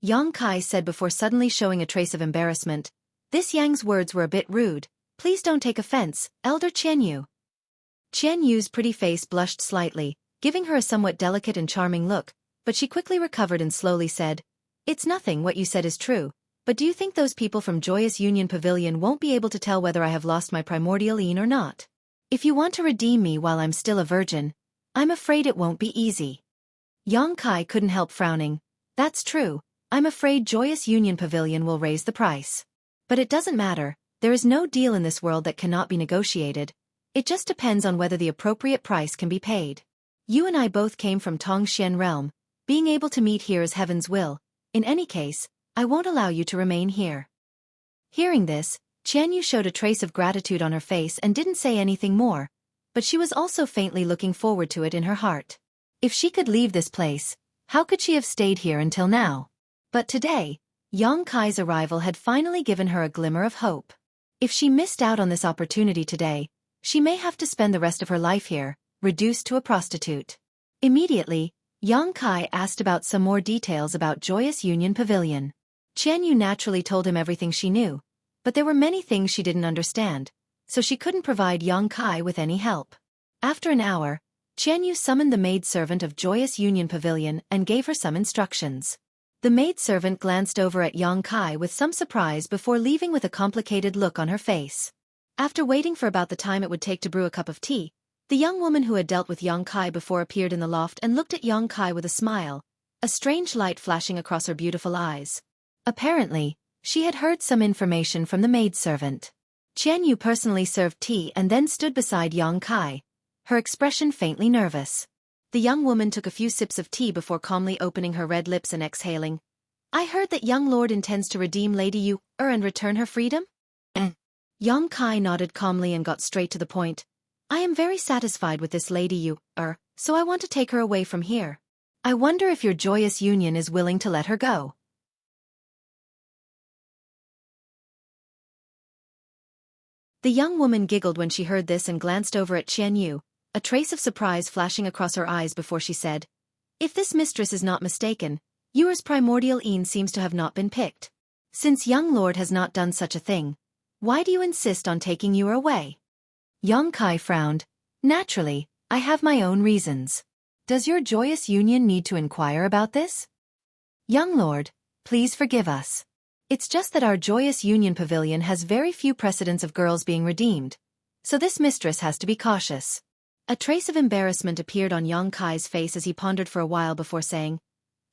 Yang Kai said before suddenly showing a trace of embarrassment. This Yang's words were a bit rude. Please don't take offense, Elder Qian Yu. Qian Yu's pretty face blushed slightly, giving her a somewhat delicate and charming look, but she quickly recovered and slowly said, It's nothing, what you said is true, but do you think those people from Joyous Union Pavilion won't be able to tell whether I have lost my primordial een or not? If you want to redeem me while I'm still a virgin, I'm afraid it won't be easy. Yang Kai couldn't help frowning. That's true, I'm afraid Joyous Union Pavilion will raise the price. But it doesn't matter, there is no deal in this world that cannot be negotiated. It just depends on whether the appropriate price can be paid. You and I both came from Tongxian realm, being able to meet here is heaven's will. In any case, I won't allow you to remain here. Hearing this, Qian Yu showed a trace of gratitude on her face and didn't say anything more, but she was also faintly looking forward to it in her heart. If she could leave this place, how could she have stayed here until now? But today, Yang Kai's arrival had finally given her a glimmer of hope. If she missed out on this opportunity today, she may have to spend the rest of her life here, reduced to a prostitute. Immediately, Yang Kai asked about some more details about Joyous Union Pavilion. Qian Yu naturally told him everything she knew, but there were many things she didn't understand, so she couldn't provide Yang Kai with any help. After an hour, Qian Yu summoned the maidservant of Joyous Union Pavilion and gave her some instructions. The maidservant glanced over at Yang Kai with some surprise before leaving with a complicated look on her face. After waiting for about the time it would take to brew a cup of tea, the young woman who had dealt with Yang Kai before appeared in the loft and looked at Yang Kai with a smile, a strange light flashing across her beautiful eyes. Apparently, she had heard some information from the maidservant. Qian Yu personally served tea and then stood beside Yang Kai, her expression faintly nervous. The young woman took a few sips of tea before calmly opening her red lips and exhaling. I heard that young lord intends to redeem Lady Yu and return her freedom? Yang Kai nodded calmly and got straight to the point. I am very satisfied with this Lady Yu so I want to take her away from here. I wonder if your Joyous Union is willing to let her go. The young woman giggled when she heard this and glanced over at Qian Yu, a trace of surprise flashing across her eyes before she said, If this mistress is not mistaken, Yu's primordial een seems to have not been picked. Since young lord has not done such a thing, why do you insist on taking Yu away? Yang Kai frowned. Naturally, I have my own reasons. Does your Joyous Union need to inquire about this? Young lord, please forgive us. It's just that our Joyous Union Pavilion has very few precedents of girls being redeemed, so this mistress has to be cautious. A trace of embarrassment appeared on Yang Kai's face as he pondered for a while before saying,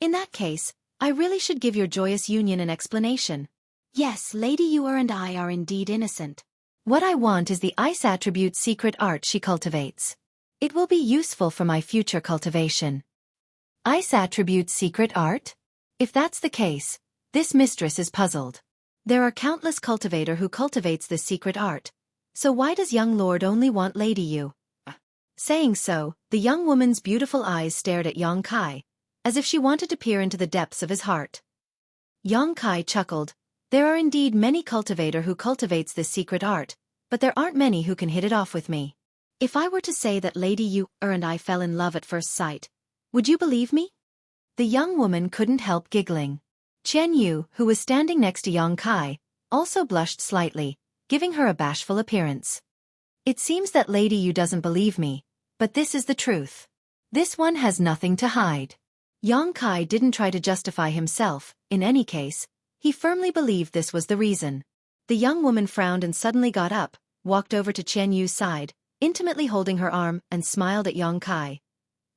In that case, I really should give your Joyous Union an explanation. Yes, Lady Yu and I are indeed innocent. What I want is the ice attribute secret art she cultivates. It will be useful for my future cultivation. Ice attribute secret art? If that's the case, this mistress is puzzled. There are countless cultivator who cultivates this secret art, so why does young lord only want Lady Yu? Saying so, the young woman's beautiful eyes stared at Yang Kai, as if she wanted to peer into the depths of his heart. Yang Kai chuckled. There are indeed many cultivator who cultivates this secret art, but there aren't many who can hit it off with me. If I were to say that Lady Yu and I fell in love at first sight, would you believe me? The young woman couldn't help giggling. Qian Yu, who was standing next to Yang Kai, also blushed slightly, giving her a bashful appearance. It seems that Lady Yu doesn't believe me, but this is the truth. This one has nothing to hide. Yang Kai didn't try to justify himself. In any case, he firmly believed this was the reason. The young woman frowned and suddenly got up, walked over to Qian Yu's side, intimately holding her arm, and smiled at Yang Kai.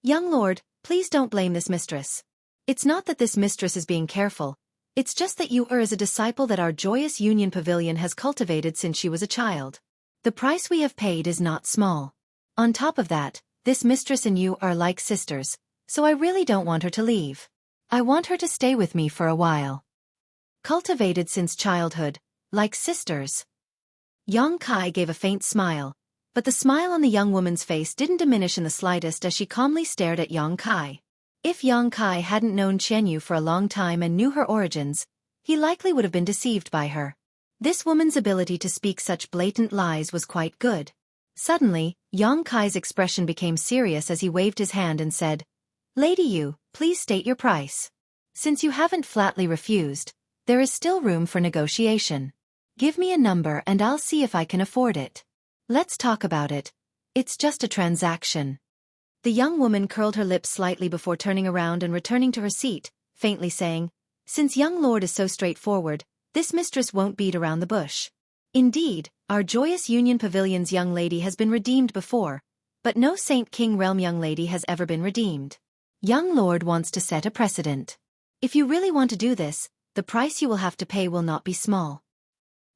Young lord, please don't blame this mistress. It's not that this mistress is being careful, it's just that Yu is a disciple that our Joyous Union Pavilion has cultivated since she was a child. The price we have paid is not small. On top of that, this mistress and Yu are like sisters, so I really don't want her to leave. I want her to stay with me for a while. Cultivated since childhood, like sisters. Yang Kai gave a faint smile, but the smile on the young woman's face didn't diminish in the slightest as she calmly stared at Yang Kai. If Yang Kai hadn't known Qian Yu for a long time and knew her origins, he likely would have been deceived by her. This woman's ability to speak such blatant lies was quite good. Suddenly, Yang Kai's expression became serious as he waved his hand and said, "Lady Yu, please state your price. Since you haven't flatly refused, there is still room for negotiation. Give me a number and I'll see if I can afford it. Let's talk about it. It's just a transaction." The young woman curled her lips slightly before turning around and returning to her seat, faintly saying, "Since young lord is so straightforward, this mistress won't beat around the bush. Indeed, our Joyous Union Pavilion's young lady has been redeemed before, but no Saint King Realm young lady has ever been redeemed. Young lord wants to set a precedent. If you really want to do this, the price you will have to pay will not be small."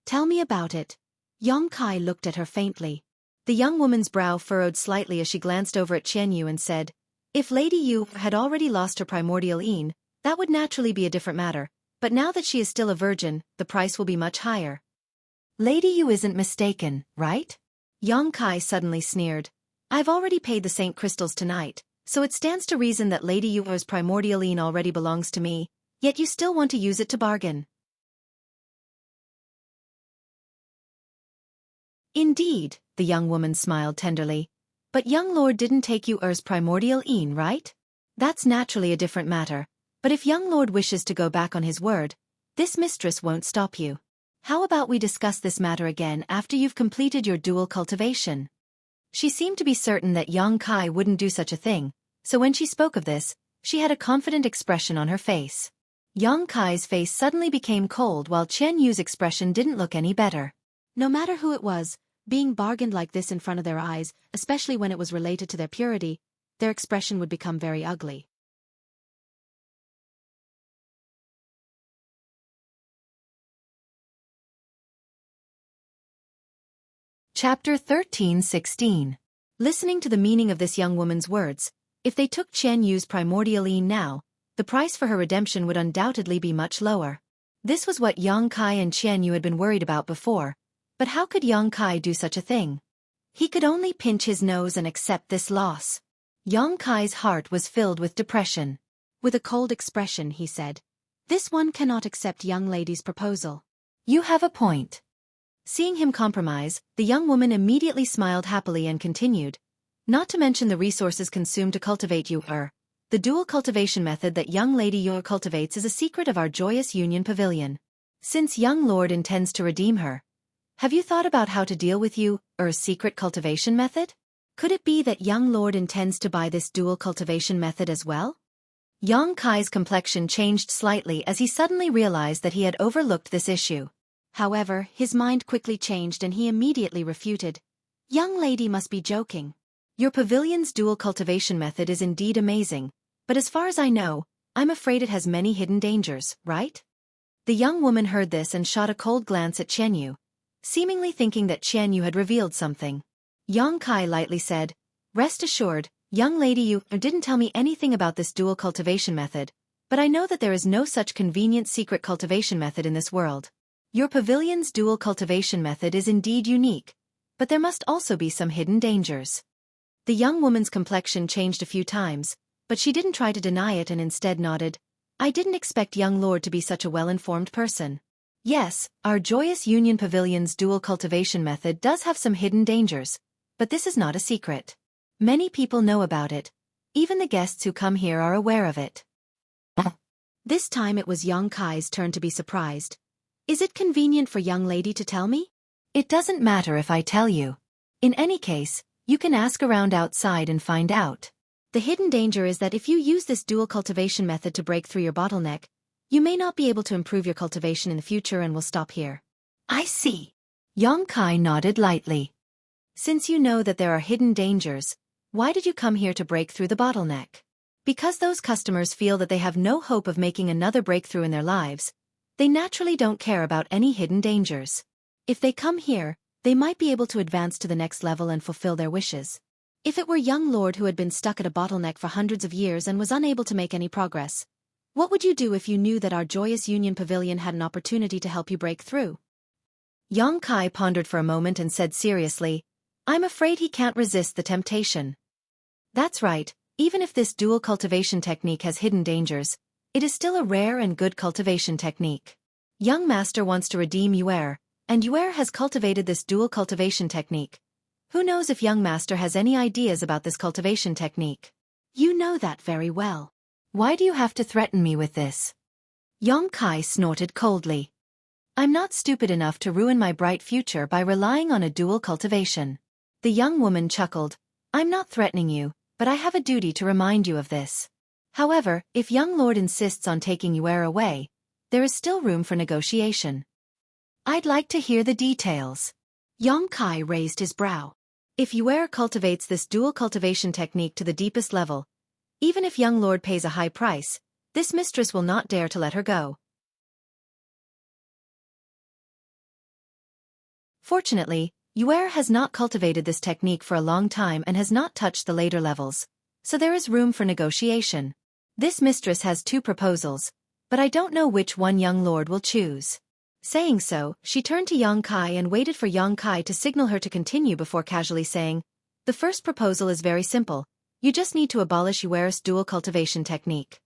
"Tell me about it." Yang Kai looked at her faintly. The young woman's brow furrowed slightly as she glanced over at Qian Yu and said, "If Lady Yu had already lost her primordial een, that would naturally be a different matter, but now that she is still a virgin, the price will be much higher." "Lady Yu isn't mistaken, right?" Yang Kai suddenly sneered. "I've already paid the Saint Crystals tonight, so it stands to reason that Lady Yu's primordial een already belongs to me, yet you still want to use it to bargain." "Indeed," the young woman smiled tenderly. "But young lord didn't take Yu's primordial een, right? That's naturally a different matter, but if young lord wishes to go back on his word, this mistress won't stop you. How about we discuss this matter again after you've completed your dual cultivation?" She seemed to be certain that Yang Kai wouldn't do such a thing, so when she spoke of this, she had a confident expression on her face. Yang Kai's face suddenly became cold while Qian Yu's expression didn't look any better. No matter who it was, being bargained like this in front of their eyes, especially when it was related to their purity, their expression would become very ugly. Chapter 13:16. Listening to the meaning of this young woman's words, if they took Qian Yu's primordial een now, the price for her redemption would undoubtedly be much lower. This was what Yang Kai and Qian Yu had been worried about before, but how could Yang Kai do such a thing? He could only pinch his nose and accept this loss. Yang Kai's heart was filled with depression. With a cold expression, he said, "This one cannot accept young lady's proposal." "You have a point." Seeing him compromise, the young woman immediately smiled happily and continued, "Not to mention the resources consumed to cultivate Yu-Er. The dual cultivation method that young lady Yu-Er cultivates is a secret of our Joyous Union Pavilion. Since young lord intends to redeem her, have you thought about how to deal with Yu-Er's secret cultivation method? Could it be that young lord intends to buy this dual cultivation method as well?" Yang Kai's complexion changed slightly as he suddenly realized that he had overlooked this issue. However, his mind quickly changed and he immediately refuted. "Young lady must be joking. Your pavilion's dual cultivation method is indeed amazing, but as far as I know, I'm afraid it has many hidden dangers, right?" The young woman heard this and shot a cold glance at Qian Yu, seemingly thinking that Qian Yu had revealed something. Yang Kai lightly said, "Rest assured, young lady Yu didn't tell me anything about this dual cultivation method, but I know that there is no such convenient secret cultivation method in this world. Your pavilion's dual cultivation method is indeed unique, but there must also be some hidden dangers." The young woman's complexion changed a few times, but she didn't try to deny it and instead nodded. "I didn't expect young lord to be such a well-informed person. Yes, our Joyous Union Pavilion's dual cultivation method does have some hidden dangers, but this is not a secret. Many people know about it. Even the guests who come here are aware of it." This time it was Yang Kai's turn to be surprised. "Is it convenient for young lady to tell me?" "It doesn't matter if I tell you. In any case, you can ask around outside and find out. The hidden danger is that if you use this dual cultivation method to break through your bottleneck, you may not be able to improve your cultivation in the future and will stop here." "I see." Yang Kai nodded lightly. "Since you know that there are hidden dangers, why did you come here to break through the bottleneck?" "Because those customers feel that they have no hope of making another breakthrough in their lives. They naturally don't care about any hidden dangers. If they come here, they might be able to advance to the next level and fulfill their wishes. If it were young lord who had been stuck at a bottleneck for hundreds of years and was unable to make any progress, what would you do if you knew that our Joyous Union Pavilion had an opportunity to help you break through?" Yang Kai pondered for a moment and said seriously, "I'm afraid he can't resist the temptation." "That's right, even if this dual cultivation technique has hidden dangers, it is still a rare and good cultivation technique. Young master wants to redeem Yuer, and Yuer has cultivated this dual cultivation technique. Who knows if young master has any ideas about this cultivation technique? You know that very well. Why do you have to threaten me with this? Yong Kai snorted coldly. I'm not stupid enough to ruin my bright future by relying on a dual cultivation. The young woman chuckled. I'm not threatening you, but I have a duty to remind you of this. However, if young lord insists on taking Yuer away, there is still room for negotiation. I'd like to hear the details. Yong Kai raised his brow. If Yuer cultivates this dual cultivation technique to the deepest level, even if young lord pays a high price, this mistress will not dare to let her go. Fortunately, Yuer has not cultivated this technique for a long time and has not touched the later levels, so there is room for negotiation. This mistress has 2 proposals, but I don't know which one young lord will choose. Saying so, she turned to Yong Kai and waited for Yong Kai to signal her to continue before casually saying, the first proposal is very simple. You just need to abolish Yuer's dual cultivation technique.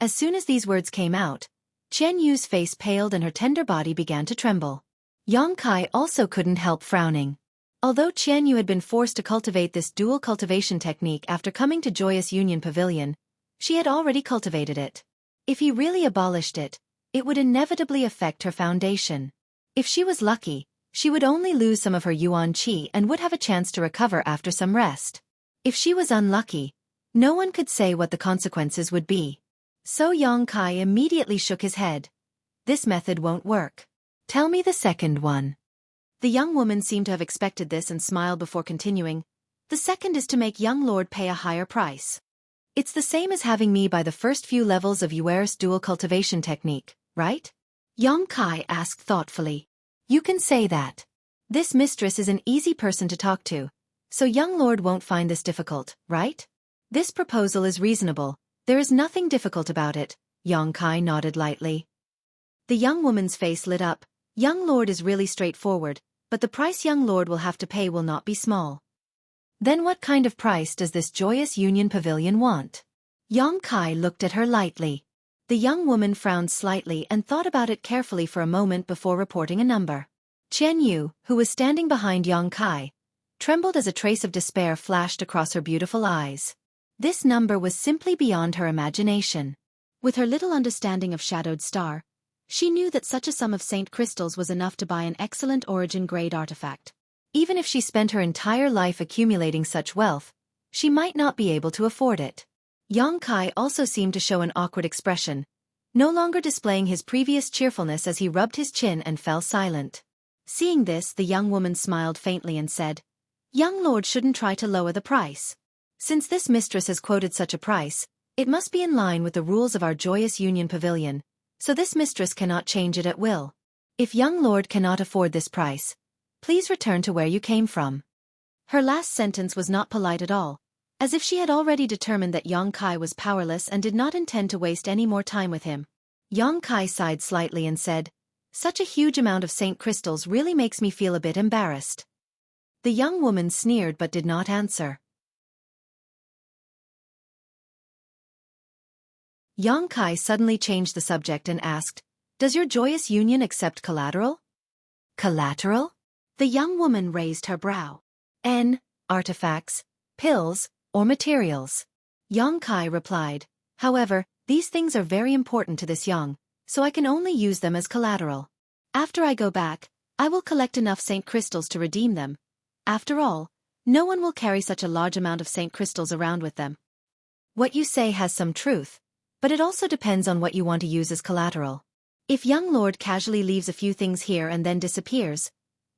As soon as these words came out, Qian Yu's face paled and her tender body began to tremble. Yong Kai also couldn't help frowning. Although Qian Yu had been forced to cultivate this dual cultivation technique after coming to Joyous Union Pavilion, she had already cultivated it. If he really abolished it, it would inevitably affect her foundation. If she was lucky, she would only lose some of her Yuan Qi and would have a chance to recover after some rest. If she was unlucky, no one could say what the consequences would be. So Yong Kai immediately shook his head. This method won't work. Tell me the second one. The young woman seemed to have expected this and smiled before continuing. The second is to make young lord pay a higher price. It's the same as having me by the first few levels of Yuer's dual cultivation technique, right? Yong Kai asked thoughtfully. You can say that. This mistress is an easy person to talk to, so young lord won't find this difficult, right? This proposal is reasonable. There is nothing difficult about it. Yong Kai nodded lightly. The young woman's face lit up. Young lord is really straightforward, but the price young lord will have to pay will not be small. Then what kind of price does this Joyous Union Pavilion want? Yong Kai looked at her lightly. The young woman frowned slightly and thought about it carefully for a moment before reporting a number. Qian Yu, who was standing behind Yong Kai, trembled as a trace of despair flashed across her beautiful eyes. This number was simply beyond her imagination. With her little understanding of Shadowed Star, she knew that such a sum of Saint Crystals was enough to buy an excellent origin-grade artifact. Even if she spent her entire life accumulating such wealth, she might not be able to afford it. Yong Kai also seemed to show an awkward expression, no longer displaying his previous cheerfulness as he rubbed his chin and fell silent. Seeing this, the young woman smiled faintly and said, Young lord shouldn't try to lower the price. Since this mistress has quoted such a price, it must be in line with the rules of our Joyous Union Pavilion, so this mistress cannot change it at will. If young lord cannot afford this price, please return to where you came from. Her last sentence was not polite at all, as if she had already determined that Yong Kai was powerless and did not intend to waste any more time with him. Yong Kai sighed slightly and said, Such a huge amount of Saint Crystals really makes me feel a bit embarrassed. The young woman sneered but did not answer. Yong Kai suddenly changed the subject and asked, Does your Joyous Union accept collateral? Collateral? The young woman raised her brow. Artifacts, pills, or materials. Yong Kai replied, However, these things are very important to this young, so I can only use them as collateral. After I go back, I will collect enough Saint Crystals to redeem them. After all, no one will carry such a large amount of Saint Crystals around with them. What you say has some truth, but it also depends on what you want to use as collateral. If young lord casually leaves a few things here and then disappears,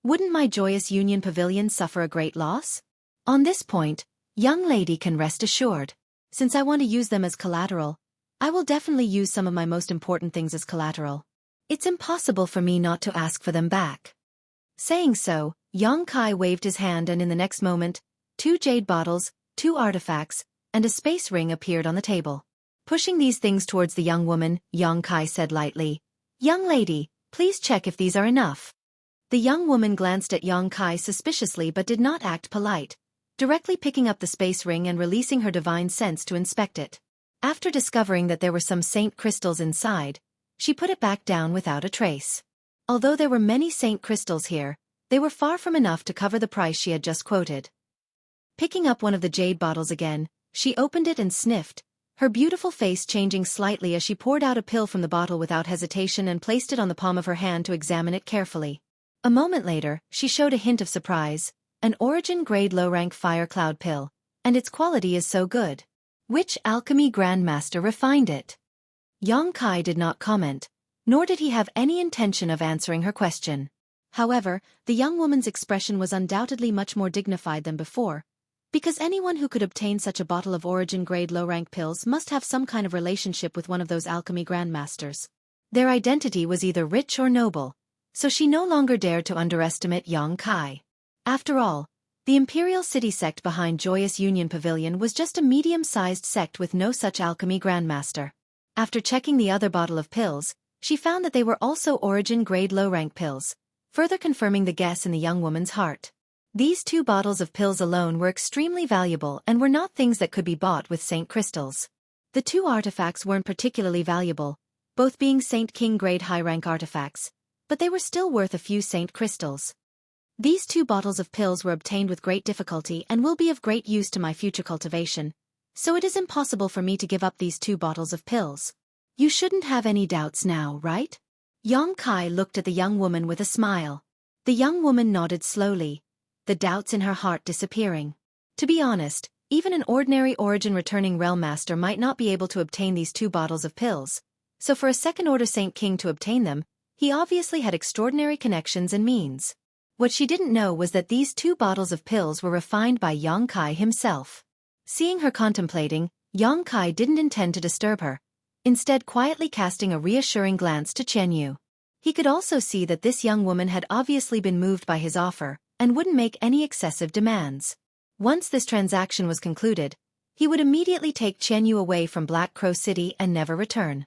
wouldn't my Joyous Union Pavilion suffer a great loss? On this point, young lady can rest assured. Since I want to use them as collateral, I will definitely use some of my most important things as collateral. It's impossible for me not to ask for them back. Saying so, Yong Kai waved his hand and in the next moment, 2 jade bottles, 2 artifacts, and a space ring appeared on the table. Pushing these things towards the young woman, Yong Kai said lightly, Young lady, please check if these are enough. The young woman glanced at Yong Kai suspiciously but did not act polite, directly picking up the space ring and releasing her divine sense to inspect it. After discovering that there were some Saint Crystals inside, she put it back down without a trace. Although there were many Saint Crystals here, they were far from enough to cover the price she had just quoted. Picking up one of the jade bottles again, she opened it and sniffed, her beautiful face changing slightly as she poured out a pill from the bottle without hesitation and placed it on the palm of her hand to examine it carefully. A moment later, she showed a hint of surprise, an origin-grade low-rank fire cloud pill, and its quality is so good. Which alchemy grandmaster refined it? Yang Kai did not comment, nor did he have any intention of answering her question. However, the young woman's expression was undoubtedly much more dignified than before, because anyone who could obtain such a bottle of origin-grade low-rank pills must have some kind of relationship with one of those alchemy grandmasters. Their identity was either rich or noble, so she no longer dared to underestimate Yang Kai. After all, the Imperial City sect behind Joyous Union Pavilion was just a medium-sized sect with no such alchemy grandmaster. After checking the other bottle of pills, she found that they were also origin-grade low-rank pills, further confirming the guess in the young woman's heart. These 2 bottles of pills alone were extremely valuable and were not things that could be bought with Saint crystals. The 2 artifacts weren't particularly valuable, both being Saint King-grade high-rank artifacts, but they were still worth a few Saint crystals. These 2 bottles of pills were obtained with great difficulty and will be of great use to my future cultivation, so it is impossible for me to give up these 2 bottles of pills. You shouldn't have any doubts now, right? Yang Kai looked at the young woman with a smile. The young woman nodded slowly, the doubts in her heart disappearing. To be honest, even an ordinary origin-returning realm master might not be able to obtain these 2 bottles of pills, so for a second-order Saint King to obtain them, he obviously had extraordinary connections and means. What she didn't know was that these 2 bottles of pills were refined by Yang Kai himself. Seeing her contemplating, Yang Kai didn't intend to disturb her, instead quietly casting a reassuring glance to Chen Yu. He could also see that this young woman had obviously been moved by his offer, and wouldn't make any excessive demands. Once this transaction was concluded, he would immediately take Chen Yu away from Black Crow City and never return.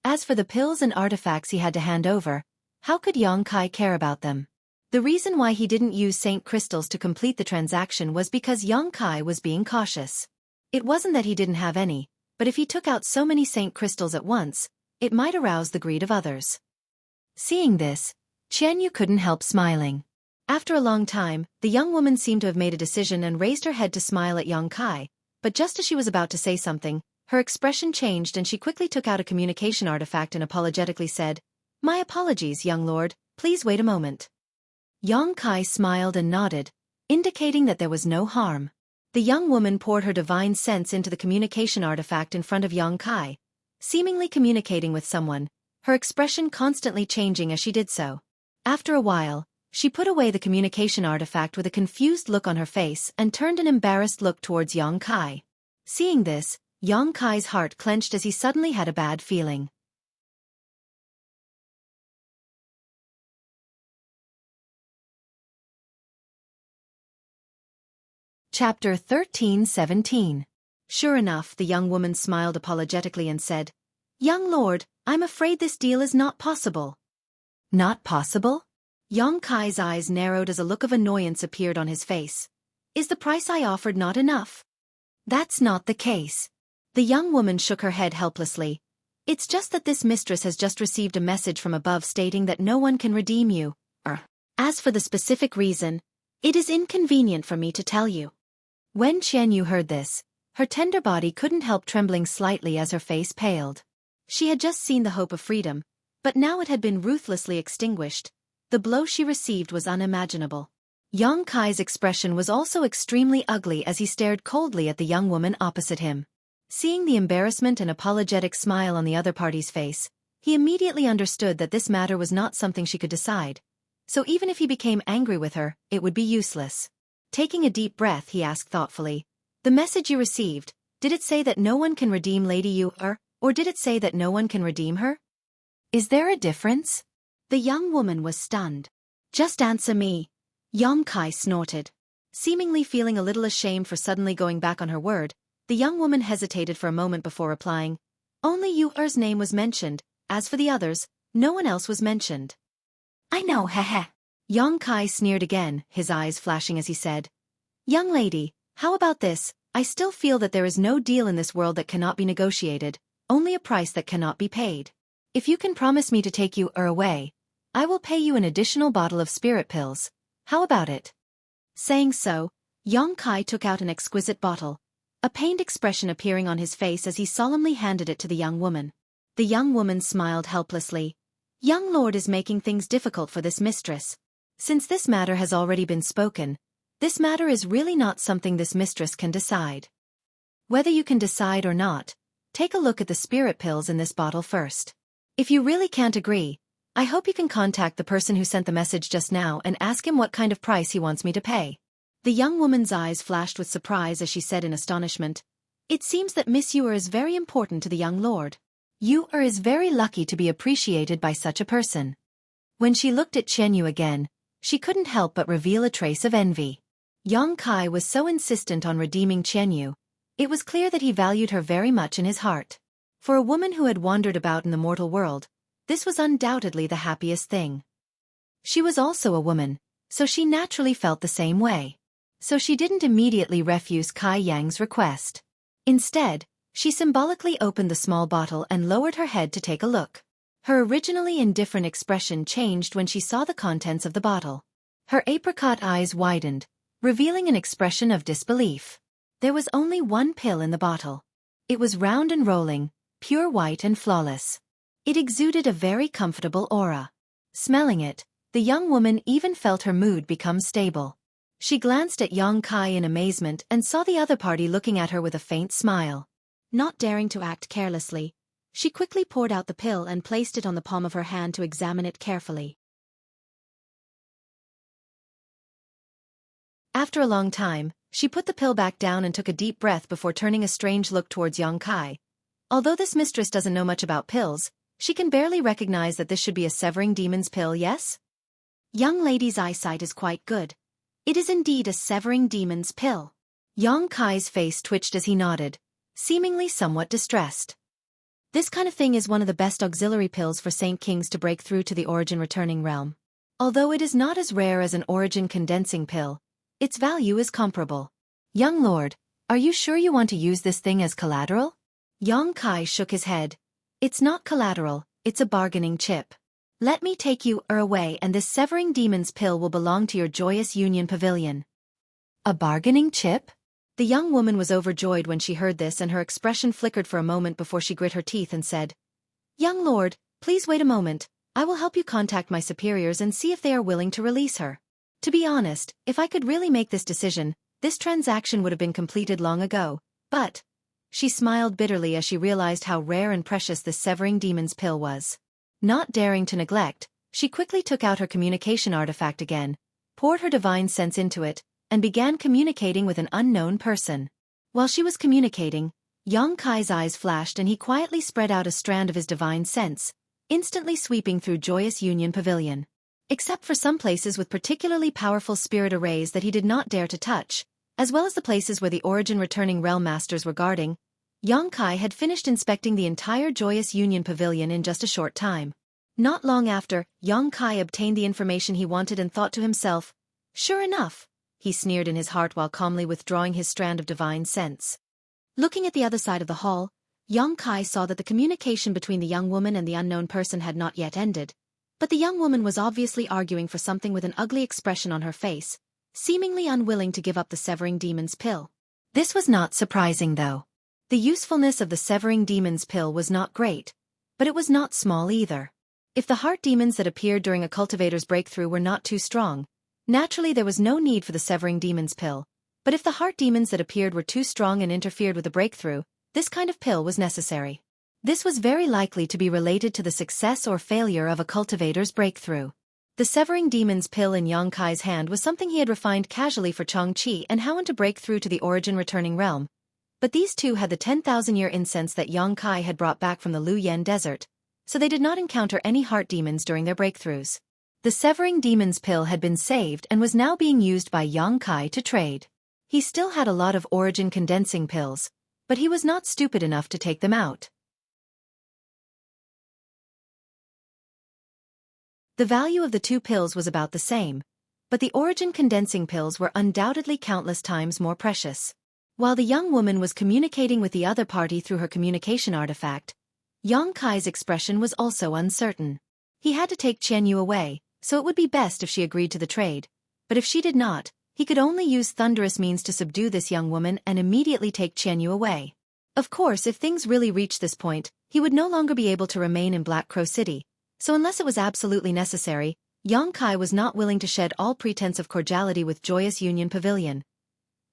As for the pills and artifacts he had to hand over, how could Yang Kai care about them? The reason why he didn't use Saint crystals to complete the transaction was because Yang Kai was being cautious. It wasn't that he didn't have any, but if he took out so many Saint crystals at once, it might arouse the greed of others. Seeing this, Chen Yu couldn't help smiling. After a long time, the young woman seemed to have made a decision and raised her head to smile at Yang Kai, but just as she was about to say something, her expression changed and she quickly took out a communication artifact and apologetically said, "My apologies, young lord, please wait a moment." Yang Kai smiled and nodded, indicating that there was no harm. The young woman poured her divine sense into the communication artifact in front of Yang Kai, seemingly communicating with someone, her expression constantly changing as she did so. After a while, she put away the communication artifact with a confused look on her face and turned an embarrassed look towards Yang Kai. Seeing this, Yang Kai's heart clenched as he suddenly had a bad feeling. Chapter 13:17. Sure enough, the young woman smiled apologetically and said, "Young lord, I'm afraid this deal is not possible." Not possible? Yang Kai's eyes narrowed as a look of annoyance appeared on his face. Is the price I offered not enough? That's not the case. The young woman shook her head helplessly. It's just that this mistress has just received a message from above stating that no one can redeem you. As for the specific reason, it is inconvenient for me to tell you. When Chen Yu heard this, her tender body couldn't help trembling slightly as her face paled. She had just seen the hope of freedom, but now it had been ruthlessly extinguished. The blow she received was unimaginable. Yang Kai's expression was also extremely ugly as he stared coldly at the young woman opposite him. Seeing the embarrassment and apologetic smile on the other party's face, he immediately understood that this matter was not something she could decide. So even if he became angry with her, it would be useless. Taking a deep breath, he asked thoughtfully, "The message you received, did it say that no one can redeem Lady Yu, or did it say that no one can redeem her? Is there a difference?" The young woman was stunned. "Just answer me," Yang Kai snorted. Seemingly feeling a little ashamed for suddenly going back on her word, the young woman hesitated for a moment before replying, "Only Yu-er's name was mentioned, as for the others, no one else was mentioned." "I know, heh." Yang Kai sneered again, his eyes flashing as he said, "Young lady, how about this? I still feel that there is no deal in this world that cannot be negotiated, only a price that cannot be paid. If you can promise me to take you away, I will pay you an additional bottle of spirit pills. How about it? Saying so, Kai took out an exquisite bottle, a pained expression appearing on his face as he solemnly handed it to the young woman. The young woman smiled helplessly. Young lord is making things difficult for this mistress. Since this matter has already been spoken, this matter is really not something this mistress can decide. Whether you can decide or not, take a look at the spirit pills in this bottle first. If you really can't agree, I hope you can contact the person who sent the message just now and ask him what kind of price he wants me to pay. The young woman's eyes flashed with surprise as she said in astonishment, It seems that Miss Yuer is very important to the young lord. Yuer is very lucky to be appreciated by such a person. When she looked at Yu again, she couldn't help but reveal a trace of envy. Kai was so insistent on redeeming Yu. It was clear that he valued her very much in his heart. For a woman who had wandered about in the mortal world, this was undoubtedly the happiest thing. She was also a woman, so she naturally felt the same way. So she didn't immediately refuse Kai Yang's request. Instead, she symbolically opened the small bottle and lowered her head to take a look. Her originally indifferent expression changed when she saw the contents of the bottle. Her apricot eyes widened, revealing an expression of disbelief. There was only one pill in the bottle. It was round and rolling, pure white and flawless. It exuded a very comfortable aura. Smelling it, the young woman even felt her mood become stable. She glanced at Kai in amazement and saw the other party looking at her with a faint smile. Not daring to act carelessly, she quickly poured out the pill and placed it on the palm of her hand to examine it carefully. After a long time, she put the pill back down and took a deep breath before turning a strange look towards Kai. Although this mistress doesn't know much about pills, she can barely recognize that this should be a severing demon's pill, yes? Young lady's eyesight is quite good. It is indeed a severing demon's pill. Kai's face twitched as he nodded, seemingly somewhat distressed. This kind of thing is one of the best auxiliary pills for Saint Kings to break through to the origin returning realm. Although it is not as rare as an origin condensing pill, its value is comparable. Young lord, are you sure you want to use this thing as collateral? Kai shook his head. It's not collateral, it's a bargaining chip. Let me take you away and this severing demon's pill will belong to your joyous union pavilion. A bargaining chip? The young woman was overjoyed when she heard this and her expression flickered for a moment before she grit her teeth and said, Young lord, please wait a moment, I will help you contact my superiors and see if they are willing to release her. To be honest, if I could really make this decision, this transaction would have been completed long ago, but... She smiled bitterly as she realized how rare and precious this severing demon's pill was. Not daring to neglect, she quickly took out her communication artifact again, poured her divine sense into it, and began communicating with an unknown person. While she was communicating, Kai's eyes flashed and he quietly spread out a strand of his divine sense, instantly sweeping through Joyous Union Pavilion. Except for some places with particularly powerful spirit arrays that he did not dare to touch, as well as the places where the origin returning realm masters were guarding, Kai had finished inspecting the entire Joyous Union Pavilion in just a short time. Not long after, Kai obtained the information he wanted and thought to himself, Sure enough, he sneered in his heart while calmly withdrawing his strand of divine sense. Looking at the other side of the hall, Kai saw that the communication between the young woman and the unknown person had not yet ended, but the young woman was obviously arguing for something with an ugly expression on her face, seemingly unwilling to give up the severing demon's pill. This was not surprising though. The usefulness of the severing demon's pill was not great, but it was not small either. If the heart demons that appeared during a cultivator's breakthrough were not too strong, naturally there was no need for the severing demon's pill, but if the heart demons that appeared were too strong and interfered with the breakthrough, this kind of pill was necessary. This was very likely to be related to the success or failure of a cultivator's breakthrough. The severing demon's pill in Kai's hand was something he had refined casually for Changqi and Howen to break through to the origin returning realm. But these two had the 10,000-year incense that Kai had brought back from the Lu Yen desert, so they did not encounter any heart demons during their breakthroughs. The severing demon's pill had been saved and was now being used by Kai to trade. He still had a lot of origin condensing pills, but he was not stupid enough to take them out. The value of the two pills was about the same, but the origin condensing pills were undoubtedly countless times more precious. While the young woman was communicating with the other party through her communication artifact, Yang Kai's expression was also uncertain. He had to take Qian Yu away, so it would be best if she agreed to the trade. But if she did not, he could only use thunderous means to subdue this young woman and immediately take Qian Yu away. Of course, if things really reached this point, he would no longer be able to remain in Black Crow City, so unless it was absolutely necessary, Yang Kai was not willing to shed all pretense of cordiality with Joyous Union Pavilion.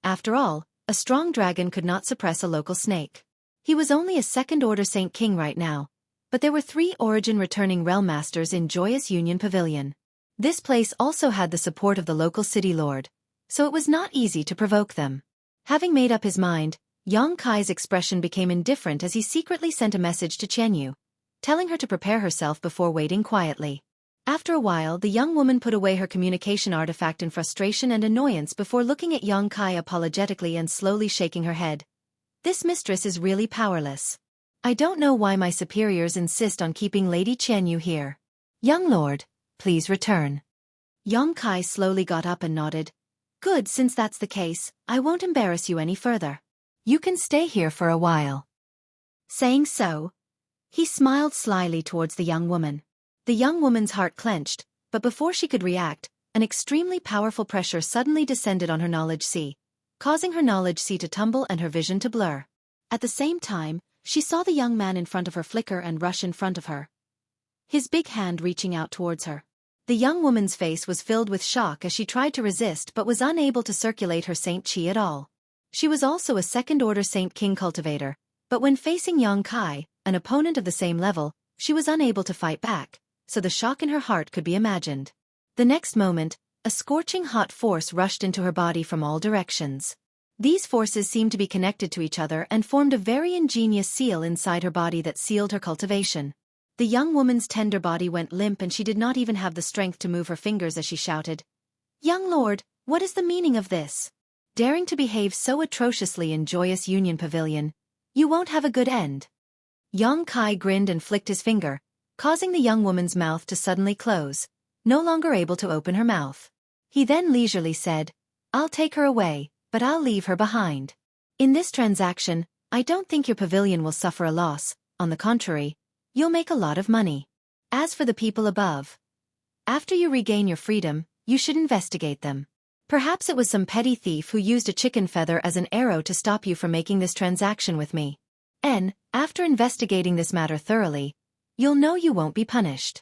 After all, a strong dragon could not suppress a local snake. He was only a second-order Saint King right now, but there were 3 origin-returning realm masters in Joyous Union Pavilion. This place also had the support of the local city lord, so it was not easy to provoke them. Having made up his mind, Yang Kai's expression became indifferent as he secretly sent a message to Qian Yu, telling her to prepare herself before waiting quietly. After a while, the young woman put away her communication artifact in frustration and annoyance before looking at Yang Kai apologetically and slowly shaking her head. This mistress is really powerless. I don't know why my superiors insist on keeping Lady Qian Yu here. Young lord, please return. Yang Kai slowly got up and nodded. Good, since that's the case, I won't embarrass you any further. You can stay here for a while. Saying so, he smiled slyly towards the young woman. The young woman's heart clenched, but before she could react, an extremely powerful pressure suddenly descended on her knowledge sea, causing her knowledge sea to tumble and her vision to blur. At the same time, she saw the young man in front of her flicker and rush in front of her, his big hand reaching out towards her. The young woman's face was filled with shock as she tried to resist but was unable to circulate her Saint Chi at all. She was also a second-order Saint King cultivator, but when facing Yang Kai, an opponent of the same level, she was unable to fight back, so the shock in her heart could be imagined. The next moment, a scorching hot force rushed into her body from all directions. These forces seemed to be connected to each other and formed a very ingenious seal inside her body that sealed her cultivation. The young woman's tender body went limp and she did not even have the strength to move her fingers as she shouted, "Young lord, what is the meaning of this? Daring to behave so atrociously in Joyous Union Pavilion, you won't have a good end." Yang Kai grinned and flicked his finger, causing the young woman's mouth to suddenly close, no longer able to open her mouth. He then leisurely said, "I'll take her away, but I'll leave her behind. In this transaction, I don't think your pavilion will suffer a loss, on the contrary, you'll make a lot of money. As for the people above, after you regain your freedom, you should investigate them. Perhaps it was some petty thief who used a chicken feather as an arrow to stop you from making this transaction with me. And, after investigating this matter thoroughly, you'll know you won't be punished."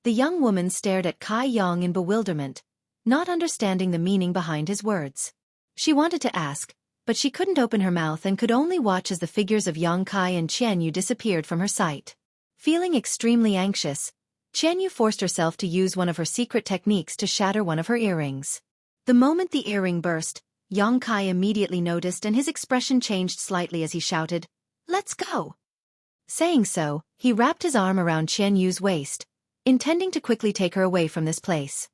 The young woman stared at Kai Yang in bewilderment, not understanding the meaning behind his words. She wanted to ask, but she couldn't open her mouth and could only watch as the figures of Yang Kai and Qian Yu disappeared from her sight. Feeling extremely anxious, Qian Yu forced herself to use one of her secret techniques to shatter one of her earrings. The moment the earring burst, Yang Kai immediately noticed and his expression changed slightly as he shouted, "Let's go!" Saying so, he wrapped his arm around Qian Yu's waist, intending to quickly take her away from this place.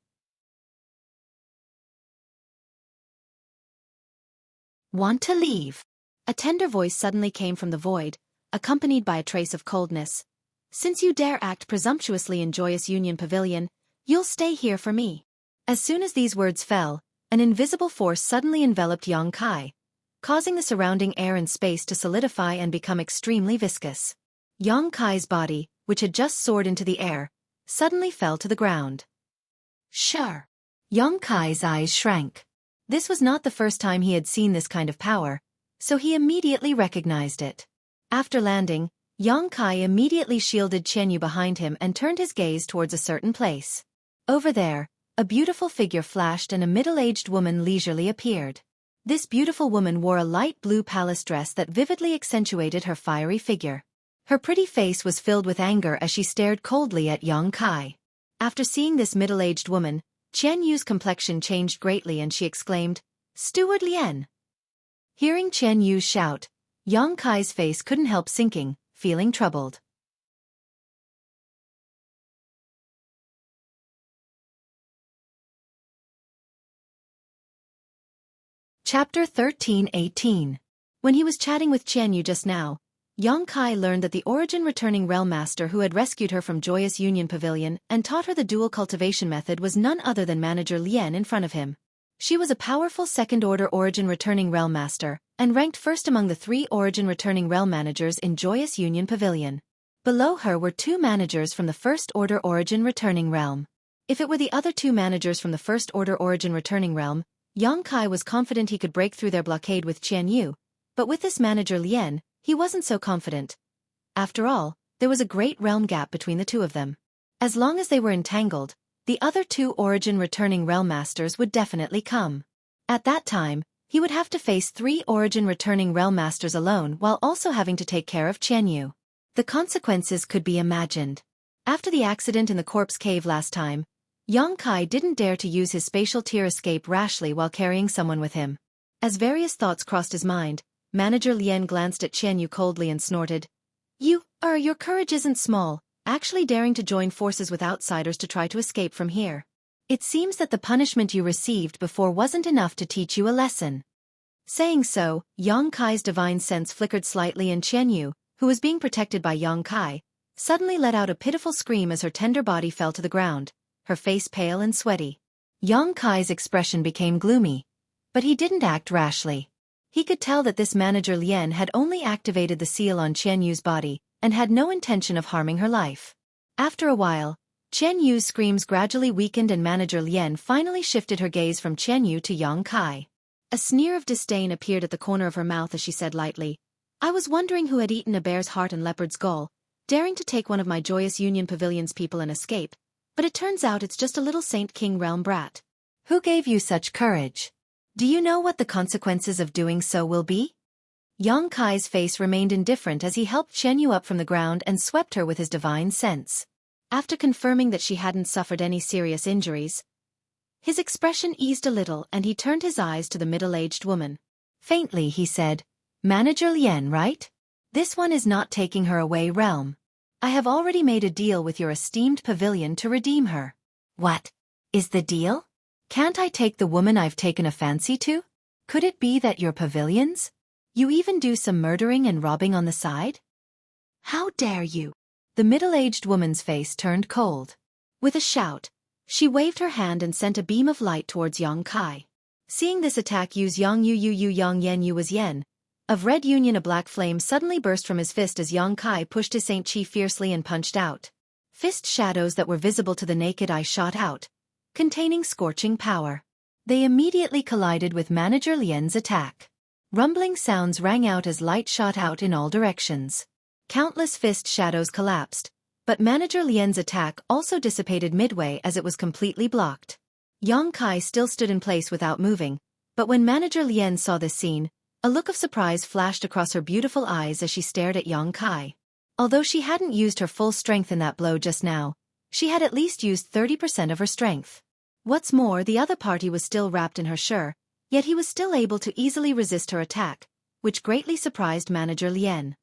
"Want to leave?" A tender voice suddenly came from the void, accompanied by a trace of coldness. "Since you dare act presumptuously in Joyous Union Pavilion, you'll stay here for me." As soon as these words fell, an invisible force suddenly enveloped Yang Kai, causing the surrounding air and space to solidify and become extremely viscous. Yang Kai's body, which had just soared into the air, suddenly fell to the ground. Sure. Yang Kai's eyes shrank. This was not the first time he had seen this kind of power, so he immediately recognized it. After landing, Yang Kai immediately shielded Qian Yu behind him and turned his gaze towards a certain place. Over there, a beautiful figure flashed and a middle-aged woman leisurely appeared. This beautiful woman wore a light blue palace dress that vividly accentuated her fiery figure. Her pretty face was filled with anger as she stared coldly at Yang Kai. After seeing this middle-aged woman, Qian Yu's complexion changed greatly and she exclaimed, "Steward Lien!" Hearing Qian Yu's shout, Yang Kai's face couldn't help sinking, feeling troubled. Chapter 13:18. When he was chatting with Qian Yu just now, Yang Kai learned that the origin-returning realm master who had rescued her from Joyous Union Pavilion and taught her the dual cultivation method was none other than Manager Lien in front of him. She was a powerful second-order origin-returning realm master, and ranked first among the 3 origin-returning realm managers in Joyous Union Pavilion. Below her were 2 managers from the First Order Origin Returning Realm. If it were the other 2 managers from the First Order Origin Returning Realm, Yang Kai was confident he could break through their blockade with Qian Yu, but with this manager Lien, he wasn't so confident. After all, there was a great realm gap between the 2 of them. As long as they were entangled, the other 2 Origin Returning Realm Masters would definitely come. At that time, he would have to face 3 Origin Returning Realm Masters alone while also having to take care of Qian Yu. The consequences could be imagined. After the accident in the corpse cave last time, Yang Kai didn't dare to use his spatial tear escape rashly while carrying someone with him. As various thoughts crossed his mind, Manager Lien glanced at Qian Yu coldly and snorted, Your courage isn't small, actually daring to join forces with outsiders to try to escape from here. It seems that the punishment you received before wasn't enough to teach you a lesson. Saying so, Yang Kai's divine sense flickered slightly and Qian Yu, who was being protected by Yang Kai, suddenly let out a pitiful scream as her tender body fell to the ground, her face pale and sweaty. Yang Kai's expression became gloomy, but he didn't act rashly. He could tell that this manager Lien had only activated the seal on Qian Yu's body and had no intention of harming her life. After a while, Qian Yu's screams gradually weakened and manager Lien finally shifted her gaze from Qian Yu to Yang Kai. A sneer of disdain appeared at the corner of her mouth as she said lightly, I was wondering who had eaten a bear's heart and leopard's gall, daring to take one of my Joyous Union Pavilion's people and escape, but it turns out it's just a little Saint King realm brat. Who gave you such courage? Do you know what the consequences of doing so will be? Yang Kai's face remained indifferent as he helped Qian Yu up from the ground and swept her with his divine sense. After confirming that she hadn't suffered any serious injuries, his expression eased a little and he turned his eyes to the middle-aged woman. Faintly he said, Manager Lien, right? This one is not taking her away realm. I have already made a deal with your esteemed pavilion to redeem her. What is the deal? Can't I take the woman I've taken a fancy to? Could it be that your pavilions? You even do some murdering and robbing on the side? How dare you? The middle-aged woman's face turned cold. With a shout, she waved her hand and sent a beam of light towards Yang Kai. Seeing this attack use Yang Yu Yang Yen Yu was Yen. Of red union a black flame suddenly burst from his fist as Yang Kai pushed his Saint Chi fiercely and punched out. Fist shadows that were visible to the naked eye shot out, containing scorching power. They immediately collided with Manager Lien's attack. Rumbling sounds rang out as light shot out in all directions. Countless fist shadows collapsed, but Manager Lien's attack also dissipated midway as it was completely blocked. Yang Kai still stood in place without moving, but when Manager Lien saw this scene, a look of surprise flashed across her beautiful eyes as she stared at Yang Kai. Although she hadn't used her full strength in that blow just now, she had at least used 30% of her strength. What's more, the other party was still wrapped in her sure, yet he was still able to easily resist her attack, which greatly surprised Manager Lien.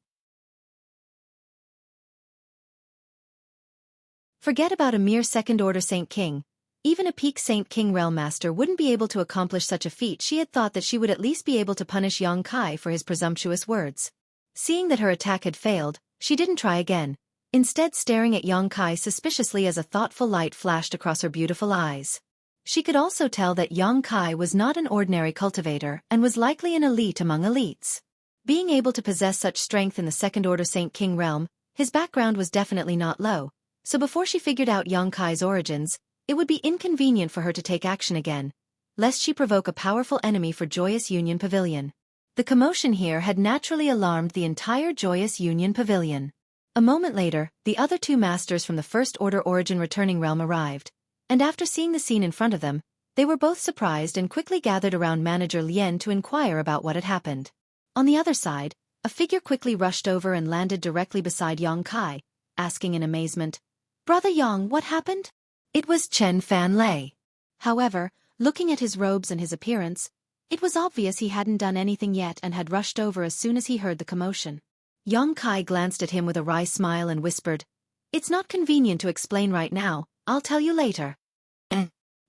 Forget about a mere second-order Saint King. Even a peak Saint King Realm Master wouldn't be able to accomplish such a feat. She had thought that she would at least be able to punish Yang Kai for his presumptuous words. Seeing that her attack had failed, she didn't try again, instead staring at Yang Kai suspiciously as a thoughtful light flashed across her beautiful eyes. She could also tell that Yang Kai was not an ordinary cultivator and was likely an elite among elites. Being able to possess such strength in the second-order Saint King realm, his background was definitely not low, so before she figured out Yang Kai's origins, it would be inconvenient for her to take action again, lest she provoke a powerful enemy for Joyous Union Pavilion. The commotion here had naturally alarmed the entire Joyous Union Pavilion. A moment later, the other 2 masters from the First Order Origin Returning Realm arrived, and after seeing the scene in front of them, they were both surprised and quickly gathered around Manager Lien to inquire about what had happened. On the other side, a figure quickly rushed over and landed directly beside Yang Kai, asking in amazement, Brother Yang, what happened? It was Chen Fan Lei. However, looking at his robes and his appearance, it was obvious he hadn't done anything yet and had rushed over as soon as he heard the commotion. Yang Kai glanced at him with a wry smile and whispered, It's not convenient to explain right now, I'll tell you later.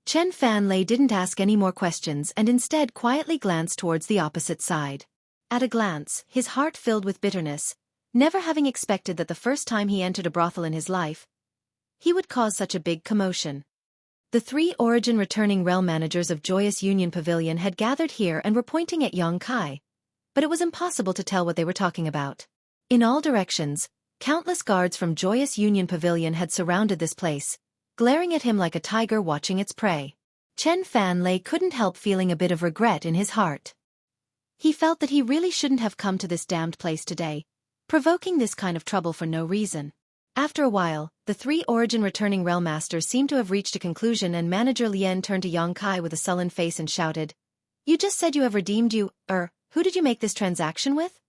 Chen Fan Lei didn't ask any more questions and instead quietly glanced towards the opposite side. At a glance, his heart filled with bitterness, never having expected that the first time he entered a brothel in his life, he would cause such a big commotion. The 3 Origin Returning Realm Managers of Joyous Union Pavilion had gathered here and were pointing at Yang Kai, but it was impossible to tell what they were talking about. In all directions, Countless guards from Joyous Union Pavilion had surrounded this place, glaring at him like a tiger watching its prey. Chen Fanlei couldn't help feeling a bit of regret in his heart. He felt that he really shouldn't have come to this damned place today, provoking this kind of trouble for no reason. After a while, the three Origin returning realm masters seemed to have reached a conclusion, and Manager Lien turned to Yang Kai with a sullen face and shouted, "You just said you have redeemed you, who did you make this transaction with?"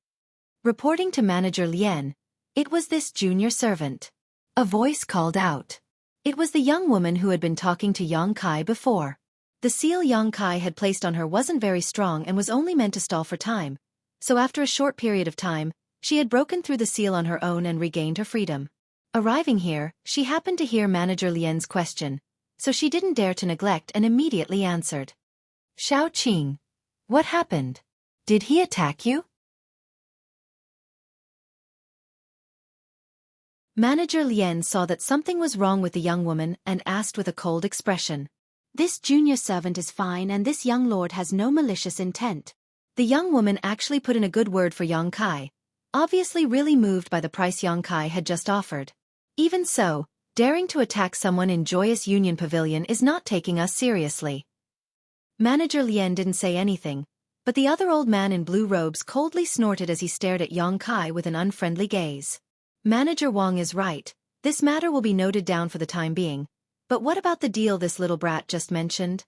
Reporting to Manager Lien, it was this junior servant. A voice called out. It was the young woman who had been talking to Yang Kai before. The seal Yang Kai had placed on her wasn't very strong and was only meant to stall for time, so after a short period of time, she had broken through the seal on her own and regained her freedom. Arriving here, she happened to hear Manager Lien's question, so she didn't dare to neglect and immediately answered. "Shao Qing, what happened? Did he attack you?" Manager Lien saw that something was wrong with the young woman and asked with a cold expression. "This junior servant is fine and this young lord has no malicious intent." The young woman actually put in a good word for Yang Kai, obviously really moved by the price Yang Kai had just offered. Even so, daring to attack someone in Joyous Union Pavilion is not taking us seriously. Manager Lien didn't say anything, but the other old man in blue robes coldly snorted as he stared at Yang Kai with an unfriendly gaze. Manager Wang is right, this matter will be noted down for the time being, but what about the deal this little brat just mentioned?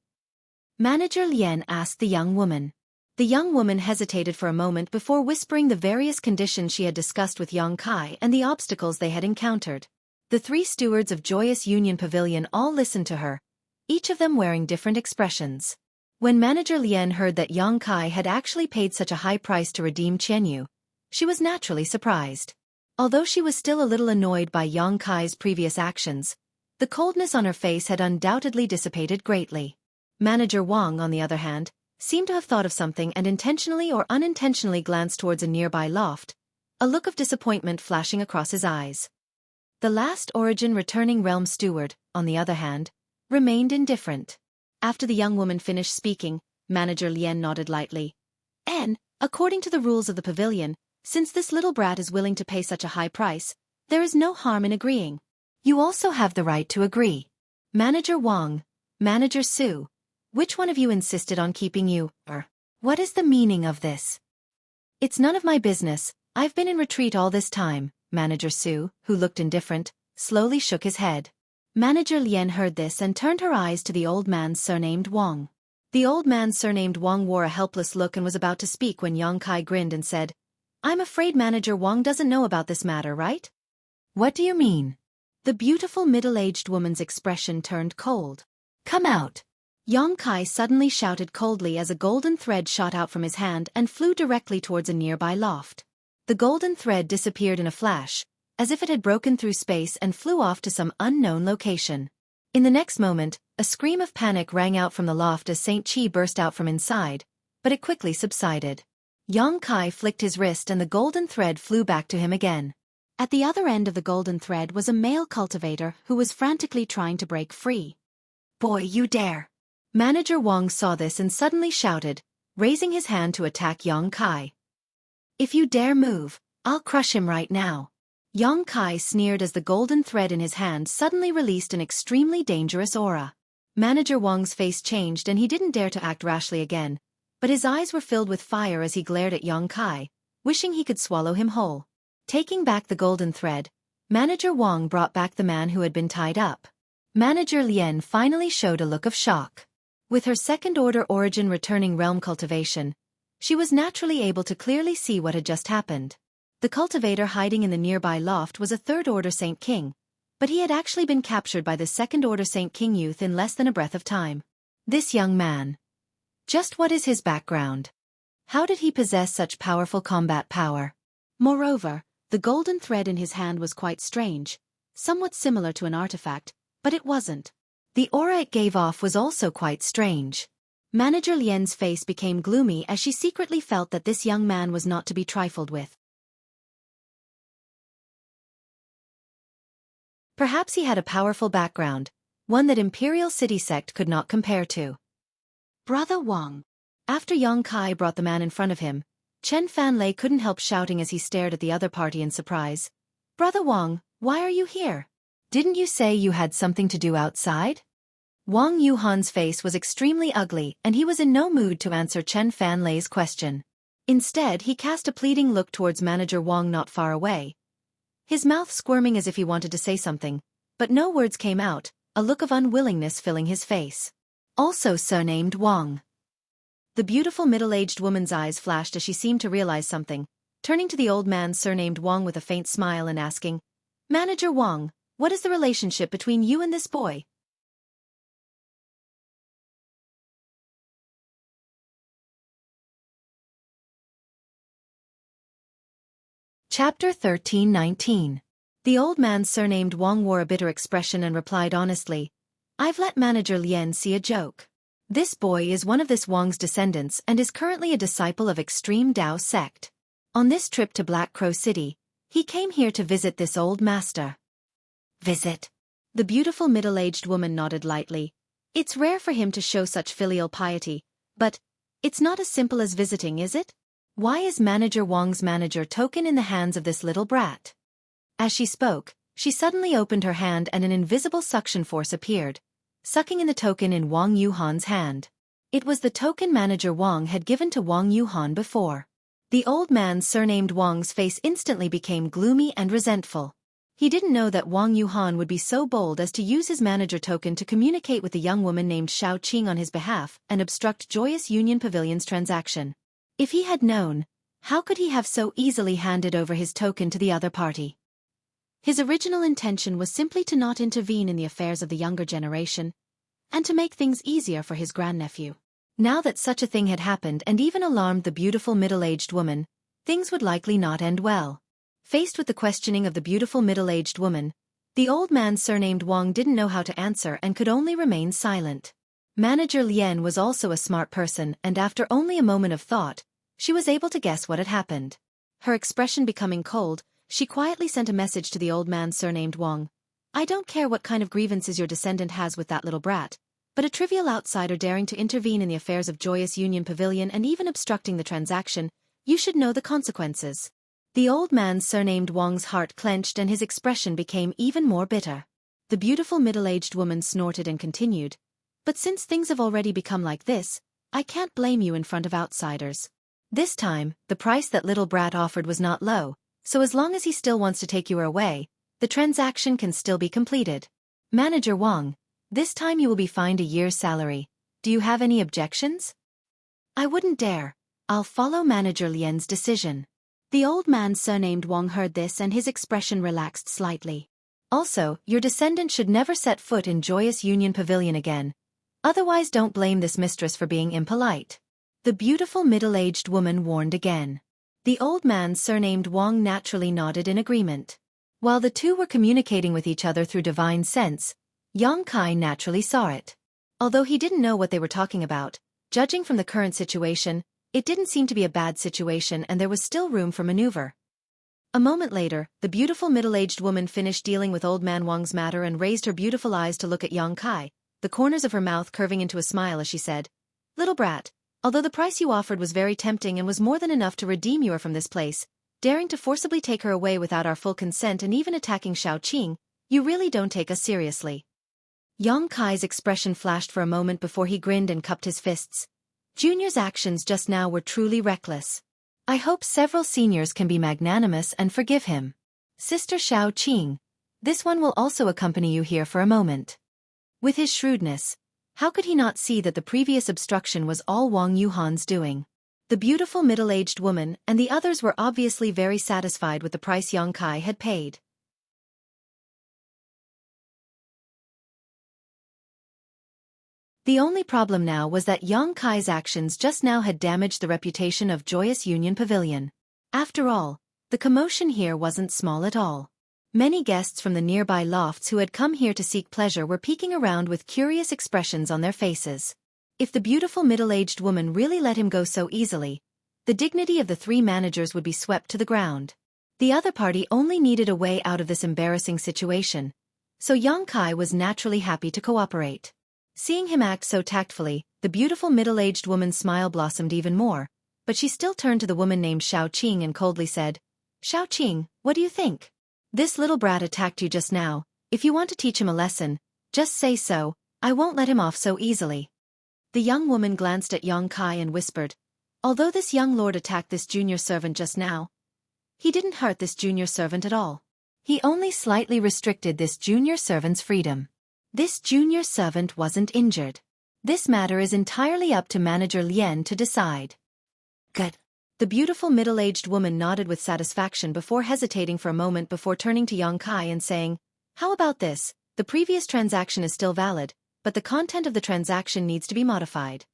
Manager Lien asked the young woman. The young woman hesitated for a moment before whispering the various conditions she had discussed with Yang Kai and the obstacles they had encountered. The three stewards of Joyous Union Pavilion all listened to her, each of them wearing different expressions. When Manager Lien heard that Yang Kai had actually paid such a high price to redeem Qianyu, she was naturally surprised. Although she was still a little annoyed by Yang Kai's previous actions, the coldness on her face had undoubtedly dissipated greatly. Manager Wang, on the other hand, seemed to have thought of something and intentionally or unintentionally glanced towards a nearby loft, a look of disappointment flashing across his eyes. The last Origin returning realm steward, on the other hand, remained indifferent. After the young woman finished speaking, Manager Lien nodded lightly. "And, according to the rules of the pavilion, since this little brat is willing to pay such a high price, there is no harm in agreeing. You also have the right to agree." Manager Wang, Manager Su, which one of you insisted on keeping you, What is the meaning of this? "It's none of my business, I've been in retreat all this time," Manager Su, who looked indifferent, slowly shook his head. Manager Lien heard this and turned her eyes to the old man surnamed Wang. The old man surnamed Wang wore a helpless look and was about to speak when Yang Kai grinned and said, "I'm afraid Manager Wang doesn't know about this matter, right?" "What do you mean?" The beautiful middle-aged woman's expression turned cold. "Come out!" Yang Kai suddenly shouted coldly as a golden thread shot out from his hand and flew directly towards a nearby loft. The golden thread disappeared in a flash, as if it had broken through space and flew off to some unknown location. In the next moment, a scream of panic rang out from the loft as Saint Qi burst out from inside, but it quickly subsided. Yang Kai flicked his wrist and the golden thread flew back to him again. At the other end of the golden thread was a male cultivator who was frantically trying to break free. "Boy, you dare!" Manager Wang saw this and suddenly shouted, raising his hand to attack Yang Kai. "If you dare move, I'll crush him right now." Yang Kai sneered as the golden thread in his hand suddenly released an extremely dangerous aura. Manager Wang's face changed and he didn't dare to act rashly again, but his eyes were filled with fire as he glared at Yang Kai, wishing he could swallow him whole. Taking back the golden thread, Manager Wang brought back the man who had been tied up. Manager Lien finally showed a look of shock. With her second-order origin returning realm cultivation, she was naturally able to clearly see what had just happened. The cultivator hiding in the nearby loft was a third-order Saint King, but he had actually been captured by the second-order Saint King youth in less than a breath of time. This young man. Just what is his background? How did he possess such powerful combat power? Moreover, the golden thread in his hand was quite strange, somewhat similar to an artifact, but it wasn't. The aura it gave off was also quite strange. Manager Lien's face became gloomy as she secretly felt that this young man was not to be trifled with. Perhaps he had a powerful background, one that Imperial City Sect could not compare to. "Brother Wang." After Yang Kai brought the man in front of him, Chen Fanlei couldn't help shouting as he stared at the other party in surprise. Brother Wang, why are you here? Didn't you say you had something to do outside? Wang Yuhan's face was extremely ugly and he was in no mood to answer Chen Fanlei's question. Instead, he cast a pleading look towards Manager Wang not far away, his mouth squirming as if he wanted to say something, but no words came out, a look of unwillingness filling his face. Also surnamed Wang. The beautiful middle-aged woman's eyes flashed as she seemed to realize something, turning to the old man surnamed Wang with a faint smile and asking, Manager Wang, what is the relationship between you and this boy? Chapter 13:19. The old man surnamed Wang wore a bitter expression and replied honestly, I've let Manager Lien see a joke. This boy is one of this Wang's descendants and is currently a disciple of Extreme Tao sect. On this trip to Black Crow City, he came here to visit this old master. Visit? The beautiful middle-aged woman nodded lightly. It's rare for him to show such filial piety, but it's not as simple as visiting, is it? Why is Manager Wang's manager token in the hands of this little brat? As she spoke, she suddenly opened her hand and an invisible suction force appeared, sucking in the token in Wang Yuhan's hand. It was the token Manager Wang had given to Wang Yuhan before. The old man surnamed Wang's face instantly became gloomy and resentful. He didn't know that Wang Yuhan would be so bold as to use his manager token to communicate with the young woman named Xueqi on his behalf and obstruct Joyous Union Pavilion's transaction. If he had known, how could he have so easily handed over his token to the other party? His original intention was simply to not intervene in the affairs of the younger generation, and to make things easier for his grandnephew. Now that such a thing had happened and even alarmed the beautiful middle-aged woman, things would likely not end well. Faced with the questioning of the beautiful middle-aged woman, the old man surnamed Wang didn't know how to answer and could only remain silent. Manager Lien was also a smart person and after only a moment of thought, she was able to guess what had happened. Her expression becoming cold, she quietly sent a message to the old man surnamed Wang. I don't care what kind of grievances your descendant has with that little brat, but a trivial outsider daring to intervene in the affairs of Joyous Union Pavilion and even obstructing the transaction, you should know the consequences. The old man surnamed Wang's heart clenched and his expression became even more bitter. The beautiful middle-aged woman snorted and continued, but since things have already become like this, I can't blame you in front of outsiders. This time, the price that little brat offered was not low, so as long as he still wants to take you away, the transaction can still be completed. Manager Wang, this time you will be fined a year's salary. Do you have any objections? I wouldn't dare. I'll follow Manager Lien's decision. The old man surnamed Wang heard this and his expression relaxed slightly. Also, your descendant should never set foot in Joyous Union Pavilion again. Otherwise don't blame this mistress for being impolite. The beautiful middle-aged woman warned again. The old man surnamed Wang naturally nodded in agreement. While the two were communicating with each other through divine sense, Yang Kai naturally saw it. Although he didn't know what they were talking about, judging from the current situation, it didn't seem to be a bad situation and there was still room for maneuver. A moment later, the beautiful middle-aged woman finished dealing with old man Wang's matter and raised her beautiful eyes to look at Yang Kai, the corners of her mouth curving into a smile as she said, Little brat, although the price you offered was very tempting and was more than enough to redeem you from this place, daring to forcibly take her away without our full consent and even attacking Xueqi, you really don't take us seriously. Yang Kai's expression flashed for a moment before he grinned and cupped his fists. Junior's actions just now were truly reckless. I hope several seniors can be magnanimous and forgive him. Sister Xueqi, this one will also accompany you here for a moment. With his shrewdness, how could he not see that the previous obstruction was all Wang Yuhan's doing? The beautiful middle-aged woman and the others were obviously very satisfied with the price Yang Kai had paid. The only problem now was that Yang Kai's actions just now had damaged the reputation of Joyous Union Pavilion. After all, the commotion here wasn't small at all. Many guests from the nearby lofts who had come here to seek pleasure were peeking around with curious expressions on their faces. If the beautiful middle-aged woman really let him go so easily, the dignity of the three managers would be swept to the ground. The other party only needed a way out of this embarrassing situation, so Yang Kai was naturally happy to cooperate. Seeing him act so tactfully, the beautiful middle-aged woman's smile blossomed even more, but she still turned to the woman named Xueqi and coldly said, Xueqi, what do you think? This little brat attacked you just now. If you want to teach him a lesson, just say so. I won't let him off so easily. The young woman glanced at Yong Kai and whispered, although this young lord attacked this junior servant just now, he didn't hurt this junior servant at all. He only slightly restricted this junior servant's freedom. This junior servant wasn't injured. This matter is entirely up to Manager Lien to decide. Good. The beautiful middle-aged woman nodded with satisfaction before hesitating for a moment before turning to Yong Kai and saying, how about this? The previous transaction is still valid, but the content of the transaction needs to be modified.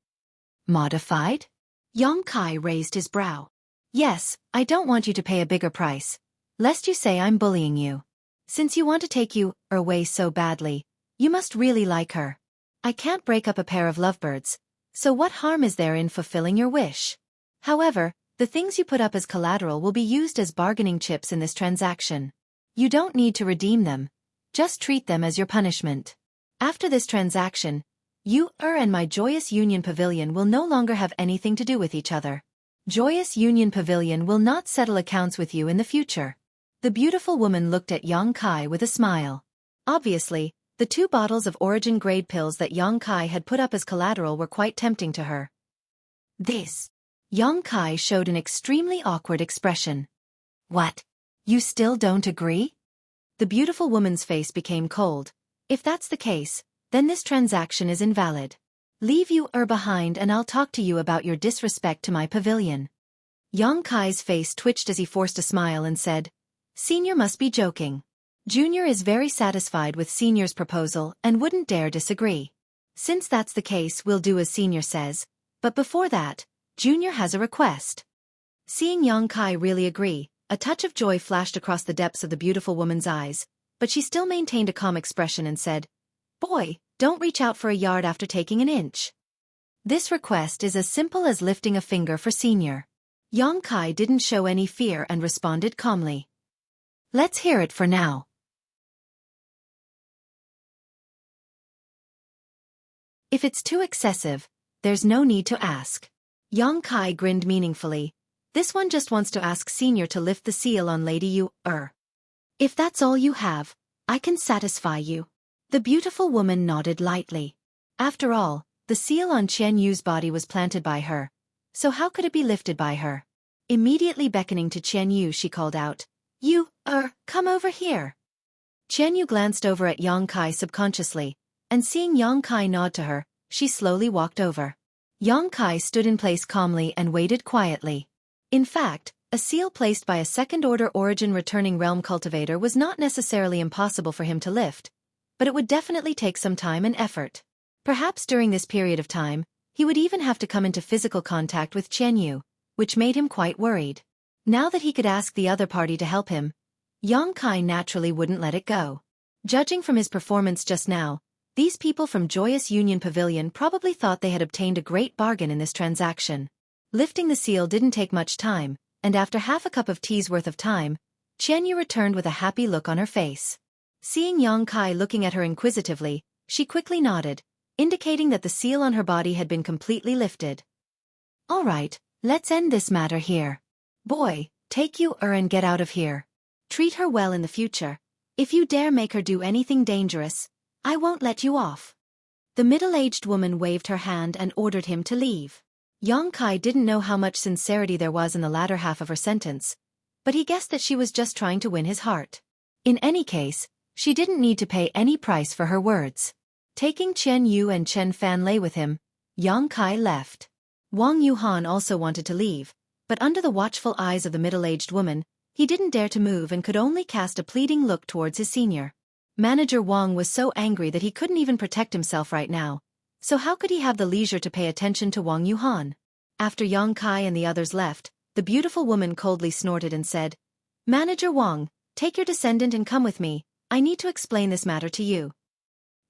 Modified? Yong Kai raised his brow. Yes, I don't want you to pay a bigger price, lest you say I'm bullying you. Since you want to take you away so badly, you must really like her. I can't break up a pair of lovebirds, so what harm is there in fulfilling your wish? However, the things you put up as collateral will be used as bargaining chips in this transaction. You don't need to redeem them, just treat them as your punishment. After this transaction, you and my Joyous Union Pavilion will no longer have anything to do with each other. Joyous Union Pavilion will not settle accounts with you in the future. The beautiful woman looked at Yong Kai with a smile. Obviously, the 2 bottles of origin-grade pills that Yong Kai had put up as collateral were quite tempting to her. This. Yong Kai showed an extremely awkward expression. What? You still don't agree? The beautiful woman's face became cold. If that's the case, then this transaction is invalid. Leave you behind and I'll talk to you about your disrespect to my pavilion. Yong Kai's face twitched as he forced a smile and said, Senior must be joking. Junior is very satisfied with Senior's proposal and wouldn't dare disagree. Since that's the case, we'll do as Senior says, but before that, Junior has a request. Seeing Yong Kai really agree, a touch of joy flashed across the depths of the beautiful woman's eyes, but she still maintained a calm expression and said, Boy, don't reach out for a yard after taking an inch. This request is as simple as lifting a finger for Senior. Yong Kai didn't show any fear and responded calmly. Let's hear it for now. If it's too excessive, there's no need to ask. Yong Kai grinned meaningfully. This one just wants to ask Senior to lift the seal on Lady Yu. If that's all you have, I can satisfy you. The beautiful woman nodded lightly. After all, the seal on Qian Yu's body was planted by her, so how could it be lifted by her? Immediately beckoning to Qian Yu, she called out, You, come over here. Qian Yu glanced over at Yong Kai subconsciously, and seeing Yong Kai nod to her, she slowly walked over. Yong Kai stood in place calmly and waited quietly. In fact, a seal placed by a second-order origin returning realm cultivator was not necessarily impossible for him to lift, but it would definitely take some time and effort. Perhaps during this period of time, he would even have to come into physical contact with Qian Yu, which made him quite worried. Now that he could ask the other party to help him, Yong Kai naturally wouldn't let it go. Judging from his performance just now, these people from Joyous Union Pavilion probably thought they had obtained a great bargain in this transaction. Lifting the seal didn't take much time, and after half a cup of tea's worth of time, Qian Yu returned with a happy look on her face. Seeing Yong Kai looking at her inquisitively, she quickly nodded, indicating that the seal on her body had been completely lifted. All right, let's end this matter here. Boy, take you and get out of here. Treat her well in the future. If you dare make her do anything dangerous, I won't let you off. The middle-aged woman waved her hand and ordered him to leave. Yong Kai didn't know how much sincerity there was in the latter half of her sentence, but he guessed that she was just trying to win his heart. In any case, she didn't need to pay any price for her words. Taking Qian Yu and Chen Fanlei with him, Yong Kai left. Wang Yuhan also wanted to leave, but under the watchful eyes of the middle-aged woman, he didn't dare to move and could only cast a pleading look towards his senior. Manager Wang was so angry that he couldn't even protect himself right now, so how could he have the leisure to pay attention to Wang Yuhan? After Yong Kai and the others left, the beautiful woman coldly snorted and said, Manager Wang, take your descendant and come with me, I need to explain this matter to you.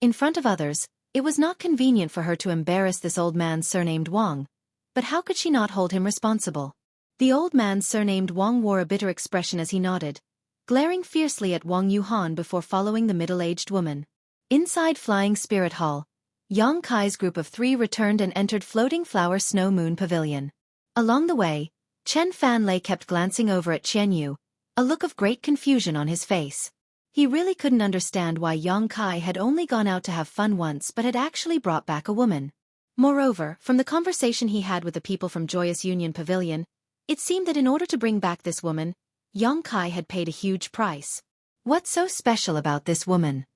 In front of others, it was not convenient for her to embarrass this old man surnamed Wang, but how could she not hold him responsible? The old man surnamed Wang wore a bitter expression as he nodded, glaring fiercely at Wang Yuhan before following the middle-aged woman. Inside Flying Spirit Hall, Yong Kai's group of 3 returned and entered Floating Flower Snow Moon Pavilion. Along the way, Chen Fanlei kept glancing over at Qian Yu, a look of great confusion on his face. He really couldn't understand why Yang Kai had only gone out to have fun once but had actually brought back a woman. Moreover, from the conversation he had with the people from Joyous Union Pavilion, it seemed that in order to bring back this woman, Yang Kai had paid a huge price. What's so special about this woman?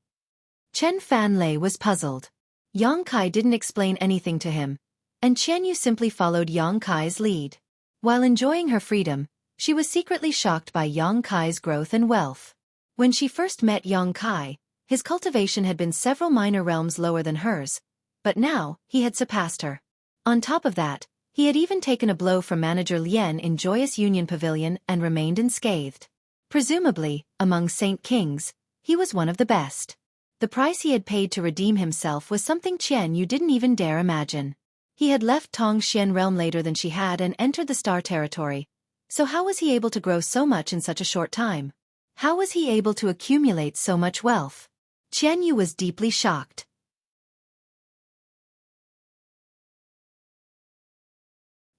Chen Fanlei was puzzled. Yang Kai didn't explain anything to him, and Qian Yu simply followed Yang Kai's lead. While enjoying her freedom, she was secretly shocked by Yang Kai's growth and wealth. When she first met Yang Kai, his cultivation had been several minor realms lower than hers, but now, he had surpassed her. On top of that, he had even taken a blow from manager Lien in Joyous Union Pavilion and remained unscathed. Presumably, among Saint Kings, he was one of the best. The price he had paid to redeem himself was something Qian Yu didn't even dare imagine. He had left Tongxian realm later than she had and entered the Star territory, so how was he able to grow so much in such a short time? How was he able to accumulate so much wealth? Qian Yu was deeply shocked.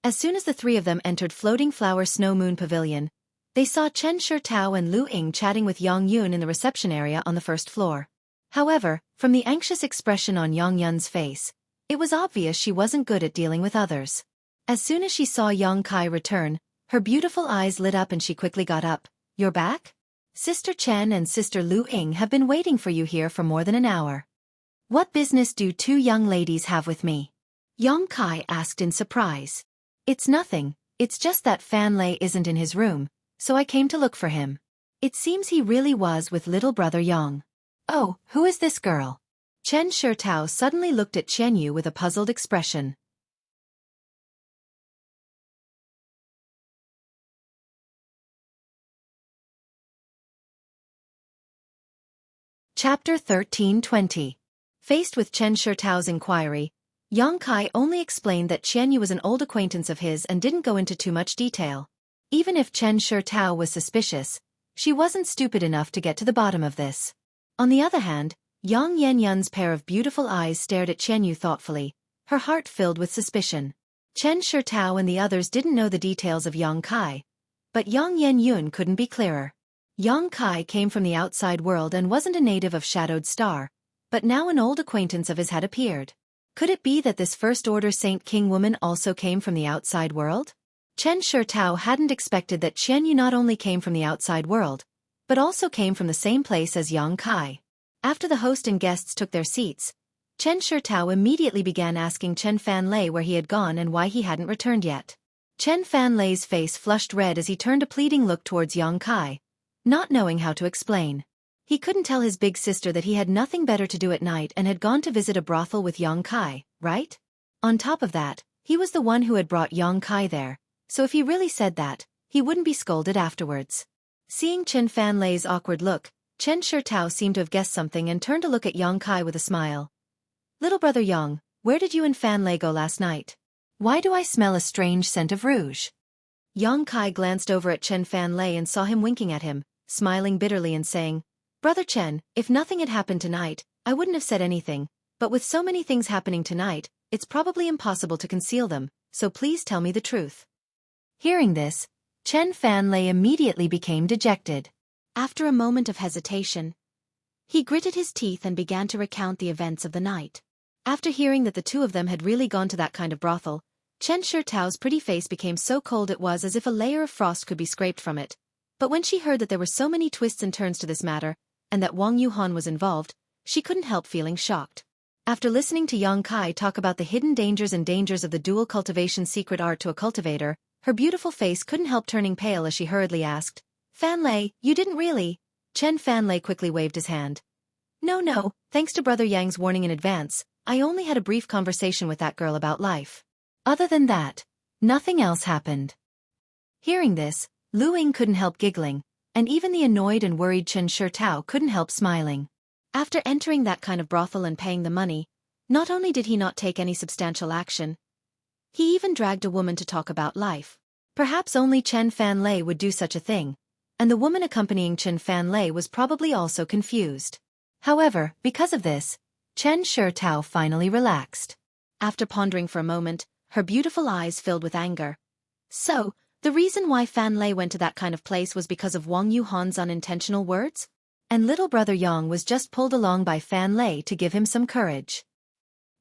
As soon as the three of them entered Floating Flower Snow Moon Pavilion, they saw Chen Shitao and Lu Ying chatting with Yang Yun in the reception area on the first floor. However, from the anxious expression on Yang Yun's face, it was obvious she wasn't good at dealing with others. As soon as she saw Yang Kai return, her beautiful eyes lit up and she quickly got up. "You're back? Sister Chen and Sister Lu Ying have been waiting for you here for more than an hour. What business do two young ladies have with me?" Yang Kai asked in surprise. "It's nothing, it's just that Fanlei isn't in his room, so I came to look for him. It seems he really was with little brother Yang." "Oh, who is this girl?" Chen Shitao suddenly looked at Qian Yu with a puzzled expression. Chapter 13:20. Faced with Chen Shitao's inquiry, Yang Kai only explained that Qian Yu was an old acquaintance of his and didn't go into too much detail. Even if Chen Shitao was suspicious, she wasn't stupid enough to get to the bottom of this. On the other hand, Yang Yenyun's pair of beautiful eyes stared at Qian Yu thoughtfully, her heart filled with suspicion. Chen Shitao and the others didn't know the details of Yang Kai, but Yang Yenyun couldn't be clearer. Yang Kai came from the outside world and wasn't a native of Shadowed Star, but now an old acquaintance of his had appeared. Could it be that this First Order Saint King woman also came from the outside world? Chen Shitao hadn't expected that Qian Yu not only came from the outside world, but also came from the same place as Yang Kai. After the host and guests took their seats, Chen Shitao immediately began asking Chen Fanlei where he had gone and why he hadn't returned yet. Chen Fanlei's face flushed red as he turned a pleading look towards Yang Kai, not knowing how to explain. He couldn't tell his big sister that he had nothing better to do at night and had gone to visit a brothel with Yang Kai, right? On top of that, he was the one who had brought Yang Kai there, so if he really said that, he wouldn't be scolded afterwards. Seeing Chen Fanlei's awkward look, Chen Shitao seemed to have guessed something and turned to look at Yang Kai with a smile. "Little brother Yang, where did you and Fanlei go last night? Why do I smell a strange scent of rouge?" Yang Kai glanced over at Chen Fanlei and saw him winking at him, smiling bitterly and saying, "Brother Chen, if nothing had happened tonight, I wouldn't have said anything, but with so many things happening tonight, it's probably impossible to conceal them, so please tell me the truth." Hearing this, Chen Fanlei immediately became dejected. After a moment of hesitation, he gritted his teeth and began to recount the events of the night. After hearing that the two of them had really gone to that kind of brothel, Chen Shitao's pretty face became so cold it was as if a layer of frost could be scraped from it. But when she heard that there were so many twists and turns to this matter, and that Wang Yuhan was involved, she couldn't help feeling shocked. After listening to Yang Kai talk about the hidden dangers and dangers of the dual cultivation secret art to a cultivator, her beautiful face couldn't help turning pale as she hurriedly asked, "Fanlei, you didn't really?" Chen Fanlei quickly waved his hand. No, thanks to Brother Yang's warning in advance, I only had a brief conversation with that girl about life. Other than that, nothing else happened." Hearing this, Lu Ying couldn't help giggling, and even the annoyed and worried Chen Shitao couldn't help smiling. After entering that kind of brothel and paying the money, not only did he not take any substantial action, he even dragged a woman to talk about life. Perhaps only Chen Fanlei would do such a thing, and the woman accompanying Chen Fanlei was probably also confused. However, because of this, Chen Shitao finally relaxed. After pondering for a moment, her beautiful eyes filled with anger. "So, The reason why Fan Lei went to that kind of place was because of Wang Yuhan's unintentional words? And little brother Yang was just pulled along by Fan Lei to give him some courage.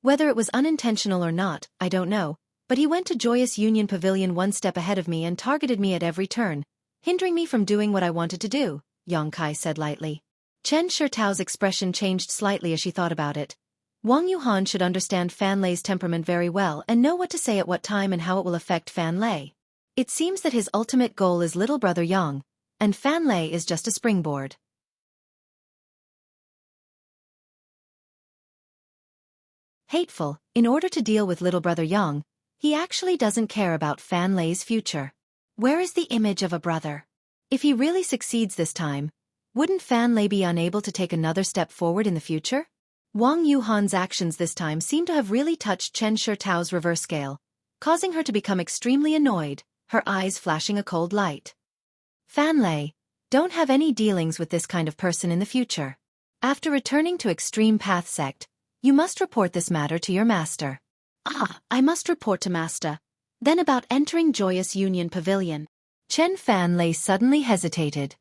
Whether it was unintentional or not, I don't know, but he went to Joyous Union Pavilion one step ahead of me and targeted me at every turn, hindering me from doing what I wanted to do, Yang Kai said lightly. Chen Shitao's expression changed slightly as she thought about it. Wang Yuhan should understand Fan Lei's temperament very well and know what to say at what time and how it will affect Fan Lei. It seems that his ultimate goal is little brother Yang, and Fan Lei is just a springboard. Hateful, in order to deal with little brother Yang, he actually doesn't care about Fan Lei's future. Where is the image of a brother? If he really succeeds this time, wouldn't Fan Lei be unable to take another step forward in the future? Wang Yuhan's actions this time seem to have really touched Chen Shitao's reverse scale, causing her to become extremely annoyed, her eyes flashing a cold light. Fan Lei, don't have any dealings with this kind of person in the future. After returning to Extreme Path Sect, you must report this matter to your master. Ah, I must report to master. Then about entering Joyous Union Pavilion. Chen Fan Lei suddenly hesitated.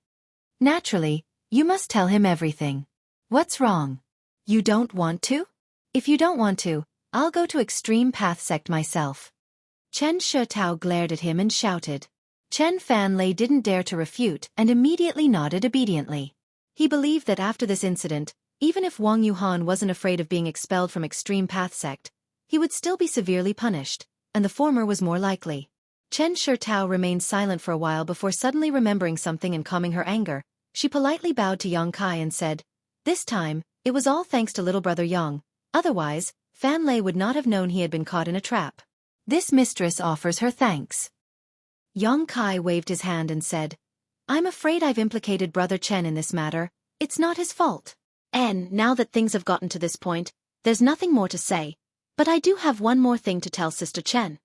Naturally, you must tell him everything. What's wrong? You don't want to? If you don't want to, I'll go to Extreme Path Sect myself. Chen Shitao glared at him and shouted. Chen Fan Lei didn't dare to refute and immediately nodded obediently. He believed that after this incident, even if Wang Yuhan wasn't afraid of being expelled from Extreme Path Sect, he would still be severely punished, and the former was more likely. Chen Shitao remained silent for a while before suddenly remembering something and calming her anger. She politely bowed to Yang Kai and said, "This time, it was all thanks to little brother Yang. Otherwise, Fan Lei would not have known he had been caught in a trap. This mistress offers her thanks." Yang Kai waved his hand and said, "I'm afraid I've implicated brother Chen in this matter. It's not his fault. And now that things have gotten to this point, there's nothing more to say. But I do have one more thing to tell Sister Chen."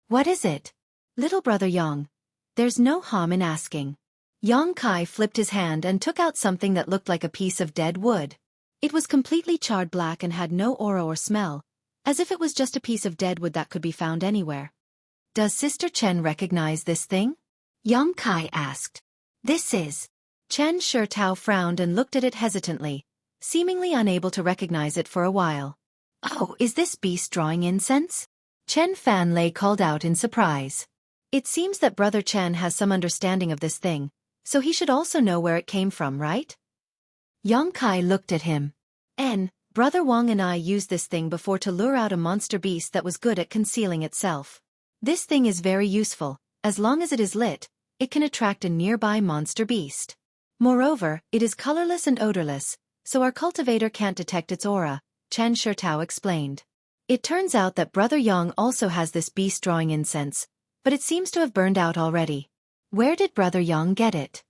"What is it?" "Little brother Yang. There's no harm in asking." Yang Kai flipped his hand and took out something that looked like a piece of dead wood. It was completely charred black and had no aura or smell, as if it was just a piece of dead wood that could be found anywhere. "Does Sister Chen recognize this thing?" Yang Kai asked. "This is." Chen Shitao frowned and looked at it hesitantly, seemingly unable to recognize it for a while. "Oh, is this beast drawing incense?" Chen Fan Lei called out in surprise. "It seems that brother Chen has some understanding of this thing, so he should also know where it came from, right?" Yang Kai looked at him. Brother Wang and I used this thing before to lure out a monster beast that was good at concealing itself. This thing is very useful. As long as it is lit, it can attract a nearby monster beast. Moreover, it is colorless and odorless, so our cultivator can't detect its aura," Chen Shitao explained. "It turns out that brother Yang also has this beast drawing incense, but it seems to have burned out already. Where did brother Yang get it?"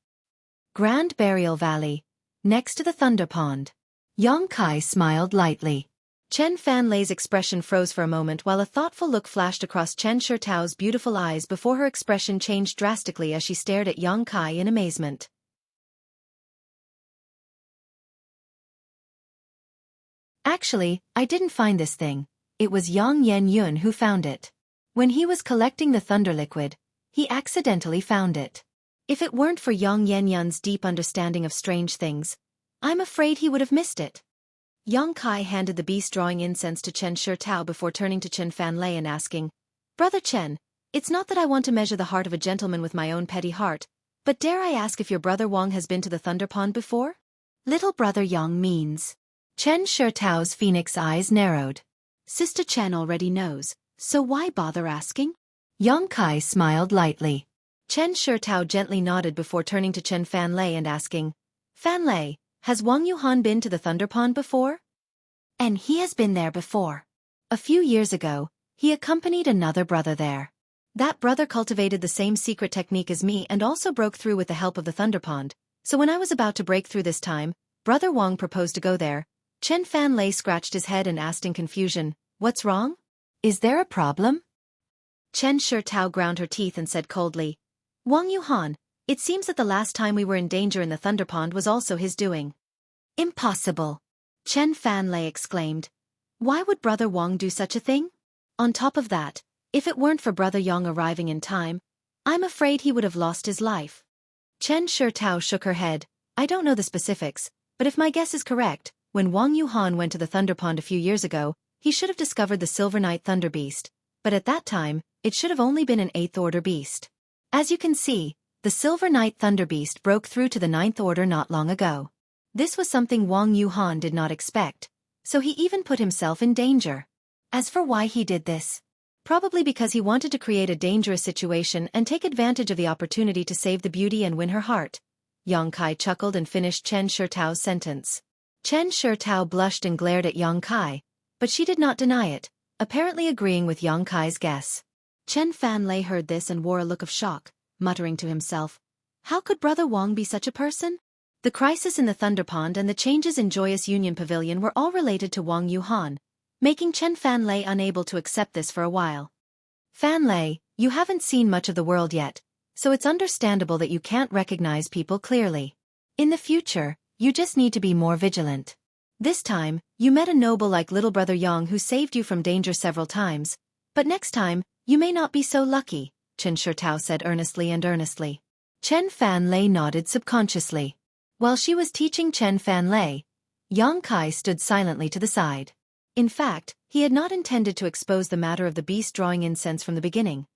"Grand Burial Valley, next to the Thunder Pond." Yang Kai smiled lightly. Chen Fan Lei's expression froze for a moment while a thoughtful look flashed across Chen Shitao's beautiful eyes before her expression changed drastically as she stared at Yang Kai in amazement. "Actually, I didn't find this thing. It was Yang Yen Yun who found it. When he was collecting the thunder liquid, he accidentally found it. If it weren't for Yang Yen Yun's deep understanding of strange things, I'm afraid he would have missed it." Yang Kai handed the beast drawing incense to Chen Shitao before turning to Chen Fan Lei and asking, "Brother Chen, it's not that I want to measure the heart of a gentleman with my own petty heart, but dare I ask if your brother Wang has been to the Thunder Pond before?" "Little brother Yang means." Chen Shitao's phoenix eyes narrowed. "Sister Chen already knows, so why bother asking?" Yang Kai smiled lightly. Chen Shitao gently nodded before turning to Chen Fan Lei and asking, "Fan Lei, has Wang Yuhan been to the Thunder Pond before?" "And he has been there before. A few years ago, he accompanied another brother there. That brother cultivated the same secret technique as me and also broke through with the help of the Thunder Pond, so when I was about to break through this time, brother Wang proposed to go there." Chen Fan Lei scratched his head and asked in confusion, "What's wrong? Is there a problem?" Chen Shitao ground her teeth and said coldly, "Wang Yuhan, it seems that the last time we were in danger in the Thunder Pond was also his doing." "Impossible!" Chen Fan Lei exclaimed. "Why would brother Wang do such a thing? On top of that, if it weren't for brother Yang arriving in time, I'm afraid he would have lost his life. Chen Shitao shook her head. I don't know the specifics, but if my guess is correct, when Wang Yuhan went to the Thunder Pond a few years ago, he should have discovered the Silver Night Thunder Beast, but at that time, it should have only been an 8th Order beast. As you can see, the Silver Night Thunder Beast broke through to the 9th Order not long ago. This was something Wang Yuhan did not expect, so he even put himself in danger. As for why he did this, probably because he wanted to create a dangerous situation and take advantage of the opportunity to save the beauty and win her heart. Yang Kai chuckled and finished Chen Shitao's sentence. Chen Shitao blushed and glared at Yang Kai, but she did not deny it, apparently agreeing with Yang Kai's guess. Chen Fanlei heard this and wore a look of shock, muttering to himself, how could Brother Wang be such a person? The crisis in the Thunder Pond and the changes in Joyous Union Pavilion were all related to Wang Yuhan, making Chen Fanlei unable to accept this for a while. Fanlei, you haven't seen much of the world yet, so it's understandable that you can't recognize people clearly. In the future, you just need to be more vigilant. This time, you met a noble like little brother Yang who saved you from danger several times, but next time, you may not be so lucky, Chen Shitao said earnestly. Chen Fanlei nodded subconsciously. While she was teaching Chen Fanlei, Yang Kai stood silently to the side. In fact, he had not intended to expose the matter of the beast drawing incense from the beginning.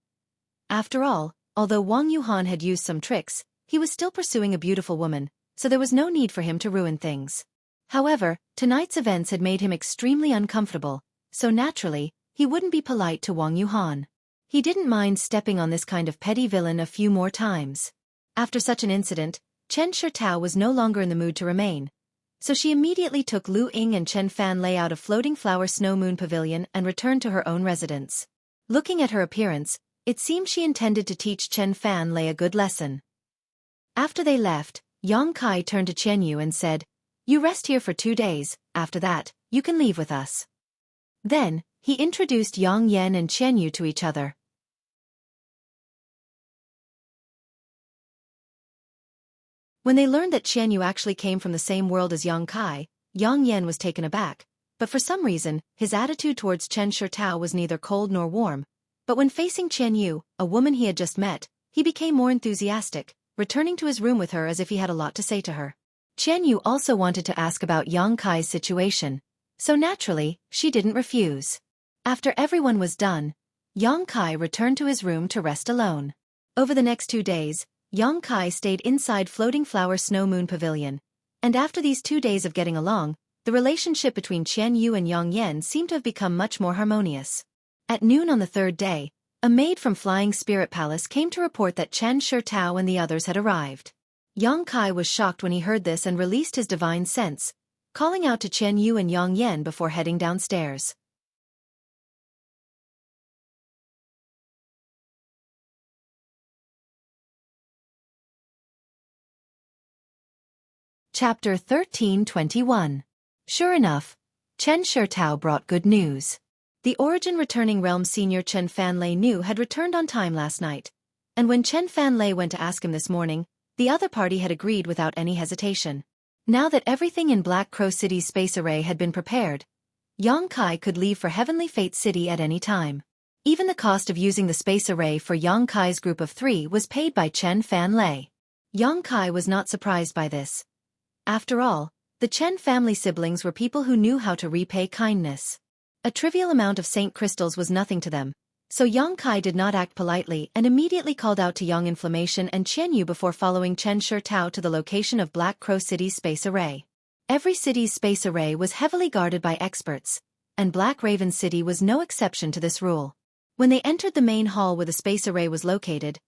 After all, although Wang Yuhan had used some tricks, he was still pursuing a beautiful woman, so there was no need for him to ruin things. However, tonight's events had made him extremely uncomfortable, so naturally, he wouldn't be polite to Wang Yuhan. He didn't mind stepping on this kind of petty villain a few more times. After such an incident, Chen Shitao was no longer in the mood to remain, so she immediately took Lu Ying and Chen Fanlei out of Floating Flower Snow Moon Pavilion and returned to her own residence. Looking at her appearance, it seemed she intended to teach Chen Fanlei a good lesson. After they left, Yang Kai turned to Chen Yu and said, you rest here for 2 days, after that, you can leave with us. Then, he introduced Yang Yan and Chen Yu to each other. When they learned that Chen Yu actually came from the same world as Yang Kai, Yang Yan was taken aback, but for some reason, his attitude towards Chen Shitao was neither cold nor warm, but when facing Chen Yu, a woman he had just met, he became more enthusiastic, returning to his room with her as if he had a lot to say to her. Chen Yu also wanted to ask about Yang Kai's situation, so naturally, she didn't refuse. After everyone was done, Yang Kai returned to his room to rest alone. Over the next 2 days, Yang Kai stayed inside Floating Flower Snow Moon Pavilion, and after these 2 days of getting along, the relationship between Chen Yu and Yang Yan seemed to have become much more harmonious. At noon on the 3rd day, a maid from Flying Spirit Palace came to report that Chen Shitao and the others had arrived. Yang Kai was shocked when he heard this and released his divine sense, calling out to Chen Yu and Yang Yan before heading downstairs. Chapter 13:21. Sure enough, Chen Shitao brought good news. The Origin Returning Realm senior Chen Fanlei knew had returned on time last night, and when Chen Fanlei went to ask him this morning, the other party had agreed without any hesitation. Now that everything in Black Crow City's space array had been prepared, Yang Kai could leave for Heavenly Fate City at any time. Even the cost of using the space array for Yang Kai's group of 3 was paid by Chen Fanlei. Yang Kai was not surprised by this. After all, the Chen family siblings were people who knew how to repay kindness. A trivial amount of Saint crystals was nothing to them, so Yang Kai did not act politely and immediately called out to Yang Inflammation and Chen Yu before following Chen Shitao to the location of Black Crow City's space array. Every city's space array was heavily guarded by experts, and Black Raven City was no exception to this rule. When they entered the main hall where the space array was located,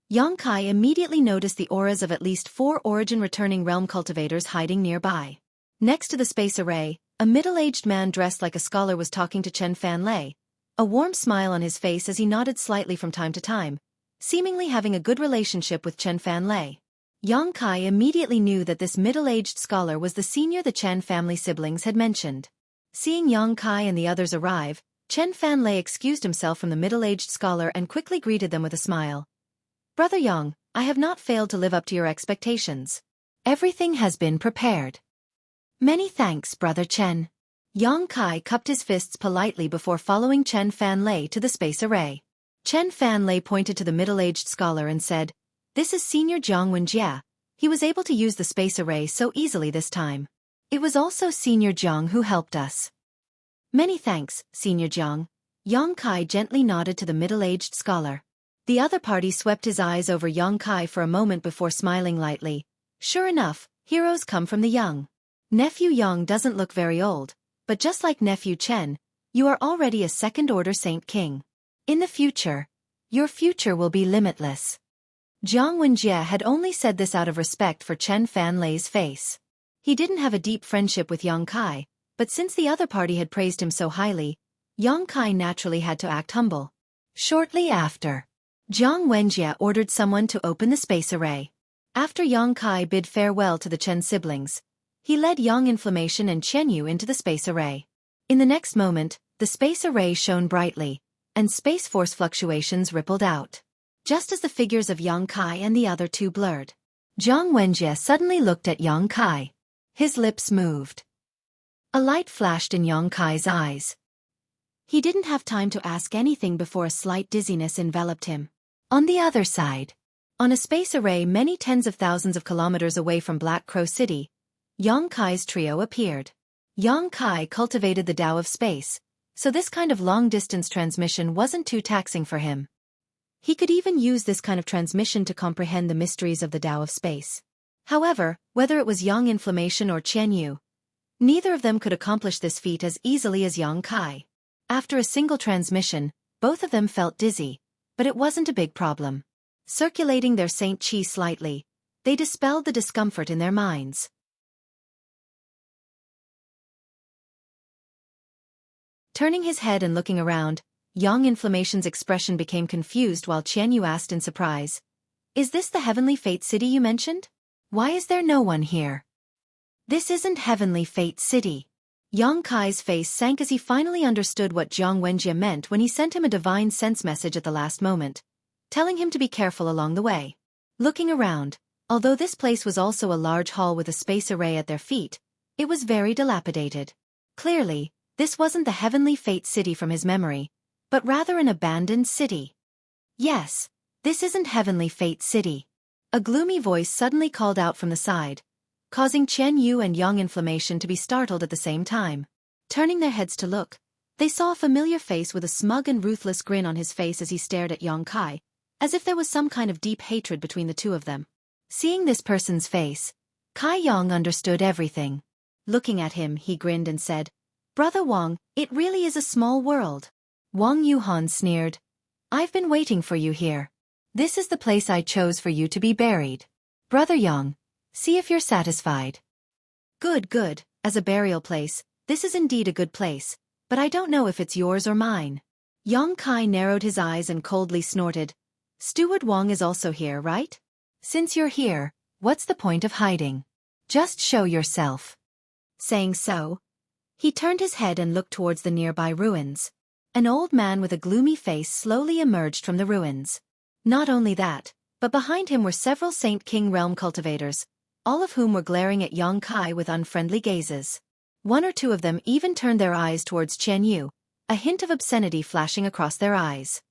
Yang Kai immediately noticed the auras of at least 4 Origin Returning Realm cultivators hiding nearby. Next to the space array, a middle-aged man dressed like a scholar was talking to Chen Fanlei, a warm smile on his face as he nodded slightly from time to time, seemingly having a good relationship with Chen Fanlei. Yang Kai immediately knew that this middle-aged scholar was the senior the Chen family siblings had mentioned. Seeing Yang Kai and the others arrive, Chen Fanlei excused himself from the middle-aged scholar and quickly greeted them with a smile. Brother Yang, I have not failed to live up to your expectations. Everything has been prepared. Many thanks, Brother Chen. Yang Kai cupped his fists politely before following Chen Fanlei to the space array. Chen Fanlei pointed to the middle-aged scholar and said, "This is Senior Jiang Wenjie. He was able to use the space array so easily this time. It was also Senior Jiang who helped us." "Many thanks, Senior Jiang." Yang Kai gently nodded to the middle-aged scholar. The other party swept his eyes over Yang Kai for a moment before smiling lightly. "Sure enough, heroes come from the young. Nephew Yang doesn't look very old, but just like Nephew Chen, you are already a second-order Saint King. In the future, your future will be limitless." Jiang Wenjie had only said this out of respect for Chen Fanlei's face. He didn't have a deep friendship with Yang Kai, but since the other party had praised him so highly, Yang Kai naturally had to act humble. Shortly after, Jiang Wenjie ordered someone to open the space array. After Yang Kai bid farewell to the Chen siblings, he led Yang Inflammation and Chen Yu into the space array. In the next moment, the space array shone brightly, and space force fluctuations rippled out. Just as the figures of Yang Kai and the other two blurred, Jiang Wenjie suddenly looked at Yang Kai. His lips moved. A light flashed in Yang Kai's eyes. He didn't have time to ask anything before a slight dizziness enveloped him. On the other side, on a space array many tens of thousands of kilometers away from Black Crow City, Yang Kai's trio appeared. Yang Kai cultivated the Tao of space, so this kind of long-distance transmission wasn't too taxing for him. He could even use this kind of transmission to comprehend the mysteries of the Tao of space. However, whether it was Yang Inflammation or Chen Yu, neither of them could accomplish this feat as easily as Yang Kai. After a single transmission, both of them felt dizzy, but it wasn't a big problem. Circulating their Saint Qi slightly, they dispelled the discomfort in their minds. Turning his head and looking around, Yang Inflammation's expression became confused while Chen Yu asked in surprise, "Is this the Heavenly Fate City you mentioned? Why is there no one here?" "This isn't Heavenly Fate City." Yang Kai's face sank as he finally understood what Jiang Wenjie meant when he sent him a divine sense message at the last moment, telling him to be careful along the way. Looking around, although this place was also a large hall with a space array at their feet, it was very dilapidated. Clearly, this wasn't the Heavenly Fate City from his memory, but rather an abandoned city. "Yes, this isn't Heavenly Fate City." A gloomy voice suddenly called out from the side, causing Chen Yu and Yang Inflammation to be startled at the same time. Turning their heads to look, they saw a familiar face with a smug and ruthless grin on his face as he stared at Yang Kai, as if there was some kind of deep hatred between the two of them. Seeing this person's face, Kai Yang understood everything. Looking at him, he grinned and said, "Brother Wang, it really is a small world." Wang Yuhan sneered, "I've been waiting for you here. This is the place I chose for you to be buried. Brother Yang, see if you're satisfied." "Good, good, as a burial place, this is indeed a good place, but I don't know if it's yours or mine." Yang Kai narrowed his eyes and coldly snorted, "Steward Wang is also here, right? Since you're here, what's the point of hiding? Just show yourself." Saying so, he turned his head and looked towards the nearby ruins. An old man with a gloomy face slowly emerged from the ruins. Not only that, but behind him were several Saint King realm cultivators, all of whom were glaring at Yang Kai with unfriendly gazes. One or two of them even turned their eyes towards Chen Yu, a hint of obscenity flashing across their eyes.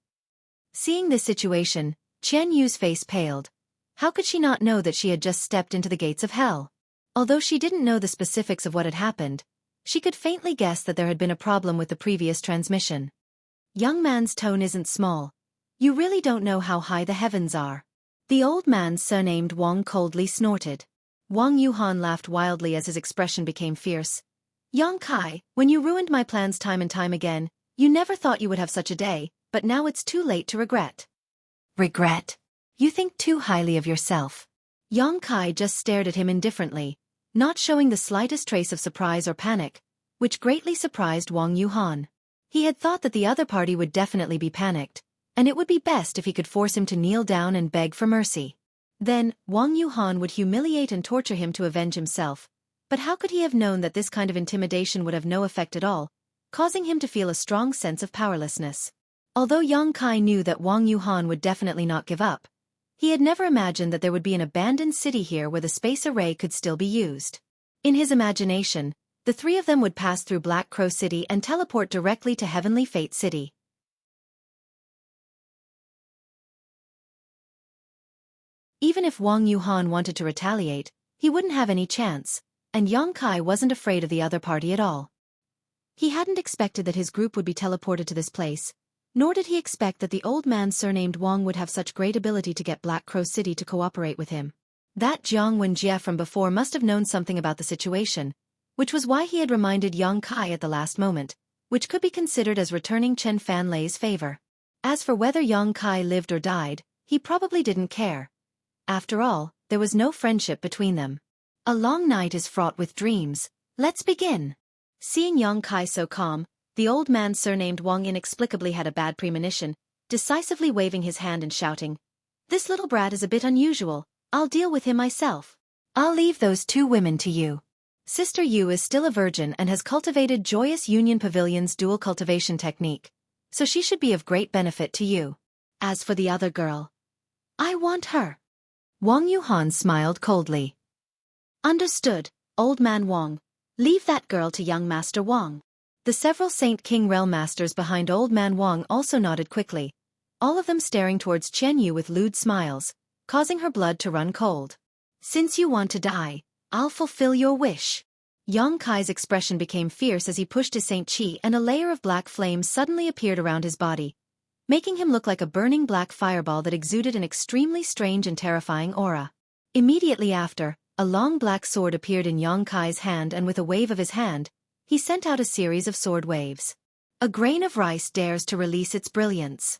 Seeing this situation, Chen Yu's face paled. How could she not know that she had just stepped into the gates of hell? Although she didn't know the specifics of what had happened, she could faintly guess that there had been a problem with the previous transmission. "Young man's tone isn't small. You really don't know how high the heavens are." The old man surnamed Wang coldly snorted. Wang Yuhan laughed wildly as his expression became fierce. "Yang Kai, when you ruined my plans time and time again, you never thought you would have such a day, but now it's too late to regret." "Regret? You think too highly of yourself." Yang Kai just stared at him indifferently, not showing the slightest trace of surprise or panic, which greatly surprised Wang Yuhan. He had thought that the other party would definitely be panicked, and it would be best if he could force him to kneel down and beg for mercy. Then, Wang Yuhan would humiliate and torture him to avenge himself, but how could he have known that this kind of intimidation would have no effect at all, causing him to feel a strong sense of powerlessness? Although Yang Kai knew that Wang Yuhan would definitely not give up, he had never imagined that there would be an abandoned city here where the space array could still be used. In his imagination, the three of them would pass through Black Crow City and teleport directly to Heavenly Fate City. even if Wang Yuhan wanted to retaliate, he wouldn't have any chance, and Yang Kai wasn't afraid of the other party at all. He hadn't expected that his group would be teleported to this place, nor did he expect that the old man surnamed Wang would have such great ability to get Black Crow City to cooperate with him. That Jiang Wenjie from before must have known something about the situation, which was why he had reminded Yang Kai at the last moment, which could be considered as returning Chen Fanlei's favor. As for whether Yang Kai lived or died, he probably didn't care. After all, there was no friendship between them. A long night is fraught with dreams. Let's begin. Seeing Yang Kai so calm, the old man surnamed Wang inexplicably had a bad premonition, decisively waving his hand and shouting, "This little brat is a bit unusual. I'll deal with him myself. I'll leave those two women to you. Sister Yu is still a virgin and has cultivated Joyous Union Pavilion's dual cultivation technique, so she should be of great benefit to you. As for the other girl, I want her." Wang Yuhan smiled coldly. "Understood, old man Wang. Leave that girl to young Master Wang." The several Saint King realm masters behind old man Wang also nodded quickly, all of them staring towards Chen Yu with lewd smiles, causing her blood to run cold. "Since you want to die, I'll fulfill your wish." Yang Kai's expression became fierce as he pushed his Saint Qi, and a layer of black flames suddenly appeared around his body, making him look like a burning black fireball that exuded an extremely strange and terrifying aura. Immediately after, a long black sword appeared in Yang Kai's hand, and with a wave of his hand, he sent out a series of sword waves. A grain of rice dares to release its brilliance.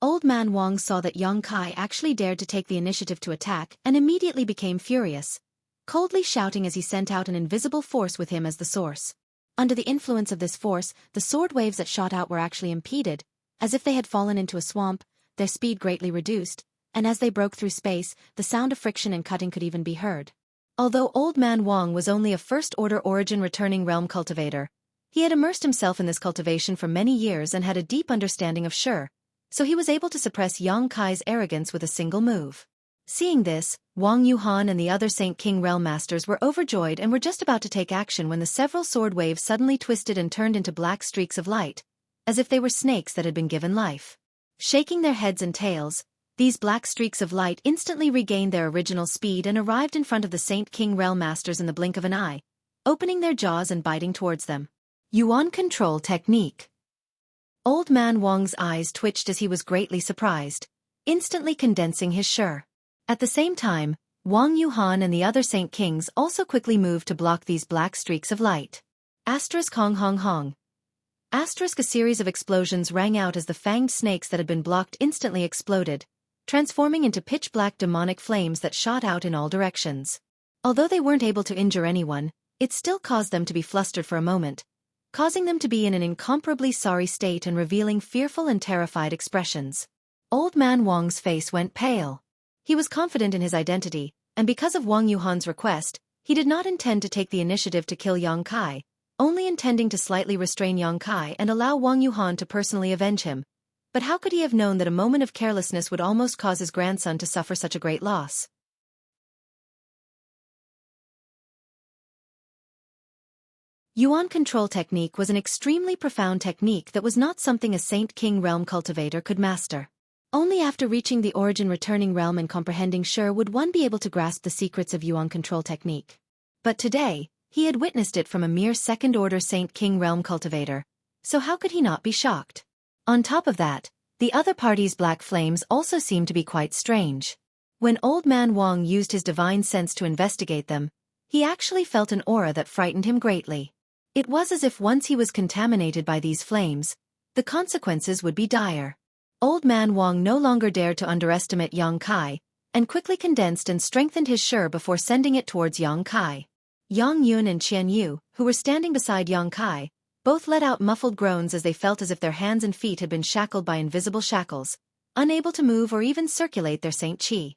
Old man Wang saw that Yang Kai actually dared to take the initiative to attack and immediately became furious, coldly shouting as he sent out an invisible force with him as the source. Under the influence of this force, the sword waves that shot out were actually impeded, as if they had fallen into a swamp, their speed greatly reduced, and as they broke through space, the sound of friction and cutting could even be heard. Although Old Man Wang was only a first-order origin returning realm cultivator, he had immersed himself in this cultivation for many years and had a deep understanding of Shi, so he was able to suppress Yang Kai's arrogance with a single move. Seeing this, Wang Yuhan and the other Saint King realm masters were overjoyed and were just about to take action when the several sword waves suddenly twisted and turned into black streaks of light, as if they were snakes that had been given life. Shaking their heads and tails, these black streaks of light instantly regained their original speed and arrived in front of the Saint King realm masters in the blink of an eye, opening their jaws and biting towards them. Yuan control technique. Old Man Wang's eyes twitched as he was greatly surprised, instantly condensing his Shi. At the same time, Wang Yuhan and the other Saint Kings also quickly moved to block these black streaks of light. Asterisk hong hong hong. Asterisk a series of explosions rang out as the fanged snakes that had been blocked instantly exploded, transforming into pitch-black demonic flames that shot out in all directions. Although they weren't able to injure anyone, it still caused them to be flustered for a moment, causing them to be in an incomparably sorry state and revealing fearful and terrified expressions. Old Man Wang's face went pale. He was confident in his identity, and because of Wang Yuhan's request, he did not intend to take the initiative to kill Yang Kai, only intending to slightly restrain Yang Kai and allow Wang Yuhan to personally avenge him. But how could he have known that a moment of carelessness would almost cause his grandson to suffer such a great loss? Yuan control technique was an extremely profound technique that was not something a Saint King realm cultivator could master. Only after reaching the origin returning realm and comprehending Shi would one be able to grasp the secrets of Yuan control technique. But today, he had witnessed it from a mere second-order Saint King realm cultivator, so how could he not be shocked? On top of that, the other party's black flames also seemed to be quite strange. When Old Man Wang used his divine sense to investigate them, he actually felt an aura that frightened him greatly. It was as if once he was contaminated by these flames, the consequences would be dire. Old Man Wang no longer dared to underestimate Yang Kai, and quickly condensed and strengthened his Shi before sending it towards Yang Kai. Yang Yun and Qian Yu, who were standing beside Yang Kai, both let out muffled groans as they felt as if their hands and feet had been shackled by invisible shackles, unable to move or even circulate their Saint Qi.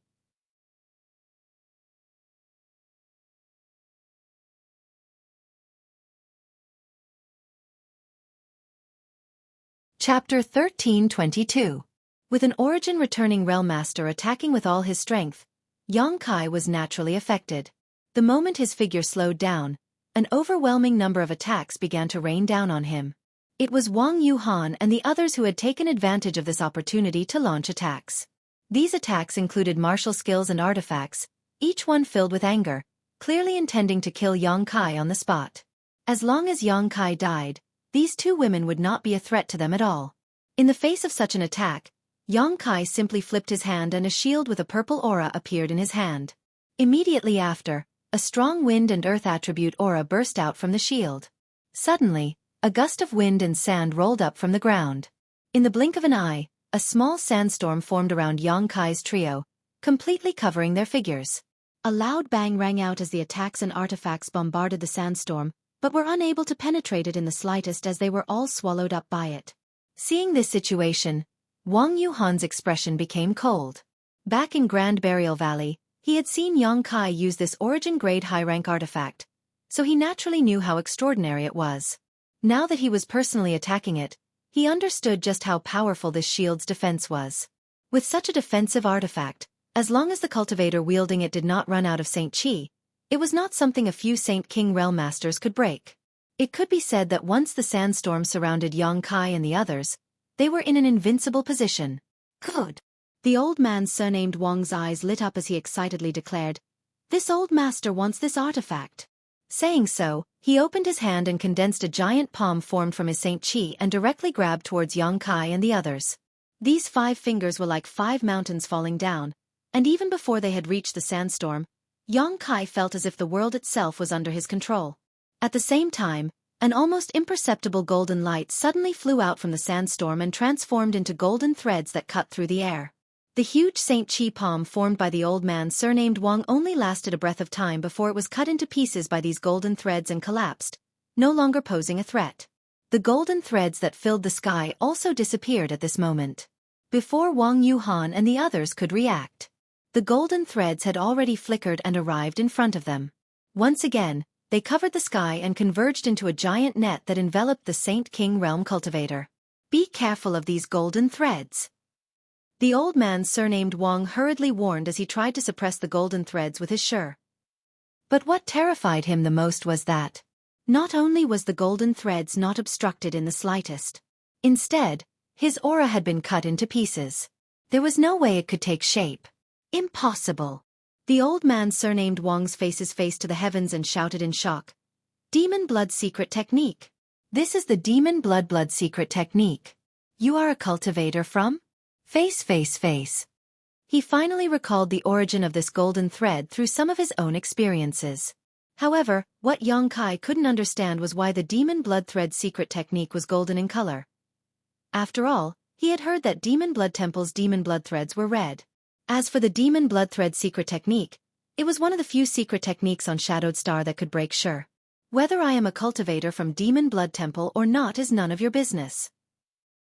Chapter 1322. With an origin returning realm master attacking with all his strength, Yang Kai was naturally affected. The moment his figure slowed down, an overwhelming number of attacks began to rain down on him. It was Wang Yuhan and the others who had taken advantage of this opportunity to launch attacks. These attacks included martial skills and artifacts, each one filled with anger, clearly intending to kill Yang Kai on the spot. As long as Yang Kai died, these two women would not be a threat to them at all. In the face of such an attack, Yang Kai simply flipped his hand and a shield with a purple aura appeared in his hand. Immediately after, a strong wind and earth attribute aura burst out from the shield. Suddenly, a gust of wind and sand rolled up from the ground. In the blink of an eye, a small sandstorm formed around Yang Kai's trio, completely covering their figures. A loud bang rang out as the attacks and artifacts bombarded the sandstorm, but were unable to penetrate it in the slightest as they were all swallowed up by it. Seeing this situation, Wang Yuhan's expression became cold. Back in Grand Burial Valley, he had seen Yang Kai use this origin-grade high-rank artifact, so he naturally knew how extraordinary it was. Now that he was personally attacking it, he understood just how powerful this shield's defense was. With such a defensive artifact, as long as the cultivator wielding it did not run out of Saint Qi, it was not something a few Saint King Realm Masters could break. It could be said that once the sandstorm surrounded Yang Kai and the others, they were in an invincible position. Good. The old man surnamed Wang's eyes lit up as he excitedly declared, "This old master wants this artifact." Saying so, he opened his hand and condensed a giant palm formed from his Saint Qi and directly grabbed towards Yang Kai and the others. These 5 fingers were like 5 mountains falling down, and even before they had reached the sandstorm, Yang Kai felt as if the world itself was under his control. At the same time, an almost imperceptible golden light suddenly flew out from the sandstorm and transformed into golden threads that cut through the air. The huge Saint Qi palm formed by the old man surnamed Wang only lasted a breath of time before it was cut into pieces by these golden threads and collapsed, no longer posing a threat. The golden threads that filled the sky also disappeared at this moment. Before Wang Yuhan and the others could react, the golden threads had already flickered and arrived in front of them. Once again, they covered the sky and converged into a giant net that enveloped the Saint King Realm cultivator. "Be careful of these golden threads," the old man surnamed Wang hurriedly warned as he tried to suppress the golden threads with his sure. But what terrified him the most was that, not only was the golden threads not obstructed in the slightest, instead, his aura had been cut into pieces. There was no way it could take shape. Impossible. The old man surnamed Wang's face his face to the heavens and shouted in shock, "Demon Blood Secret Technique. This is the Demon Blood Secret Technique. You are a cultivator from?" Face. He finally recalled the origin of this golden thread through some of his own experiences. However, what Yang Kai couldn't understand was why the Demon Blood Thread secret technique was golden in color. After all, he had heard that Demon Blood Temple's Demon Blood Threads were red. As for the Demon Blood Thread secret technique, it was one of the few secret techniques on Shadowed Star that could break sure. Whether I am a cultivator from Demon Blood Temple or not is none of your business.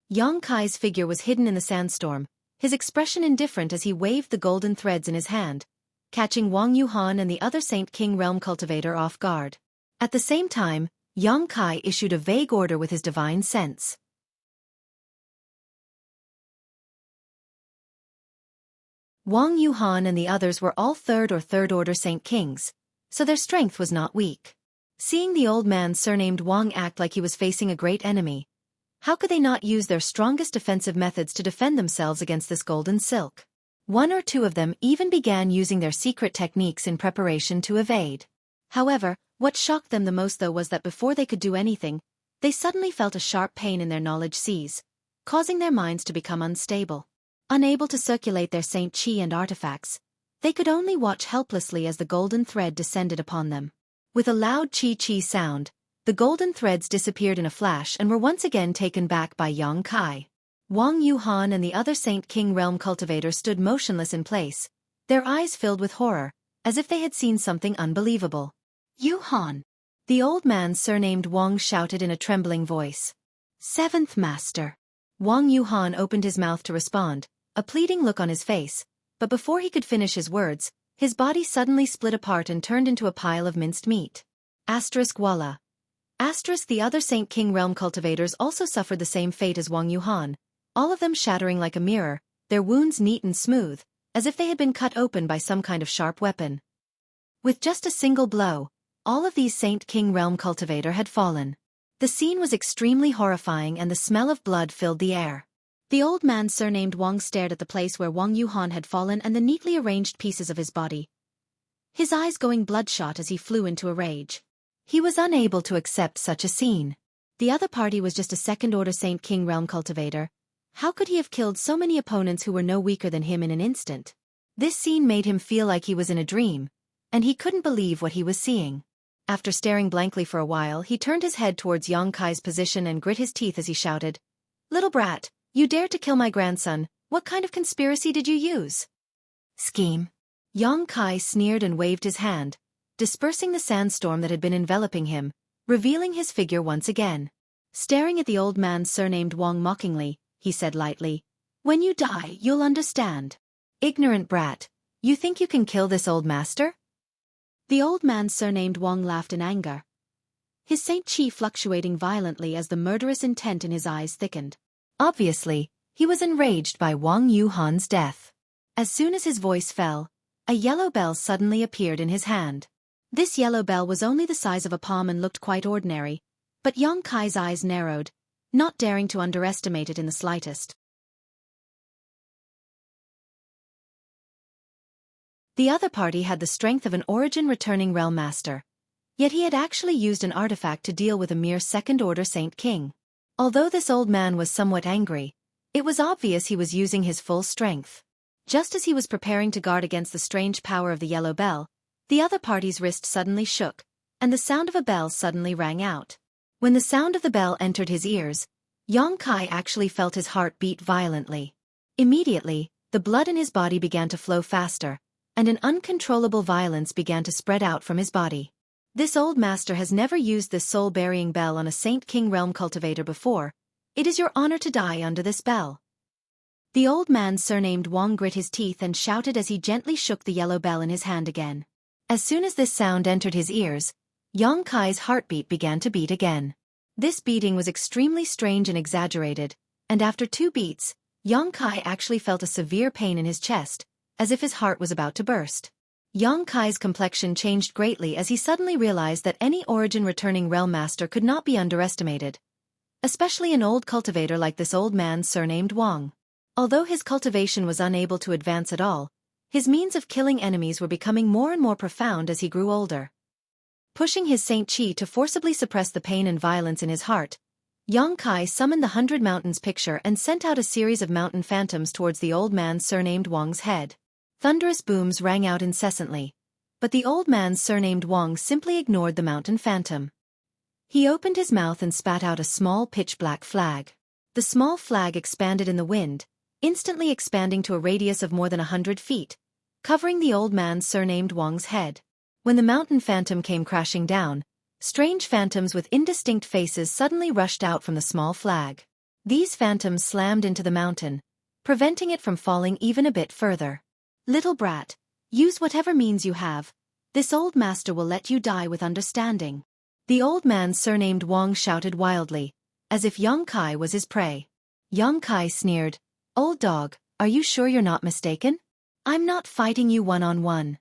Yang Kai's figure was hidden in the sandstorm, his expression indifferent as he waved the golden threads in his hand, catching Wang Yuhan and the other Saint King Realm cultivator off guard. At the same time, Yang Kai issued a vague order with his divine sense. Wang Yuhan and the others were all third order Saint Kings, so their strength was not weak. Seeing the old man surnamed Wang act like he was facing a great enemy, how could they not use their strongest defensive methods to defend themselves against this golden silk? 1 or 2 of them even began using their secret techniques in preparation to evade. However, what shocked them the most though was that before they could do anything, they suddenly felt a sharp pain in their knowledge seas, causing their minds to become unstable. Unable to circulate their Saint Qi and artifacts, they could only watch helplessly as the golden thread descended upon them. With a loud Qi sound, the golden threads disappeared in a flash and were once again taken back by Yang Kai. Wang Yuhan and the other Saint King Realm cultivator stood motionless in place, their eyes filled with horror, as if they had seen something unbelievable. "Yuhan!" The old man surnamed Wang shouted in a trembling voice. "Seventh Master!" Wang Yuhan opened his mouth to respond, a pleading look on his face, but before he could finish his words, his body suddenly split apart and turned into a pile of minced meat. Walla. The other Saint King Realm cultivators also suffered the same fate as Wang Yuhan, all of them shattering like a mirror, their wounds neat and smooth, as if they had been cut open by some kind of sharp weapon. With just a single blow, all of these Saint King Realm cultivator had fallen. The scene was extremely horrifying and the smell of blood filled the air. The old man surnamed Wang stared at the place where Wang Yuhan had fallen and the neatly arranged pieces of his body, his eyes going bloodshot as he flew into a rage. He was unable to accept such a scene. The other party was just a second-order Saint King realm cultivator. How could he have killed so many opponents who were no weaker than him in an instant? This scene made him feel like he was in a dream, and he couldn't believe what he was seeing. After staring blankly for a while, he turned his head towards Yang Kai's position and grit his teeth as he shouted, "Little brat, you dared to kill my grandson. What kind of conspiracy did you use?" "Scheme." Yang Kai sneered and waved his hand, dispersing the sandstorm that had been enveloping him, revealing his figure once again. Staring at the old man surnamed Wang mockingly, he said lightly, "When you die, you'll understand. Ignorant brat, you think you can kill this old master?" The old man surnamed Wang laughed in anger, his Saint Chi fluctuating violently as the murderous intent in his eyes thickened. Obviously, he was enraged by Wang Yuhan's death. As soon as his voice fell, a yellow bell suddenly appeared in his hand. This yellow bell was only the size of a palm and looked quite ordinary, but Yang Kai's eyes narrowed, not daring to underestimate it in the slightest. The other party had the strength of an origin-returning realm master, yet he had actually used an artifact to deal with a mere second-order Saint King. Although this old man was somewhat angry, it was obvious he was using his full strength. Just as he was preparing to guard against the strange power of the yellow bell, the other party's wrist suddenly shook, and the sound of a bell suddenly rang out. When the sound of the bell entered his ears, Yang Kai actually felt his heart beat violently. Immediately, the blood in his body began to flow faster, and an uncontrollable violence began to spread out from his body. This old master has never used this soul-burying bell on a Saint King realm cultivator before. It is your honor to die under this bell. The old man surnamed Wang grit his teeth and shouted as he gently shook the yellow bell in his hand again. As soon as this sound entered his ears, Yang Kai's heartbeat began to beat again. This beating was extremely strange and exaggerated, and after 2 beats, Yang Kai actually felt a severe pain in his chest, as if his heart was about to burst. Yang Kai's complexion changed greatly as he suddenly realized that any origin-returning realm master could not be underestimated, especially an old cultivator like this old man surnamed Wang. Although his cultivation was unable to advance at all, his means of killing enemies were becoming more and more profound as he grew older. Pushing his Saint Chi to forcibly suppress the pain and violence in his heart, Yang Kai summoned the 100 Mountains picture and sent out a series of mountain phantoms towards the old man surnamed Wang's head. Thunderous booms rang out incessantly, but the old man surnamed Wang simply ignored the mountain phantom. He opened his mouth and spat out a small pitch-black flag. The small flag expanded in the wind, instantly expanding to a radius of more than 100 feet, covering the old man surnamed Wang's head. When the mountain phantom came crashing down, strange phantoms with indistinct faces suddenly rushed out from the small flag. These phantoms slammed into the mountain, preventing it from falling even a bit further. "Little brat, use whatever means you have. This old master will let you die with understanding." The old man surnamed Wang shouted wildly, as if Yang Kai was his prey. Yang Kai sneered, "Old dog, are you sure you're not mistaken? I'm not fighting you one-on-one.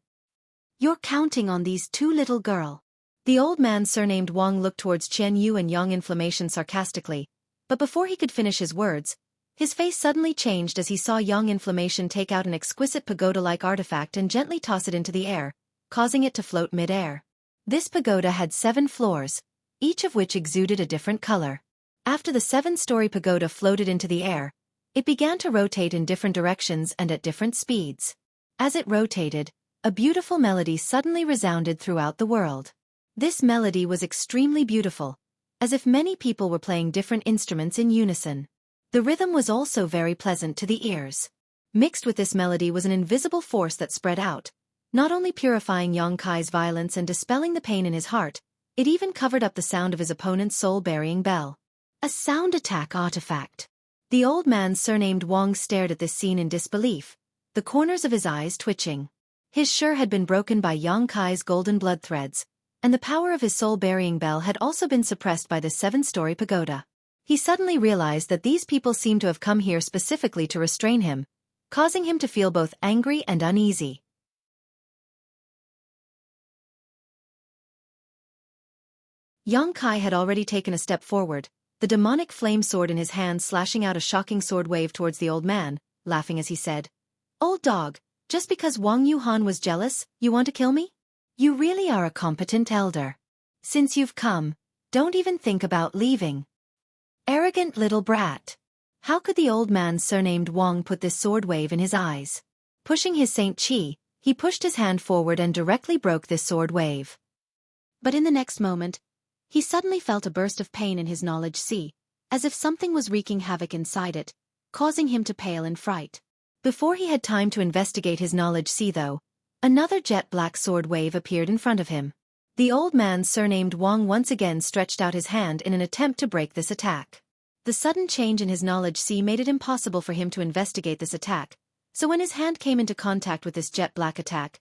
You're counting on these 2 little girl." The old man surnamed Wang looked towards Chen Yu and Yang Inflammation sarcastically, but before he could finish his words, his face suddenly changed as he saw Yang Inflammation take out an exquisite pagoda-like artifact and gently toss it into the air, causing it to float mid-air. This pagoda had 7 floors, each of which exuded a different color. After the 7-story pagoda floated into the air, it began to rotate in different directions and at different speeds. As it rotated, a beautiful melody suddenly resounded throughout the world. This melody was extremely beautiful, as if many people were playing different instruments in unison. The rhythm was also very pleasant to the ears. Mixed with this melody was an invisible force that spread out, not only purifying Yang Kai's violence and dispelling the pain in his heart, it even covered up the sound of his opponent's soul-burying bell. A sound attack artifact. The old man surnamed Wang stared at this scene in disbelief, the corners of his eyes twitching. His shirt had been broken by Yang Kai's golden blood threads, and the power of his soul-burying bell had also been suppressed by the 7-story pagoda. He suddenly realized that these people seemed to have come here specifically to restrain him, causing him to feel both angry and uneasy. Yang Kai had already taken a step forward, the demonic flame sword in his hand slashing out a shocking sword wave towards the old man, laughing as he said, "Old dog, just because Wang Yuhan was jealous, you want to kill me? You really are a competent elder. Since you've come, don't even think about leaving. Arrogant little brat." How could the old man surnamed Wang put this sword wave in his eyes? Pushing his Saint Qi, he pushed his hand forward and directly broke this sword wave. But in the next moment, he suddenly felt a burst of pain in his knowledge sea, as if something was wreaking havoc inside it, causing him to pale in fright. Before he had time to investigate his knowledge sea though, another jet-black sword wave appeared in front of him. The old man surnamed Wang once again stretched out his hand in an attempt to break this attack. The sudden change in his knowledge sea made it impossible for him to investigate this attack, so when his hand came into contact with this jet-black attack,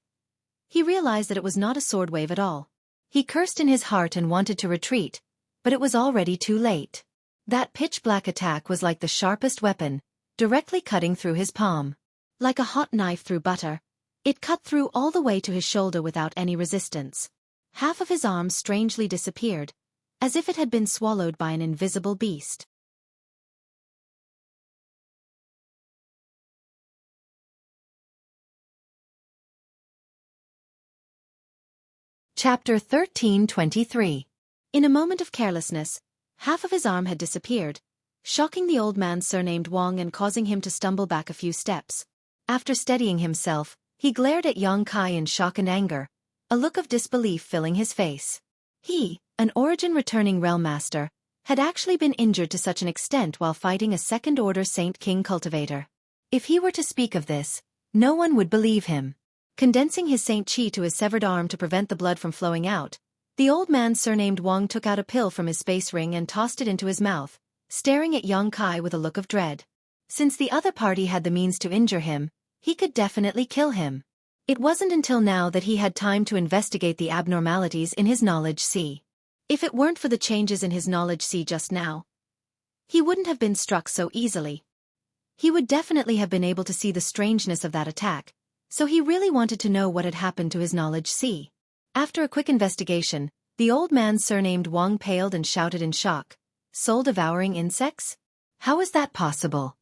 he realized that it was not a sword wave at all. He cursed in his heart and wanted to retreat, but it was already too late. That pitch-black attack was like the sharpest weapon, directly cutting through his palm. Like a hot knife through butter, it cut through all the way to his shoulder without any resistance. Half of his arm strangely disappeared, as if it had been swallowed by an invisible beast. Chapter 13:23. In a moment of carelessness, half of his arm had disappeared, shocking the old man surnamed Wang and causing him to stumble back a few steps. After steadying himself, he glared at Yang Kai in shock and anger, a look of disbelief filling his face. He, an origin-returning realm master, had actually been injured to such an extent while fighting a second-order Saint King cultivator. If he were to speak of this, no one would believe him. Condensing his Saint Qi to his severed arm to prevent the blood from flowing out, the old man surnamed Wang took out a pill from his space ring and tossed it into his mouth, staring at Yang Kai with a look of dread. Since the other party had the means to injure him, he could definitely kill him. It wasn't until now that he had time to investigate the abnormalities in his knowledge sea. If it weren't for the changes in his knowledge sea just now, he wouldn't have been struck so easily. He would definitely have been able to see the strangeness of that attack, so he really wanted to know what had happened to his knowledge sea. After a quick investigation, the old man surnamed Wang paled and shouted in shock, "Soul-devouring insects? How is that possible?"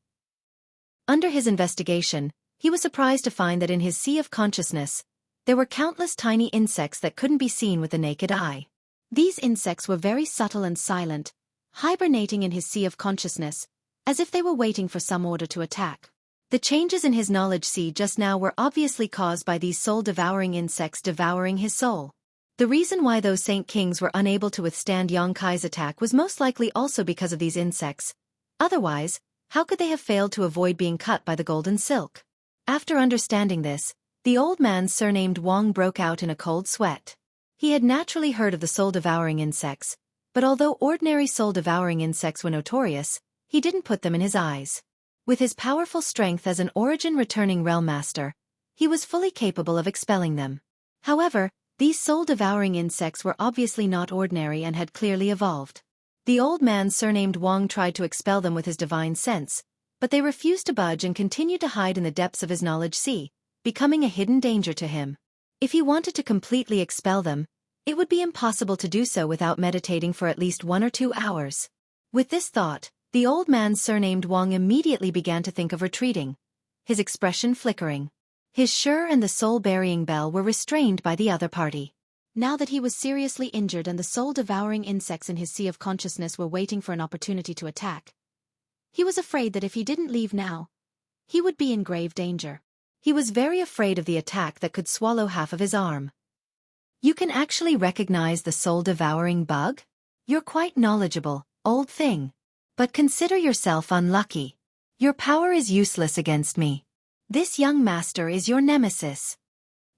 Under his investigation, he was surprised to find that in his sea of consciousness, there were countless tiny insects that couldn't be seen with the naked eye. These insects were very subtle and silent, hibernating in his sea of consciousness, as if they were waiting for some order to attack. The changes in his knowledge sea just now were obviously caused by these soul-devouring insects devouring his soul. The reason why those Saint Kings were unable to withstand Yang Kai's attack was most likely also because of these insects. Otherwise, how could they have failed to avoid being cut by the golden silk? After understanding this, the old man surnamed Wang broke out in a cold sweat. He had naturally heard of the soul-devouring insects, but although ordinary soul-devouring insects were notorious, he didn't put them in his eyes. With his powerful strength as an origin-returning realm master, he was fully capable of expelling them. However, these soul-devouring insects were obviously not ordinary and had clearly evolved. The old man surnamed Wang tried to expel them with his divine sense, but they refused to budge and continued to hide in the depths of his knowledge sea, becoming a hidden danger to him. If he wanted to completely expel them, it would be impossible to do so without meditating for at least 1 or 2 hours. With this thought, the old man surnamed Wang immediately began to think of retreating, his expression flickering. His Sure and the soul-burying bell were restrained by the other party. Now that he was seriously injured and the soul-devouring insects in his sea of consciousness were waiting for an opportunity to attack, he was afraid that if he didn't leave now, he would be in grave danger. He was very afraid of the attack that could swallow half of his arm. "You can actually recognize the soul-devouring bug? You're quite knowledgeable, old thing. But consider yourself unlucky. Your power is useless against me. This young master is your nemesis."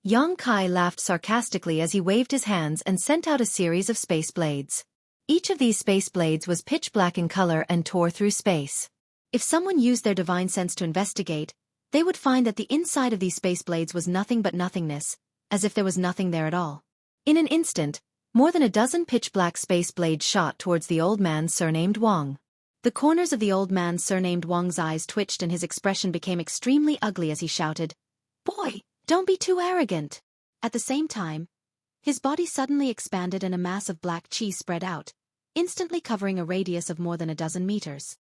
Yang Kai laughed sarcastically as he waved his hands and sent out a series of space blades. Each of these space blades was pitch black in color and tore through space. If someone used their divine sense to investigate, they would find that the inside of these space blades was nothing but nothingness, as if there was nothing there at all. In an instant, more than a dozen pitch-black space blades shot towards the old man surnamed Wang. The corners of the old man surnamed Wang's eyes twitched and his expression became extremely ugly as he shouted, "Boy, don't be too arrogant." At the same time, his body suddenly expanded and a mass of black chi spread out, instantly covering a radius of more than a dozen meters.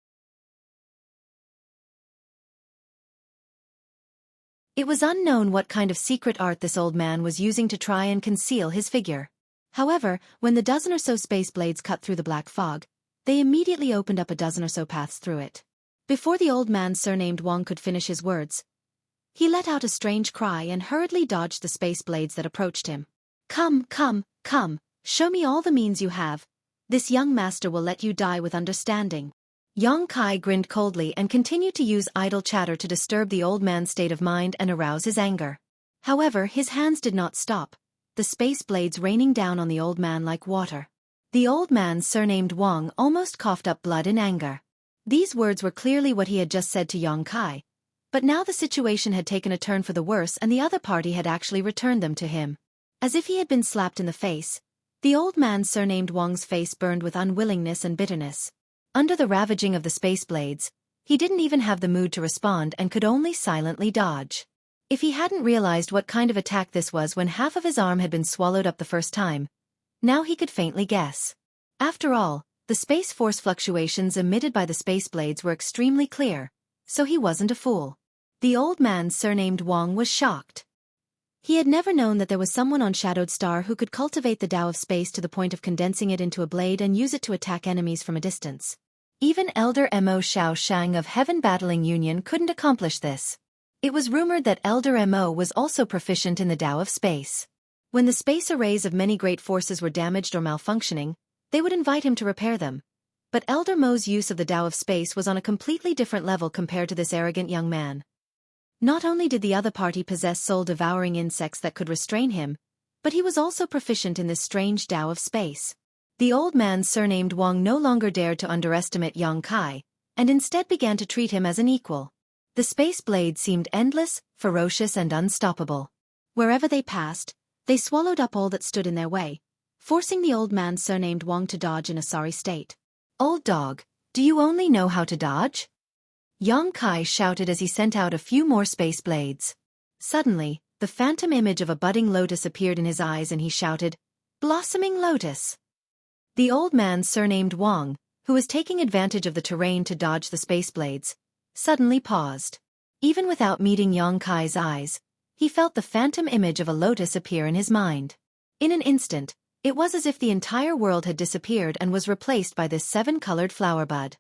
It was unknown what kind of secret art this old man was using to try and conceal his figure. However, when the dozen or so space blades cut through the black fog, they immediately opened up a dozen or so paths through it. Before the old man surnamed Wang could finish his words, he let out a strange cry and hurriedly dodged the space blades that approached him. Come, come, come, show me all the means you have. This young master will let you die with understanding. Yang Kai grinned coldly and continued to use idle chatter to disturb the old man's state of mind and arouse his anger. However, his hands did not stop, the space blades raining down on the old man like water. The old man surnamed Wang almost coughed up blood in anger. These words were clearly what he had just said to Yang Kai, but now the situation had taken a turn for the worse and the other party had actually returned them to him. As if he had been slapped in the face, the old man surnamed Wang's face burned with unwillingness and bitterness. Under the ravaging of the space blades, he didn't even have the mood to respond and could only silently dodge. If he hadn't realized what kind of attack this was when half of his arm had been swallowed up the first time, now he could faintly guess. After all, the space force fluctuations emitted by the space blades were extremely clear, so he wasn't a fool. The old man surnamed Wang was shocked. He had never known that there was someone on Shadowed Star who could cultivate the Tao of space to the point of condensing it into a blade and use it to attack enemies from a distance. Even Elder Mo Xiao Shang of Heaven Battling Union couldn't accomplish this. It was rumored that Elder Mo was also proficient in the Tao of space. When the space arrays of many great forces were damaged or malfunctioning, they would invite him to repair them. But Elder Mo's use of the Tao of space was on a completely different level compared to this arrogant young man. Not only did the other party possess soul-devouring insects that could restrain him, but he was also proficient in this strange Tao of space. The old man surnamed Wang no longer dared to underestimate Yang Kai, and instead began to treat him as an equal. The space blades seemed endless, ferocious and unstoppable. Wherever they passed, they swallowed up all that stood in their way, forcing the old man surnamed Wang to dodge in a sorry state. Old dog, do you only know how to dodge? Yang Kai shouted as he sent out a few more space blades. Suddenly, the phantom image of a budding lotus appeared in his eyes and he shouted, "Blossoming lotus!" The old man surnamed Wang, who was taking advantage of the terrain to dodge the space blades, suddenly paused. Even without meeting Yang Kai's eyes, he felt the phantom image of a lotus appear in his mind. In an instant, it was as if the entire world had disappeared and was replaced by this seven-colored flower bud.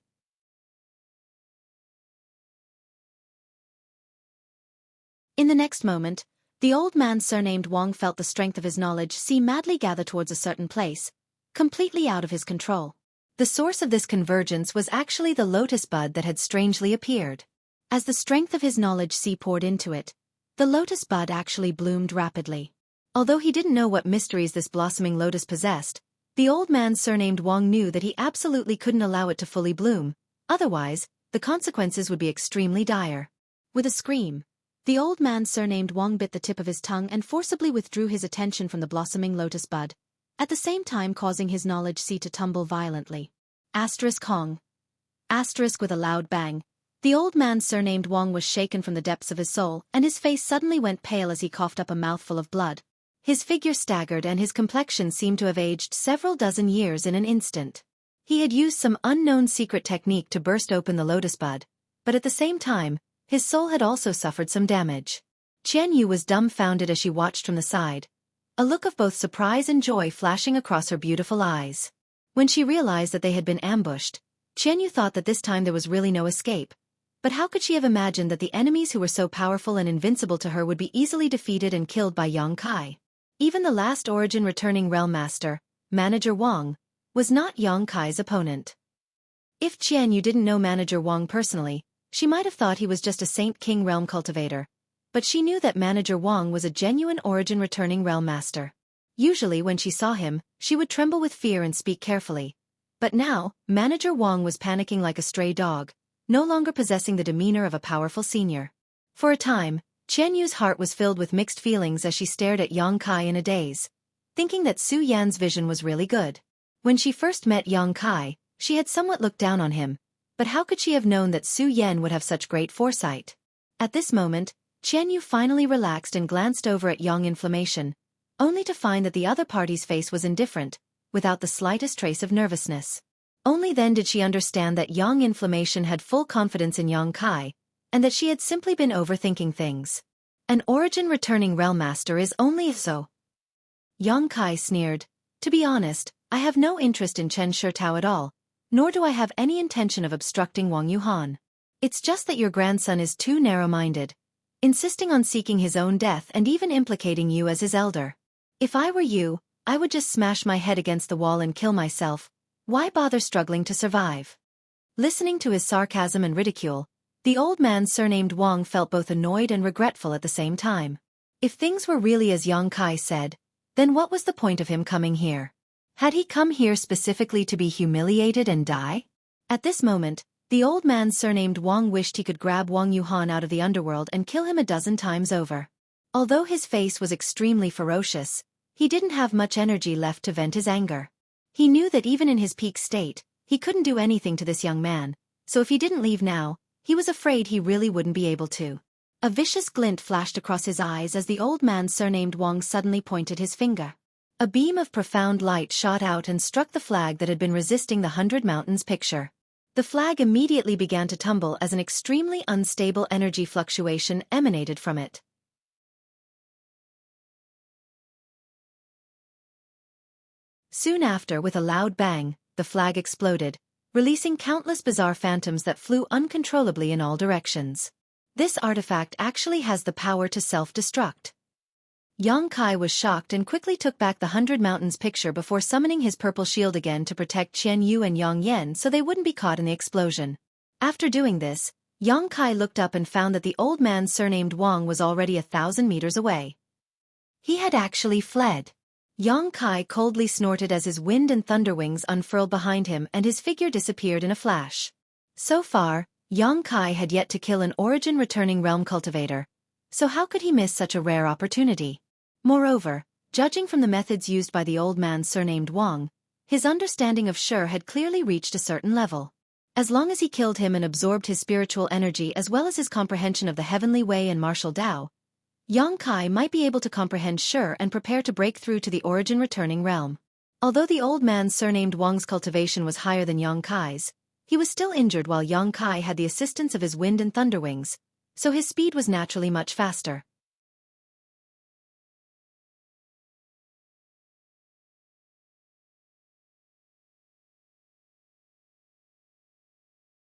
In the next moment, the old man surnamed Wang felt the strength of his knowledge madly gather towards a certain place, completely out of his control. The source of this convergence was actually the lotus bud that had strangely appeared. As the strength of his knowledge poured into it, the lotus bud actually bloomed rapidly. Although he didn't know what mysteries this blossoming lotus possessed, the old man surnamed Wang knew that he absolutely couldn't allow it to fully bloom, otherwise, the consequences would be extremely dire. With a scream, the old man surnamed Wang bit the tip of his tongue and forcibly withdrew his attention from the blossoming lotus bud, at the same time causing his knowledge to tumble violently. Hong. With a loud bang, the old man surnamed Wang was shaken from the depths of his soul and his face suddenly went pale as he coughed up a mouthful of blood. His figure staggered and his complexion seemed to have aged several dozen years in an instant. He had used some unknown secret technique to burst open the lotus bud, but at the same time, his soul had also suffered some damage. Qian Yu was dumbfounded as she watched from the side, a look of both surprise and joy flashing across her beautiful eyes. When she realized that they had been ambushed, Qian Yu thought that this time there was really no escape. But how could she have imagined that the enemies who were so powerful and invincible to her would be easily defeated and killed by Yang Kai? Even the last origin returning realm master, Manager Wang, was not Yang Kai's opponent. If Qian Yu didn't know Manager Wang personally, she might have thought he was just a Saint King realm cultivator. But she knew that Manager Wang was a genuine origin returning realm master. Usually when she saw him, she would tremble with fear and speak carefully. But now, Manager Wang was panicking like a stray dog, no longer possessing the demeanor of a powerful senior. For a time, Qian Yu's heart was filled with mixed feelings as she stared at Yang Kai in a daze, thinking that Su Yan's vision was really good. When she first met Yang Kai, she had somewhat looked down on him, but how could she have known that Su Yan would have such great foresight? At this moment, Qian Yu finally relaxed and glanced over at Yang Inflammation, only to find that the other party's face was indifferent, without the slightest trace of nervousness. Only then did she understand that Yang Inflammation had full confidence in Yang Kai, and that she had simply been overthinking things. An origin-returning realm master is only so. Yang Kai sneered. To be honest, I have no interest in Chen Shitao at all, nor do I have any intention of obstructing Wang Yuhan. It's just that your grandson is too narrow-minded, insisting on seeking his own death and even implicating you as his elder. If I were you, I would just smash my head against the wall and kill myself. Why bother struggling to survive? Listening to his sarcasm and ridicule, the old man surnamed Wang felt both annoyed and regretful at the same time. If things were really as Yang Kai said, then what was the point of him coming here? Had he come here specifically to be humiliated and die? At this moment, the old man surnamed Wang wished he could grab Wang Yuhan out of the underworld and kill him a dozen times over. Although his face was extremely ferocious, he didn't have much energy left to vent his anger. He knew that even in his peak state, he couldn't do anything to this young man, so if he didn't leave now, he was afraid he really wouldn't be able to. A vicious glint flashed across his eyes as the old man surnamed Wang suddenly pointed his finger. A beam of profound light shot out and struck the flag that had been resisting the 100 Mountains picture. The flag immediately began to tumble as an extremely unstable energy fluctuation emanated from it. Soon after, with a loud bang, the flag exploded, releasing countless bizarre phantoms that flew uncontrollably in all directions. This artifact actually has the power to self-destruct. Yang Kai was shocked and quickly took back the 100 Mountains picture before summoning his purple shield again to protect Qian Yu and Yang Yan so they wouldn't be caught in the explosion. After doing this, Yang Kai looked up and found that the old man surnamed Wang was already 1,000 meters away. He had actually fled. Yang Kai coldly snorted as his wind and thunder wings unfurled behind him and his figure disappeared in a flash. So far, Yang Kai had yet to kill an origin-returning realm cultivator, so how could he miss such a rare opportunity? Moreover, judging from the methods used by the old man surnamed Wang, his understanding of Shi had clearly reached a certain level. As long as he killed him and absorbed his spiritual energy as well as his comprehension of the heavenly way and martial Tao, Yang Kai might be able to comprehend Shi and prepare to break through to the origin-returning realm. Although the old man surnamed Wang's cultivation was higher than Yang Kai's, he was still injured while Yang Kai had the assistance of his wind and thunder wings, so his speed was naturally much faster.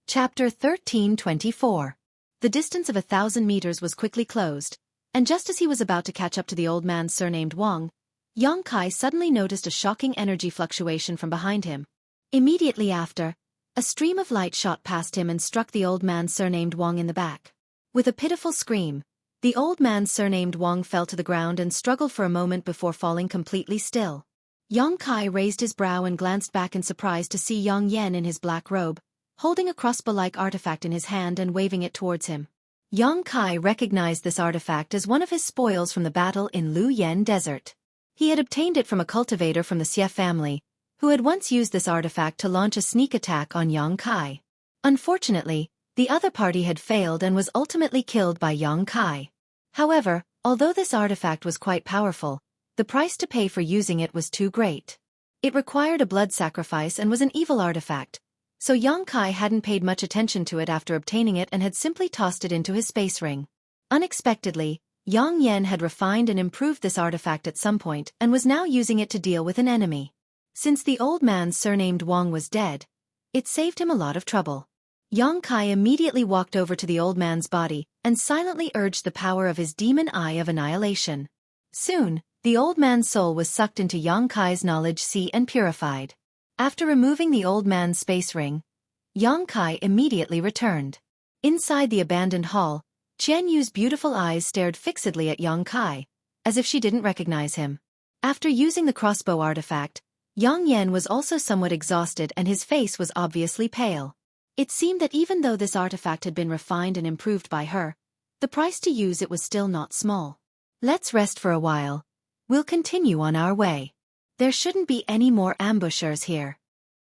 Chapter 1324. The distance of 1,000 meters was quickly closed, and just as he was about to catch up to the old man surnamed Wang, Yang Kai suddenly noticed a shocking energy fluctuation from behind him. Immediately after, a stream of light shot past him and struck the old man surnamed Wang in the back. With a pitiful scream, the old man surnamed Wang fell to the ground and struggled for a moment before falling completely still. Yang Kai raised his brow and glanced back in surprise to see Yang Yan in his black robe, holding a crossbow-like artifact in his hand and waving it towards him. Yang Kai recognized this artifact as one of his spoils from the battle in Lu Yen Desert. He had obtained it from a cultivator from the Xie family, who had once used this artifact to launch a sneak attack on Yang Kai. Unfortunately, the other party had failed and was ultimately killed by Yang Kai. However, although this artifact was quite powerful, the price to pay for using it was too great. It required a blood sacrifice and was an evil artifact, so Yang Kai hadn't paid much attention to it after obtaining it and had simply tossed it into his space ring. Unexpectedly, Yang Yan had refined and improved this artifact at some point and was now using it to deal with an enemy. Since the old man surnamed Wang was dead, it saved him a lot of trouble. Yang Kai immediately walked over to the old man's body and silently urged the power of his demon eye of annihilation. Soon, the old man's soul was sucked into Yang Kai's knowledge sea and purified. After removing the old man's space ring, Yang Kai immediately returned. Inside the abandoned hall, Qian Yu's beautiful eyes stared fixedly at Yang Kai, as if she didn't recognize him. After using the crossbow artifact, Yang Yan was also somewhat exhausted and his face was obviously pale. It seemed that even though this artifact had been refined and improved by her, the price to use it was still not small. Let's rest for a while. We'll continue on our way. There shouldn't be any more ambushers here.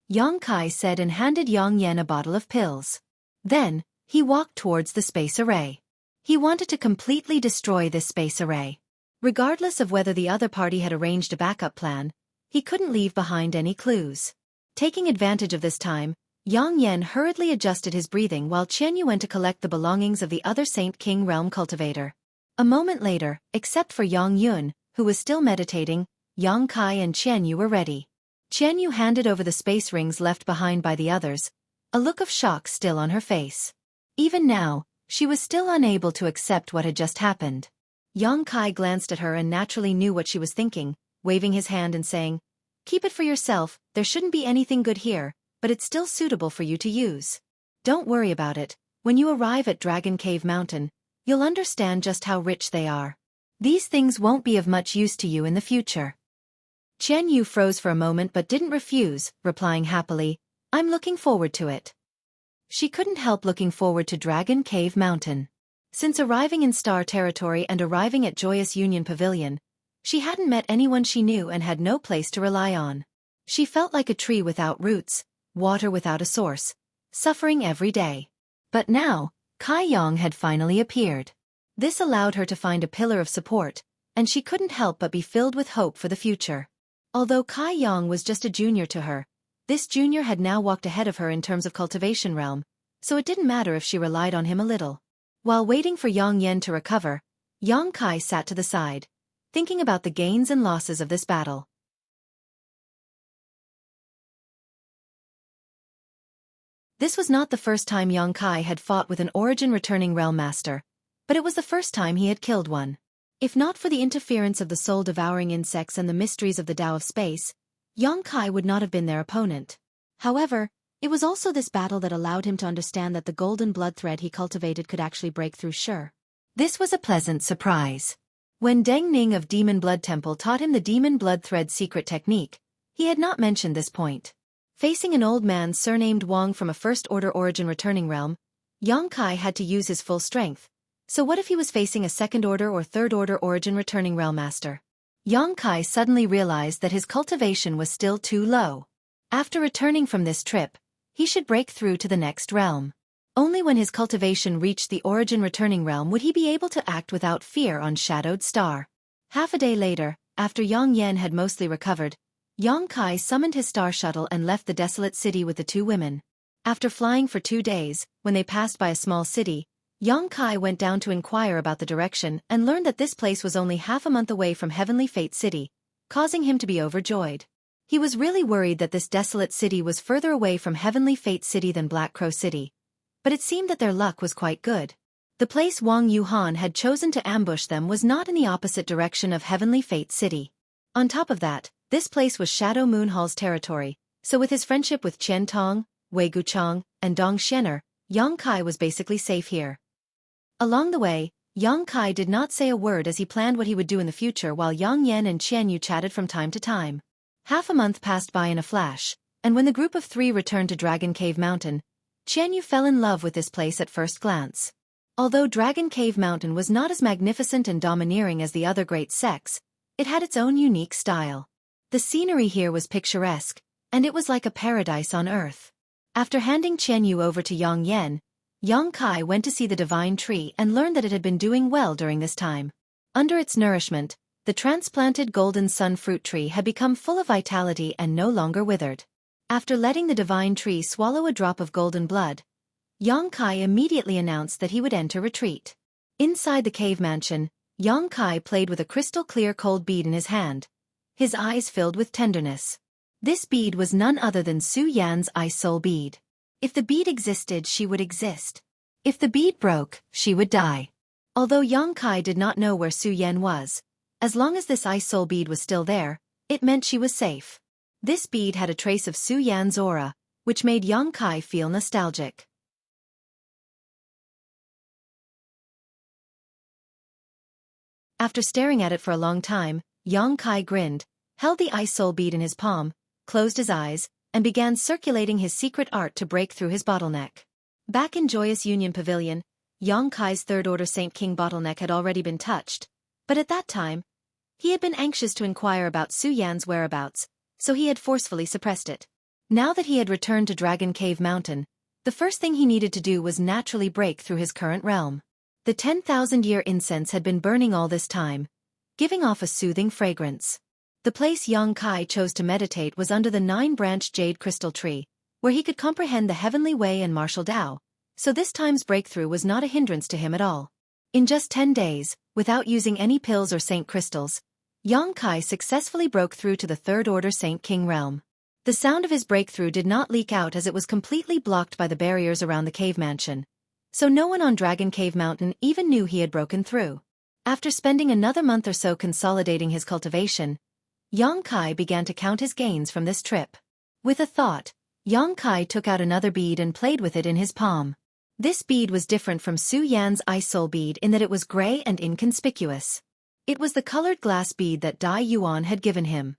Yang Kai said and handed Yang Yan a bottle of pills. Then, he walked towards the space array. He wanted to completely destroy this space array. Regardless of whether the other party had arranged a backup plan, He couldn't leave behind any clues. Taking advantage of this time, Yang Yan hurriedly adjusted his breathing while Qian Yu went to collect the belongings of the other Saint King realm cultivator. A moment later, except for Yang Yun, who was still meditating, Yang Kai and Qian Yu were ready. Qian Yu handed over the space rings left behind by the others, a look of shock still on her face. Even now, she was still unable to accept what had just happened. Yang Kai glanced at her and naturally knew what she was thinking, waving his hand and saying, "Keep it for yourself, there shouldn't be anything good here, but it's still suitable for you to use. Don't worry about it, when you arrive at Dragon Cave Mountain, you'll understand just how rich they are. These things won't be of much use to you in the future." Qian Yu froze for a moment but didn't refuse, replying happily, "I'm looking forward to it." She couldn't help looking forward to Dragon Cave Mountain. Since arriving in Star Territory and arriving at Joyous Union Pavilion, she hadn't met anyone she knew and had no place to rely on. She felt like a tree without roots, water without a source, suffering every day. But now, Kai Yang had finally appeared. This allowed her to find a pillar of support, and she couldn't help but be filled with hope for the future. Although Kai Yang was just a junior to her, this junior had now walked ahead of her in terms of cultivation realm, so it didn't matter if she relied on him a little. While waiting for Yang Yan to recover, Yang Kai sat to the side, thinking about the gains and losses of this battle. This was not the first time Yang Kai had fought with an origin-returning realm master, but it was the first time he had killed one. If not for the interference of the soul-devouring insects and the mysteries of the Tao of Space, Yang Kai would not have been their opponent. However, it was also this battle that allowed him to understand that the golden blood thread he cultivated could actually break through Shi. This was a pleasant surprise. When Deng Ning of Demon Blood Temple taught him the Demon Blood Thread secret technique, he had not mentioned this point. Facing an old man surnamed Wang from a first-order origin-returning realm, Yang Kai had to use his full strength. So what if he was facing a second-order or third-order origin-returning realm master? Yang Kai suddenly realized that his cultivation was still too low. After returning from this trip, he should break through to the next realm. Only when his cultivation reached the origin-returning realm would he be able to act without fear on Shadowed Star. Half a day later, after Yang Yan had mostly recovered, Yang Kai summoned his star shuttle and left the desolate city with the two women. After flying for 2 days, when they passed by a small city, Yang Kai went down to inquire about the direction and learned that this place was only half a month away from Heavenly Fate City, causing him to be overjoyed. He was really worried that this desolate city was further away from Heavenly Fate City than Black Crow City. But it seemed that their luck was quite good. The place Wang Yuhan had chosen to ambush them was not in the opposite direction of Heavenly Fate City. On top of that, this place was Shadow Moon Hall's territory, so with his friendship with Qian Tong, Wei Guchang, and Dong Xianer, Yang Kai was basically safe here. Along the way, Yang Kai did not say a word as he planned what he would do in the future while Yang Yan and Qian Yu chatted from time to time. Half a month passed by in a flash, and when the group of 3 returned to Dragon Cave Mountain, Qian Yu fell in love with this place at first glance. Although Dragon Cave Mountain was not as magnificent and domineering as the other great sects, it had its own unique style. The scenery here was picturesque, and it was like a paradise on earth. After handing Qian Yu over to Yang Yan, Yang Kai went to see the divine tree and learned that it had been doing well during this time. Under its nourishment, the transplanted golden sun fruit tree had become full of vitality and no longer withered. After letting the divine tree swallow a drop of golden blood, Yang Kai immediately announced that he would enter retreat. Inside the cave mansion, Yang Kai played with a crystal-clear cold bead in his hand, his eyes filled with tenderness. This bead was none other than Su Yan's ice soul bead. If the bead existed, she would exist. If the bead broke, she would die. Although Yang Kai did not know where Su Yan was, as long as this ice soul bead was still there, it meant she was safe. This bead had a trace of Su Yan's aura, which made Yang Kai feel nostalgic. After staring at it for a long time, Yang Kai grinned, held the ice soul bead in his palm, closed his eyes, and began circulating his secret art to break through his bottleneck. Back in Joyous Union Pavilion, Yang Kai's third-order Saint King bottleneck had already been touched, but at that time, he had been anxious to inquire about Su Yan's whereabouts, so he had forcefully suppressed it. Now that he had returned to Dragon Cave Mountain, the first thing he needed to do was naturally break through his current realm. The 10,000-year incense had been burning all this time, giving off a soothing fragrance. The place Yang Kai chose to meditate was under the 9-branched jade crystal tree, where he could comprehend the heavenly way and martial Tao, so this time's breakthrough was not a hindrance to him at all. In just 10 days, without using any pills or saint crystals, Yang Kai successfully broke through to the Third Order Saint King realm. The sound of his breakthrough did not leak out as it was completely blocked by the barriers around the cave mansion, so no one on Dragon Cave Mountain even knew he had broken through. After spending another month or so consolidating his cultivation, Yang Kai began to count his gains from this trip. With a thought, Yang Kai took out another bead and played with it in his palm. This bead was different from Su Yan's Ice Soul bead in that it was gray and inconspicuous. It was the colored glass bead that Dai Yuan had given him.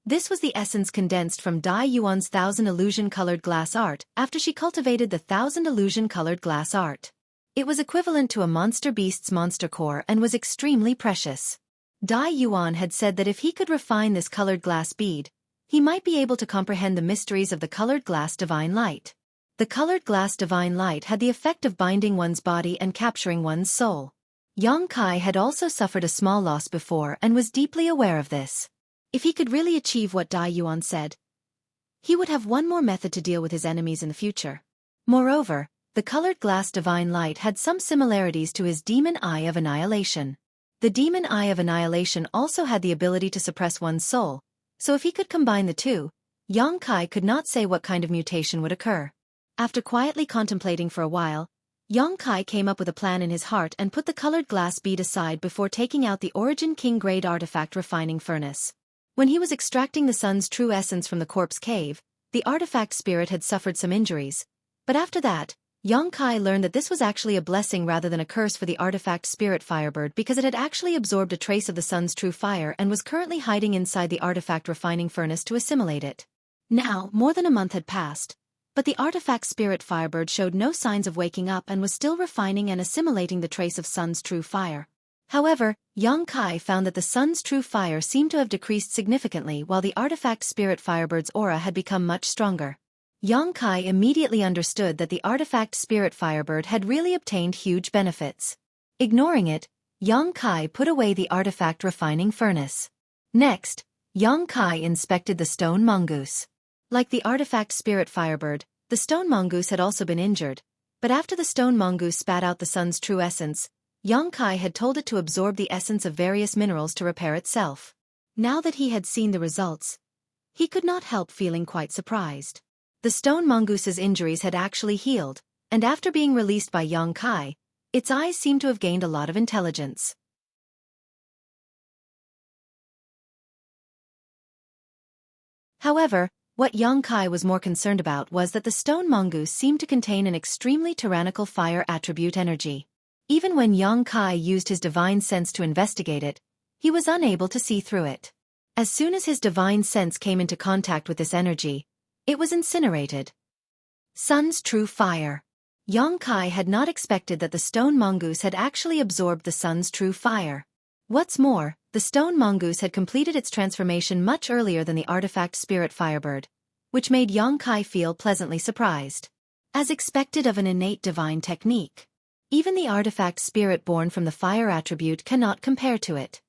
This was the essence condensed from Dai Yuan's 1,000 illusion-colored glass art after she cultivated the 1,000 illusion-colored glass art. It was equivalent to a monster beast's monster core and was extremely precious. Dai Yuan had said that if he could refine this colored glass bead, he might be able to comprehend the mysteries of the colored glass divine light. The colored glass divine light had the effect of binding one's body and capturing one's soul. Yang Kai had also suffered a small loss before and was deeply aware of this. If he could really achieve what Dai Yuan said, he would have one more method to deal with his enemies in the future. Moreover, the colored glass divine light had some similarities to his demon eye of annihilation. The demon eye of annihilation also had the ability to suppress one's soul, so if he could combine the two, Yang Kai could not say what kind of mutation would occur. After quietly contemplating for a while, Yang Kai came up with a plan in his heart and put the colored glass bead aside before taking out the Origin King Grade artifact refining furnace. When he was extracting the sun's true essence from the corpse cave, the artifact spirit had suffered some injuries, but after that, Yang Kai learned that this was actually a blessing rather than a curse for the artifact spirit Firebird because it had actually absorbed a trace of the sun's true fire and was currently hiding inside the artifact refining furnace to assimilate it. Now, more than a month had passed, but the artifact spirit Firebird showed no signs of waking up and was still refining and assimilating the trace of sun's true fire. However, Yang Kai found that the sun's true fire seemed to have decreased significantly while the artifact spirit Firebird's aura had become much stronger. Yang Kai immediately understood that the artifact spirit Firebird had really obtained huge benefits. Ignoring it, Yang Kai put away the artifact refining furnace. Next, Yang Kai inspected the stone mongoose. Like the artifact spirit Firebird, the stone mongoose had also been injured, but after the stone mongoose spat out the sun's true essence, Yang Kai had told it to absorb the essence of various minerals to repair itself. Now that he had seen the results, he could not help feeling quite surprised. The stone mongoose's injuries had actually healed, and after being released by Yang Kai, its eyes seemed to have gained a lot of intelligence. However, what Yang Kai was more concerned about was that the stone mongoose seemed to contain an extremely tyrannical fire attribute energy. Even when Yang Kai used his divine sense to investigate it, he was unable to see through it. As soon as his divine sense came into contact with this energy, it was incinerated. Sun's true fire. Yang Kai had not expected that the stone mongoose had actually absorbed the sun's true fire. What's more, the stone mongoose had completed its transformation much earlier than the artifact spirit Firebird, which made Yang Kai feel pleasantly surprised. As expected of an innate divine technique, even the artifact spirit born from the fire attribute cannot compare to it.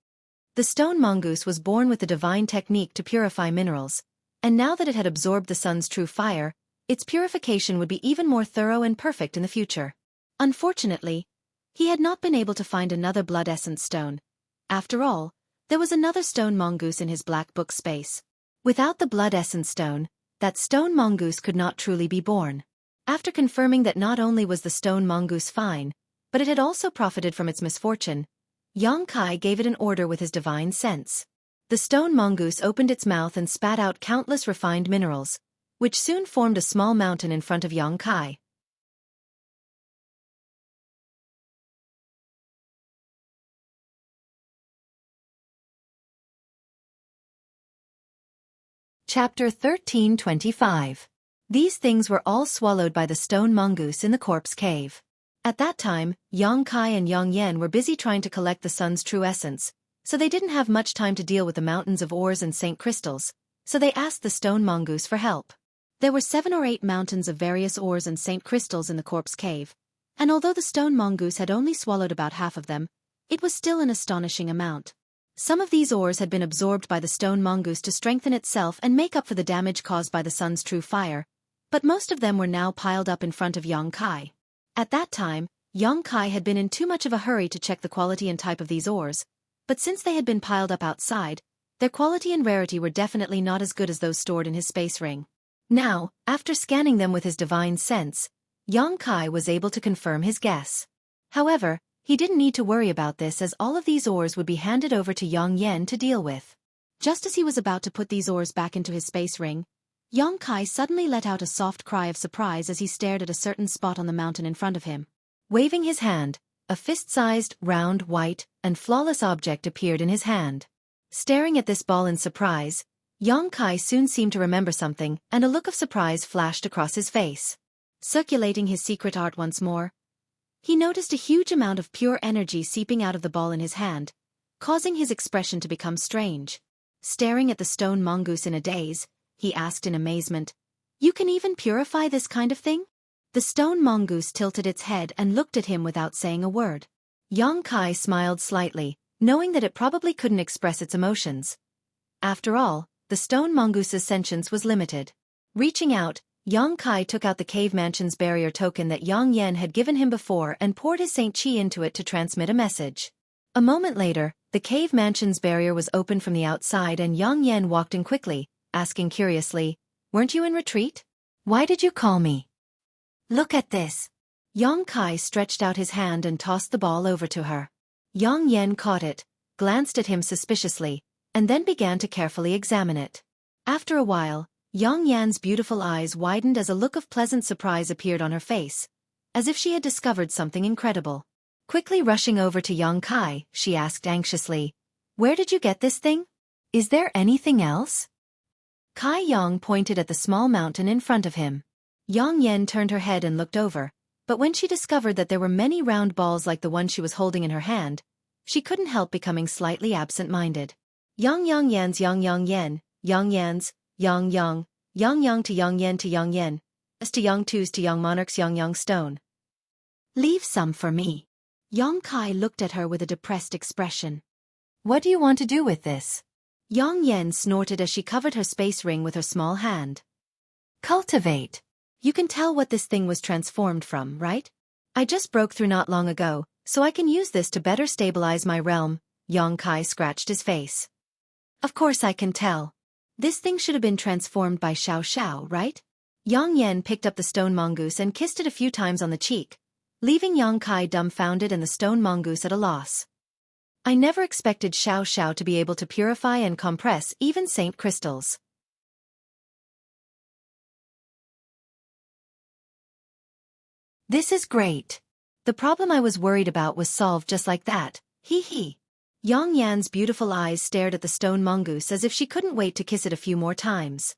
The stone mongoose was born with the divine technique to purify minerals, and now that it had absorbed the sun's true fire, its purification would be even more thorough and perfect in the future. Unfortunately, he had not been able to find another blood essence stone. After all, there was another stone mongoose in his black book space. Without the blood essence stone, that stone mongoose could not truly be born. After confirming that not only was the stone mongoose fine, but it had also profited from its misfortune, Yang Kai gave it an order with his divine sense. The stone mongoose opened its mouth and spat out countless refined minerals, which soon formed a small mountain in front of Yang Kai. Chapter 1325. These things were all swallowed by the stone mongoose in the corpse cave. At that time, Yang Kai and Yang Yan were busy trying to collect the sun's true essence, so they didn't have much time to deal with the mountains of ores and saint crystals, so they asked the stone mongoose for help. There were 7 or 8 mountains of various ores and saint crystals in the corpse cave, and although the stone mongoose had only swallowed about half of them, it was still an astonishing amount. Some of these ores had been absorbed by the stone mongoose to strengthen itself and make up for the damage caused by the sun's true fire, but most of them were now piled up in front of Yang Kai. At that time, Yang Kai had been in too much of a hurry to check the quality and type of these ores, but since they had been piled up outside, their quality and rarity were definitely not as good as those stored in his space ring. Now, after scanning them with his divine sense, Yang Kai was able to confirm his guess. However, he didn't need to worry about this as all of these ores would be handed over to Yang Yan to deal with. Just as he was about to put these ores back into his space ring, Yang Kai suddenly let out a soft cry of surprise as he stared at a certain spot on the mountain in front of him. Waving his hand, a fist-sized, round, white, and flawless object appeared in his hand. Staring at this ball in surprise, Yang Kai soon seemed to remember something, and a look of surprise flashed across his face. Circulating his secret art once more, he noticed a huge amount of pure energy seeping out of the ball in his hand, causing his expression to become strange. Staring at the stone mongoose in a daze, he asked in amazement, "You can even purify this kind of thing?" The stone mongoose tilted its head and looked at him without saying a word. Yang Kai smiled slightly, knowing that it probably couldn't express its emotions. After all, the stone mongoose's sentience was limited. Reaching out, Yang Kai took out the cave mansion's barrier token that Yang Yan had given him before and poured his Saint Qi into it to transmit a message. A moment later, the cave mansion's barrier was opened from the outside and Yang Yan walked in quickly, asking curiously, "Weren't you in retreat? Why did you call me?" "Look at this." Yang Kai stretched out his hand and tossed the ball over to her. Yang Yan caught it, glanced at him suspiciously, and then began to carefully examine it. After a while, Yang Yan's beautiful eyes widened as a look of pleasant surprise appeared on her face, as if she had discovered something incredible. Quickly rushing over to Yang Kai, she asked anxiously, "Where did you get this thing? Is there anything else?" Kai Yang pointed at the small mountain in front of him. Yang Yan turned her head and looked over, but when she discovered that there were many round balls like the one she was holding in her hand, she couldn't help becoming slightly absent-minded. Yang Yan's Yang Yan, Yang Yan's, Yang Yang to Yang Yan to Yang Yan, as to Yang Tu's to Yang Monarch's Yang Stone. "Leave some for me." Yang Kai looked at her with a depressed expression. "What do you want to do with this?" Yang Yan snorted as she covered her space ring with her small hand. "Cultivate. You can tell what this thing was transformed from, right? I just broke through not long ago, so I can use this to better stabilize my realm." Yang Kai scratched his face. "Of course I can tell. This thing should have been transformed by Xiao Xiao, right?" Yang Yan picked up the stone mongoose and kissed it a few times on the cheek, leaving Yang Kai dumbfounded and the stone mongoose at a loss. "I never expected Xiao Xiao to be able to purify and compress even saint crystals." "This is great. The problem I was worried about was solved just like that, hee hee." Yang Yan's beautiful eyes stared at the stone mongoose as if she couldn't wait to kiss it a few more times.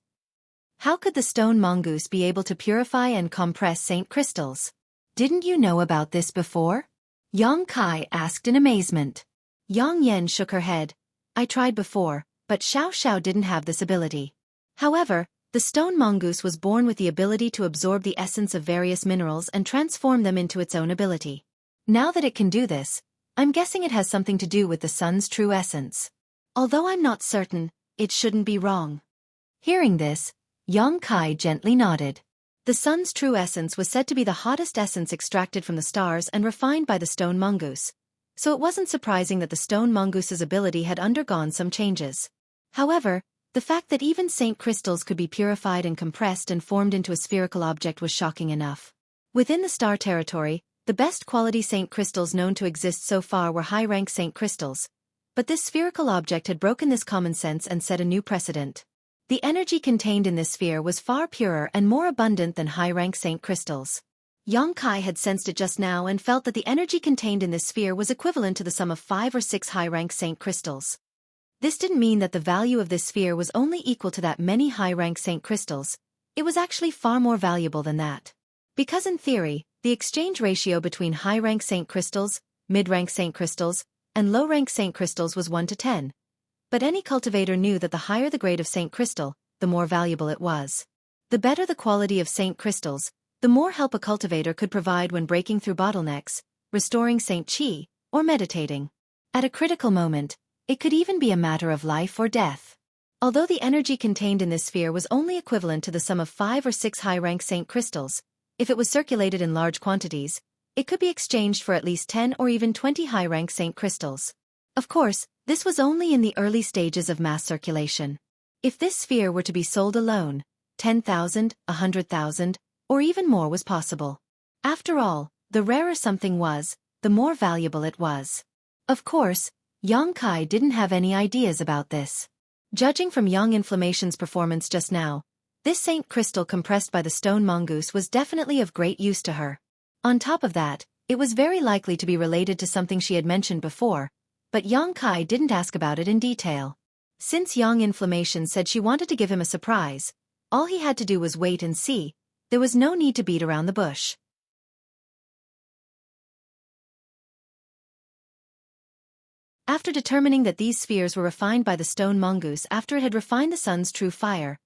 How could the stone mongoose be able to purify and compress saint crystals? "Didn't you know about this before?" Yang Kai asked in amazement. Yang Yan shook her head. "I tried before, but Xiao Xiao didn't have this ability." However, the stone mongoose was born with the ability to absorb the essence of various minerals and transform them into its own ability. Now that it can do this, I'm guessing it has something to do with the sun's true essence. Although I'm not certain, it shouldn't be wrong. Hearing this, Yang Kai gently nodded. The sun's true essence was said to be the hottest essence extracted from the stars and refined by the stone mongoose, so it wasn't surprising that the stone mongoose's ability had undergone some changes. However, the fact that even saint crystals could be purified and compressed and formed into a spherical object was shocking enough. Within the star territory, the best quality saint crystals known to exist so far were high-rank saint crystals, but this spherical object had broken this common sense and set a new precedent. The energy contained in this sphere was far purer and more abundant than high-rank saint crystals. Yang Kai had sensed it just now and felt that the energy contained in this sphere was equivalent to the sum of 5 or 6 high-rank saint crystals. This didn't mean that the value of this sphere was only equal to that many high-rank saint crystals, it was actually far more valuable than that. Because in theory, the exchange ratio between high-rank saint crystals, mid-rank saint crystals, and low-rank saint crystals was 1 to 10. But any cultivator knew that the higher the grade of saint crystal, the more valuable it was. The better the quality of saint crystals, the more help a cultivator could provide when breaking through bottlenecks, restoring saint qi, or meditating. At a critical moment, It could even be a matter of life or death. Although the energy contained in this sphere was only equivalent to the sum of 5 or 6 high-rank saint crystals, if it was circulated in large quantities, it could be exchanged for at least 10 or even 20 high-rank saint crystals. Of course, this was only in the early stages of mass circulation. If this sphere were to be sold alone, 10,000, 100,000, or even more was possible. After all, the rarer something was, the more valuable it was. Of course, Yang Kai didn't have any ideas about this. Judging from Yang Inflammation's performance just now, this saint crystal compressed by the stone mongoose was definitely of great use to her. On top of that, it was very likely to be related to something she had mentioned before, but Yang Kai didn't ask about it in detail. Since Yang Inflammation said she wanted to give him a surprise, all he had to do was wait and see. There was no need to beat around the bush. After determining that these spheres were refined by the stone mongoose after it had refined the sun's true fire,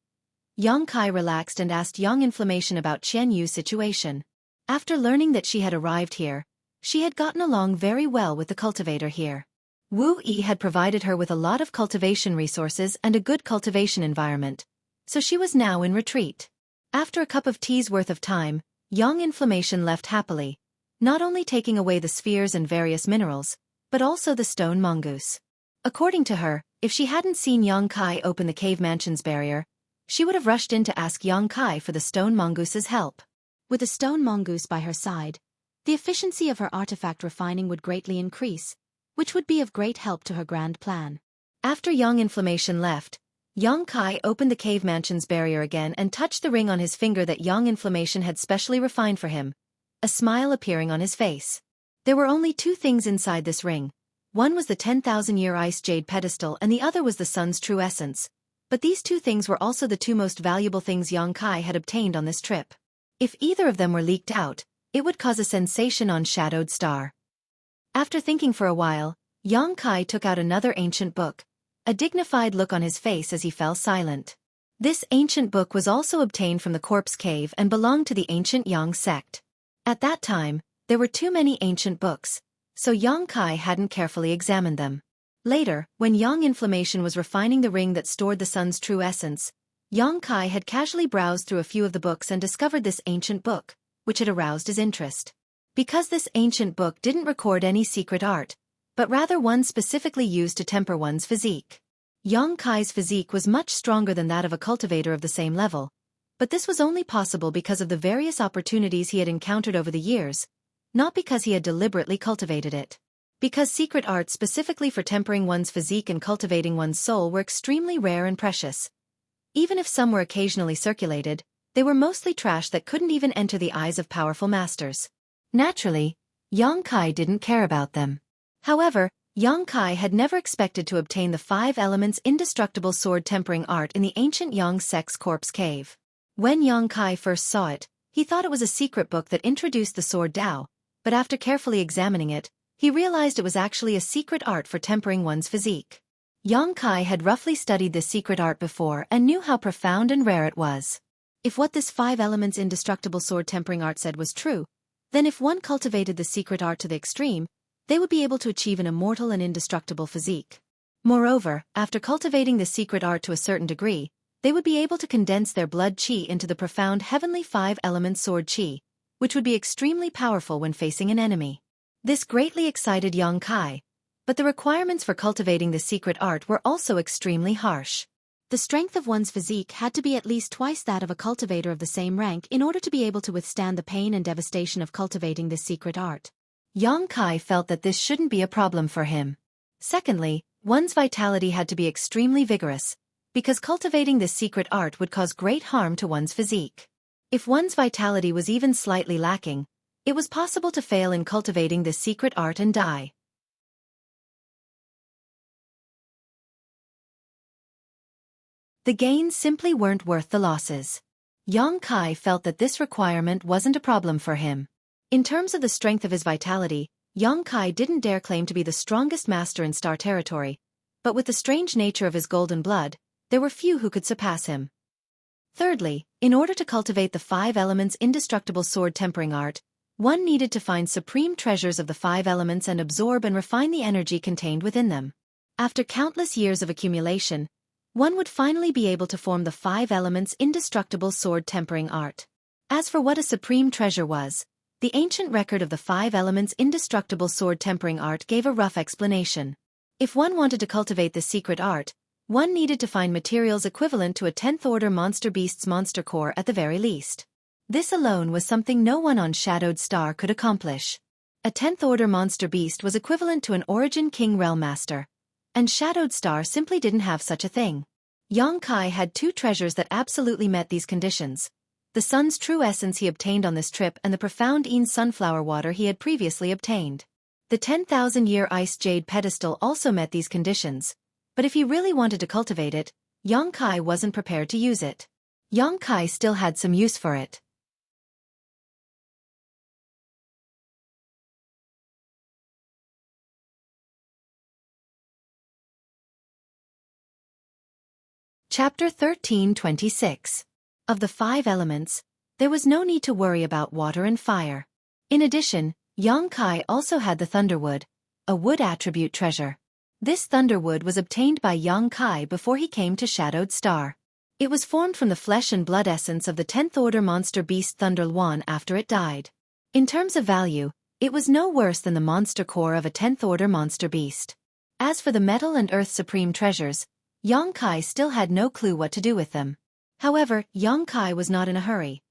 Yang Kai relaxed and asked Yang Inflammation about Qian Yu's situation. After learning that she had arrived here, she had gotten along very well with the cultivator here. Wu Yi had provided her with a lot of cultivation resources and a good cultivation environment, so she was now in retreat. After a cup of tea's worth of time, Yang Inflammation left happily, not only taking away the spheres and various minerals, but also the stone mongoose. According to her, if she hadn't seen Yang Kai open the cave mansion's barrier, she would have rushed in to ask Yang Kai for the stone mongoose's help. With the stone mongoose by her side, the efficiency of her artifact refining would greatly increase, which would be of great help to her grand plan. After Yang Inflammation left, Yang Kai opened the cave mansion's barrier again and touched the ring on his finger that Yang Inflammation had specially refined for him, a smile appearing on his face. There were only 2 things inside this ring. One was the 10,000-year ice jade pedestal and the other was the sun's true essence. But these 2 things were also the 2 most valuable things Yang Kai had obtained on this trip. If either of them were leaked out, it would cause a sensation on Shadowed Star. After thinking for a while, Yang Kai took out another ancient book, a dignified look on his face as he fell silent. This ancient book was also obtained from the corpse cave and belonged to the ancient Yang sect. At that time, there were too many ancient books, so Yang Kai hadn't carefully examined them. Later, when Yang Inflammation was refining the ring that stored the sun's true essence, Yang Kai had casually browsed through a few of the books and discovered this ancient book, which had aroused his interest. Because this ancient book didn't record any secret art, but rather one specifically used to temper one's physique. Yang Kai's physique was much stronger than that of a cultivator of the same level, but this was only possible because of the various opportunities he had encountered over the years, not because he had deliberately cultivated it. Because secret arts specifically for tempering one's physique and cultivating one's soul were extremely rare and precious. Even if some were occasionally circulated, they were mostly trash that couldn't even enter the eyes of powerful masters. Naturally, Yang Kai didn't care about them. However, Yang Kai had never expected to obtain the 5 elements indestructible sword tempering art in the ancient Yang sect's corpse cave. When Yang Kai first saw it, he thought it was a secret book that introduced the sword Dao, but after carefully examining it, he realized it was actually a secret art for tempering one's physique. Yang Kai had roughly studied this secret art before and knew how profound and rare it was. If what this 5 elements indestructible sword tempering art said was true, then if one cultivated the secret art to the extreme, they would be able to achieve an immortal and indestructible physique. Moreover, after cultivating the secret art to a certain degree, they would be able to condense their blood qi into the profound heavenly 5-element sword qi, which would be extremely powerful when facing an enemy. This greatly excited Yang Kai, but the requirements for cultivating the secret art were also extremely harsh. The strength of one's physique had to be at least twice that of a cultivator of the same rank in order to be able to withstand the pain and devastation of cultivating this secret art. Yang Kai felt that this shouldn't be a problem for him. Secondly, one's vitality had to be extremely vigorous, because cultivating this secret art would cause great harm to one's physique. If one's vitality was even slightly lacking, it was possible to fail in cultivating this secret art and die. The gains simply weren't worth the losses. Yang Kai felt that this requirement wasn't a problem for him. In terms of the strength of his vitality, Yang Kai didn't dare claim to be the strongest master in Star Territory, but with the strange nature of his golden blood, there were few who could surpass him. Thirdly, in order to cultivate the 5 elements indestructible sword tempering art, one needed to find supreme treasures of the 5 elements and absorb and refine the energy contained within them. After countless years of accumulation, one would finally be able to form the 5 elements indestructible sword tempering art. As for what a supreme treasure was, the ancient record of the 5 elements indestructible sword tempering art gave a rough explanation. If one wanted to cultivate this secret art, one needed to find materials equivalent to a 10th order monster beast's monster core at the very least. This alone was something no one on Shadowed Star could accomplish. A 10th order monster beast was equivalent to an Origin King Realm Master, and Shadowed Star simply didn't have such a thing. Xueqi had 2 treasures that absolutely met these conditions: the sun's true essence he obtained on this trip and the profound sunflower water he had previously obtained. The 10,000-year ice jade pedestal also met these conditions, but if he really wanted to cultivate it, Xueqi wasn't prepared to use it. Xueqi still had some use for it. Chapter 13:26. Of the 5 elements, there was no need to worry about water and fire. In addition, Xueqi also had the Thunderwood, a wood attribute treasure. This Thunderwood was obtained by Xueqi before he came to Shadowed Star. It was formed from the flesh and blood essence of the 10th order monster beast Thunderluan after it died. In terms of value, it was no worse than the monster core of a 10th order monster beast. As for the metal and earth supreme treasures, Xueqi still had no clue what to do with them. However, Xueqi was not in a hurry.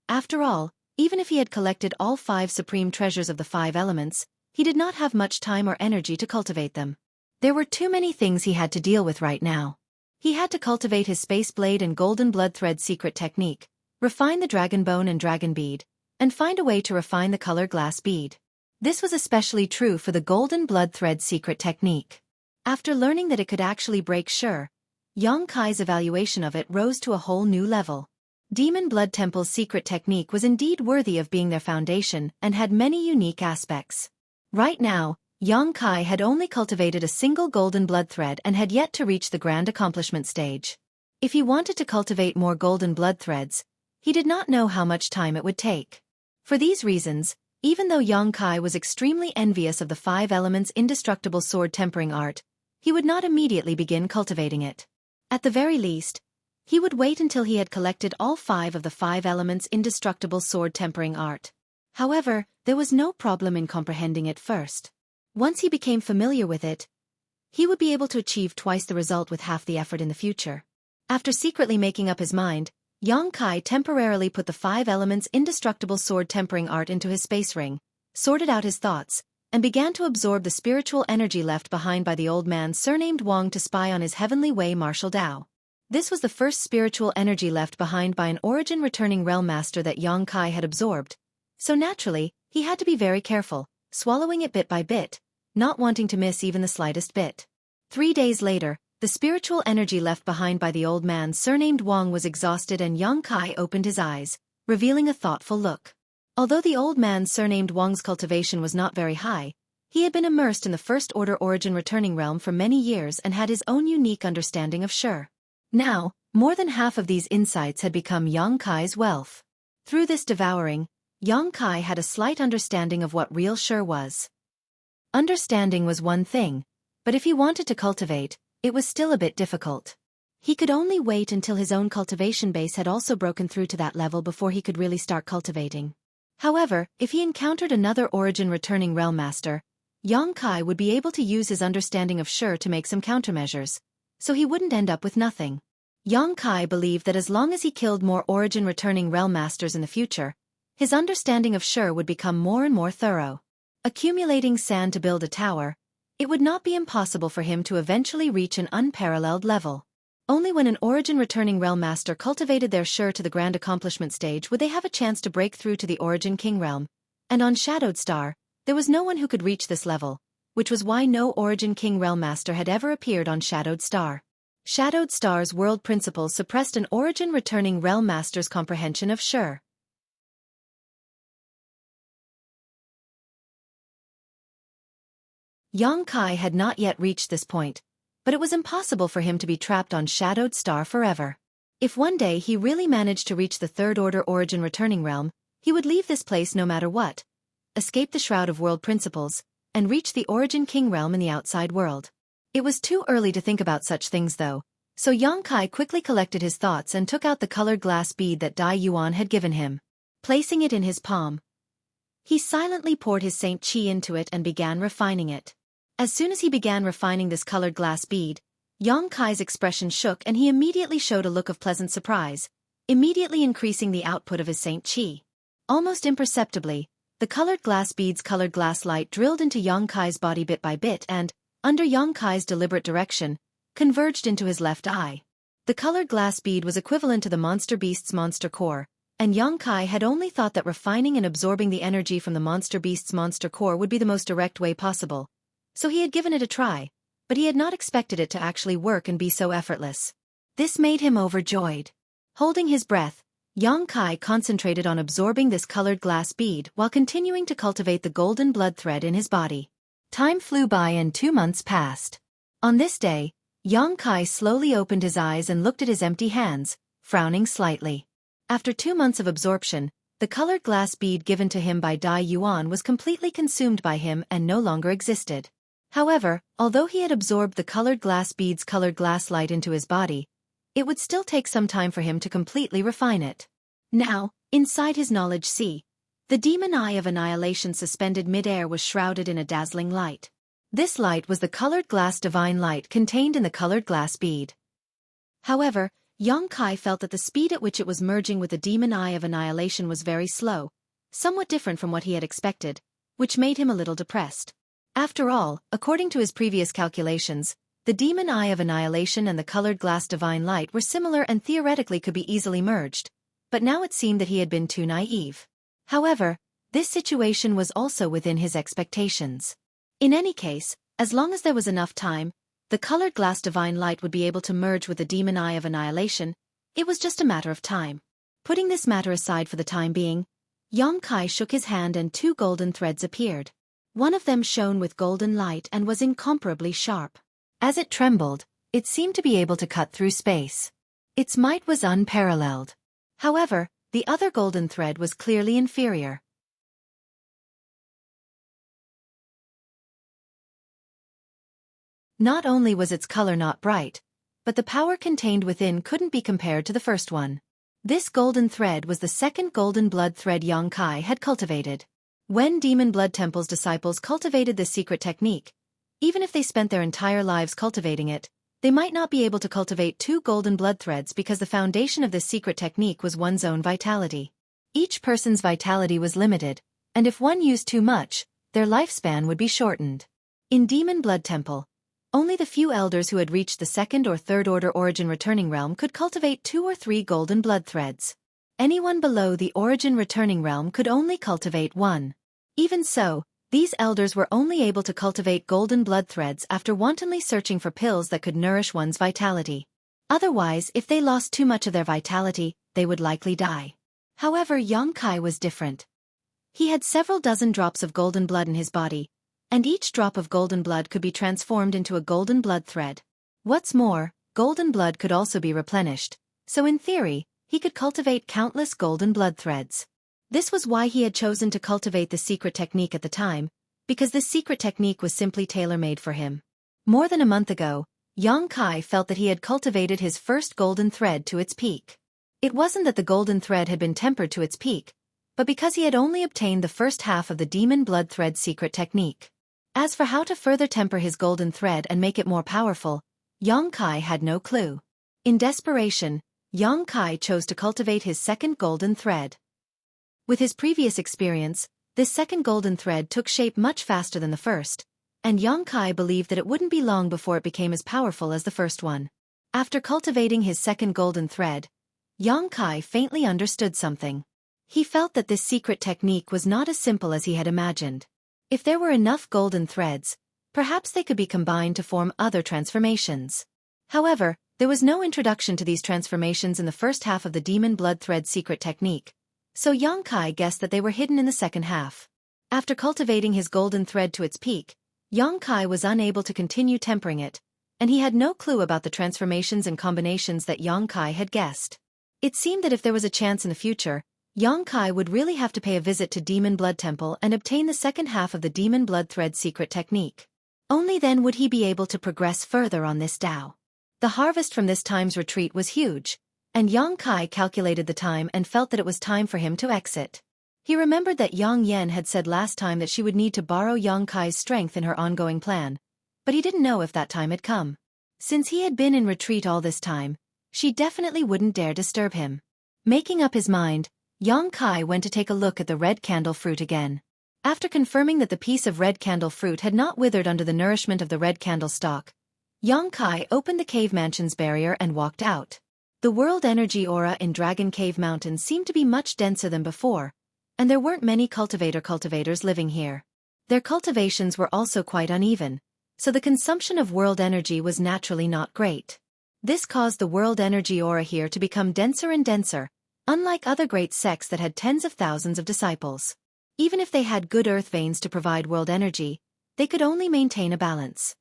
After all, even if he had collected all 5 supreme treasures of the 5 elements, he did not have much time or energy to cultivate them. There were too many things he had to deal with right now. He had to cultivate his Space Blade and Golden Blood Thread secret technique, refine the Dragon Bone and Dragon Bead, and find a way to refine the color glass bead. This was especially true for the Golden Blood Thread secret technique. After learning that it could actually break Xueqi's evaluation of it rose to a whole new level. Demon Blood Temple's secret technique was indeed worthy of being their foundation and had many unique aspects. Right now, Xueqi had only cultivated a single Golden Blood Thread and had yet to reach the grand accomplishment stage. If he wanted to cultivate more Golden Blood Threads, he did not know how much time it would take. For these reasons, even though Xueqi was extremely envious of the 5 elements indestructible sword tempering art, he would not immediately begin cultivating it. At the very least, he would wait until he had collected all 5 of the 5 elements indestructible sword tempering art. However, there was no problem in comprehending it first. Once he became familiar with it, he would be able to achieve twice the result with half the effort in the future. After secretly making up his mind, Xueqi temporarily put the 5 elements indestructible sword tempering art into his space ring, sorted out his thoughts, and began to absorb the spiritual energy left behind by the old man surnamed Wang to spy on his heavenly way martial Dao. This was the first spiritual energy left behind by an origin returning realm master that Xueqi had absorbed, so naturally, he had to be very careful, swallowing it bit by bit, not wanting to miss even the slightest bit. 3 days later, the spiritual energy left behind by the old man surnamed Wang was exhausted and Xueqi opened his eyes, revealing a thoughtful look. Although the old man surnamed Wang's cultivation was not very high, he had been immersed in the First Order Origin Returning Realm for many years and had his own unique understanding of Xueqi. Now, more than half of these insights had become Xueqi's wealth. Through this devouring, Xueqi had a slight understanding of what real Xueqi was. Understanding was one thing, but if he wanted to cultivate, it was still a bit difficult. He could only wait until his own cultivation base had also broken through to that level before he could really start cultivating. However, if he encountered another Origin Returning Realm Master, Xueqi would be able to use his understanding of Xueqi to make some countermeasures, so he wouldn't end up with nothing. Xueqi believed that as long as he killed more Origin Returning Realm Masters in the future, his understanding of Xueqi would become more and more thorough. Accumulating sand to build a tower, it would not be impossible for him to eventually reach an unparalleled level. Only when an Origin Returning Realm Master cultivated their Xueqi to the grand accomplishment stage would they have a chance to break through to the Origin King Realm, and on Shadowed Star, there was no one who could reach this level, which was why no Origin King Realm Master had ever appeared on Shadowed Star. Shadowed Star's world principles suppressed an Origin Returning Realm Master's comprehension of Xueqi. Xueqi had not yet reached this point, but it was impossible for him to be trapped on Shadowed Star forever. If one day he really managed to reach the Third Order Origin Returning Realm, he would leave this place no matter what, escape the Shroud of World Principles, and reach the Origin King Realm in the outside world. It was too early to think about such things though, so Yang Kai quickly collected his thoughts and took out the colored glass bead that Dai Yuan had given him. Placing it in his palm, he silently poured his Saint Qi into it and began refining it. As soon as he began refining this colored glass bead, Yang Kai's expression shook and he immediately showed a look of pleasant surprise, immediately increasing the output of his Saint Qi. Almost imperceptibly, the colored glass bead's colored glass light drilled into Yang Kai's body bit by bit and, under Yang Kai's deliberate direction, converged into his left eye. The colored glass bead was equivalent to the monster beast's monster core, and Yang Kai had only thought that refining and absorbing the energy from the monster beast's monster core would be the most direct way possible. So he had given it a try, but he had not expected it to actually work and be so effortless. This made him overjoyed. Holding his breath, Yang Kai concentrated on absorbing this colored glass bead while continuing to cultivate the golden blood thread in his body. Time flew by and 2 months passed. On this day, Yang Kai slowly opened his eyes and looked at his empty hands, frowning slightly. After 2 months of absorption, the colored glass bead given to him by Dai Yuan was completely consumed by him and no longer existed. However, although he had absorbed the colored glass bead's colored glass light into his body, it would still take some time for him to completely refine it. Now, inside his knowledge sea, the demon eye of annihilation suspended mid-air was shrouded in a dazzling light. This light was the colored glass divine light contained in the colored glass bead. However, Yang Kai felt that the speed at which it was merging with the demon eye of annihilation was very slow, somewhat different from what he had expected, which made him a little depressed. After all, according to his previous calculations, the demon eye of annihilation and the colored glass divine light were similar and theoretically could be easily merged, but now it seemed that he had been too naive. However, this situation was also within his expectations. In any case, as long as there was enough time, the colored glass divine light would be able to merge with the demon eye of annihilation. It was just a matter of time. Putting this matter aside for the time being, Yang Kai shook his hand and 2 golden threads appeared. One of them shone with golden light and was incomparably sharp. As it trembled, it seemed to be able to cut through space. Its might was unparalleled. However, the other golden thread was clearly inferior. Not only was its color not bright, but the power contained within couldn't be compared to the first one. This golden thread was the second golden blood thread Yang Kai had cultivated. When Demon Blood Temple's disciples cultivated this secret technique, even if they spent their entire lives cultivating it, they might not be able to cultivate 2 golden blood threads because the foundation of this secret technique was one's own vitality. Each person's vitality was limited, and if one used too much, their lifespan would be shortened. In Demon Blood Temple, only the few elders who had reached the 2nd or 3rd order origin returning realm could cultivate 2 or 3 golden blood threads. Anyone below the origin returning realm could only cultivate 1. Even so, these elders were only able to cultivate golden blood threads after wantonly searching for pills that could nourish one's vitality. Otherwise, if they lost too much of their vitality, they would likely die. However, Yang Kai was different. He had several dozen drops of golden blood in his body, and each drop of golden blood could be transformed into a golden blood thread. What's more, golden blood could also be replenished, so in theory, he could cultivate countless golden blood threads. This was why he had chosen to cultivate the secret technique at the time, because this secret technique was simply tailor-made for him. More than a month ago, Yang Kai felt that he had cultivated his first golden thread to its peak. It wasn't that the golden thread had been tempered to its peak, but because he had only obtained the first half of the demon blood thread secret technique. As for how to further temper his golden thread and make it more powerful, Yang Kai had no clue. In desperation, Yang Kai chose to cultivate his second golden thread. With his previous experience, this second golden thread took shape much faster than the first, and Yang Kai believed that it wouldn't be long before it became as powerful as the first one. After cultivating his second golden thread, Yang Kai faintly understood something. He felt that this secret technique was not as simple as he had imagined. If there were enough golden threads, perhaps they could be combined to form other transformations. However, there was no introduction to these transformations in the first half of the demon blood thread secret technique, so Yang Kai guessed that they were hidden in the second half. After cultivating his golden thread to its peak, Yang Kai was unable to continue tempering it, and he had no clue about the transformations and combinations that Yang Kai had guessed. It seemed that if there was a chance in the future, Yang Kai would really have to pay a visit to Demon Blood Temple and obtain the second half of the Demon Blood Thread secret technique. Only then would he be able to progress further on this Tao. The harvest from this time's retreat was huge, and Yang Kai calculated the time and felt that it was time for him to exit. He remembered that Yang Yen had said last time that she would need to borrow Yang Kai's strength in her ongoing plan, but he didn't know if that time had come. Since he had been in retreat all this time, she definitely wouldn't dare disturb him. Making up his mind, Yang Kai went to take a look at the red candle fruit again. After confirming that the piece of red candle fruit had not withered under the nourishment of the red candle stalk, Yang Kai opened the cave mansion's barrier and walked out. The world energy aura in Dragon Cave Mountain seemed to be much denser than before, and there weren't many cultivators living here. Their cultivations were also quite uneven, so the consumption of world energy was naturally not great. This caused the world energy aura here to become denser and denser, unlike other great sects that had tens of thousands of disciples. Even if they had good earth veins to provide world energy, they could only maintain a balance.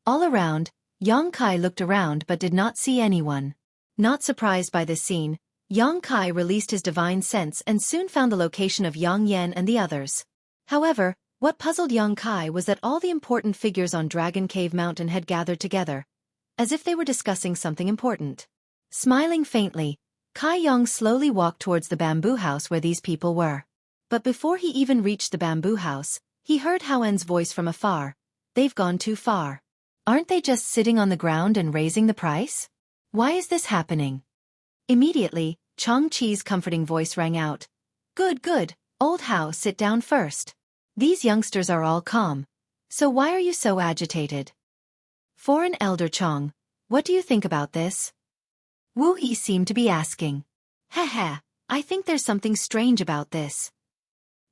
All around, Yang Kai looked around but did not see anyone. Not surprised by this scene, Yang Kai released his divine sense and soon found the location of Yang Yen and the others. However, what puzzled Yang Kai was that all the important figures on Dragon Cave Mountain had gathered together, as if they were discussing something important. Smiling faintly, Kai Yang slowly walked towards the bamboo house where these people were. But before he even reached the bamboo house, he heard Haoen's voice from afar. "They've gone too far. Aren't they just sitting on the ground and raising the price? Why is this happening?" Immediately, Chang Chi's comforting voice rang out. Good, old Hao, sit down first. These youngsters are all calm. So why are you so agitated?" Foreign Elder Chang, what do you think about this? Wu Yi seemed to be asking. Heh, I think there's something strange about this.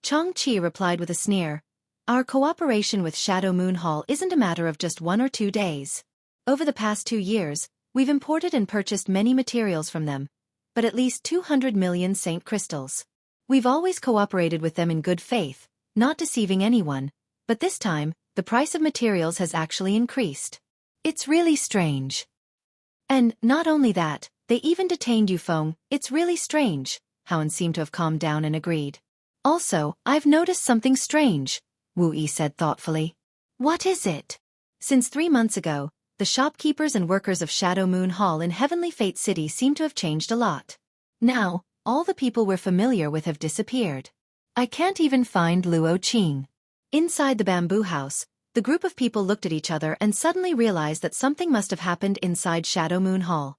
Chang Chi replied with a sneer. Our cooperation with Shadow Moon Hall isn't a matter of just 1 or 2 days. Over the past 2 years, we've imported and purchased many materials from them, but at least 200 million saint crystals. We've always cooperated with them in good faith, not deceiving anyone, but this time, the price of materials has actually increased. It's really strange. And not only that, they even detained Yufeng. It's really strange. Haoen seemed to have calmed down and agreed. Also, I've noticed something strange, Wu Yi said thoughtfully. What is it? Since 3 months ago, the shopkeepers and workers of Shadow Moon Hall in Heavenly Fate City seem to have changed a lot. Now, all the people we're familiar with have disappeared. I can't even find Luo Qing. Inside the bamboo house, the group of people looked at each other and suddenly realized that something must have happened inside Shadow Moon Hall.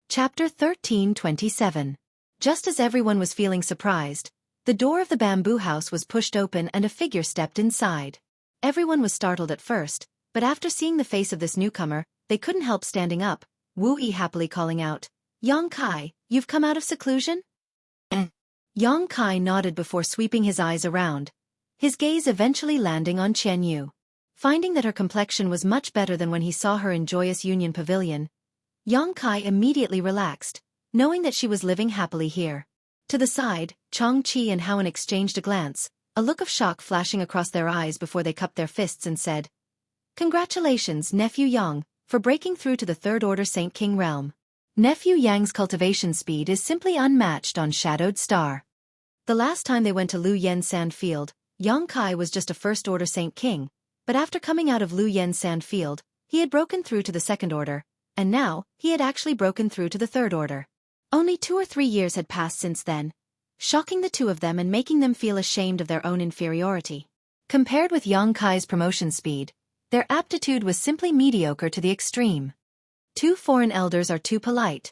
Chapter 13:27. Just as everyone was feeling surprised, the door of the bamboo house was pushed open and a figure stepped inside. Everyone was startled at first, but after seeing the face of this newcomer, they couldn't help standing up, Wu Yi happily calling out, Yang Kai, you've come out of seclusion? Yang Kai nodded before sweeping his eyes around, his gaze eventually landing on Chen Yu. Finding that her complexion was much better than when he saw her in Joyous Union Pavilion, Yang Kai immediately relaxed, knowing that she was living happily here. To the side, Chang Chi and Haoen exchanged a glance, a look of shock flashing across their eyes before they cupped their fists and said, Congratulations, Nephew Yang, for breaking through to the Third Order Saint King realm. Nephew Yang's cultivation speed is simply unmatched on Shadowed Star. The last time they went to Lu Yen Sand Field, Yang Kai was just a First Order Saint King, but after coming out of Lu Yen Sand Field, he had broken through to the Second Order, and now, he had actually broken through to the Third Order. Only 2 or 3 years had passed since then, shocking the two of them and making them feel ashamed of their own inferiority. Compared with Yang Kai's promotion speed, their aptitude was simply mediocre to the extreme. 2 foreign elders are too polite.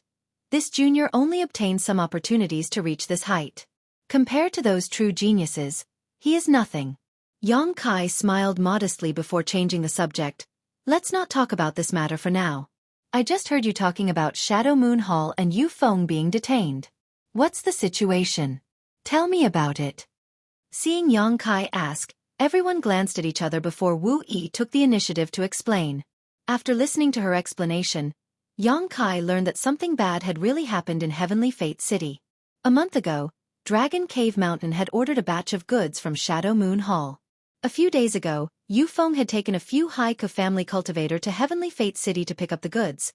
This junior only obtained some opportunities to reach this height. Compared to those true geniuses, he is nothing. Yang Kai smiled modestly before changing the subject. Let's not talk about this matter for now. I just heard you talking about Shadow Moon Hall and Yu Feng being detained. What's the situation? Tell me about it. Seeing Yang Kai ask, everyone glanced at each other before Wu Yi took the initiative to explain. After listening to her explanation, Yang Kai learned that something bad had really happened in Heavenly Fate City. A month ago, Dragon Cave Mountain had ordered a batch of goods from Shadow Moon Hall. A few days ago, Yu Feng had taken a few Haiku family cultivator to Heavenly Fate City to pick up the goods.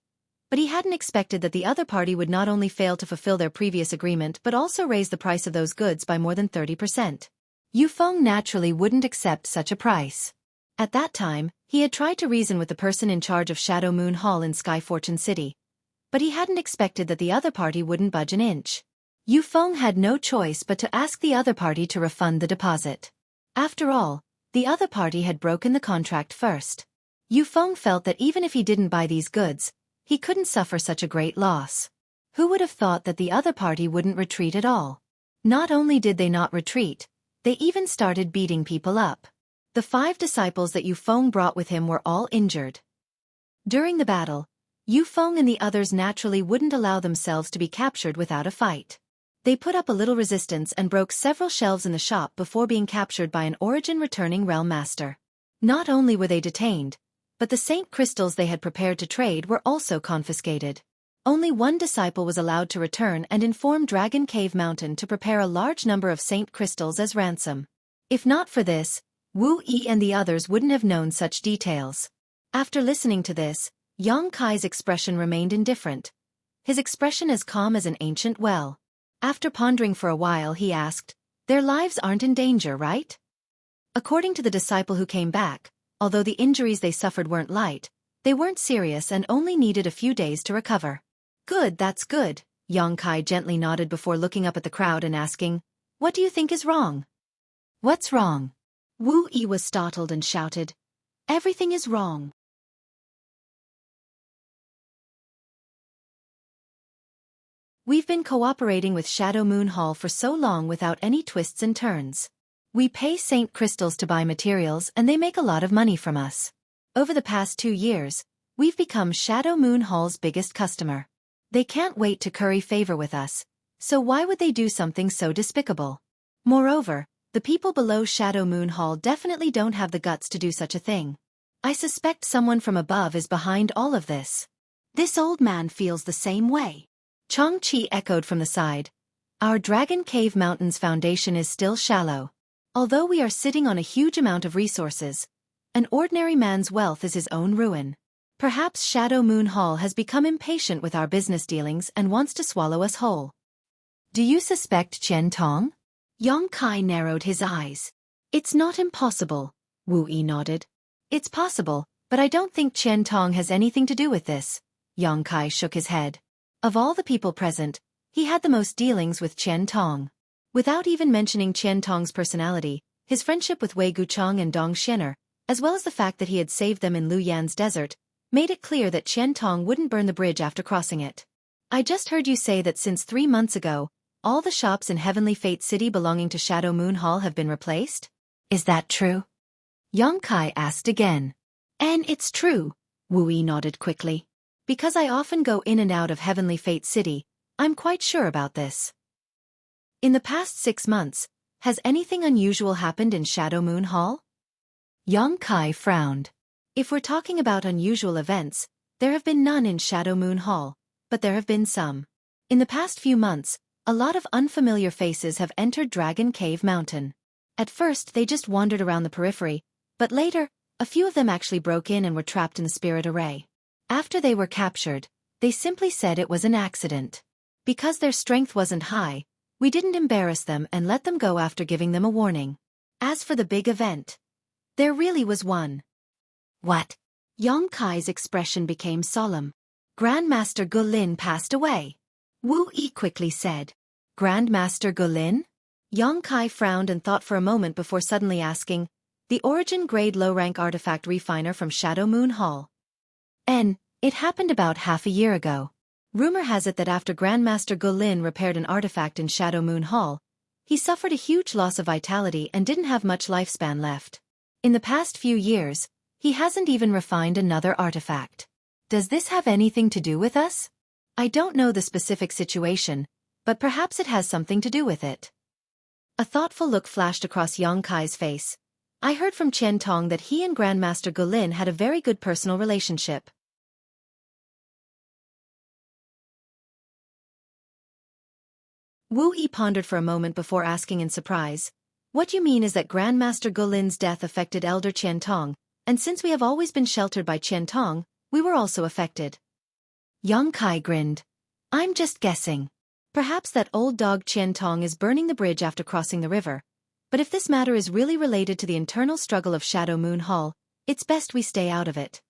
But he hadn't expected that the other party would not only fail to fulfill their previous agreement but also raise the price of those goods by more than 30%. Yu Feng naturally wouldn't accept such a price. At that time, he had tried to reason with the person in charge of Shadow Moon Hall in Sky Fortune City. But he hadn't expected that the other party wouldn't budge an inch. Yu Feng had no choice but to ask the other party to refund the deposit. After all, the other party had broken the contract first. Yu Feng felt that even if he didn't buy these goods, he couldn't suffer such a great loss. Who would have thought that the other party wouldn't retreat at all? Not only did they not retreat, they even started beating people up. The 5 disciples that Yu Feng brought with him were all injured. During the battle, Yu Feng and the others naturally wouldn't allow themselves to be captured without a fight. They put up a little resistance and broke several shelves in the shop before being captured by an origin-returning realm master. Not only were they detained, but the saint crystals they had prepared to trade were also confiscated. Only one disciple was allowed to return and inform Dragon Cave Mountain to prepare a large number of saint crystals as ransom. If not for this, Wu Yi and the others wouldn't have known such details. After listening to this, Yang Kai's expression remained indifferent. His expression as calm as an ancient well. After pondering for a while he asked, "Their lives aren't in danger, right?" According to the disciple who came back, although the injuries they suffered weren't light, they weren't serious and only needed a few days to recover. "Good, that's good," Yang Kai gently nodded before looking up at the crowd and asking, "What do you think is wrong?" "What's wrong?" Wu Yi was startled and shouted, "Everything is wrong." We've been cooperating with Shadow Moon Hall for so long without any twists and turns. We pay Saint Crystals to buy materials and they make a lot of money from us. Over the past 2 years, we've become Shadow Moon Hall's biggest customer. They can't wait to curry favor with us, so why would they do something so despicable? Moreover, the people below Shadow Moon Hall definitely don't have the guts to do such a thing. I suspect someone from above is behind all of this. This old man feels the same way. Changqi echoed from the side. Our Dragon Cave Mountain's foundation is still shallow. Although we are sitting on a huge amount of resources, an ordinary man's wealth is his own ruin. Perhaps Shadow Moon Hall has become impatient with our business dealings and wants to swallow us whole. Do you suspect Qian Tong? Yang Kai narrowed his eyes. It's not impossible, Wu Yi nodded. It's possible, but I don't think Qian Tong has anything to do with this. Yang Kai shook his head. Of all the people present, he had the most dealings with Qian Tong. Without even mentioning Qian Tong's personality, his friendship with Wei Guchang and Dong Xianer, as well as the fact that he had saved them in Lu Yan's desert, made it clear that Qian Tong wouldn't burn the bridge after crossing it. I just heard you say that since 3 months ago, all the shops in Heavenly Fate City belonging to Shadow Moon Hall have been replaced? Is that true? Yang Kai asked again. And it's true, Wu Yi nodded quickly. Because I often go in and out of Heavenly Fate City, I'm quite sure about this. In the past 6 months, has anything unusual happened in Shadow Moon Hall? Yang Kai frowned. If we're talking about unusual events, there have been none in Shadow Moon Hall, but there have been some. In the past few months, a lot of unfamiliar faces have entered Dragon Cave Mountain. At first they just wandered around the periphery, but later, a few of them actually broke in and were trapped in the spirit array. After they were captured, they simply said it was an accident. Because their strength wasn't high, we didn't embarrass them and let them go after giving them a warning. As for the big event, there really was one. What? Yang Kai's expression became solemn. Grandmaster Gulin passed away. Wu Yi quickly said. Grandmaster Gulin? Yang Kai frowned and thought for a moment before suddenly asking, the origin grade low-rank artifact refiner from Shadow Moon Hall. It happened about half a year ago. Rumor has it that after Grandmaster Gulin repaired an artifact in Shadow Moon Hall, he suffered a huge loss of vitality and didn't have much lifespan left. In the past few years, he hasn't even refined another artifact. Does this have anything to do with us? I don't know the specific situation, but perhaps it has something to do with it. A thoughtful look flashed across Yang Kai's face. I heard from Qian Tong that he and Grandmaster Gulin had a very good personal relationship. Wu Yi pondered for a moment before asking in surprise, What you mean is that Grandmaster Gulin's death affected Elder Qian Tong, and since we have always been sheltered by Qian Tong, we were also affected. Yang Kai grinned. I'm just guessing. Perhaps that old dog Qian Tong is burning the bridge after crossing the river. But if this matter is really related to the internal struggle of Shadow Moon Hall, it's best we stay out of it.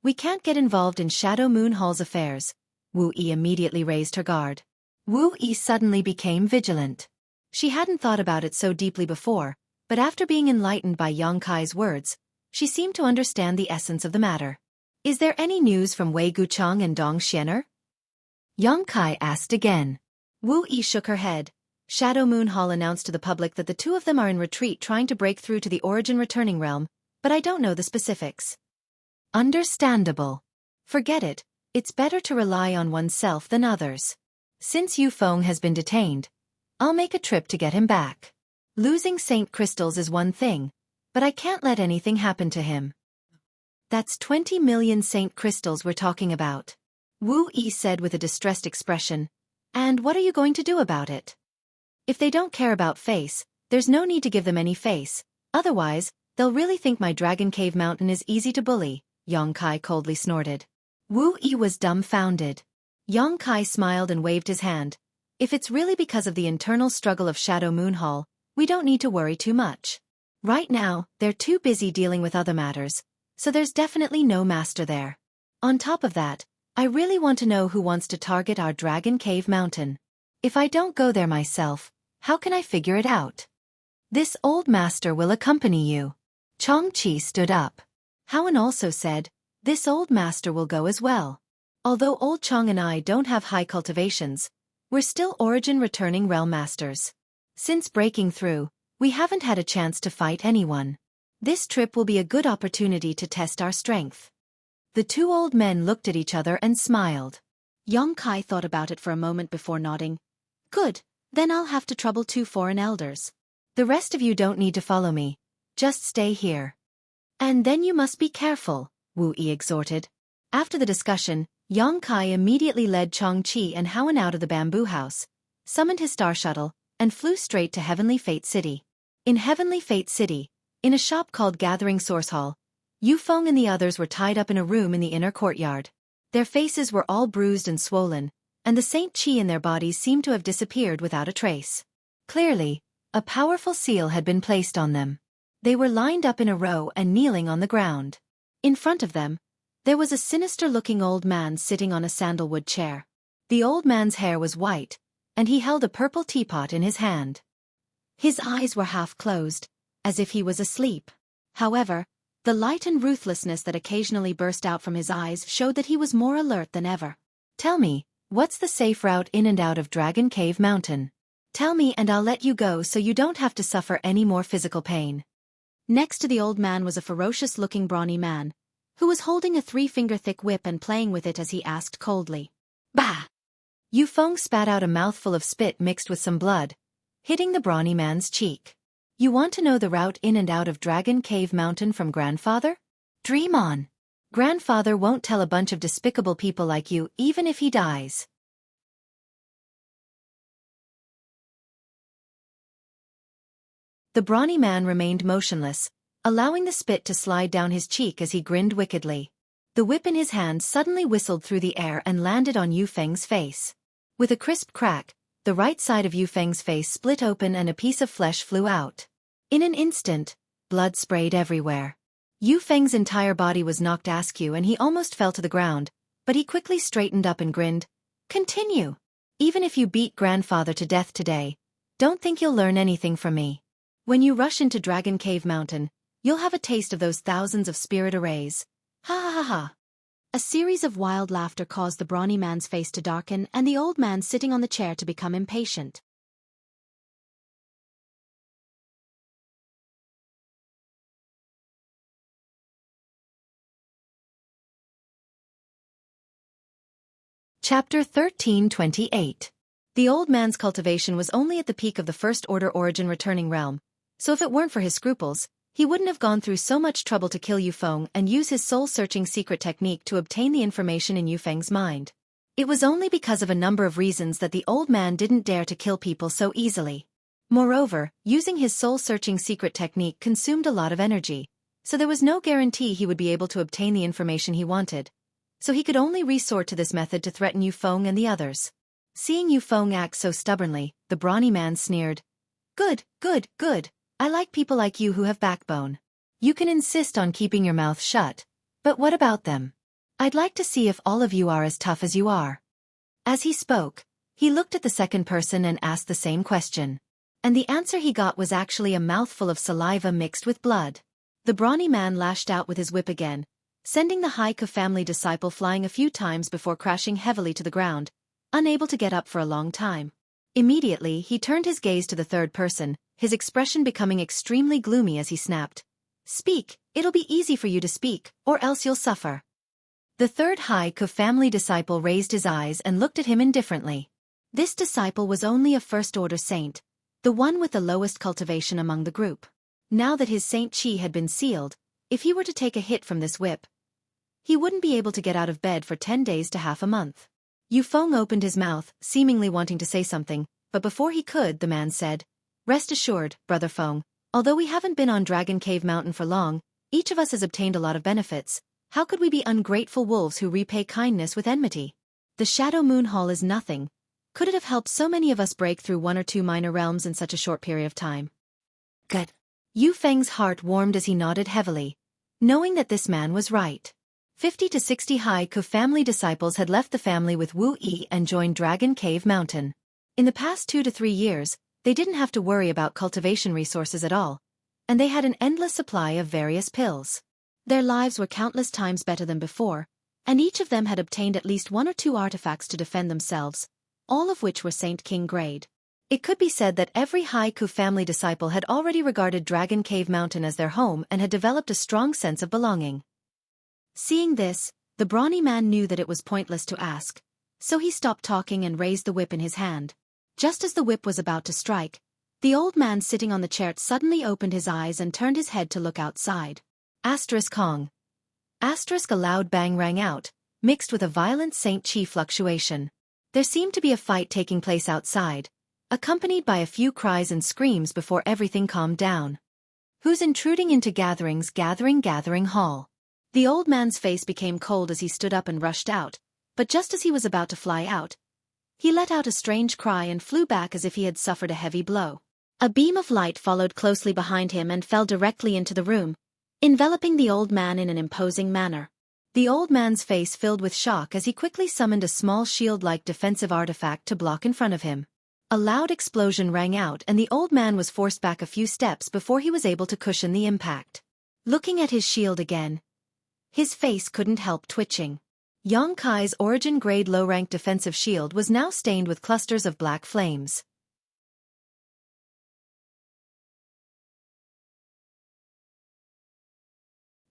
We can't get involved in Shadow Moon Hall's affairs. Wu Yi immediately raised her guard. Wu Yi suddenly became vigilant. She hadn't thought about it so deeply before, but after being enlightened by Yang Kai's words, she seemed to understand the essence of the matter. Is there any news from Wei Guchang and Dong Xianer? Yang Kai asked again. Wu Yi shook her head. Shadow Moon Hall announced to the public that the two of them are in retreat trying to break through to the Origin Returning Realm, but I don't know the specifics. Understandable. Forget it, it's better to rely on oneself than others. Since Yu Feng has been detained, I'll make a trip to get him back. Losing Saint Crystals is one thing, but I can't let anything happen to him. That's 20 million Saint Crystals we're talking about. Wu Yi said with a distressed expression. And what are you going to do about it? If they don't care about face, there's no need to give them any face, otherwise, they'll really think my Dragon Cave Mountain is easy to bully, Yang Kai coldly snorted. Wu Yi was dumbfounded. Yang Kai smiled and waved his hand. If it's really because of the internal struggle of Shadow Moon Hall, we don't need to worry too much. Right now, they're too busy dealing with other matters, so there's definitely no master there. On top of that, I really want to know who wants to target our Dragon Cave Mountain. If I don't go there myself, how can I figure it out? This old master will accompany you. Chongqi stood up. Howen also said, this old master will go as well. Although old Chong and I don't have high cultivations, we're still Origin Returning Realm Masters. Since breaking through, we haven't had a chance to fight anyone. This trip will be a good opportunity to test our strength. The two old men looked at each other and smiled. Yang Kai thought about it for a moment before nodding. Good, then I'll have to trouble 2 foreign elders. The rest of you don't need to follow me. Just stay here. And then you must be careful, Wu Yi exhorted. After the discussion, Yang Kai immediately led Chongqi and Howen out of the bamboo house, summoned his star shuttle, and flew straight to Heavenly Fate City. In Heavenly Fate City, in a shop called Gathering Source Hall, Yu Feng and the others were tied up in a room in the inner courtyard. Their faces were all bruised and swollen, and the Saint Qi in their bodies seemed to have disappeared without a trace. Clearly, a powerful seal had been placed on them. They were lined up in a row and kneeling on the ground. In front of them, there was a sinister-looking old man sitting on a sandalwood chair. The old man's hair was white, and he held a purple teapot in his hand. His eyes were half closed, as if he was asleep. However, the light and ruthlessness that occasionally burst out from his eyes showed that he was more alert than ever. Tell me, what's the safe route in and out of Dragon Cave Mountain? Tell me and I'll let you go so you don't have to suffer any more physical pain. Next to the old man was a ferocious-looking brawny man, who was holding a 3-finger-thick whip and playing with it as he asked coldly. Bah! Yu Feng spat out a mouthful of spit mixed with some blood, hitting the brawny man's cheek. You want to know the route in and out of Dragon Cave Mountain from Grandfather? Dream on. Grandfather won't tell a bunch of despicable people like you even if he dies. The brawny man remained motionless, allowing the spit to slide down his cheek as he grinned wickedly. The whip in his hand suddenly whistled through the air and landed on Yu Feng's face. With a crisp crack, the right side of Yu Feng's face split open and a piece of flesh flew out. In an instant, blood sprayed everywhere. Yu Feng's entire body was knocked askew and he almost fell to the ground, but he quickly straightened up and grinned. Continue. Even if you beat Grandfather to death today, don't think you'll learn anything from me. When you rush into Dragon Cave Mountain, you'll have a taste of those thousands of spirit arrays. Ha ha ha ha. A series of wild laughter caused the brawny man's face to darken and the old man sitting on the chair to become impatient. Chapter 1328. The old man's cultivation was only at the peak of the First Order Origin Returning Realm, so if it weren't for his scruples, he wouldn't have gone through so much trouble to kill Yu Feng and use his soul-searching secret technique to obtain the information in Yu Feng's mind. It was only because of a number of reasons that the old man didn't dare to kill people so easily. Moreover, using his soul-searching secret technique consumed a lot of energy, so there was no guarantee he would be able to obtain the information he wanted. So he could only resort to this method to threaten Yufeng and the others. Seeing Yufeng act so stubbornly, the brawny man sneered. Good, good, good. I like people like you who have backbone. You can insist on keeping your mouth shut, but what about them? I'd like to see if all of you are as tough as you are. As he spoke, he looked at the second person and asked the same question. And the answer he got was actually a mouthful of saliva mixed with blood. The brawny man lashed out with his whip again, sending the Xueqi family disciple flying a few times before crashing heavily to the ground, unable to get up for a long time. Immediately, he turned his gaze to the third person, his expression becoming extremely gloomy as he snapped. Speak, it'll be easy for you to speak, or else you'll suffer. The third Xueqi family disciple raised his eyes and looked at him indifferently. This disciple was only a first-order saint, the one with the lowest cultivation among the group. Now that his Saint Qi had been sealed, if he were to take a hit from this whip, he wouldn't be able to get out of bed for 10 days to half a month. Yufeng opened his mouth, seemingly wanting to say something, but before he could, the man said, Rest assured, Brother Feng, although we haven't been on Dragon Cave Mountain for long, each of us has obtained a lot of benefits. How could we be ungrateful wolves who repay kindness with enmity? The Shadow Moon Hall is nothing. Could it have helped so many of us break through 1 or 2 minor realms in such a short period of time? Good. Yufeng's heart warmed as he nodded heavily, knowing that this man was right. 50 to 60 Xueqi family disciples had left the family with Wu Yi and joined Dragon Cave Mountain. In the past 2 to 3 years, they didn't have to worry about cultivation resources at all, and they had an endless supply of various pills. Their lives were countless times better than before, and each of them had obtained at least 1 or 2 artifacts to defend themselves, all of which were Saint King grade. It could be said that every Xueqi family disciple had already regarded Dragon Cave Mountain as their home and had developed a strong sense of belonging. Seeing this, the brawny man knew that it was pointless to ask, so he stopped talking and raised the whip in his hand. Just as the whip was about to strike, the old man sitting on the chair suddenly opened his eyes and turned his head to look outside. Kong. A loud bang rang out, mixed with a violent Saint Qi fluctuation. There seemed to be a fight taking place outside, accompanied by a few cries and screams before everything calmed down. Who's intruding into gathering hall? The old man's face became cold as he stood up and rushed out, but just as he was about to fly out, he let out a strange cry and flew back as if he had suffered a heavy blow. A beam of light followed closely behind him and fell directly into the room, enveloping the old man in an imposing manner. The old man's face filled with shock as he quickly summoned a small shield-like defensive artifact to block in front of him. A loud explosion rang out and the old man was forced back a few steps before he was able to cushion the impact. Looking at his shield again, his face couldn't help twitching. Kai's origin-grade low-rank defensive shield was now stained with clusters of black flames.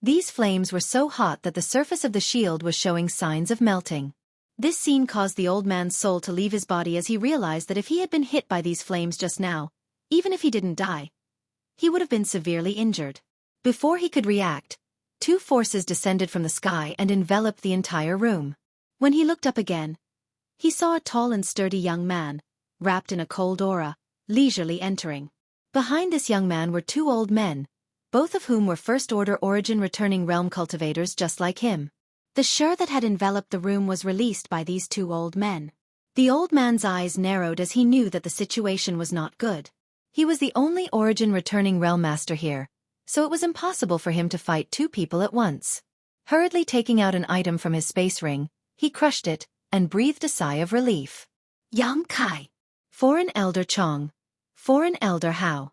These flames were so hot that the surface of the shield was showing signs of melting. This scene caused the old man's soul to leave his body as he realized that if he had been hit by these flames just now, even if he didn't die, he would have been severely injured. Before he could react, 2 forces descended from the sky and enveloped the entire room. When he looked up again, he saw a tall and sturdy young man, wrapped in a cold aura, leisurely entering. Behind this young man were 2 old men, both of whom were first-order origin returning realm cultivators just like him. The shur that had enveloped the room was released by these 2 old men. The old man's eyes narrowed as he knew that the situation was not good. He was the only origin returning realm master here, so it was impossible for him to fight 2 people at once. Hurriedly taking out an item from his space ring, he crushed it, and breathed a sigh of relief. Yang Kai. Foreign Elder Chong. Foreign Elder Hao.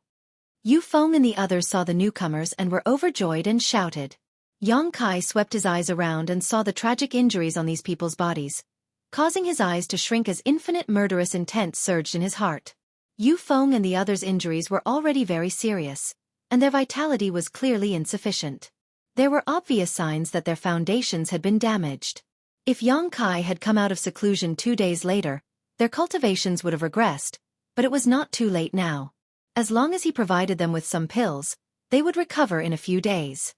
Yufeng and the others saw the newcomers and were overjoyed and shouted. Yang Kai swept his eyes around and saw the tragic injuries on these people's bodies, causing his eyes to shrink as infinite murderous intent surged in his heart. Yufeng and the others' injuries were already very serious, and their vitality was clearly insufficient. There were obvious signs that their foundations had been damaged. If Yang Kai had come out of seclusion 2 days later, their cultivations would have regressed, but it was not too late now. As long as he provided them with some pills, they would recover in a few days.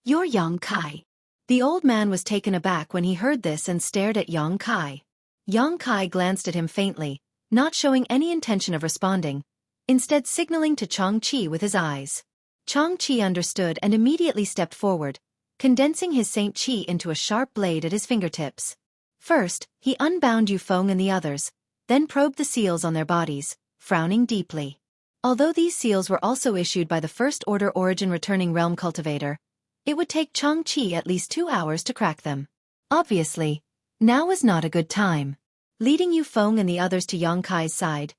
You're Yang Kai. The old man was taken aback when he heard this and stared at Yang Kai. Yang Kai glanced at him faintly, not showing any intention of responding. instead signaling to Xueqi with his eyes. Xueqi understood and immediately stepped forward, condensing his Saint Qi into a sharp blade at his fingertips. First, he unbound Yufeng and the others, then probed the seals on their bodies, frowning deeply. Although these seals were also issued by the First Order Origin Returning Realm Cultivator, it would take Xueqi at least 2 hours to crack them. Obviously, now was not a good time. Leading Yufeng and the others to Yongkai's side,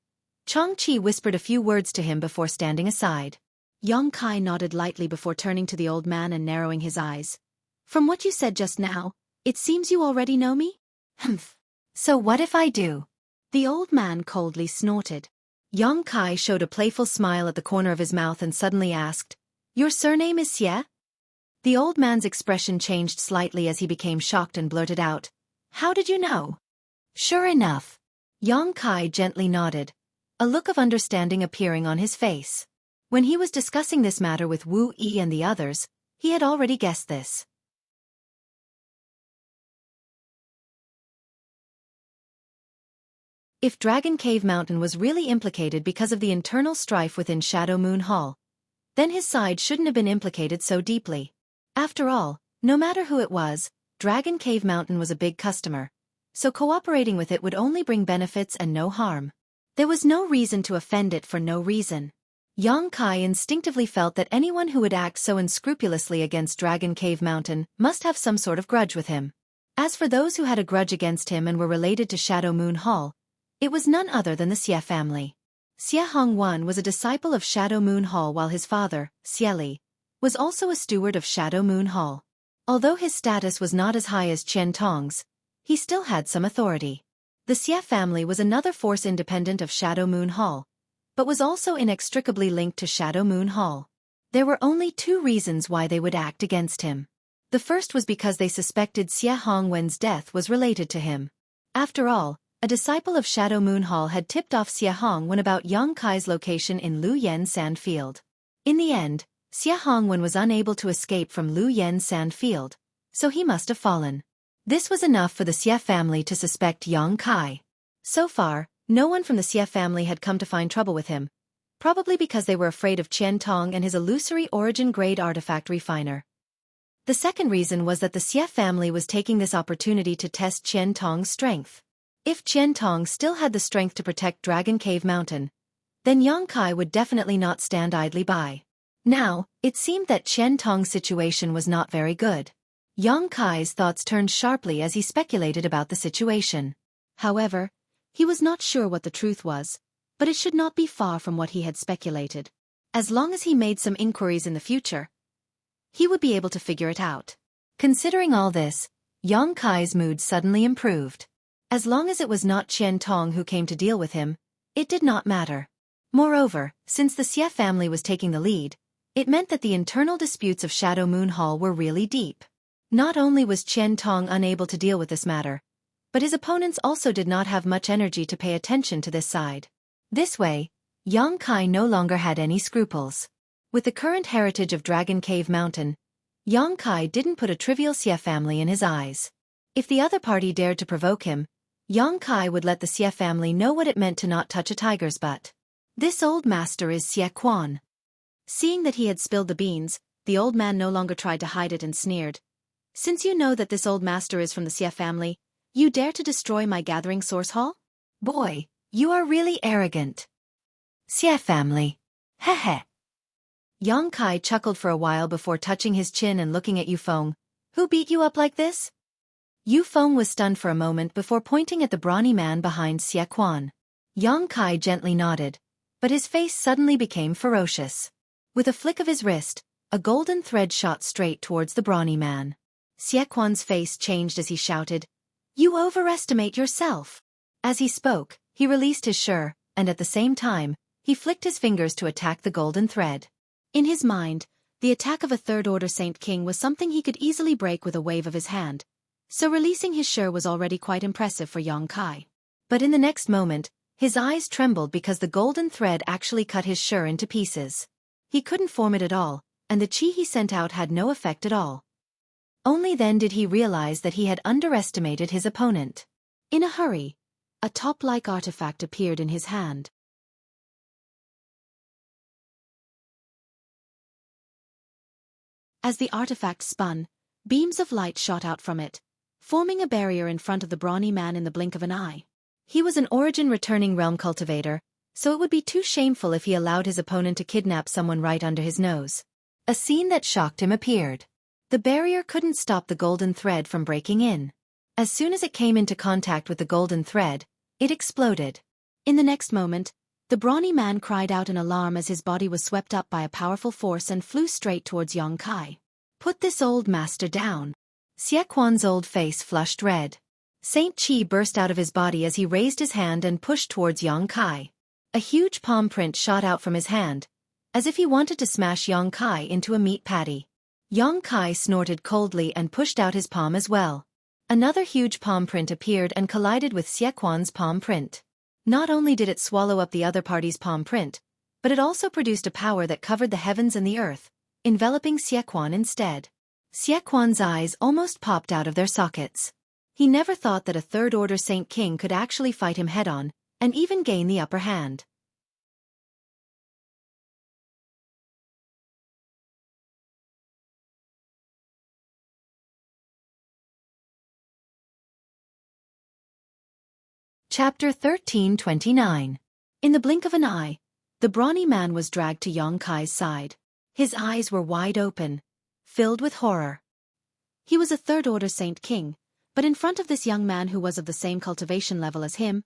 Xueqi whispered a few words to him before standing aside. Yongkai nodded lightly before turning to the old man and narrowing his eyes. From what you said just now, it seems you already know me? Humph. So what if I do? The old man coldly snorted. Yongkai showed a playful smile at the corner of his mouth and suddenly asked, "Your surname is Xie?" The old man's expression changed slightly as he became shocked and blurted out, "How did you know?" Sure enough. Yongkai gently nodded, a look of understanding appearing on his face. When he was discussing this matter with Wu Yi and the others, he had already guessed this. If Dragon Cave Mountain was really implicated because of the internal strife within Shadow Moon Hall, then his side shouldn't have been implicated so deeply. After all, no matter who it was, Dragon Cave Mountain was a big customer, so cooperating with it would only bring benefits and no harm. There was no reason to offend it for no reason. Yongkai instinctively felt that anyone who would act so unscrupulously against Dragon Cave Mountain must have some sort of grudge with him. As for those who had a grudge against him and were related to Shadow Moon Hall, it was none other than the Xie family. Xie Hongwan was a disciple of Shadow Moon Hall while his father, Xueqi, was also a steward of Shadow Moon Hall. Although his status was not as high as Qian Tong's, he still had some authority. The Xie family was another force independent of Shadow Moon Hall, but was also inextricably linked to Shadow Moon Hall. There were only 2 reasons why they would act against him. The first was because they suspected Xie Hongwen's death was related to him. After all, a disciple of Shadow Moon Hall had tipped off Xie Hongwen about Yongkai's location in Lu Yen Sand Field. In the end, Xie Hongwen was unable to escape from Lu Yen Sand Field, so he must have fallen. This was enough for the Xie family to suspect Yongkai. So far, no one from the Xie family had come to find trouble with him, probably because they were afraid of Qian Tong and his illusory origin-grade artifact refiner. The second reason was that the Xie family was taking this opportunity to test Qian Tong's strength. If Qian Tong still had the strength to protect Dragon Cave Mountain, then Yongkai would definitely not stand idly by. Now, it seemed that Qian Tong's situation was not very good. Yongkai's thoughts turned sharply as he speculated about the situation. However, he was not sure what the truth was, but it should not be far from what he had speculated. As long as he made some inquiries in the future, he would be able to figure it out. Considering all this, Yongkai's mood suddenly improved. As long as it was not Qian Tong who came to deal with him, it did not matter. Moreover, since the Xie family was taking the lead, it meant that the internal disputes of Shadow Moon Hall were really deep. Not only was Qian Tong unable to deal with this matter, but his opponents also did not have much energy to pay attention to this side. This way, Yongkai no longer had any scruples. With the current heritage of Dragon Cave Mountain, Yongkai didn't put a trivial Xie family in his eyes. If the other party dared to provoke him, Yongkai would let the Xie family know what it meant to not touch a tiger's butt. This old master is Xueqi. Seeing that he had spilled the beans, the old man no longer tried to hide it and sneered. "Since you know that this old master is from the Xie family, you dare to destroy my gathering source hall? Boy, you are really arrogant." "Xie family. Hehe." Yongkai chuckled for a while before touching his chin and looking at Yufeng. "Who beat you up like this?" Yufeng was stunned for a moment before pointing at the brawny man behind Xueqi. Yongkai gently nodded, but his face suddenly became ferocious. With a flick of his wrist, a golden thread shot straight towards the brawny man. Xueqi's face changed as he shouted, "You overestimate yourself." As he spoke, he released his shi, and at the same time, he flicked his fingers to attack the golden thread. In his mind, the attack of a third-order Saint King was something he could easily break with a wave of his hand, so releasing his shi was already quite impressive for Yongkai. But in the next moment, his eyes trembled because the golden thread actually cut his shi into pieces. He couldn't form it at all, and the qi he sent out had no effect at all. Only then did he realize that he had underestimated his opponent. In a hurry, a top-like artifact appeared in his hand. As the artifact spun, beams of light shot out from it, forming a barrier in front of the brawny man in the blink of an eye. He was an origin-returning realm cultivator, so it would be too shameful if he allowed his opponent to kidnap someone right under his nose. A scene that shocked him appeared. The barrier couldn't stop the golden thread from breaking in. As soon as it came into contact with the golden thread, it exploded. In the next moment, the brawny man cried out in alarm as his body was swept up by a powerful force and flew straight towards Xueqi. "Put this old master down." Xueqi's old face flushed red. Saint Qi burst out of his body as he raised his hand and pushed towards Xueqi. A huge palm print shot out from his hand, as if he wanted to smash Xueqi into a meat patty. Xueqi snorted coldly and pushed out his palm as well. Another huge palm print appeared and collided with Xueqi's palm print. Not only did it swallow up the other party's palm print, but it also produced a power that covered the heavens and the earth, enveloping Xueqi instead. Xueqi's eyes almost popped out of their sockets. He never thought that a third-order Saint King could actually fight him head-on, and even gain the upper hand. Chapter 1329. In the blink of an eye, the brawny man was dragged to Xueqi's side. His eyes were wide open, filled with horror. He was a third-order Saint King, but in front of this young man who was of the same cultivation level as him,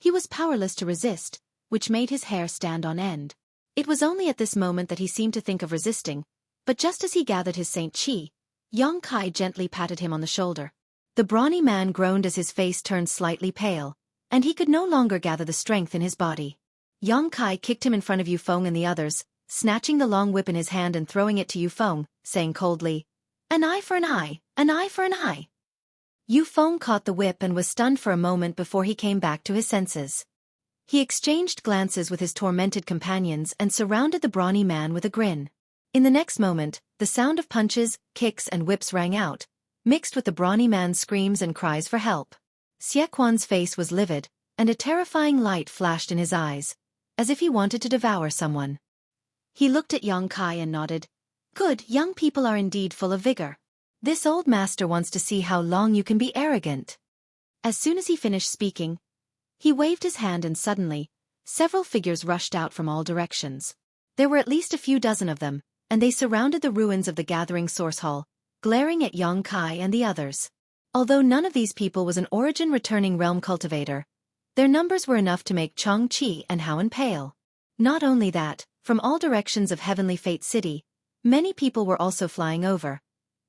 he was powerless to resist, which made his hair stand on end. It was only at this moment that he seemed to think of resisting, but just as he gathered his Saint Qi, Xueqi gently patted him on the shoulder. The brawny man groaned as his face turned slightly pale, and he could no longer gather the strength in his body. Xueqi kicked him in front of Yufeng and the others, snatching the long whip in his hand and throwing it to Yufeng, saying coldly, "An eye for an eye, an eye for an eye." Yufeng caught the whip and was stunned for a moment before he came back to his senses. He exchanged glances with his tormented companions and surrounded the brawny man with a grin. In the next moment, the sound of punches, kicks and whips rang out, mixed with the brawny man's screams and cries for help. Xueqi's face was livid, and a terrifying light flashed in his eyes, as if he wanted to devour someone. He looked at Xueqi and nodded. "Good, young people are indeed full of vigor. This old master wants to see how long you can be arrogant." As soon as he finished speaking, he waved his hand and suddenly, several figures rushed out from all directions. There were at least a few dozen of them, and they surrounded the ruins of the gathering source hall, glaring at Xueqi and the others. Although none of these people was an origin-returning realm cultivator, their numbers were enough to make Xueqi and Howen pale. Not only that, from all directions of Heavenly Fate City, many people were also flying over,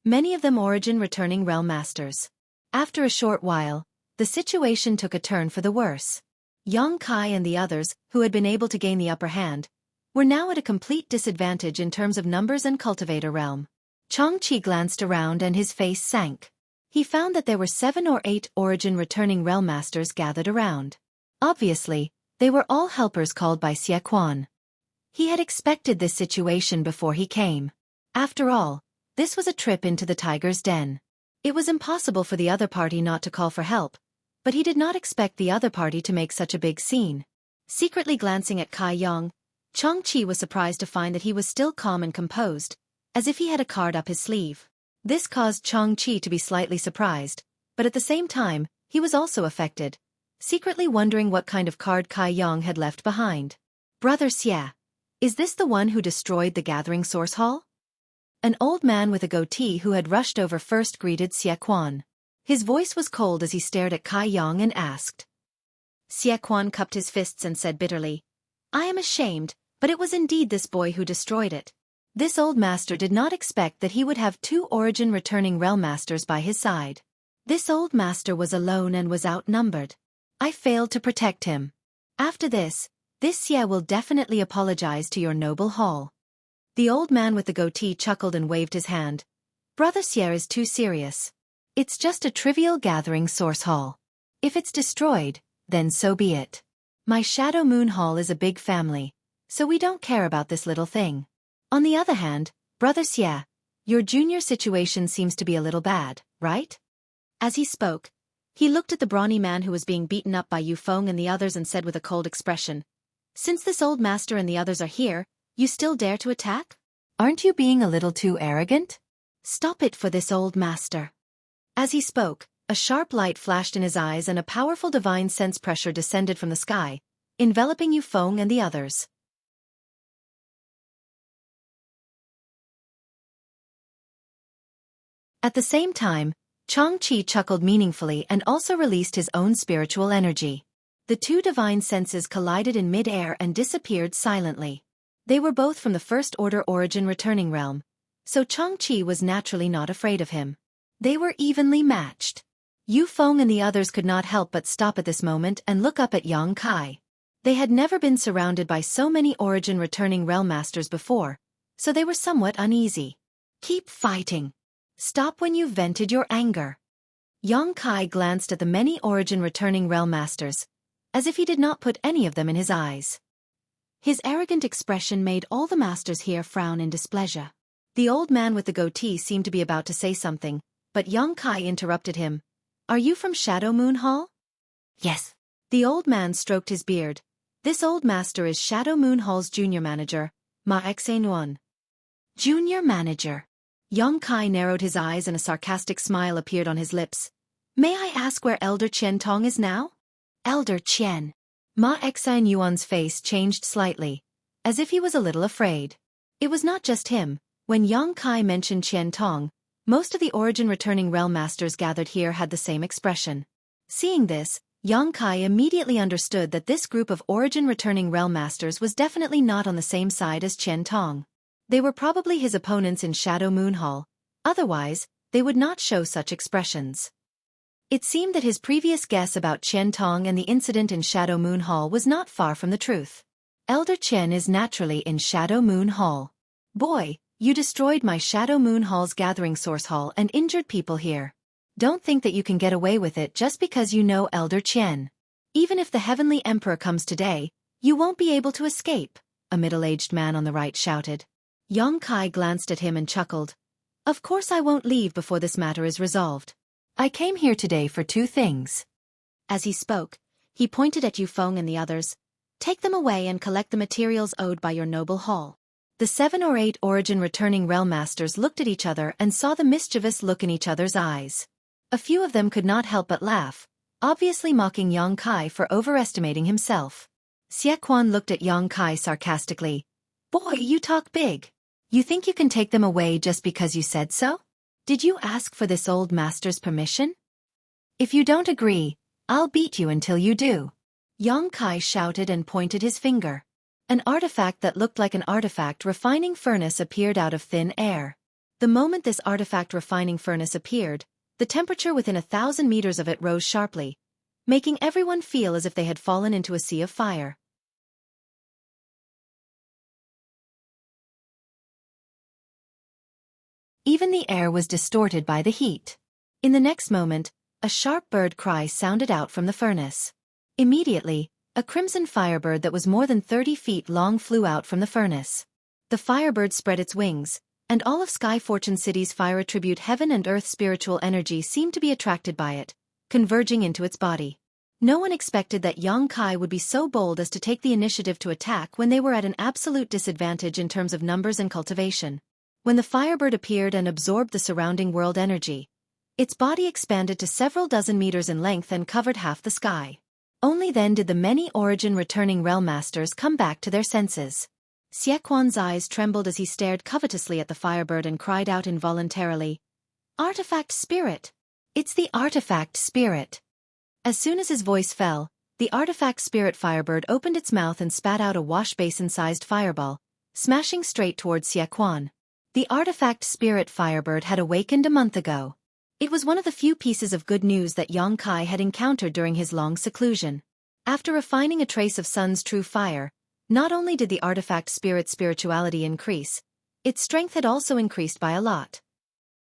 many of them origin-returning realm masters. After a short while, the situation took a turn for the worse. Xueqi and the others, who had been able to gain the upper hand, were now at a complete disadvantage in terms of numbers and cultivator realm. Xueqi glanced around and his face sank. He found that there were 7 or 8 origin-returning realm masters gathered around. Obviously, they were all helpers called by Xueqi. He had expected this situation before he came. After all, this was a trip into the tiger's den. It was impossible for the other party not to call for help, but he did not expect the other party to make such a big scene. Secretly glancing at Kai Yang, Xueqi was surprised to find that he was still calm and composed, as if he had a card up his sleeve. This caused Xueqi to be slightly surprised, but at the same time, he was also affected, secretly wondering what kind of card Kai Yang had left behind. "Brother Xie, is this the one who destroyed the gathering source hall?" An old man with a goatee who had rushed over first greeted Xueqi. His voice was cold as he stared at Kai Yang and asked. Xueqi cupped his fists and said bitterly, "I am ashamed, but it was indeed this boy who destroyed it." This old master did not expect that he would have 2 origin-returning realm masters by his side. This old master was alone and was outnumbered. I failed to protect him. After this Xie will definitely apologize to your noble hall. The old man with the goatee chuckled and waved his hand. Brother Xie is too serious. It's just a trivial gathering source hall. If it's destroyed, then so be it. My Shadow Moon Hall is a big family, so we don't care about this little thing. On the other hand, Brother Xie, your junior situation seems to be a little bad, right? As he spoke, he looked at the brawny man who was being beaten up by Yufeng and the others and said with a cold expression, "Since this old master and the others are here, you still dare to attack? Aren't you being a little too arrogant? Stop it for this old master. As he spoke, a sharp light flashed in his eyes and a powerful divine sense pressure descended from the sky, enveloping Yufeng and the others. At the same time, Xueqi chuckled meaningfully and also released his own spiritual energy. The two divine senses collided in mid-air and disappeared silently. They were both from the First Order Origin returning realm, so Xueqi was naturally not afraid of him. They were evenly matched. Yufeng and the others could not help but stop at this moment and look up at Yang Kai. They had never been surrounded by so many Origin returning realm masters before, so they were somewhat uneasy. Keep fighting. Stop when you've vented your anger. Yang Kai glanced at the many Origin returning realm masters, as if he did not put any of them in his eyes. His arrogant expression made all the masters here frown in displeasure. The old man with the goatee seemed to be about to say something, but Yang Kai interrupted him. Are you from Shadow Moon Hall? Yes. The old man stroked his beard. This old master is Shadow Moon Hall's junior manager, Ma Xueqi. Junior manager. Yang Kai narrowed his eyes and a sarcastic smile appeared on his lips. May I ask where Elder Qian Tong is now? Elder Qian. Ma Xueqi's face changed slightly, as if he was a little afraid. It was not just him. When Yang Kai mentioned Qian Tong, most of the Origin returning realm masters gathered here had the same expression. Seeing this, Yang Kai immediately understood that this group of Origin returning realm masters was definitely not on the same side as Qian Tong. They were probably his opponents in Shadow Moon Hall, otherwise, they would not show such expressions. It seemed that his previous guess about Qian Tong and the incident in Shadow Moon Hall was not far from the truth. Elder Qian is naturally in Shadow Moon Hall. Boy, you destroyed my Shadow Moon Hall's gathering source hall and injured people here. Don't think that you can get away with it just because you know Elder Qian. Even if the Heavenly Emperor comes today, you won't be able to escape, a middle-aged man on the right shouted. Yang Kai glanced at him and chuckled. Of course I won't leave before this matter is resolved. I came here today for two things. As he spoke, he pointed at Yufeng and the others. Take them away and collect the materials owed by your noble hall. The 7 or 8 Origin returning realm masters looked at each other and saw the mischievous look in each other's eyes. A few of them could not help but laugh, obviously mocking Yang Kai for overestimating himself. Xueqi looked at Yang Kai sarcastically. Boy, you talk big. You think you can take them away just because you said so? Did you ask for this old master's permission? If you don't agree, I'll beat you until you do. Yang Kai shouted and pointed his finger. An artifact that looked like an artifact refining furnace appeared out of thin air. The moment this artifact refining furnace appeared, the temperature within 1,000 meters of it rose sharply, making everyone feel as if they had fallen into a sea of fire. Even the air was distorted by the heat. In the next moment, a sharp bird cry sounded out from the furnace. Immediately, a crimson firebird that was more than 30 feet long flew out from the furnace. The firebird spread its wings, and all of Sky Fortune City's fire attribute heaven and earth spiritual energy seemed to be attracted by it, converging into its body. No one expected that Yang Kai would be so bold as to take the initiative to attack when they were at an absolute disadvantage in terms of numbers and cultivation. When the firebird appeared and absorbed the surrounding world energy, its body expanded to several dozen meters in length and covered half the sky. Only then did the many Origin returning realm masters come back to their senses. Xueqi's eyes trembled as he stared covetously at the firebird and cried out involuntarily, Artifact Spirit! It's the Artifact Spirit! As soon as his voice fell, the Artifact Spirit firebird opened its mouth and spat out a wash basin-sized fireball, smashing straight towards Xueqi. The Artifact Spirit firebird had awakened a month ago. It was one of the few pieces of good news that Yang Kai had encountered during his long seclusion. After refining a trace of Sun's true fire, not only did the Artifact Spirit's spirituality increase, its strength had also increased by a lot.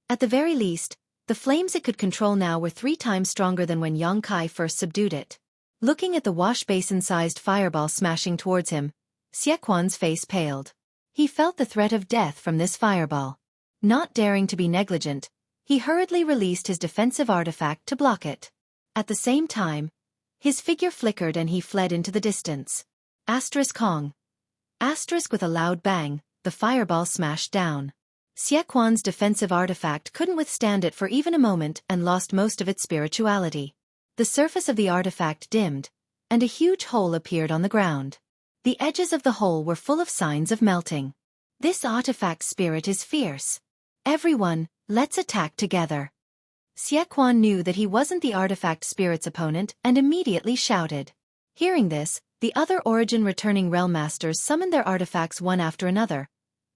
At the very least, the flames it could control now were 3 times stronger than when Yang Kai first subdued it. Looking at the wash basin-sized fireball smashing towards him, Xueqi's face paled. He felt the threat of death from this fireball. Not daring to be negligent, he hurriedly released his defensive artifact to block it. At the same time, his figure flickered and he fled into the distance. Asterisk Kong. Asterisk with a loud bang, the fireball smashed down. Xueqi's defensive artifact couldn't withstand it for even a moment and lost most of its spirituality. The surface of the artifact dimmed, and a huge hole appeared on the ground. The edges of the hole were full of signs of melting. This artifact's spirit is fierce. Everyone, let's attack together. Xueqi knew that he wasn't the artifact spirit's opponent and immediately shouted. Hearing this, the other origin returning realm masters summoned their artifacts one after another,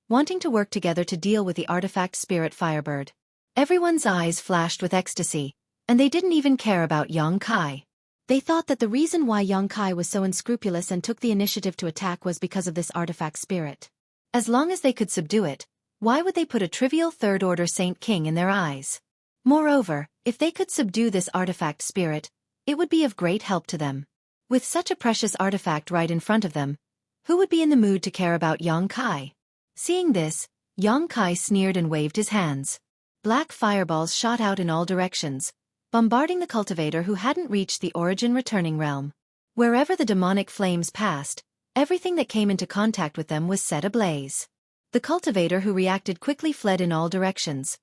wanting to work together to deal with the artifact spirit Firebird. Everyone's eyes flashed with ecstasy, and they didn't even care about Xueqi. They thought that the reason why Xueqi was so unscrupulous and took the initiative to attack was because of this artifact spirit. As long as they could subdue it, why would they put a trivial third-order Saint King in their eyes? Moreover, if they could subdue this artifact spirit, it would be of great help to them. With such a precious artifact right in front of them, who would be in the mood to care about Xueqi? Seeing this, Xueqi sneered and waved his hands. Black fireballs shot out in all directions, bombarding the cultivator who hadn't reached the origin returning realm. Wherever the demonic flames passed, everything that came into contact with them was set ablaze. The cultivator who reacted quickly fled in all directions,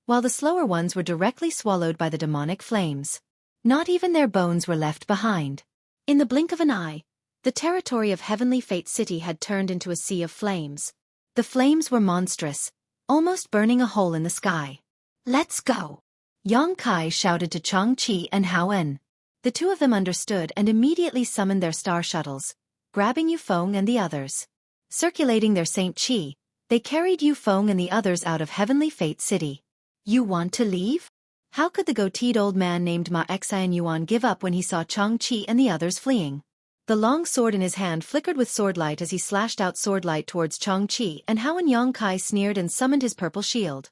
while the slower ones were directly swallowed by the demonic flames. Not even their bones were left behind. In the blink of an eye, the territory of Heavenly Fate City had turned into a sea of flames. The flames were monstrous, almost burning a hole in the sky. "Let's go!" Xueqi shouted to Xueqi and Haoen. The two of them understood and immediately summoned their star shuttles, grabbing Yufeng and the others. Circulating their Saint Qi, they carried Yufeng and the others out of Heavenly Fate City. "You want to leave?" How could the goateed old man named Ma Xian Yuan give up when he saw Xueqi and the others fleeing? The long sword in his hand flickered with swordlight as he slashed out swordlight towards Xueqi, and Haoen. Xueqi sneered and summoned his purple shield.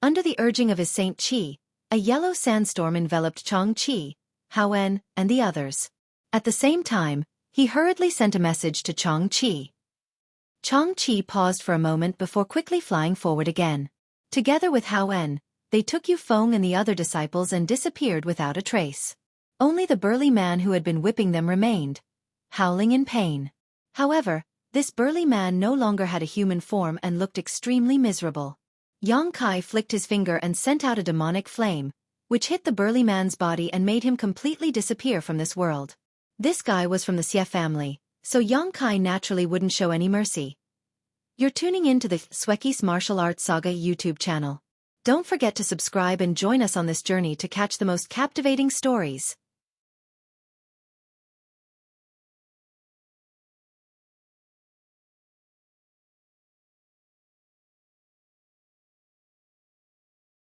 Under the urging of his Saint Qi, a yellow sandstorm enveloped Xueqi, Haoen, and the others. At the same time, he hurriedly sent a message to Xueqi. Xueqi paused for a moment before quickly flying forward again. Together with Haoen, they took Yufeng and the other disciples and disappeared without a trace. Only the burly man who had been whipping them remained, howling in pain. However, this burly man no longer had a human form and looked extremely miserable. Xueqi flicked his finger and sent out a demonic flame, which hit the burly man's body and made him completely disappear from this world. This guy was from the Xie family, so Xueqi naturally wouldn't show any mercy. You're tuning in to the Xueqi's Martial Arts Saga YouTube channel. Don't forget to subscribe and join us on this journey to catch the most captivating stories.